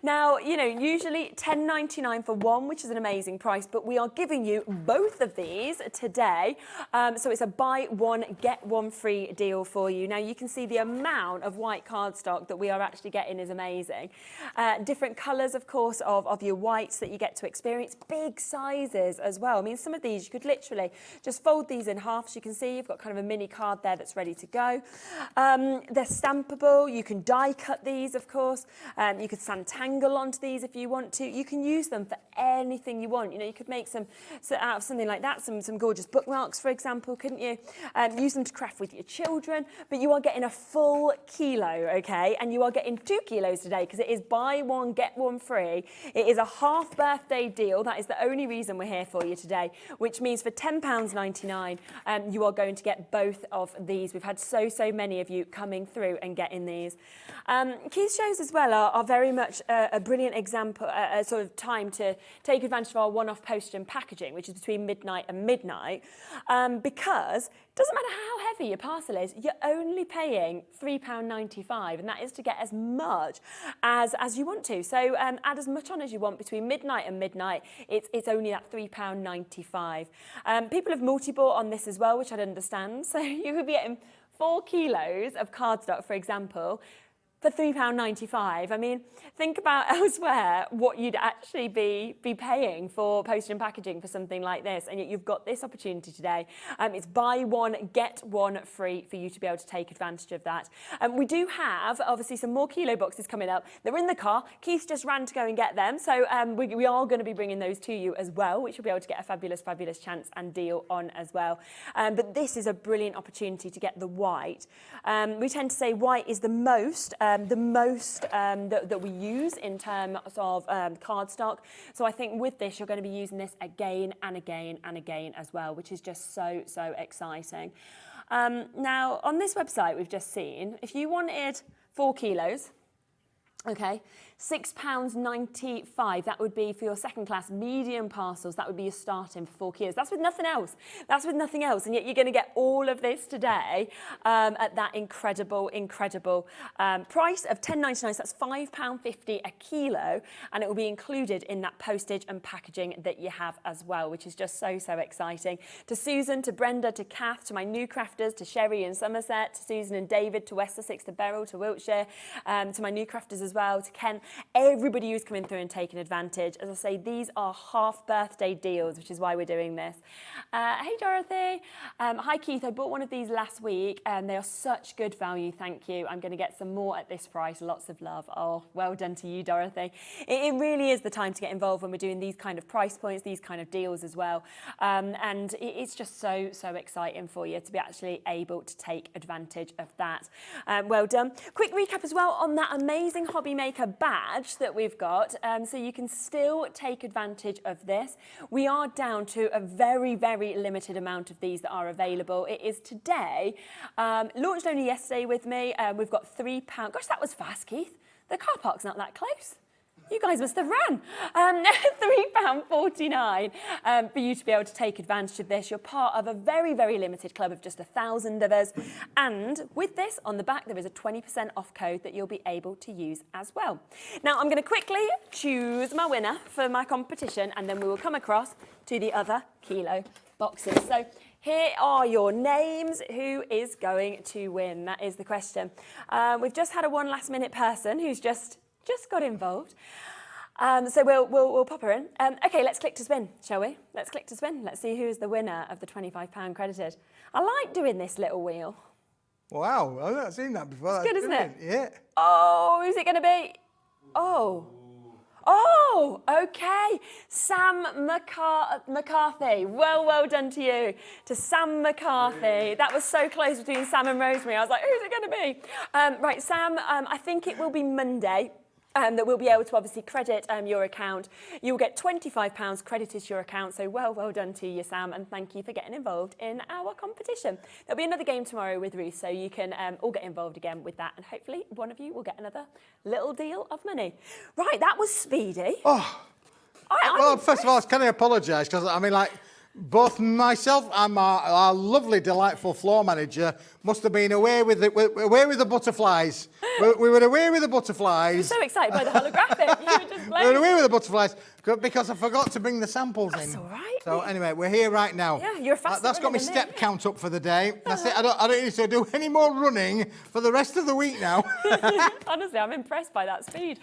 Now, you know, usually $10.99 for one, which is an amazing price, but we are giving you both of these today. So it's a buy one, get one free deal for you. Now, you can see the amount of white cardstock that we are actually getting is amazing. Different colours, of course, of your whites that you get to experience, big sizes as well. I mean, some of these you could literally just fold these in half, so you can see you've got kind of a mini card there that's ready to go. They're stampable. You can die cut these, of course. You could Santangle onto these if you want to. You can use them for anything you want. You know, you could make some out of something like that, some gorgeous bookmarks, for example, couldn't you? Use them to craft with your children, but you are getting a full kilo, okay? And you are getting 2 kilos today because it is buy one, get one free. It is a half birthday deal. That is the only reason we're here for you today, which means for £10.99, you are going to get both of these. We've had so many of you coming through and getting these. Keith's shows as well are very much a brilliant example, a sort of time to take advantage of our one-off postage and packaging, which is between midnight and midnight, because it doesn't matter how heavy your parcel is, you're only paying £3.95, and that is to get as much as you want to. So add as much on as you want between midnight and midnight. It's only that £3.95. People have multi-bought on this as well, which I'd understand. So you could be getting 4 kilos of cardstock, for example, for £3.95. I mean, think about elsewhere what you'd actually be paying for postage and packaging for something like this, and yet you've got this opportunity today. It's buy one, get one free for you to be able to take advantage of that. We do have, obviously, some more kilo boxes coming up. They're in the car. Keith just ran to go and get them, so we are going to be bringing those to you as well, which you'll be able to get a fabulous chance and deal on as well. But this is a brilliant opportunity to get the white. We tend to say white is the most that we use in terms of cardstock. So I think with this, you're going to be using this again and again and again as well, which is just so exciting. Now, on this website we've just seen, if you wanted 4 kilos, okay, £6.95, that would be for your second class medium parcels. That would be your starting for 4 kilos. That's with nothing else. That's with nothing else. And yet you're going to get all of this today at that incredible price of £10.99. So that's £5.50 a kilo. And it will be included in that postage and packaging that you have as well, which is just so exciting. To Susan, to Brenda, to Kath, to my new crafters, to Sherry in Somerset, to Susan and David, to West Sussex, to Beryl, to Wiltshire, to my new crafters as well, to Ken, everybody who's coming through and taking advantage. As I say, these are half birthday deals, which is why we're doing this. Hey Dorothy. Hi Keith, I bought one of these last week and they are such good value, thank you. I'm going to get some more at this price, lots of love. Oh, well done to you, Dorothy. It really is the time to get involved when we're doing these kind of price points, these kind of deals as well. And it's just so exciting for you to be actually able to take advantage of that. Well done. Quick recap as well on that amazing Hobby Maker badge that we've got, so you can still take advantage of this. We are down to a very limited amount of these that are available. It is today, launched only yesterday with me. We've got £3. Gosh, that was fast, Keith. The car park's not that close. You guys must have run. £3.49 for you to be able to take advantage of this. You're part of a very limited club of just 1,000 of us. And with this, on the back, there is a 20% off code that you'll be able to use as well. Now, I'm going to quickly choose my winner for my competition, and then we will come across to the other kilo boxes. So Here are your names. Who is going to win? That is the question. We've just had a one last minute person who's just got involved. So we'll pop her in. Okay, let's click to spin, shall we? Let's click to spin. Let's see who's the winner of the £25 credited. I like doing this little wheel. Wow, I've not seen that before. It's good, isn't it? Yeah. Oh, who's it going to be? Oh, okay. Sam McCarthy. Well done to you. To Sam McCarthy. That was so close between Sam and Rosemary. I was like, who's it going to be? Right, Sam, I think it will be Monday. That we'll be able to obviously credit your account. You'll get £25 credited to your account, so well done to you, Sam, and thank you for getting involved in our competition. There'll be another game tomorrow with Ruth, so you can all get involved again with that, and hopefully one of you will get another little deal of money. Right, that was speedy. Oh, well, first of all, can I apologise? Because, I mean, like, both myself and our lovely, delightful floor manager must have been away with the butterflies. We were away with the butterflies. You were so excited by the holographic. You were just we were away with the butterflies because I forgot to bring the samples in. That's all right. So anyway, we're here right now. Yeah, you're fast. That's got my step count up for the day. That's it. I don't need to do any more running for the rest of the week now. Honestly, I'm impressed by that speed.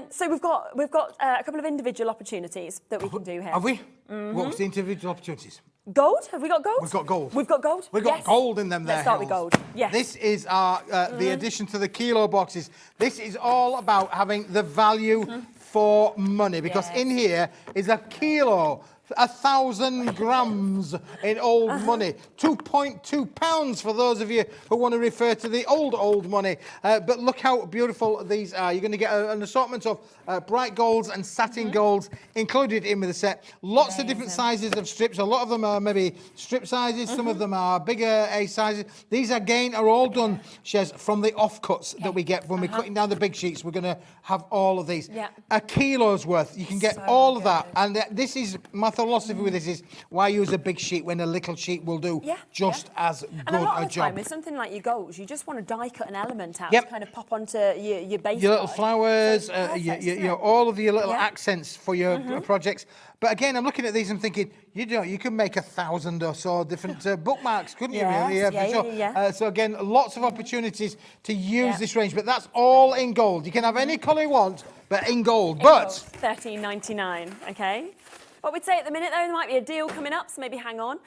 So we've got a couple of individual opportunities that we can do here. Have we? What was the individual opportunities? Gold? Have we got gold? We've got gold. We've got gold? We've got gold in them there. Let's start with Hills. gold. Yes. This is our the addition to the kilo boxes. This is all about having the value for money, because in here is a kilo, 1,000 grams in old money, 2.2 pounds for those of you who want to refer to the old money. But look how beautiful these are. You're going to get an assortment of bright golds and satin golds included in with the set. Lots of different sizes of strips. A lot of them are maybe strip sizes. Some of them are bigger A sizes. These again are all done, Shez, from the offcuts that we get when we're cutting down the big sheets. We're going to have all of these. A kilo's worth. You can get all of that. And this is my philosophy with this is why use a big sheet when a little sheet will do just as good and a lot of the job. time with something like your golds, you just want to die cut an element out to kind of pop onto your base. Your little flowers, all of your little accents for your projects. But again, I'm looking at these and thinking, you can make 1,000 or so different bookmarks, couldn't you? Really? Yeah. So again, lots of opportunities to use this range, but that's all in gold. You can have any colour you want, but in gold. £13.99. Okay. What we'd say at the minute, though, there might be a deal coming up, so maybe hang on.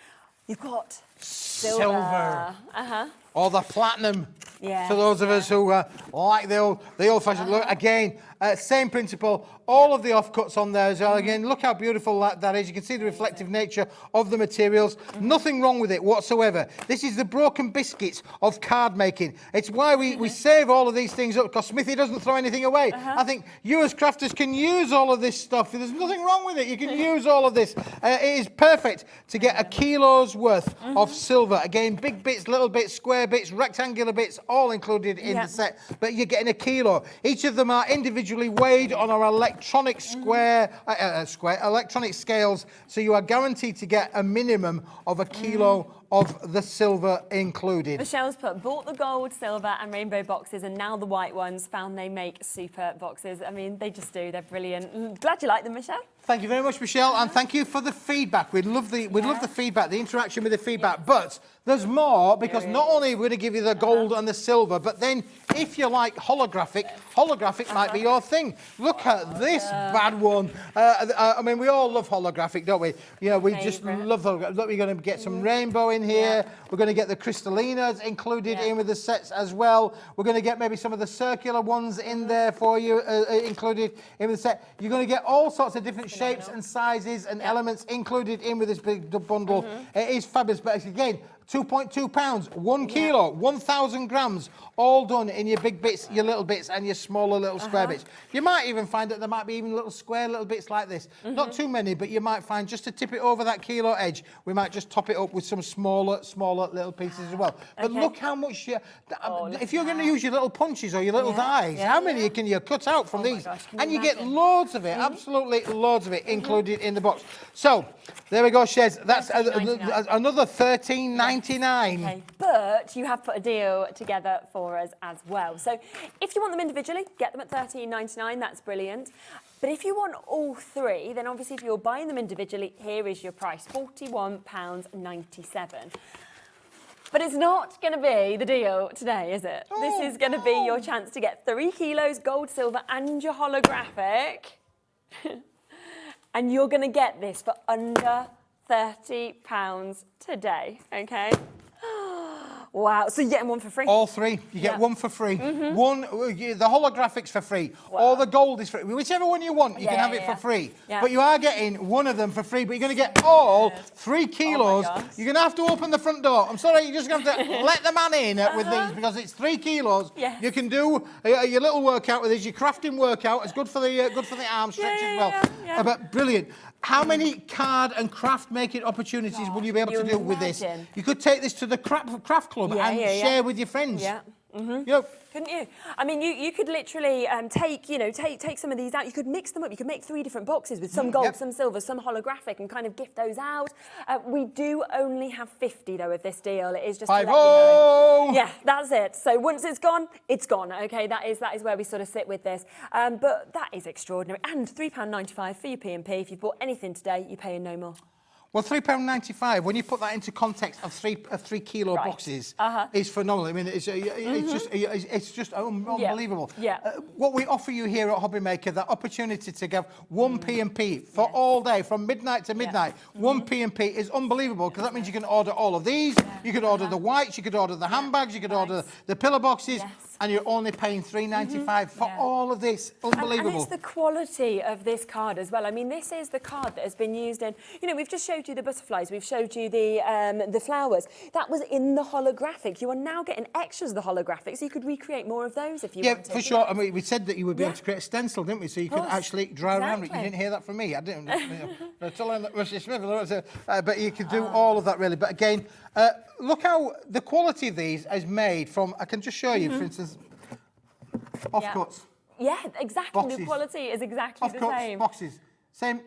You've got silver. Or the platinum. For those of us who like the old-fashioned look. Again, same principle. All of the offcuts on there as well. Again, look how beautiful that is. You can see the reflective nature of the materials. Nothing wrong with it whatsoever. This is the broken biscuits of card making. It's why we save all of these things up, because Smithy doesn't throw anything away. I think you as crafters can use all of this stuff. There's nothing wrong with it. You can use all of this. It is perfect to get a kilo's worth of silver. Again, big bits, little bits, square bits, rectangular bits, all included in the set. But you're getting a kilo. Each of them are individually weighed on our electronic electronic scales, so you are guaranteed to get a minimum of a kilo of the silver included. Michelle's bought the gold, silver and rainbow boxes, and now the white ones. Found they make super boxes. I mean, they just do. They're brilliant. Glad you like them, Michelle. Thank you very much, Michelle, and thank you for the feedback. We'd love the feedback, the interaction with the feedback. But there's more, because not only are we going to give you the gold and the silver, but then if you like holographic might be your thing. Look at this bad one. I mean, we all love holographic, don't we? You know, we just love holographic. Look, we're going to get some rainbow in here. We're going to get the crystallinas included in with the sets as well. We're going to get maybe some of the circular ones in there for you, included in with the set. You're going to get all sorts of different shapes and sizes and elements included in with this big bundle. It is fabulous, but again, 2.2 pounds, 1 kilo, 1,000 grams, all done in your big bits, your little bits, and your smaller little square bits. You might even find that there might be even little square little bits like this. Not too many, but you might find just to tip it over that kilo edge, we might just top it up with some smaller little pieces as well. But look how much if you're going to use your little punches or your little dies, how many can you cut out from these? And you get loads of it, absolutely loads of it included in the box. So there we go, Shez. That's another £13.99. Okay, but you have put a deal together for us as well. So if you want them individually, get them at £13.99. That's brilliant. But if you want all three, then obviously if you're buying them individually, here is your price, £41.97. But it's not going to be the deal today, is it? This is going to be your chance to get 3 kilos gold, silver and your holographic. And you're going to get this for under £30 today, okay? Wow, so you're getting one for free? All three. You get one for free. One, the holographic's for free. Wow. All the gold is free. Whichever one you want, you can have it for free. Yeah. But you are getting one of them for free, but you're going to get all 3 kilos. You're going to have to open the front door. I'm sorry, you're just going to have to let the man in with these because it's 3 kilos. Yes. You can do your little workout with this, your crafting workout. It's good for the arm stretch as well. But brilliant. How many card and craft making opportunities will you be able to do with this? You could take this to the craft club and share with your friends. Yeah. You know, couldn't you? I mean, you could literally take some of these out. You could mix them up. You could make 3 different boxes with some gold, some silver, some holographic, and kind of gift those out. We do only have 50 though of this deal. It is just to let you know. Yeah, that's it. So once it's gone, it's gone. Okay, that is where we sort of sit with this. But that is extraordinary. And £3.95 for your P&P. If you've bought anything today, you're paying no more. Well, £3.95, when you put that into context of 3 kilo boxes, is phenomenal. I mean, it's just unbelievable. Yeah. What we offer you here at Hobbymaker, the opportunity to give one P&P for all day, from midnight to midnight. One P&P is unbelievable, because that means you can order all of these, you could order the whites, you could order the handbags, you could order the pillow boxes, and you're only paying £3.95 for all of this. Unbelievable. And it's the quality of this card as well. I mean, this is the card that has been used in, we've just showed you the butterflies, we've showed you the flowers. That was in the holographic. You are now getting extras of the holographic, so you could recreate more of those if you wanted. Yeah, for sure. I mean, we said that you would be able to create a stencil, didn't we? So you could actually draw around it. You didn't hear that from me. I didn't. Telling Rusty Smith, but you could do all of that, really. But again, look how the quality of these is made from, I can just show you, for instance, offcuts. Yeah, exactly. Boxes. The quality is exactly the same. Boxes. Same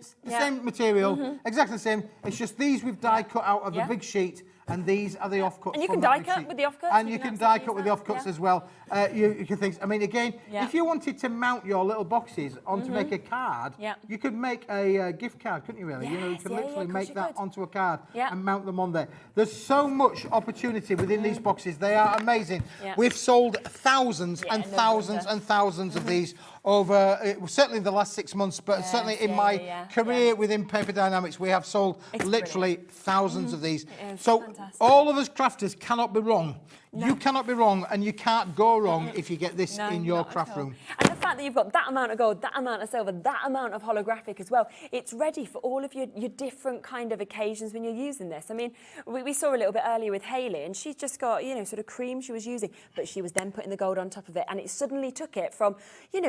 material, exactly the same. It's just these we've die cut out of a big sheet, and these are the offcuts. And you can die cut with the offcuts. And you can die cut with the offcuts as well. You can think. I mean, again, if you wanted to mount your little boxes on to make a card, you could make a gift card, couldn't you? Really, you could literally make that onto a card and mount them on there. There's so much opportunity within these boxes. They are amazing. We've sold thousands and thousands and thousands of these over certainly the last 6 months, but certainly in my career within Paper Dynamics, we have sold literally thousands of these. So all of us crafters cannot be wrong. You cannot be wrong, and you can't go wrong if you get this in your craft room. And the fact that you've got that amount of gold, that amount of silver, that amount of holographic as well, it's ready for all of your different kind of occasions when you're using this. I mean, we saw a little bit earlier with Hayley, and she's just got, sort of cream she was using, but she was then putting the gold on top of it, and it suddenly took it from,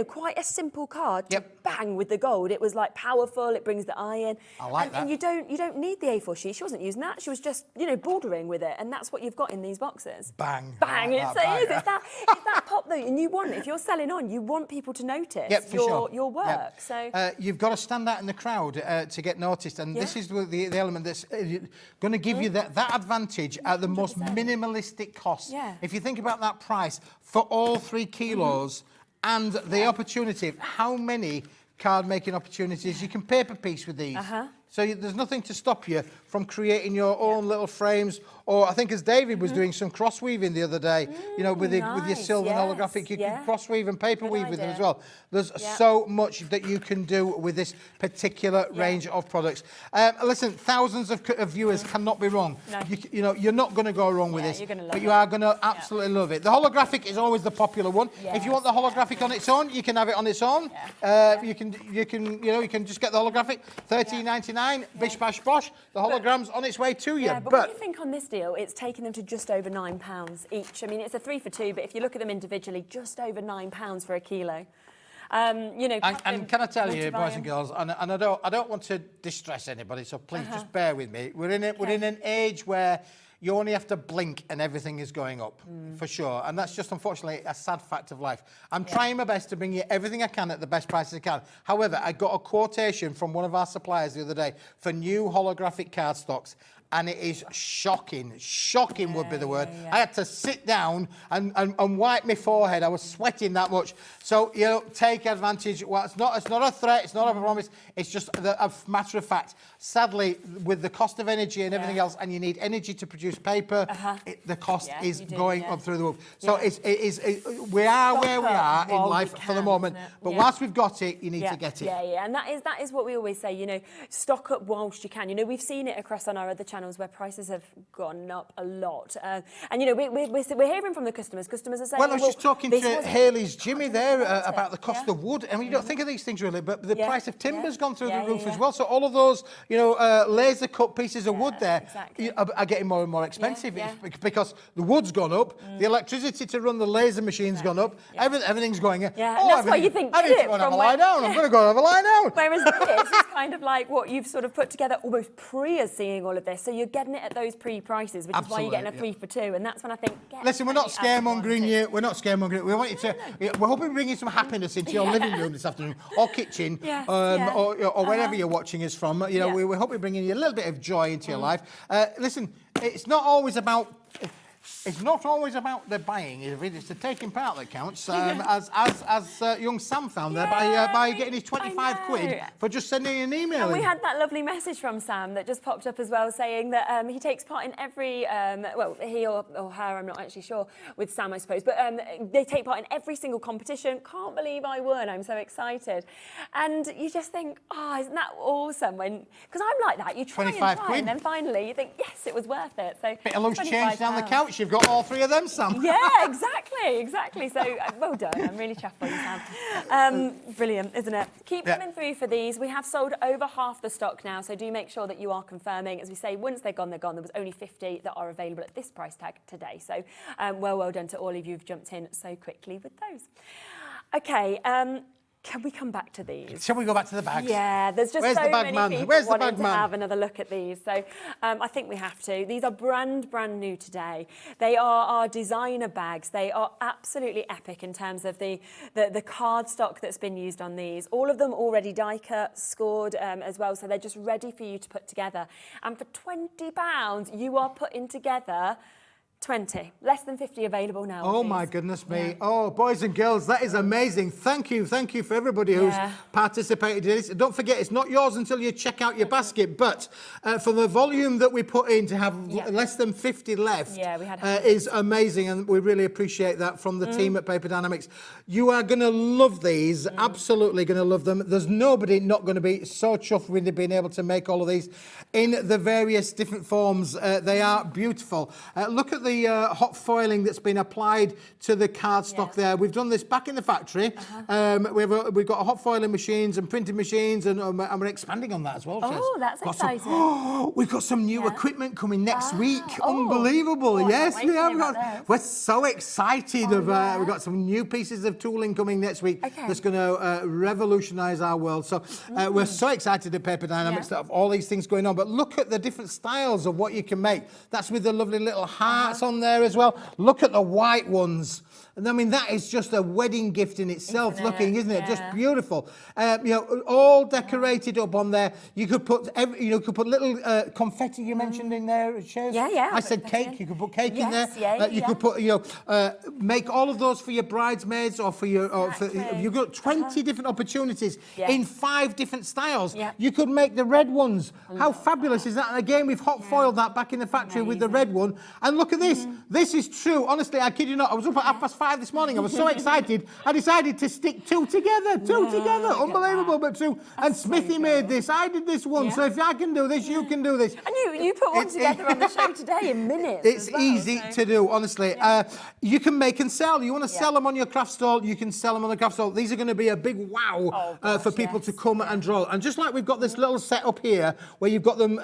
quite a simple card to bang with the gold. It was like powerful, it brings the eye in. I like that. And you don't need the A4 sheet. She wasn't using that. She was just, bordering with it, and that's what you've got in these boxes. Bang. Bang. It's that pop though, and you want, if you're selling on, you want people to notice your work. So you've got to stand out in the crowd to get noticed, and this is the element that's going to give you that advantage at the most minimalistic cost. If you think about that price for all 3 kilos and the opportunity of how many card making opportunities you can paper piece with these. So there's nothing to stop you from creating your own little frames, or I think as David was doing some cross weaving the other day, with your silver and holographic, you can cross weave and paper weave with them as well. There's so much that you can do with this particular range of products. Listen, thousands of viewers cannot be wrong. No. You're not going to go wrong with this, but you are going to absolutely love it. The holographic is always the popular one. If you want the holographic on its own, you can have it on its own. You can just get the holographic, $13.99. Bish bash bosh, the hologram's on its way to you. But when you think on this deal, it's taking them to just over £9 each. I mean, it's a 3 for 2, but if you look at them individually, just over £9 for a kilo. And can I tell you, boys and girls, and I don't want to distress anybody, so please just bear with me. We're in an age where you only have to blink and everything is going up, for sure. And that's just, unfortunately, a sad fact of life. I'm trying my best to bring you everything I can at the best prices I can. However, I got a quotation from one of our suppliers the other day for new holographic cardstocks, and it is shocking. Shocking would be the word. I had to sit down and wipe my forehead. I was sweating that much. So, you know, take advantage. Well, it's not a threat, it's not a promise, it's just a matter of fact. Sadly, with the cost of energy and everything else, and you need energy to produce paper, the cost is going up through the roof. So we are where we are in life for the moment, but whilst we've got it, you need to get it. Yeah, and that is what we always say, you know, stock up whilst you can. You know, we've seen it across on our other channels where prices have gone up a lot. And, you know, we're hearing from the customers. Customers are saying, well, I was just talking to Haley's Jimmy there about the cost of wood, and you don't think of these things really, but the price of timber's gone through the roof as well. So all of those, you know, laser cut pieces of wood there are getting more and more expensive because the wood's gone up, the electricity to run the laser machine's gone up, everything's going up. And that's why you think, I need to go and have a lie down. I'm going to go and have a lie down. Whereas this is kind of like what you've sort of put together almost seeing all of this. So you're getting it at those pre-prices, which is why you're getting a 3 for 2. And that's when I think, listen, we're not scaremongering you. We're not scaremongering. We want you to. We're hoping to bring you some happiness into your living room this afternoon, or kitchen, or wherever you're watching us from. You know, we hope we're bringing you a little bit of joy into your life. Listen, it's not always about. It's not always about the buying, it's the taking part that counts, as young Sam found there by getting his 25 quid for just sending an email. And we had that lovely message from Sam that just popped up as well, saying that he takes part in every, well, he or her, I'm not actually sure, with Sam, I suppose, but they take part in every single competition. Can't believe I won, I'm so excited. And you just think, oh, isn't that awesome? Because I'm like that, you try and try, and then finally you think, yes, it was worth it. So bit of loose change down the couch. You've got all 3 of them, Sam. Yeah, exactly. So well done. I'm really chuffed with you, Sam. Brilliant, isn't it? Keep coming through for these. We have sold over half the stock now, so do make sure that you are confirming. As we say, once they're gone, they're gone. There was only 50 that are available at this price tag today. So well done to all of you who've jumped in so quickly with those. Okay. Can we come back to these? Shall we go back to the bags? Yeah, there's just so many people wanting to have another look at these. So I think we have to. These are brand new today. They are our designer bags. They are absolutely epic in terms of the cardstock that's been used on these. All of them already die cut, scored as well. So they're just ready for you to put together. And for £20, you are putting together 20, less than 50 available now. Oh my goodness me. Oh, boys and girls, that is amazing. Thank you for everybody who's participated in this. Don't forget, it's not yours until you check out your basket, but for the volume that we put in, to have less than 50 left is amazing, and we really appreciate that from the team at Paper Dynamics. You are going to love these, absolutely going to love them. There's nobody not going to be so chuffed with being able to make all of these in the various different forms. They are beautiful. Look at the hot foiling that's been applied to the cardstock there. We've done this back in the factory. We've got hot foiling machines and printing machines, and we're expanding on that as well. Oh, that's exciting. We've got some new equipment coming next week. Unbelievable. Yes, we have. We're so excited. We've got some new pieces of tooling coming next week that's going to revolutionise our world. So we're so excited at Paper Dynamics that have all these things going on. But look at the different styles of what you can make. That's with the lovely little hearts on there as well. Look at the white ones. And I mean, that is just a wedding gift in itself, isn't it? Just beautiful. You know, all decorated up on there. You could put, you could put little confetti you mentioned in there. Shares. I said cake. You could put cake in there. You could put, you know, make all of those for your bridesmaids or for your. You've got 20 different opportunities in 5 different styles. You could make the red ones. How fabulous is that? And again, we've hot foiled that back in the factory with the red one. And look at this. This is true. Honestly, I kid you not. I was up at 5:30 this morning. I was so excited. I decided to stick 2 together. 2 together. Unbelievable, but 2. And Smithy made this. I did this one. So if I can do this, you can do this. And you put one together on the show today in minutes. It's easy to do, honestly. You can make and sell. You want to sell them on your craft stall, you can sell them on the craft stall. These are going to be a big wow for people to come and draw. And just like we've got this little setup here where you've got them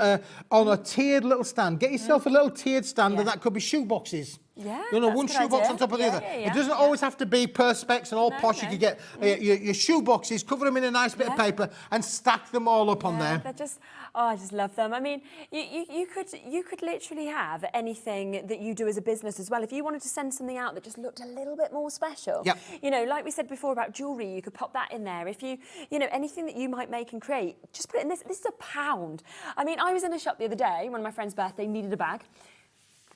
on a tiered little stand. Get yourself a little tiered stand, and that could be shoe boxes. Yeah, You know, that's one a good shoebox idea. on top of the Yeah, other. yeah, It doesn't yeah. always have to be perspex and all posh. You no. could get your shoe boxes, cover them in a nice bit of paper, and stack them all up on there. They're just, I just love them. I mean, you could literally have anything that you do as a business as well. If you wanted to send something out that just looked a little bit more special, Yep. you know, like we said before about jewellery, you could pop that in there. If you know, anything that you might make and create, just put it in this. This is £1. I mean, I was in a shop the other day, one of my friend's birthday, needed a bag.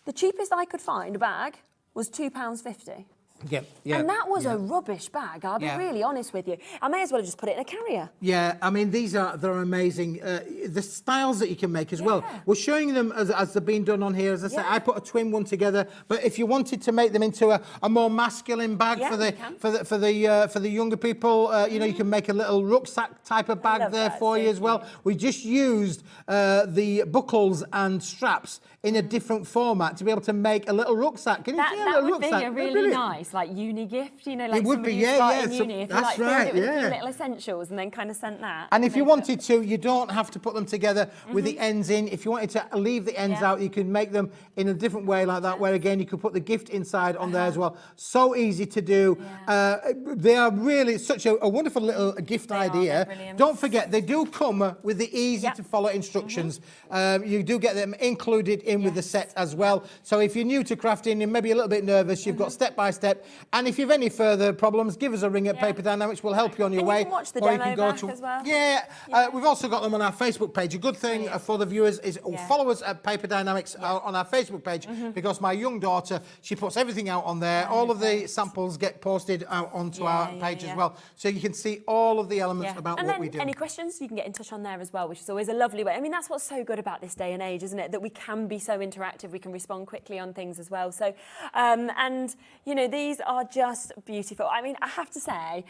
The cheapest I could find a bag was £2.50. Yeah, yeah. And that was a rubbish bag, I'll be really honest with you. I may as well have just put it in a carrier. Yeah, I mean, they're amazing. The styles that you can make as well. We're showing them as they're being done on here. As I say, I put a twin one together. But if you wanted to make them into a more masculine bag for the younger people, you know, you can make a little rucksack type of bag there for you as well. We just used the buckles and straps in a different format to be able to make a little rucksack. Can you see a That little would be rucksack? a really nice, like, uni gift, you know, like it would somebody be, who's starting so uni. If you that's like right, filled it with a few little essentials and then kind of sent that. And if you wanted to, you don't have to put them together with the ends in. If you wanted to leave the ends out, you can make them in a different way like that, where again, you could put the gift inside on there as well. So easy to do. They are really such a wonderful little gift idea. Don't forget, they do come with the easy to follow instructions. You do get them included in with the set as well. So if you're new to crafting and maybe a little bit nervous, you've got step by step. And if you've any further problems, give us a ring at Paper Dynamics. We'll help you on your way. You can watch the or you demo can go back to as well. we've also got them on our Facebook page. A good thing for the viewers is follow us at Paper Dynamics on our Facebook page, because my young daughter, she puts everything out on there. All of the samples get posted out onto our page as well, so you can see all of the elements about what we do. Any questions, you can get in touch on there as well, which is always a lovely way. I mean, that's what's so good about this day and age, isn't it? That we can be so interactive, we can respond quickly on things as well. So, and you know, these are just beautiful. I mean, I have to say,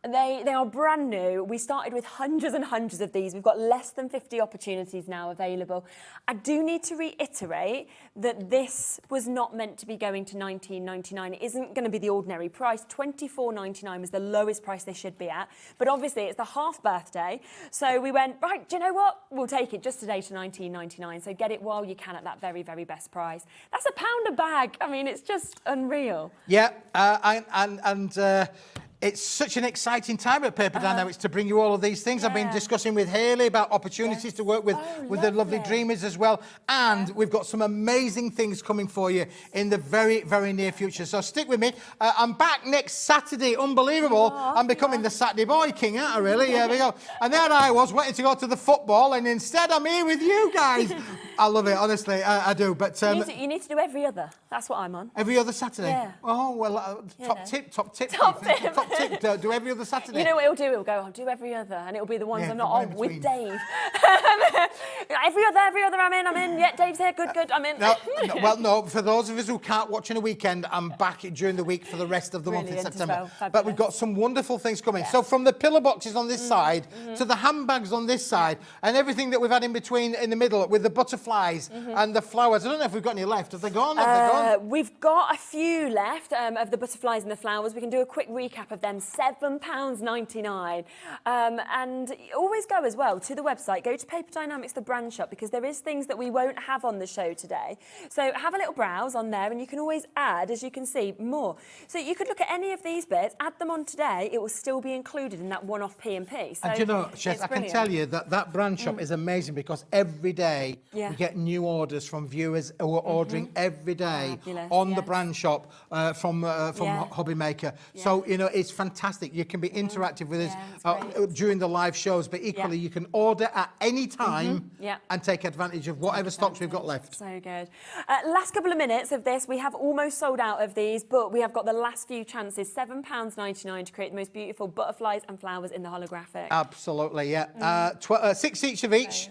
they are brand new. We started with hundreds and hundreds of these. We've got less than 50 opportunities now available. I do need to reiterate that this was not meant to be going to $19.99. It isn't going to be the ordinary price. $24.99 was the lowest price they should be at. But obviously, it's the half birthday. So we went, right, do you know what? We'll take it just today to $19.99. So get it while you can at that very, very best price. That's £1 a bag. I mean, it's just unreal. Yeah, it's such an exciting time at Paper Dynamics to bring you all of these things. I've been discussing with Hayley about opportunities to work with the lovely Dreamers as well. And we've got some amazing things coming for you in the very, very near future. So stick with me. I'm back next Saturday. Unbelievable. I'm becoming the Saturday boy king, aren't I, really? Here we go. And there I was waiting to go to the football, and instead I'm here with you guys. I love it, honestly. I do. But you need to do every other. That's what I'm on. Every other Saturday? Yeah. Oh, well, top tip. Top tip. Do every other Saturday. You know what he'll do? He'll go, I'll do every other, and it'll be the ones I'm not on with Dave. every other, I'm in. Yeah, Dave's here, good, I'm in. No, for those of us who can't watch in a weekend, I'm back during the week for the rest of the month in September. But we've got some wonderful things coming. So from the pillar boxes on this side to the handbags on this side, and everything that we've had in between, in the middle, with the butterflies and the flowers. I don't know if we've got any left. Have they gone? We've got a few left of the butterflies and the flowers. We can do a quick recap of them. £7.99. And always go as well to the website. Go to Paper Dynamics, the brand shop, because there is things that we won't have on the show today. So have a little browse on there, and you can always add, as you can see, more. So you could look at any of these bits, add them on today. It will still be included in that one-off P&P. So and you know, Chef, I can tell you that brand shop is amazing, because every day we get new orders from viewers who are ordering every day on the brand shop from Hobby Maker. So, you know, it's fantastic. You can be interactive with us during the live shows, but equally you can order at any time and take advantage of whatever stocks we've got left. So good. Last couple of minutes of this. We have almost sold out of these, but we have got the last few chances. £7.99 to create the most beautiful butterflies and flowers in the holographic. Absolutely, yeah. 6 each of each.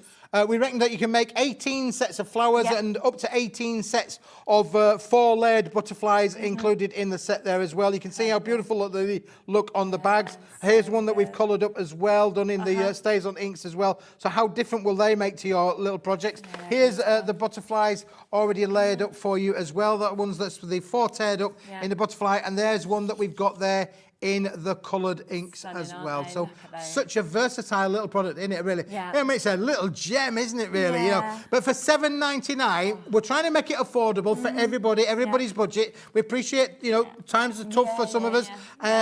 We reckon that you can make 18 sets of flowers and up to 18 sets of 4 layered butterflies included in the set there as well. You can see how beautiful they look on the bags. Here's one that we've coloured up as well, done in the Stays on inks as well. So how different will they make to your little projects? Here's the butterflies already layered up for you as well. That one's that's the 4 tiered up in the butterfly, and there's one that we've got there in the coloured inks Stunning, as aren't well. they? So Look at those. such a versatile little product, isn't it, really? Yeah. I mean, it's a little gem, isn't it, really? You know? Yeah. But for $7.99, we're trying to make it affordable for everybody, everybody's budget. We appreciate, you know, times are tough for some of us.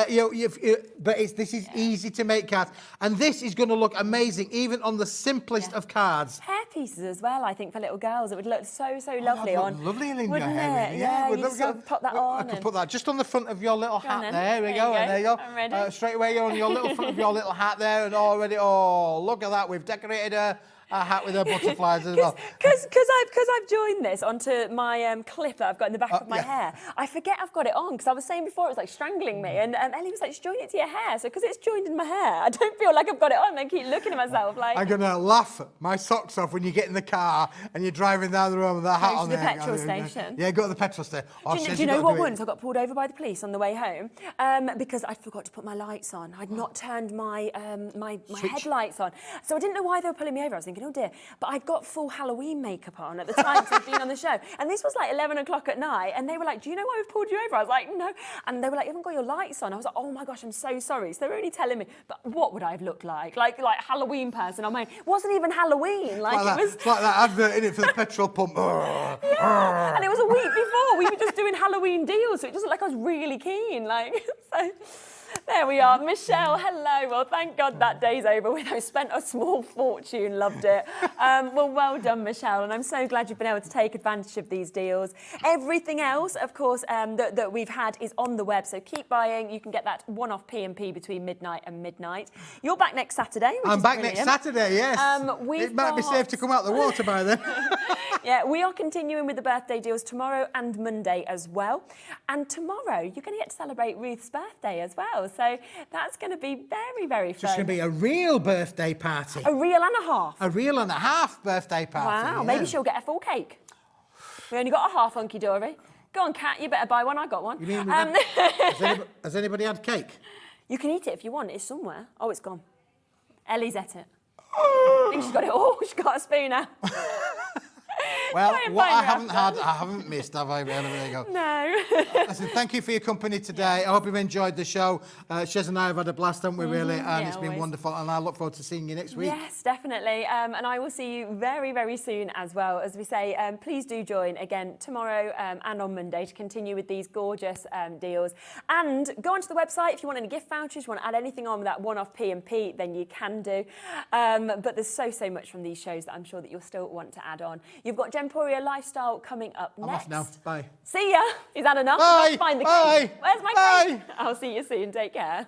You know, but this is easy to make cards. And this is going to look amazing, even on the simplest of cards. Hair pieces as well, I think, for little girls. It would look so lovely That'd on. look lovely in your wouldn't hair, it? really. Yeah, would you look sort of good. pop that I on. could and- put that just on the front of your little Go on hat then. there. We go. There you And there you go. I'm ready. Straight away, you're on your little front of your little hat there, and already, oh, look at that. We've decorated a hat with her butterflies as well. Because I've joined this onto my clip that I've got in the back of my hair, I forget I've got it on, because I was saying before it was like strangling me, and Ellie was like, just join it to your hair. So because it's joined in my hair, I don't feel like I've got it on. I keep looking at myself like... I'm going to laugh my socks off when you get in the car and you're driving down the road with that hat Go to on the there. petrol station. Yeah, go to the petrol station. Oh, Do says you you've know got to what? do it. Once I got pulled over by the police on the way home because I forgot to put my lights on. I'd not turned my my headlights on, so I didn't know why they were pulling me over. I was thinking, oh dear, but I'd got full Halloween makeup on at the time because I'd been on the show, and this was like 11 o'clock at night, and they were like, do you know why we've pulled you over? I was like, no, and they were like, you haven't got your lights on. I was like, oh my gosh, I'm so sorry. So they were only telling me, but what would I have looked like Halloween person on my own? It wasn't even Halloween. It's like that advert in it for the petrol pump. Yeah. And it was a week before. We were just doing Halloween deals, so it doesn't look like I was really keen. So there we are. Michelle, hello. Well, thank God that day's over with. I spent a small fortune, loved it. Well done, Michelle. And I'm so glad you've been able to take advantage of these deals. Everything else, of course, that we've had is on the web. So keep buying. You can get that one-off P&P between midnight and midnight. You're back next Saturday, which I'm is back brilliant. next Saturday, yes. It might be safe to come out the water by then. Yeah, we are continuing with the birthday deals tomorrow and Monday as well. And tomorrow, you're going to get to celebrate Ruth's birthday as well. So that's going to be very, very fun. It's going to be a real birthday party. A reel and a half. A reel and a half birthday party. Wow, yeah. maybe she'll get a full cake. We only got a half, Hunky Dory. Go on, Kat, you better buy one. I got one. You mean has anybody had cake? You can eat it if you want. It's somewhere. Oh, it's gone. Ellie's ate it. I think she's got it. Oh, she's got a spoon now. Well, what I haven't had, I haven't missed, have I? Really? There you go. No. Listen, thank you for your company today. I hope you've enjoyed the show. Shez and I have had a blast, haven't we, really? And it's been always. Wonderful. And I look forward to seeing you next week. Yes, definitely. And I will see you very, very soon as well. As we say, please do join again tomorrow and on Monday to continue with these gorgeous deals. And go onto the website if you want any gift vouchers, you want to add anything on with that one-off P&P, then you can do. But there's so much from these shows that I'm sure that you'll still want to add on. You've got Gemporia Lifestyle coming up next. I'm off now. Bye. See ya. Is that enough? Bye. Let's find the Bye. cake. Where's my Bye. cake? I'll see you soon. Take care.